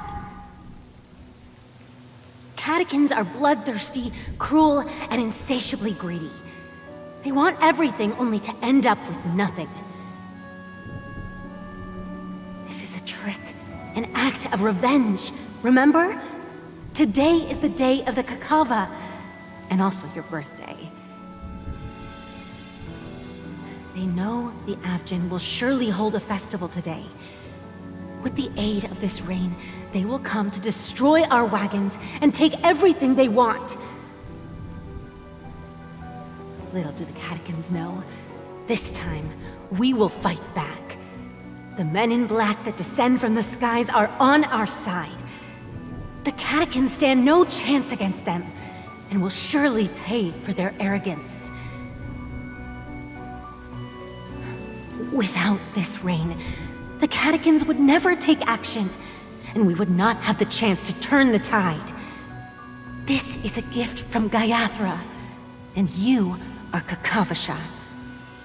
Catechins are bloodthirsty, cruel, and insatiably greedy. They want everything only to end up with nothing. This is a trick, an act of revenge. Remember? Today is the day of the Kakava, and also your birthday. They know the Avgin will surely hold a festival today. With the aid of this rain, they will come to destroy our wagons and take everything they want. Little do the catechins know, this time we will fight back. The men in black that descend from the skies are on our side. The catechins stand no chance against them, and will surely pay for their arrogance. Without this rain, the catechins would never take action, and we would not have the chance to turn the tide. This is a gift from Gaiathra, and you are Kakavasha,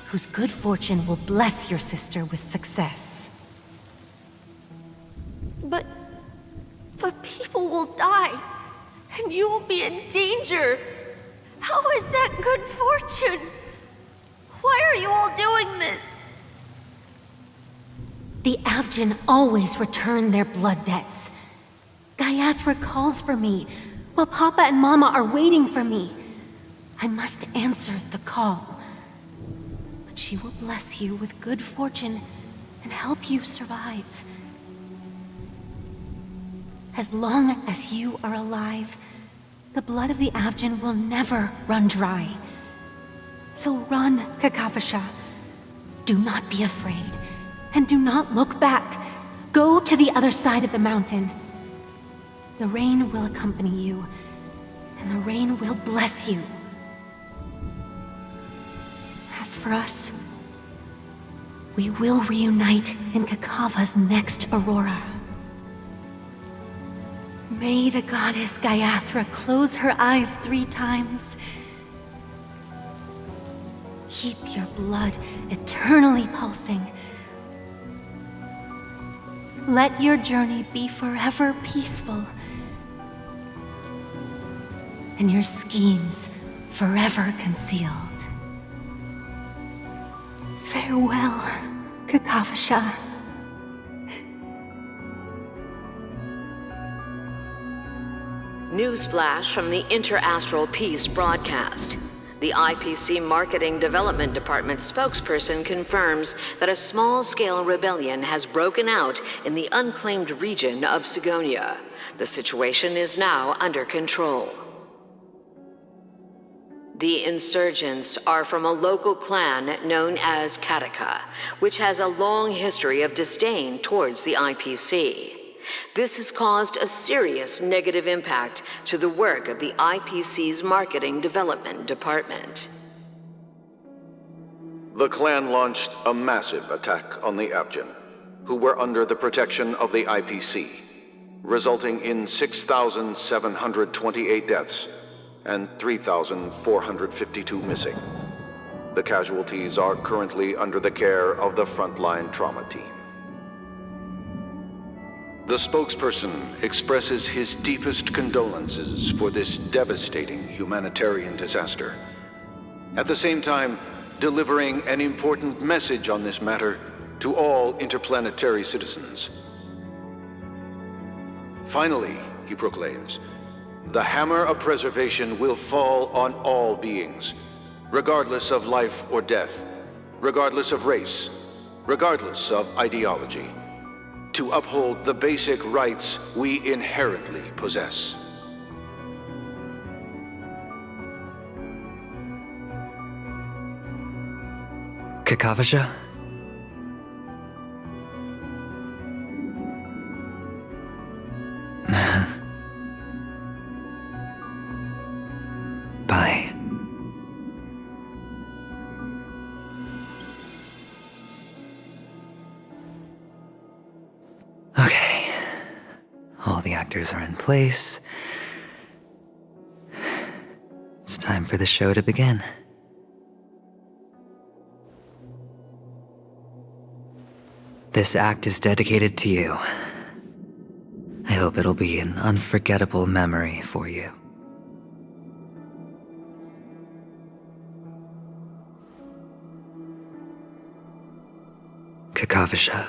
whose good fortune will bless your sister with success. But people will die, and you will be in danger. How is that good fortune? Why are you all doing this? The Avgin always return their blood debts. Gaiathra calls for me, while Papa and Mama are waiting for me. I must answer the call. But she will bless you with good fortune and help you survive. As long as you are alive, the blood of the Avgin will never run dry. So run, Kakavasha. Do not be afraid. And do not look back. Go to the other side of the mountain. The rain will accompany you, and the rain will bless you. As for us, we will reunite in Kakava's next aurora. May the goddess Gaiathra close her eyes 3 times. Keep your blood eternally pulsing. Let your journey be forever peaceful, and your schemes forever concealed. Farewell, Kakavasha. Newsflash from the Interastral Peace broadcast. The IPC Marketing Development Department spokesperson confirms that a small-scale rebellion has broken out in the unclaimed region of Sigonia. The situation is now under control. The insurgents are from a local clan known as Kataka, which has a long history of disdain towards the IPC. This has caused a serious negative impact to the work of the IPC's Marketing Development Department. The clan launched a massive attack on the Avgin, who were under the protection of the IPC, resulting in 6,728 deaths and 3,452 missing. The casualties are currently under the care of the frontline trauma team. The spokesperson expresses his deepest condolences for this devastating humanitarian disaster. At the same time, delivering an important message on this matter to all interplanetary citizens. Finally, he proclaims, the hammer of preservation will fall on all beings, regardless of life or death, regardless of race, regardless of ideology, to uphold the basic rights we inherently possess. Kakavasha? Bye. Okay. All the actors are in place. It's time for the show to begin. This act is dedicated to you. I hope it'll be an unforgettable memory for you. Kakavasha.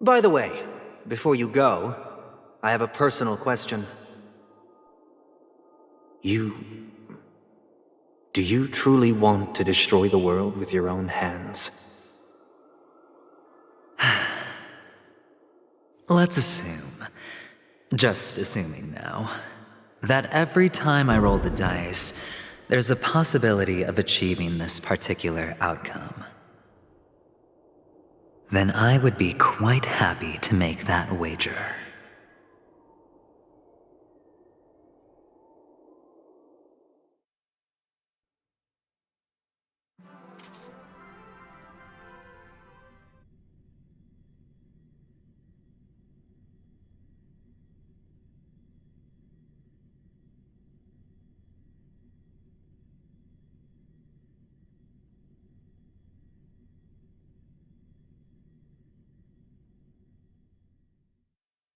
By the way, before you go, I have a personal question. Do you truly want to destroy the world with your own hands? Let's assume, just assuming now, that every time I roll the dice, there's a possibility of achieving this particular outcome. Then I would be quite happy to make that wager.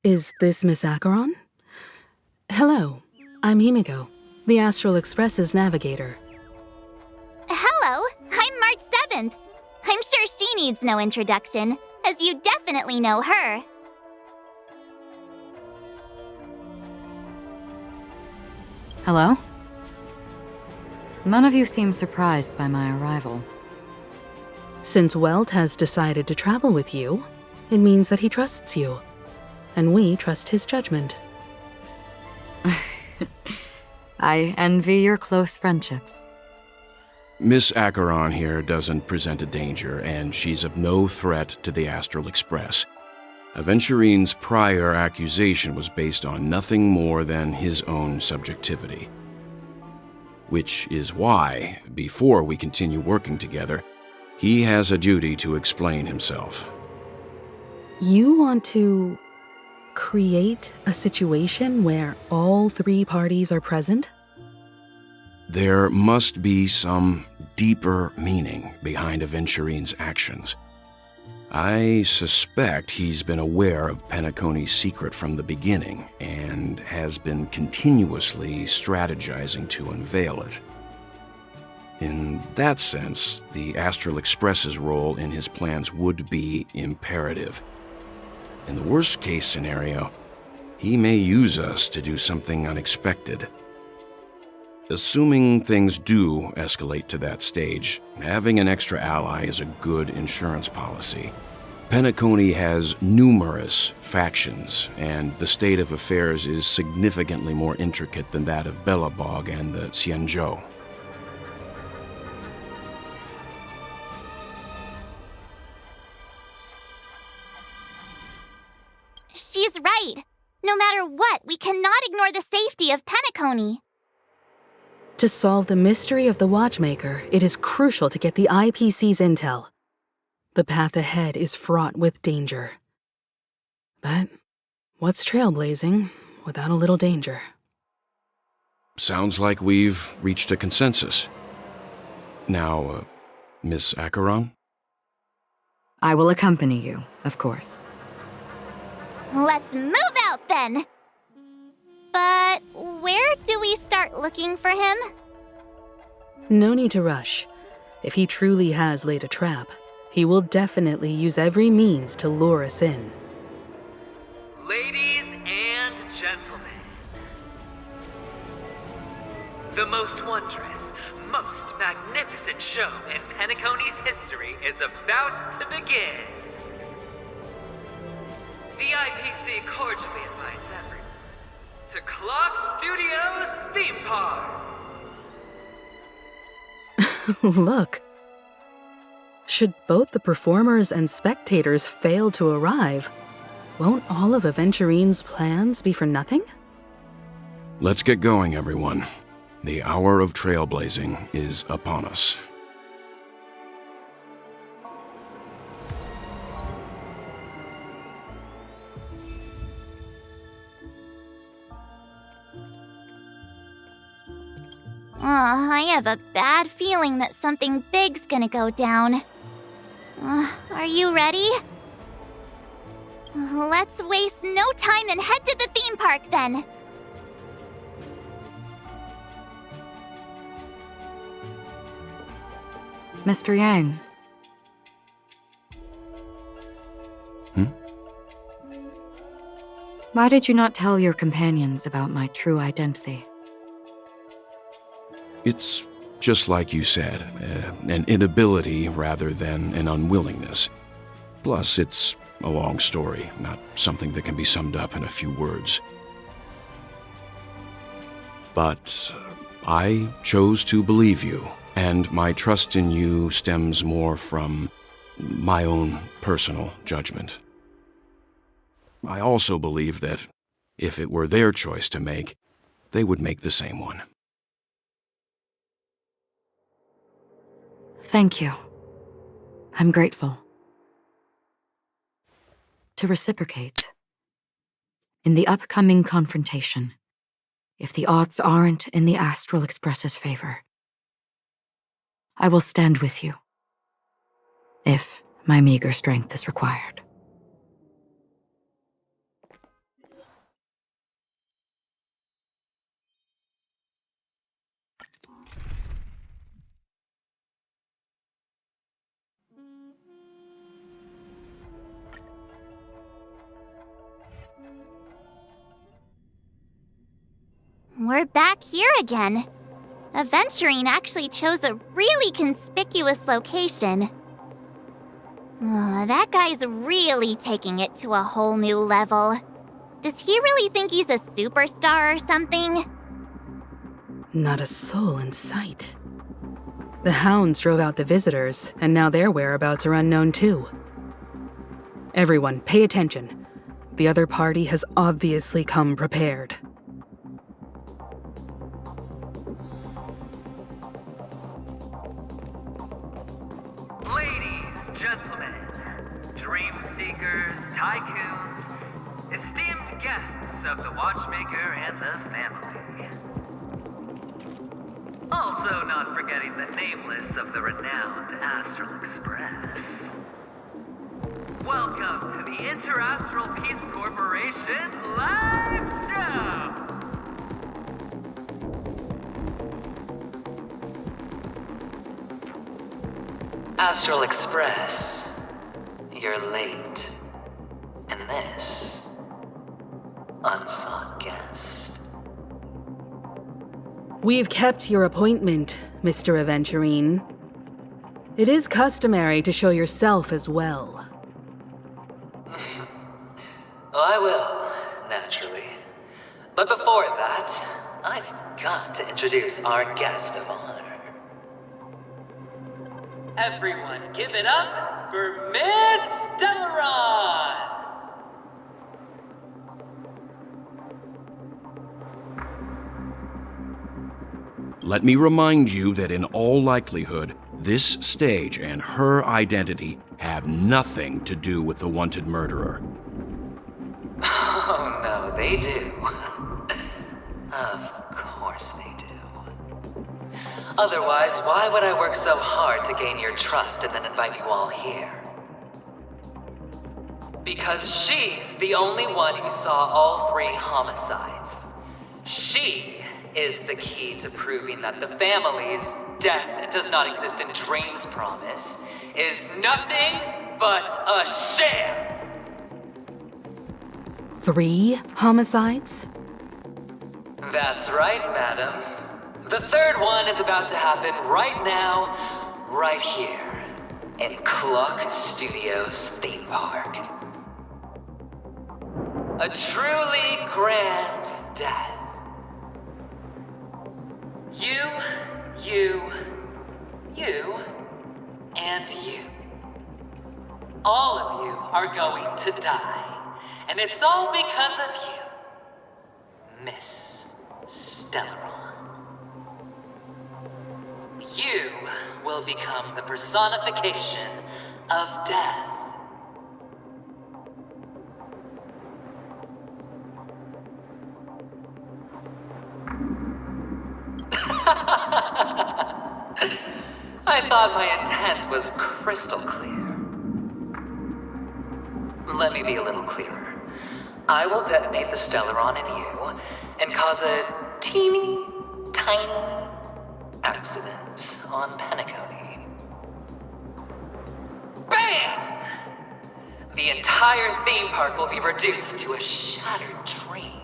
Is this Miss Acheron? Hello, I'm Himiko, the Astral Express's navigator. Hello, I'm March 7th. I'm sure she needs no introduction, as you definitely know her. Hello? None of you seem surprised by my arrival. Since Welt has decided to travel with you, it means that he trusts you. And we trust his judgment. I envy your close friendships. Miss Acheron here doesn't present a danger, and she's of no threat to the Astral Express. Aventurine's prior accusation was based on nothing more than his own subjectivity. Which is why, before we continue working together, he has a duty to explain himself. You want to create a situation where all three parties are present? There must be some deeper meaning behind Aventurine's actions. I suspect he's been aware of Penaconia's secret from the beginning and has been continuously strategizing to unveil it. In that sense, the Astral Express's role in his plans would be imperative. In the worst-case scenario, he may use us to do something unexpected. Assuming things do escalate to that stage, having an extra ally is a good insurance policy. Penaconia has numerous factions, and the state of affairs is significantly more intricate than that of Belobog and the Xianzhou. She's right. No matter what, we cannot ignore the safety of Peniconia. To solve the mystery of the Watchmaker, it is crucial to get the IPC's intel. The path ahead is fraught with danger. But What's trailblazing without a little danger? Sounds like we've reached a consensus. Now, Miss Acheron? I will accompany you, of course. Let's move out then! But where do we start looking for him? No need to rush. If he truly has laid a trap, he will definitely use every means to lure us in. Ladies and gentlemen, the most wondrous, most magnificent show in Penaconia's history is about to begin. The IPC cordially invites everyone to Clock Studios Theme Park. Look. Should both the performers and spectators fail to arrive, won't all of Aventurine's plans be for nothing? Let's get going, everyone. The hour of trailblazing is upon us. I have a bad feeling that something big's gonna go down. Are you ready? Let's waste no time and head to the theme park then. Mr. Yang. Why did you not tell your companions about my true identity? It's just like you said, an inability rather than an unwillingness. Plus, it's a long story, not something that can be summed up in a few words. But I chose to believe you, and my trust in you stems more from my own personal judgment. I also believe that if it were their choice to make, they would make the same one. Thank you. I'm grateful. To reciprocate, in the upcoming confrontation, if the odds aren't in the Astral Express's favor, I will stand with you, if my meager strength is required. We're back here again. Aventurine actually chose a really conspicuous location. That guy's really taking it to a whole new level. Does he really think he's a superstar or something? Not a soul in sight. The hounds drove out the visitors, and now their whereabouts are unknown too. Everyone, pay attention. The other party has obviously come prepared. Gentlemen, dream seekers, tycoons, esteemed guests of the Watchmaker and the family. Also not forgetting the nameless of the renowned Astral Express. Welcome to the Interastral Peace Corporation live show! Astral Express, you're late. And this, unsought guest. We've kept your appointment, Mr. Aventurine. It is customary to show yourself as well. I will, naturally. But before that, I've got to introduce our guest of honor. Everyone, give it up for Miss Delaron! Let me remind you that in all likelihood, this stage and her identity have nothing to do with the wanted murderer. Oh they do. Of course they do. Otherwise, why would I work so hard to gain your trust and then invite you all here? Because she's the only one who saw all 3 homicides. She is the key to proving that the family's death does not exist in Dream's promise is nothing but a sham! 3 homicides? That's right, madam. The 3rd one is about to happen right now, right here, in Clock Studios theme park. A truly grand death. You, and you. All of you are going to die, and it's all because of you, Miss Stellaron. You will become the personification of death. I thought my intent was crystal clear. Let me be a little clearer. I will detonate the Stellaron in you and cause a teeny, tiny accident on Peniconia. BAM! The entire theme park will be reduced to a shattered dream.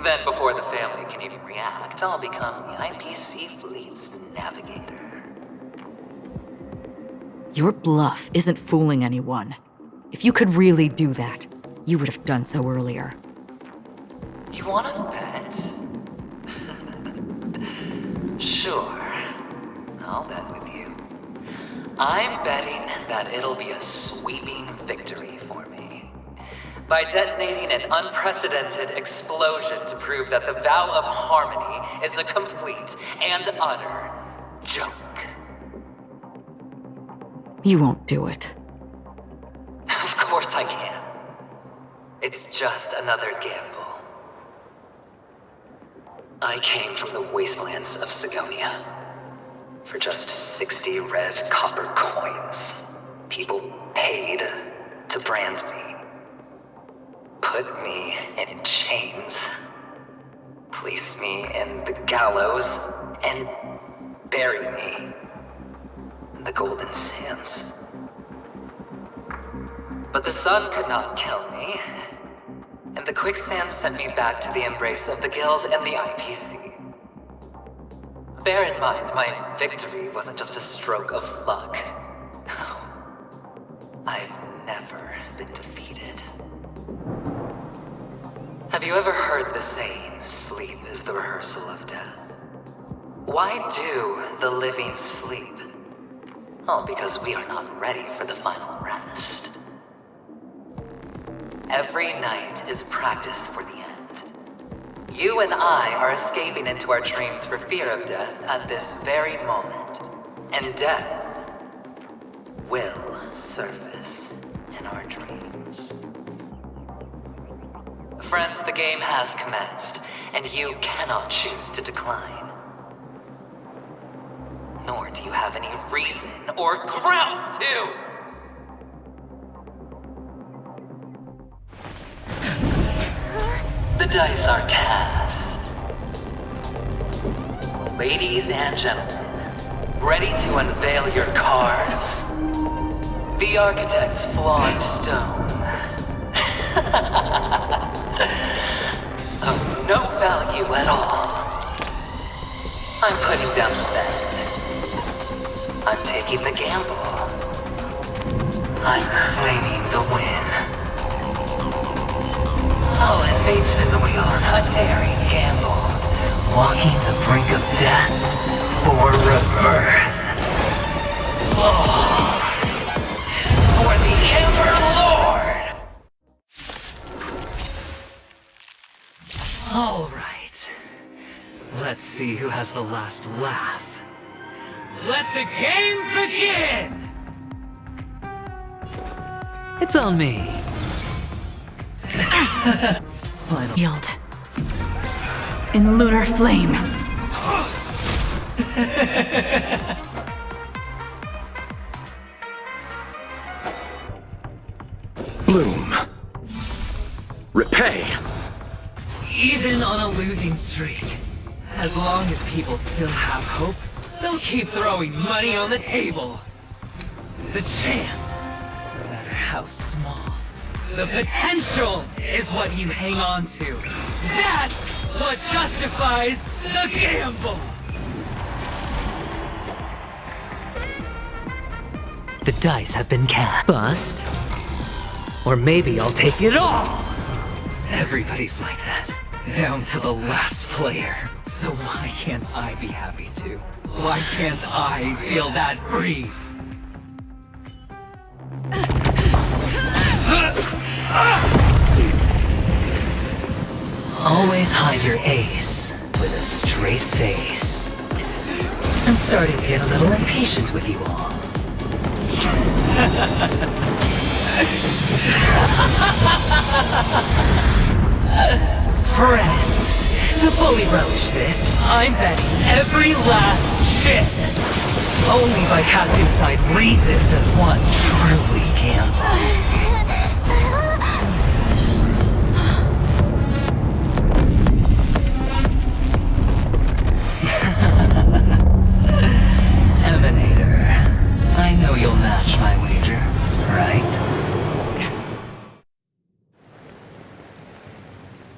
Then before the family can even react, I'll become the IPC fleet's navigator. Your bluff isn't fooling anyone. If you could really do that, you would have done so earlier. You wanna bet? Sure. I'll bet with you. I'm betting that it'll be a sweeping victory for me. By detonating an unprecedented explosion to prove that the vow of harmony is a complete and utter joke. You won't do it. Of course I can. It's just another gamble. I came from the wastelands of Sigonia. For just 60 red copper coins, people paid to brand me. Put me in chains. Place me in the gallows and bury me in the golden sands. But the sun could not kill me, and the quicksand sent me back to the embrace of the Guild and the IPC. Bear in mind, my victory wasn't just a stroke of luck. I've never been defeated. Have you ever heard the saying, sleep is the rehearsal of death? Why do the living sleep? Oh, because we are not ready for the final rest. Every night is practice for the end. You and I are escaping into our dreams for fear of death at this very moment. And death will surface in our dreams. Friends, the game has commenced, and you cannot choose to decline. Nor do you have any reason or grounds to! The dice are cast. Ladies and gentlemen, ready to unveil your cards? The architect's flawed stone. Of no value at all. I'm putting down the bet. I'm taking the gamble. I'm claiming the win. Oh, and fate spin the wheel, a daring gamble. Walking the brink of death for rebirth. Oh, for the Ember Lord! All right. Let's see who has the last laugh. Let the game begin! It's on me. final. Yield. In lunar flame. Bloom. Repay. Even on a losing streak, as long as people still have hope, they'll keep throwing money on the table. The chance, no matter how small, the potential is what you hang on to. That's what justifies the gamble! The dice have been cast. Bust. Or maybe I'll take it all! Everybody's like that, down to the last player. So why can't I be happy too? Why can't I feel that free? Always hide your ace with a straight face. I'm starting to get a little impatient with you all. Friends, to fully relish this, I'm betting every last chip. Only by casting aside reason does one truly gamble. Emanator, I know you'll match my wager, right?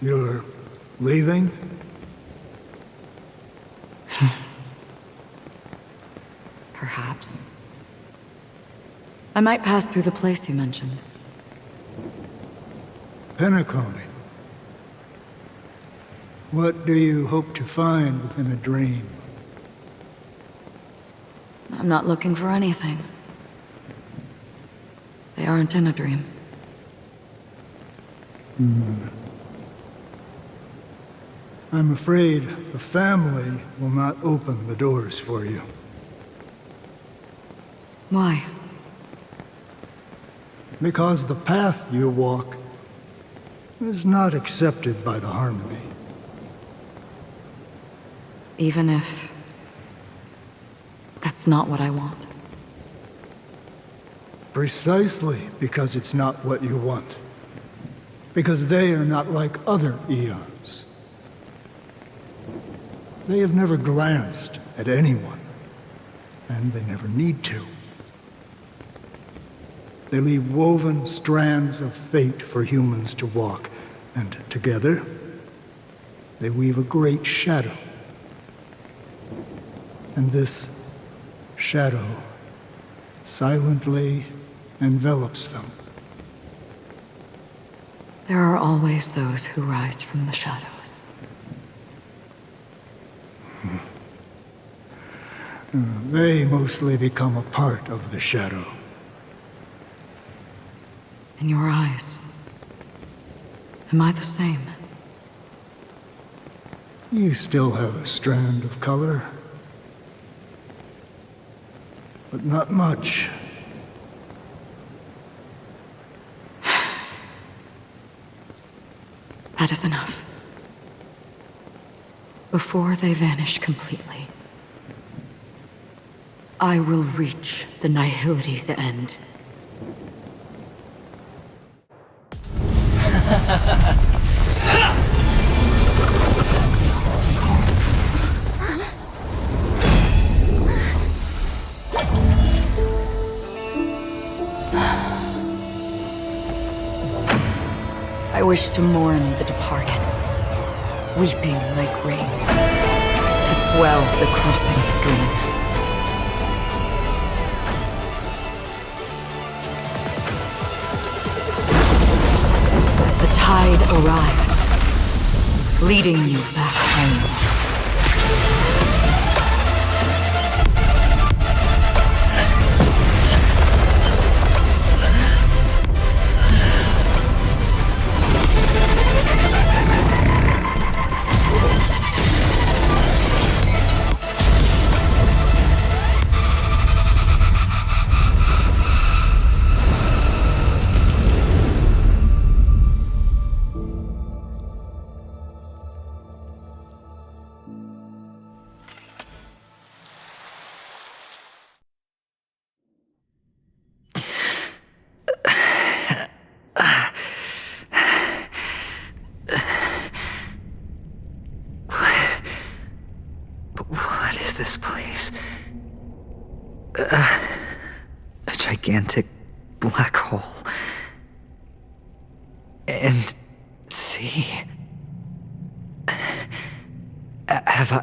You're leaving? Perhaps. I might pass through the place you mentioned. Peniconia. What do you hope to find within a dream? I'm not looking for anything. They aren't in a dream. I'm afraid the family will not open the doors for you. Why? Because the path you walk is not accepted by the Harmony. Even if that's not what I want. Precisely because it's not what you want. Because they are not like other eons. They have never glanced at anyone, and they never need to. They leave woven strands of fate for humans to walk, and together, they weave a great shadow. And this shadow silently envelops them. There are always those who rise from the shadows. They mostly become a part of the shadow. In your eyes, am I the same? You still have a strand of color, but not much. That is enough. Before they vanish completely, I will reach the Nihility's end. I wish to mourn the departed, weeping like rain, to swell the crossing stream. As the tide arrives, leading you back home. What is this place? A gigantic black hole. And see? Have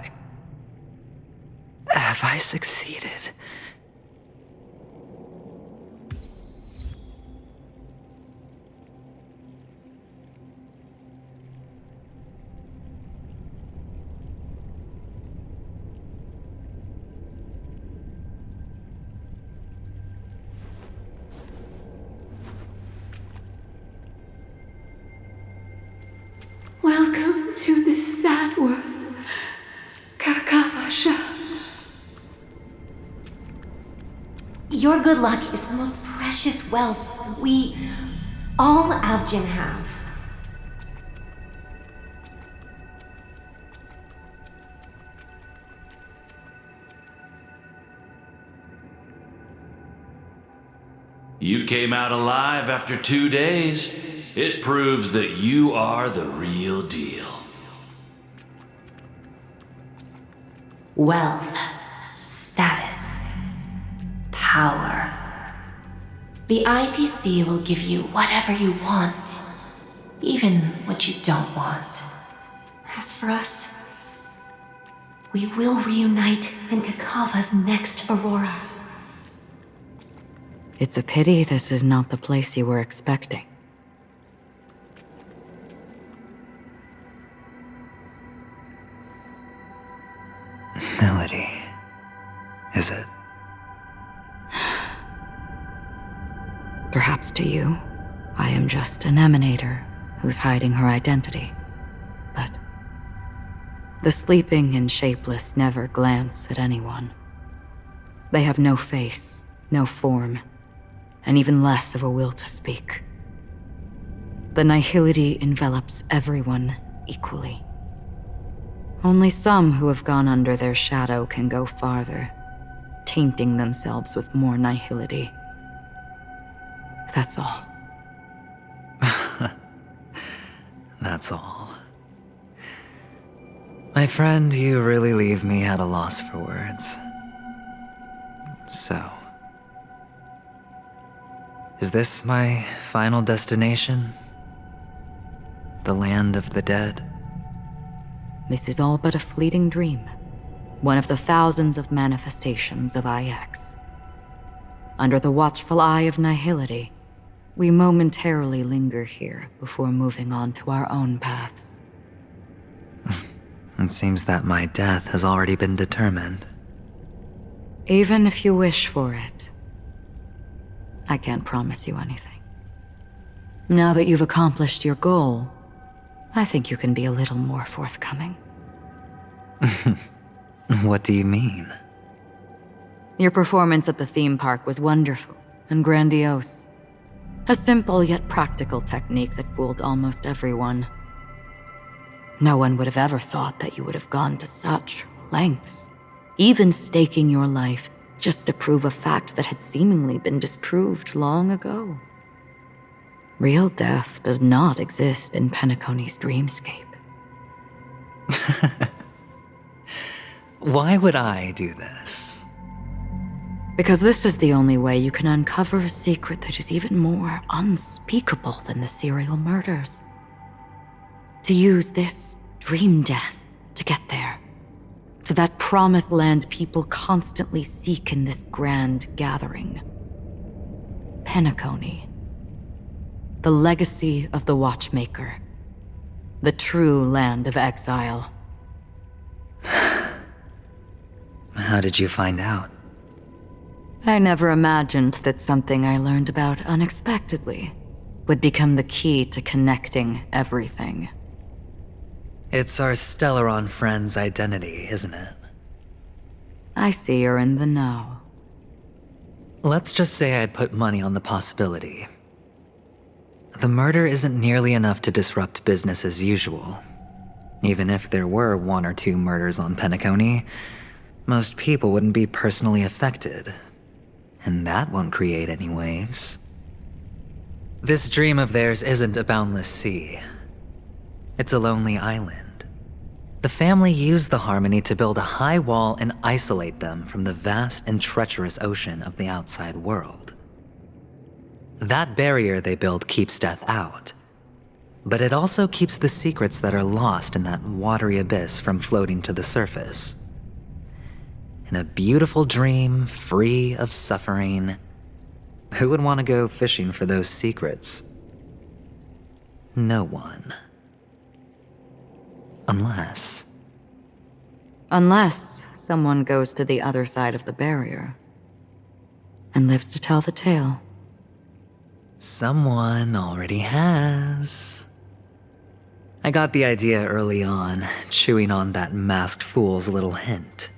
I succeeded? Welcome to this sad world, Kakavasha. Your good luck is the most precious wealth we, all Avgin, have. You came out alive after 2 days. It proves that you are the real deal. Wealth, status, power. The IPC will give you whatever you want, even what you don't want. As for us, we will reunite in Kakava's next Aurora. It's a pity this is not the place you were expecting. Melody. Is it? Perhaps to you, I am just an emanator who's hiding her identity. But the sleeping and shapeless never glance at anyone. They have no face, no form, and even less of a will to speak. The nihility envelops everyone equally. Only some who have gone under their shadow can go farther, tainting themselves with more nihility. That's all. That's all. My friend, you really leave me at a loss for words. So, is this my final destination? The land of the dead? This is all but a fleeting dream. One of the thousands of manifestations of IX. Under the watchful eye of nihility, we momentarily linger here before moving on to our own paths. It seems that my death has already been determined. Even if you wish for it, I can't promise you anything. Now that you've accomplished your goal, I think you can be a little more forthcoming. What do you mean? Your performance at the theme park was wonderful and grandiose. A simple yet practical technique that fooled almost everyone. No one would have ever thought that you would have gone to such lengths, even staking your life just to prove a fact that had seemingly been disproved long ago. Real death does not exist in Penaconia's dreamscape. Why would I do this? Because this is the only way you can uncover a secret that is even more unspeakable than the serial murders. To use this dream death to get there. To that promised land people constantly seek in this grand gathering. Panaconia. The legacy of the Watchmaker. The true land of exile. How did you find out? I never imagined that something I learned about unexpectedly would become the key to connecting everything. It's our Stellaron friend's identity, isn't it? I see you're in the know. Let's just say I'd put money on the possibility. The murder isn't nearly enough to disrupt business as usual. Even if there were 1 or 2 murders on Panaconia, most people wouldn't be personally affected. And that won't create any waves. This dream of theirs isn't a boundless sea. It's a lonely island. The family used the Harmony to build a high wall and isolate them from the vast and treacherous ocean of the outside world. That barrier they built keeps death out, but it also keeps the secrets that are lost in that watery abyss from floating to the surface. In a beautiful dream, free of suffering, who would want to go fishing for those secrets? No one. Unless someone goes to the other side of the barrier and lives to tell the tale. Someone already has. I got the idea early on, chewing on that masked fool's little hint.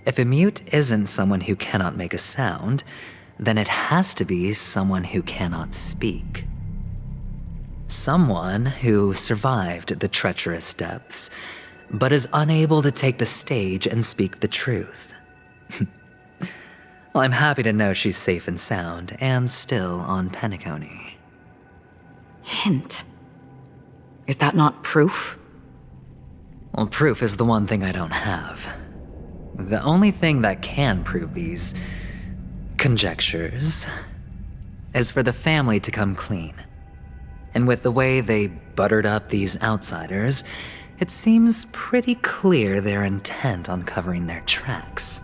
If a mute isn't someone who cannot make a sound, then it has to be someone who cannot speak. Someone who survived the treacherous depths, but is unable to take the stage and speak the truth. Well, I'm happy to know she's safe and sound, and still on Peniconia. Hint? Is that not proof? Well, proof is the one thing I don't have. The only thing that can prove these conjectures is for the family to come clean. And with the way they buttered up these outsiders, it seems pretty clear they're intent on covering their tracks.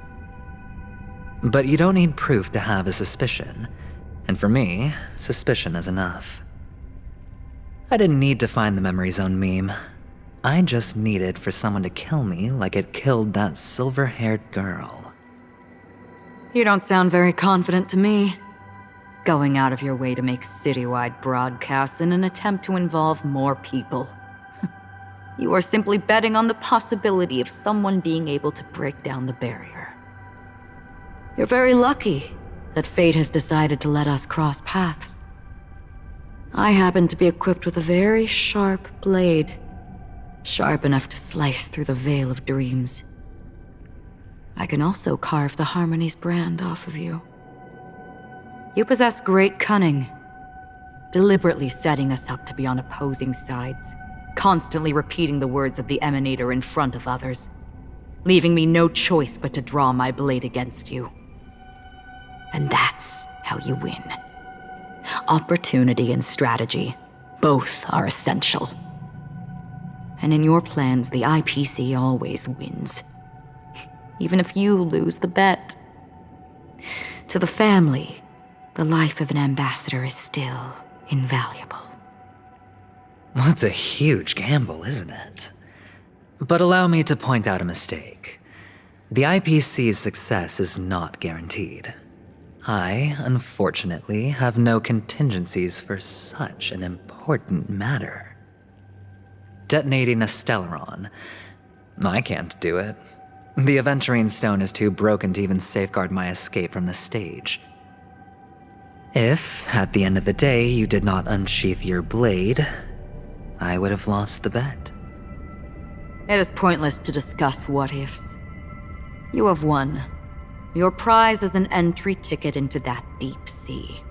But you don't need proof to have a suspicion, and for me, suspicion is enough. I didn't need to find the memory zone meme. I just needed for someone to kill me like it killed that silver-haired girl. You don't sound very confident to me. Going out of your way to make citywide broadcasts in an attempt to involve more people. You are simply betting on the possibility of someone being able to break down the barrier. You're very lucky that fate has decided to let us cross paths. I happen to be equipped with a very sharp blade, sharp enough to slice through the veil of dreams. I can also carve the Harmony's brand off of you. You possess great cunning, deliberately setting us up to be on opposing sides, constantly repeating the words of the Emanator in front of others, leaving me no choice but to draw my blade against you. And that's how you win. Opportunity and strategy, both are essential. And in your plans, the IPC always wins. Even if you lose the bet. To the family, the life of an ambassador is still invaluable. Well, it's a huge gamble, isn't it? But allow me to point out a mistake. The IPC's success is not guaranteed. I, unfortunately, have no contingencies for such an important matter. Detonating a Stellaron. I can't do it. The Aventurine Stone is too broken to even safeguard my escape from the stage. If, at the end of the day, you did not unsheath your blade, I would have lost the bet. It is pointless to discuss what-ifs. You have won. Your prize is an entry ticket into that deep sea.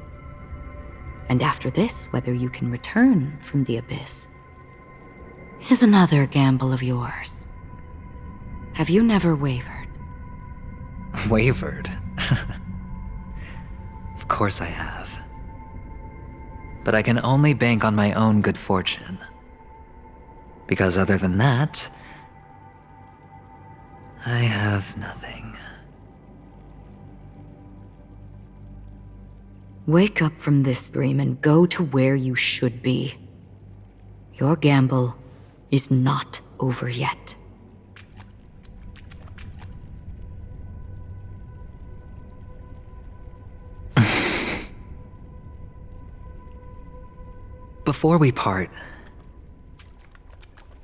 And after this, whether you can return from the abyss is another gamble of yours. Have you never wavered? Wavered? Of course I have. But I can only bank on my own good fortune. Because other than that, I have nothing. Wake up from this dream and go to where you should be. Your gamble is not over yet. Before we part,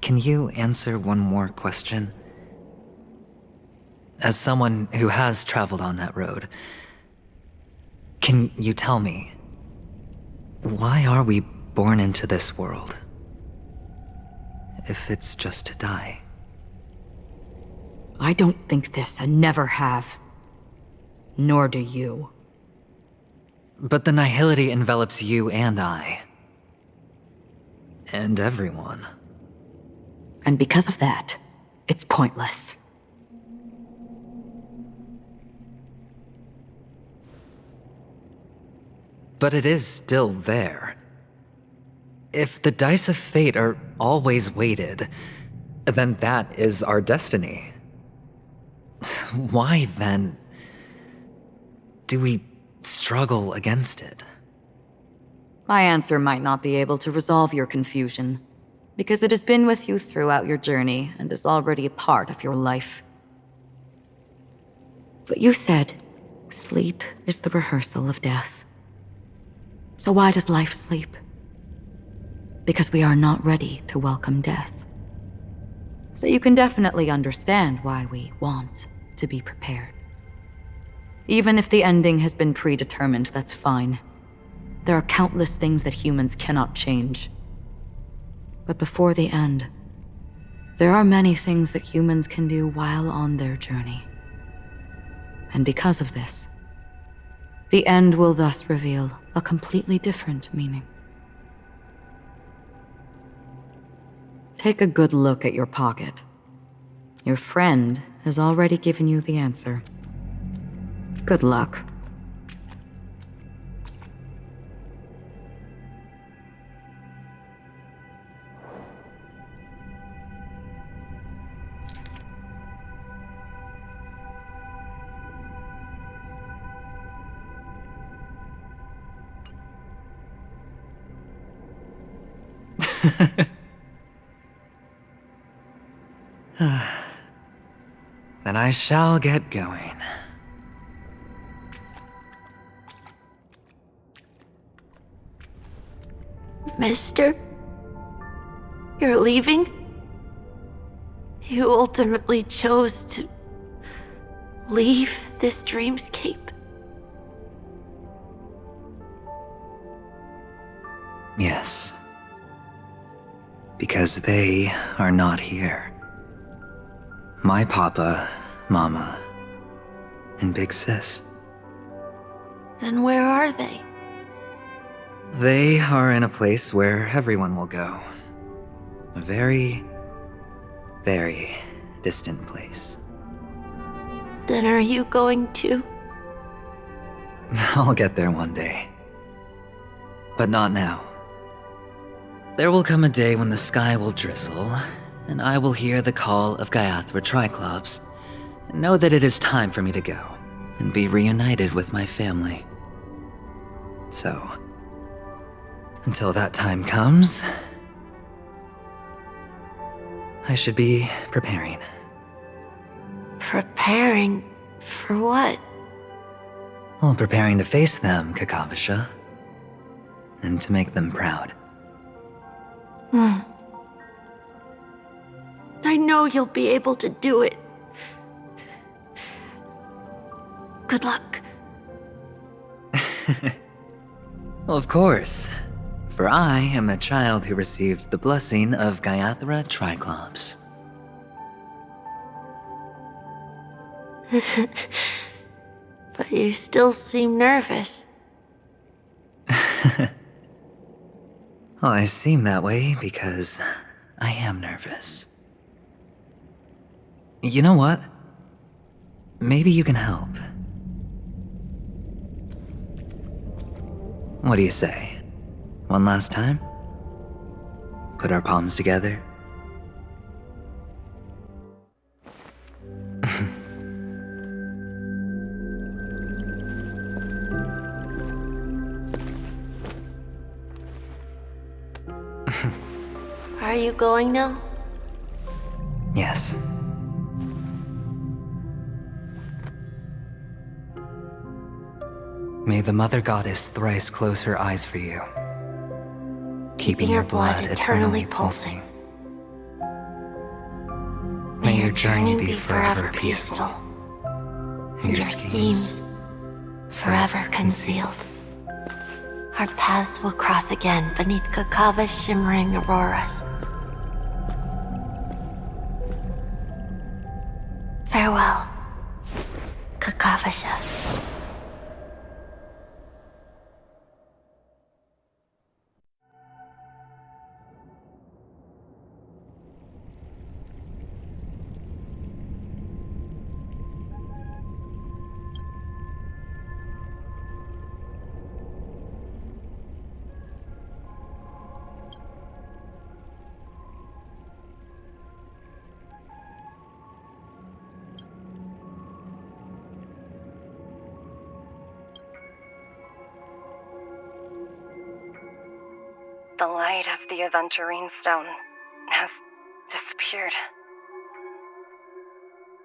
can you answer one more question? As someone who has traveled on that road, can you tell me, why are we born into this world? If it's just to die. I don't think this and never have. Nor do you. But the nihility envelops you and I. And everyone. And because of that, it's pointless. But it is still there. If the dice of fate are always weighted, then that is our destiny. Why, then, do we struggle against it? My answer might not be able to resolve your confusion, because it has been with you throughout your journey and is already a part of your life. But you said, sleep is the rehearsal of death. So why does life sleep? Because we are not ready to welcome death. So you can definitely understand why we want to be prepared. Even if the ending has been predetermined, that's fine. There are countless things that humans cannot change. But before the end, there are many things that humans can do while on their journey. And because of this, the end will thus reveal a completely different meaning. Take a good look at your pocket. Your friend has already given you the answer. Good luck. Then I shall get going. Mister? You're leaving? You ultimately chose to leave this dreamscape? Yes. Because they are not here. My papa, mama, and big sis. Then where are they? They are in a place where everyone will go. A very, very distant place. Then are you going too? I'll get there one day. But not now. There will come a day when the sky will drizzle, and I will hear the call of Gaiathra Triclops, and know that it is time for me to go, and be reunited with my family. So, until that time comes, I should be preparing. Preparing for what? Well, preparing to face them, Kakavasha, and to make them proud. I know you'll be able to do it. Good luck. Well, of course, for I am the child who received the blessing of Gaiathra Triclops. But you still seem nervous. Well, I seem that way because I am nervous. You know what? Maybe you can help. What do you say? One last time? Put our palms together? Are you going now? Yes. May the Mother Goddess thrice close her eyes for you, keeping your blood eternally pulsing. May your journey be forever peaceful, and your schemes forever concealed. Our paths will cross again beneath Kakava's shimmering auroras. Farewell, Kakavasha. The light of the Aventurine Stone has disappeared.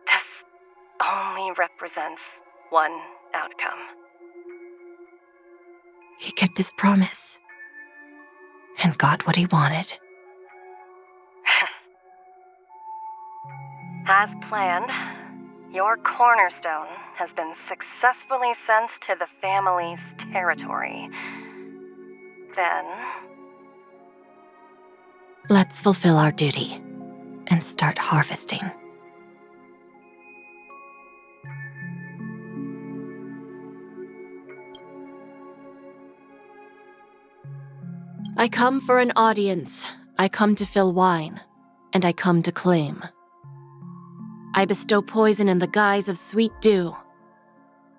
This only represents one outcome. He kept his promise and got what he wanted. As planned, your cornerstone has been successfully sent to the family's territory. Then... Let's fulfill our duty and start harvesting. I come for an audience. I come to fill wine, and I come to claim. I bestow poison in the guise of sweet dew.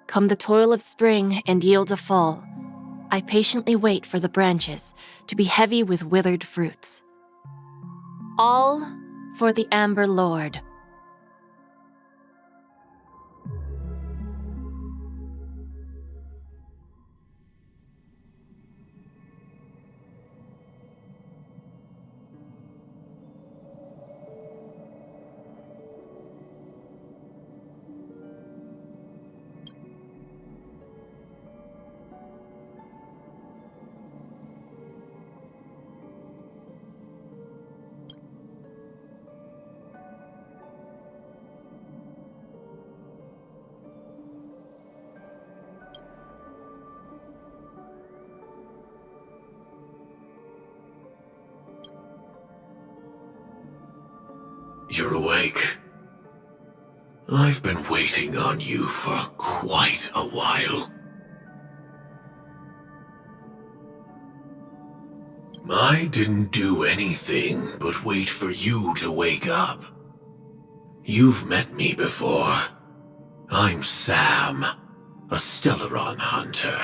Come the toil of spring and yield a fall. I patiently wait for the branches to be heavy with withered fruits. All for the Amber Lord. You're awake. I've been waiting on you for quite a while. I didn't do anything but wait for you to wake up. You've met me before. I'm Sam, a Stellaron hunter.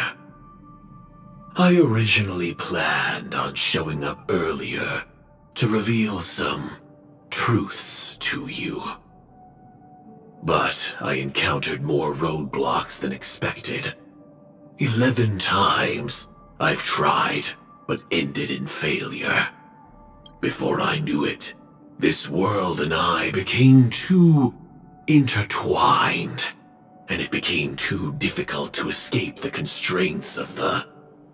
I originally planned on showing up earlier to reveal some truths to you. But I encountered more roadblocks than expected. 11 times I've tried, but ended in failure. Before I knew it, this world and I became too intertwined, and it became too difficult to escape the constraints of the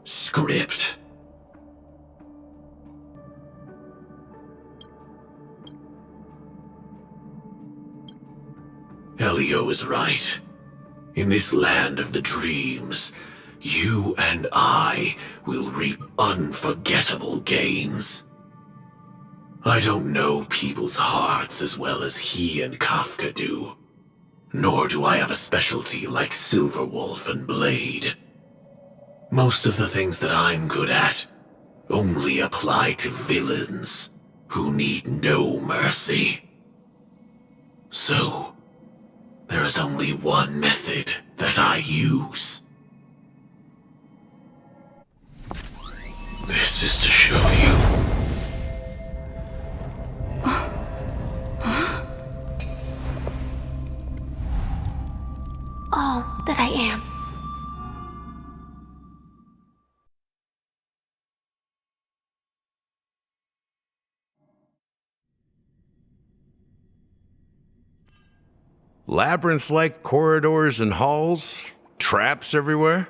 script. Elio is right. In this land of the dreams, you and I will reap unforgettable gains. I don't know people's hearts as well as he and Kafka do. Nor do I have a specialty like Silverwolf and Blade. Most of the things that I'm good at only apply to villains who need no mercy. So, there is only one method that I use. This is to show you. All that I am. Labyrinth-like corridors and halls? Traps everywhere?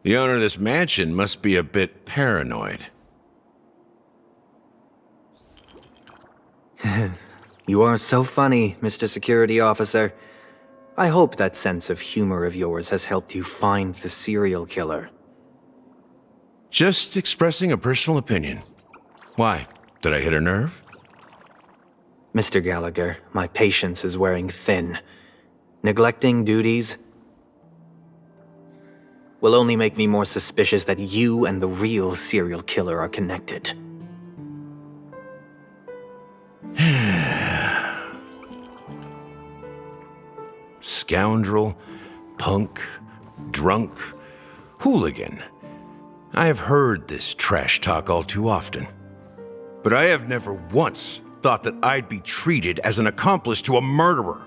The owner of this mansion must be a bit paranoid. You are so funny, Mr. Security Officer. I hope that sense of humor of yours has helped you find the serial killer. Just expressing a personal opinion. Why? Did I hit a nerve? Mr. Gallagher, my patience is wearing thin. Neglecting duties will only make me more suspicious that you and the real serial killer are connected. Scoundrel, punk, drunk, hooligan. I have heard this trash talk all too often. But I have never once thought that I'd be treated as an accomplice to a murderer.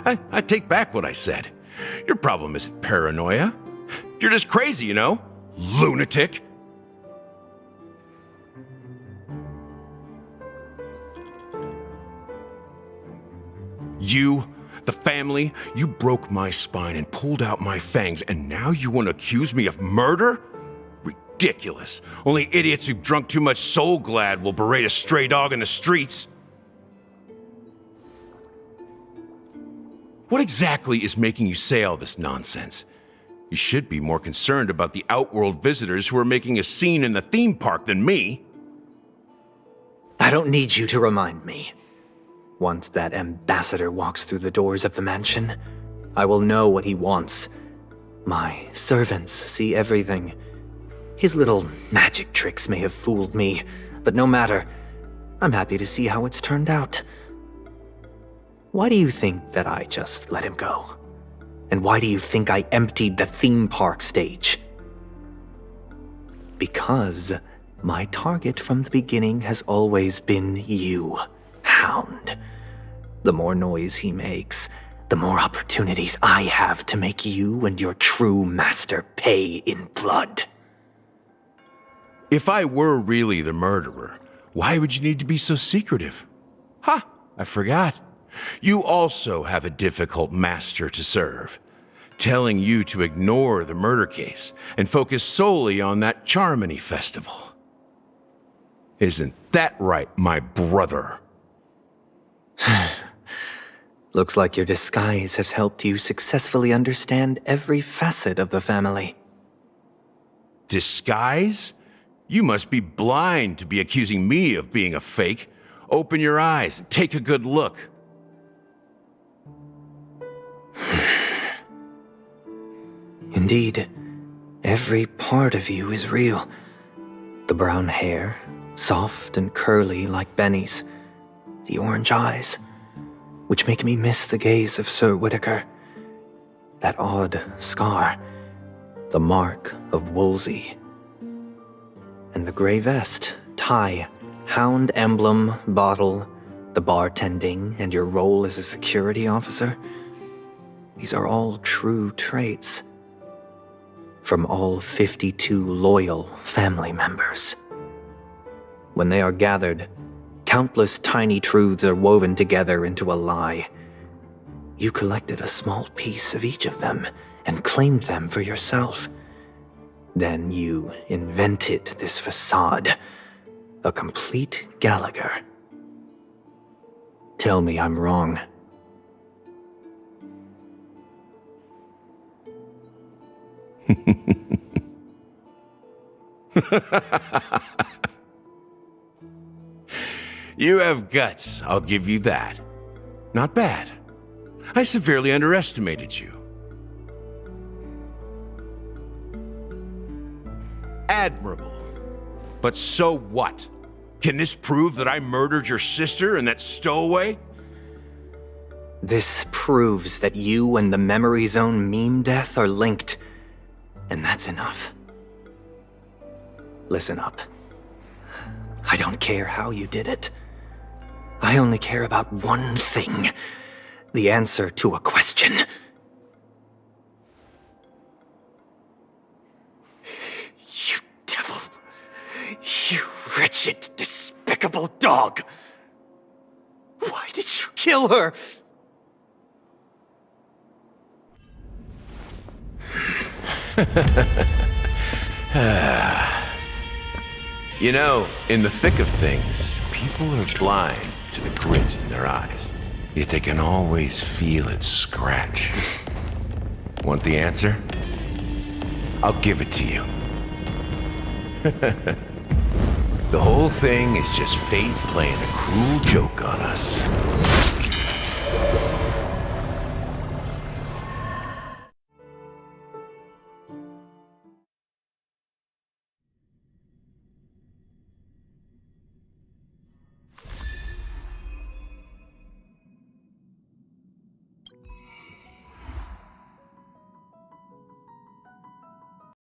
I take back what I said. Your problem isn't paranoia. You're just crazy, you know? Lunatic. You, the family, you broke my spine and pulled out my fangs, and now you want to accuse me of murder? Ridiculous. Only idiots who've drunk too much Soul Glad will berate a stray dog in the streets. What exactly is making you say all this nonsense? You should be more concerned about the Outworld visitors who are making a scene in the theme park than me. I don't need you to remind me. Once that ambassador walks through the doors of the mansion, I will know what he wants. My servants see everything. His little magic tricks may have fooled me, but no matter. I'm happy to see how it's turned out. Why do you think that I just let him go? And why do you think I emptied the theme park stage? Because my target from the beginning has always been you, Hound. The more noise he makes, the more opportunities I have to make you and your true master pay in blood. If I were really the murderer, why would you need to be so secretive? Ha! I forgot. You also have a difficult master to serve, telling you to ignore the murder case and focus solely on that Charmony festival. Isn't that right, my brother? Looks like your disguise has helped you successfully understand every facet of the family. Disguise? You must be blind to be accusing me of being a fake. Open your eyes and take a good look. Indeed, every part of you is real. The brown hair, soft and curly like Benny's. The orange eyes, which make me miss the gaze of Sir Whitaker. That odd scar, the mark of Wolsey. And the gray vest, tie, hound emblem, bottle, the bartending, and your role as a security officer. These are all true traits. From all 52 loyal family members. When they are gathered, countless tiny truths are woven together into a lie. You collected a small piece of each of them and claimed them for yourself. Then you invented this facade, a complete Gallagher. Tell me I'm wrong. You have guts, I'll give you that. Not bad. I severely underestimated you. Admirable. But so what? Can this prove that I murdered your sister and that stowaway? This proves that you and the Memory Zone meme death are linked. And that's enough. Listen up. I don't care how you did it. I only care about one thing. The answer to a question. You devil. You wretched, despicable dog. Why did you kill her? You know, in the thick of things, people are blind to the grit in their eyes. Yet they can always feel it scratch. Want the answer? I'll give it to you. The whole thing is just fate playing a cruel joke on us.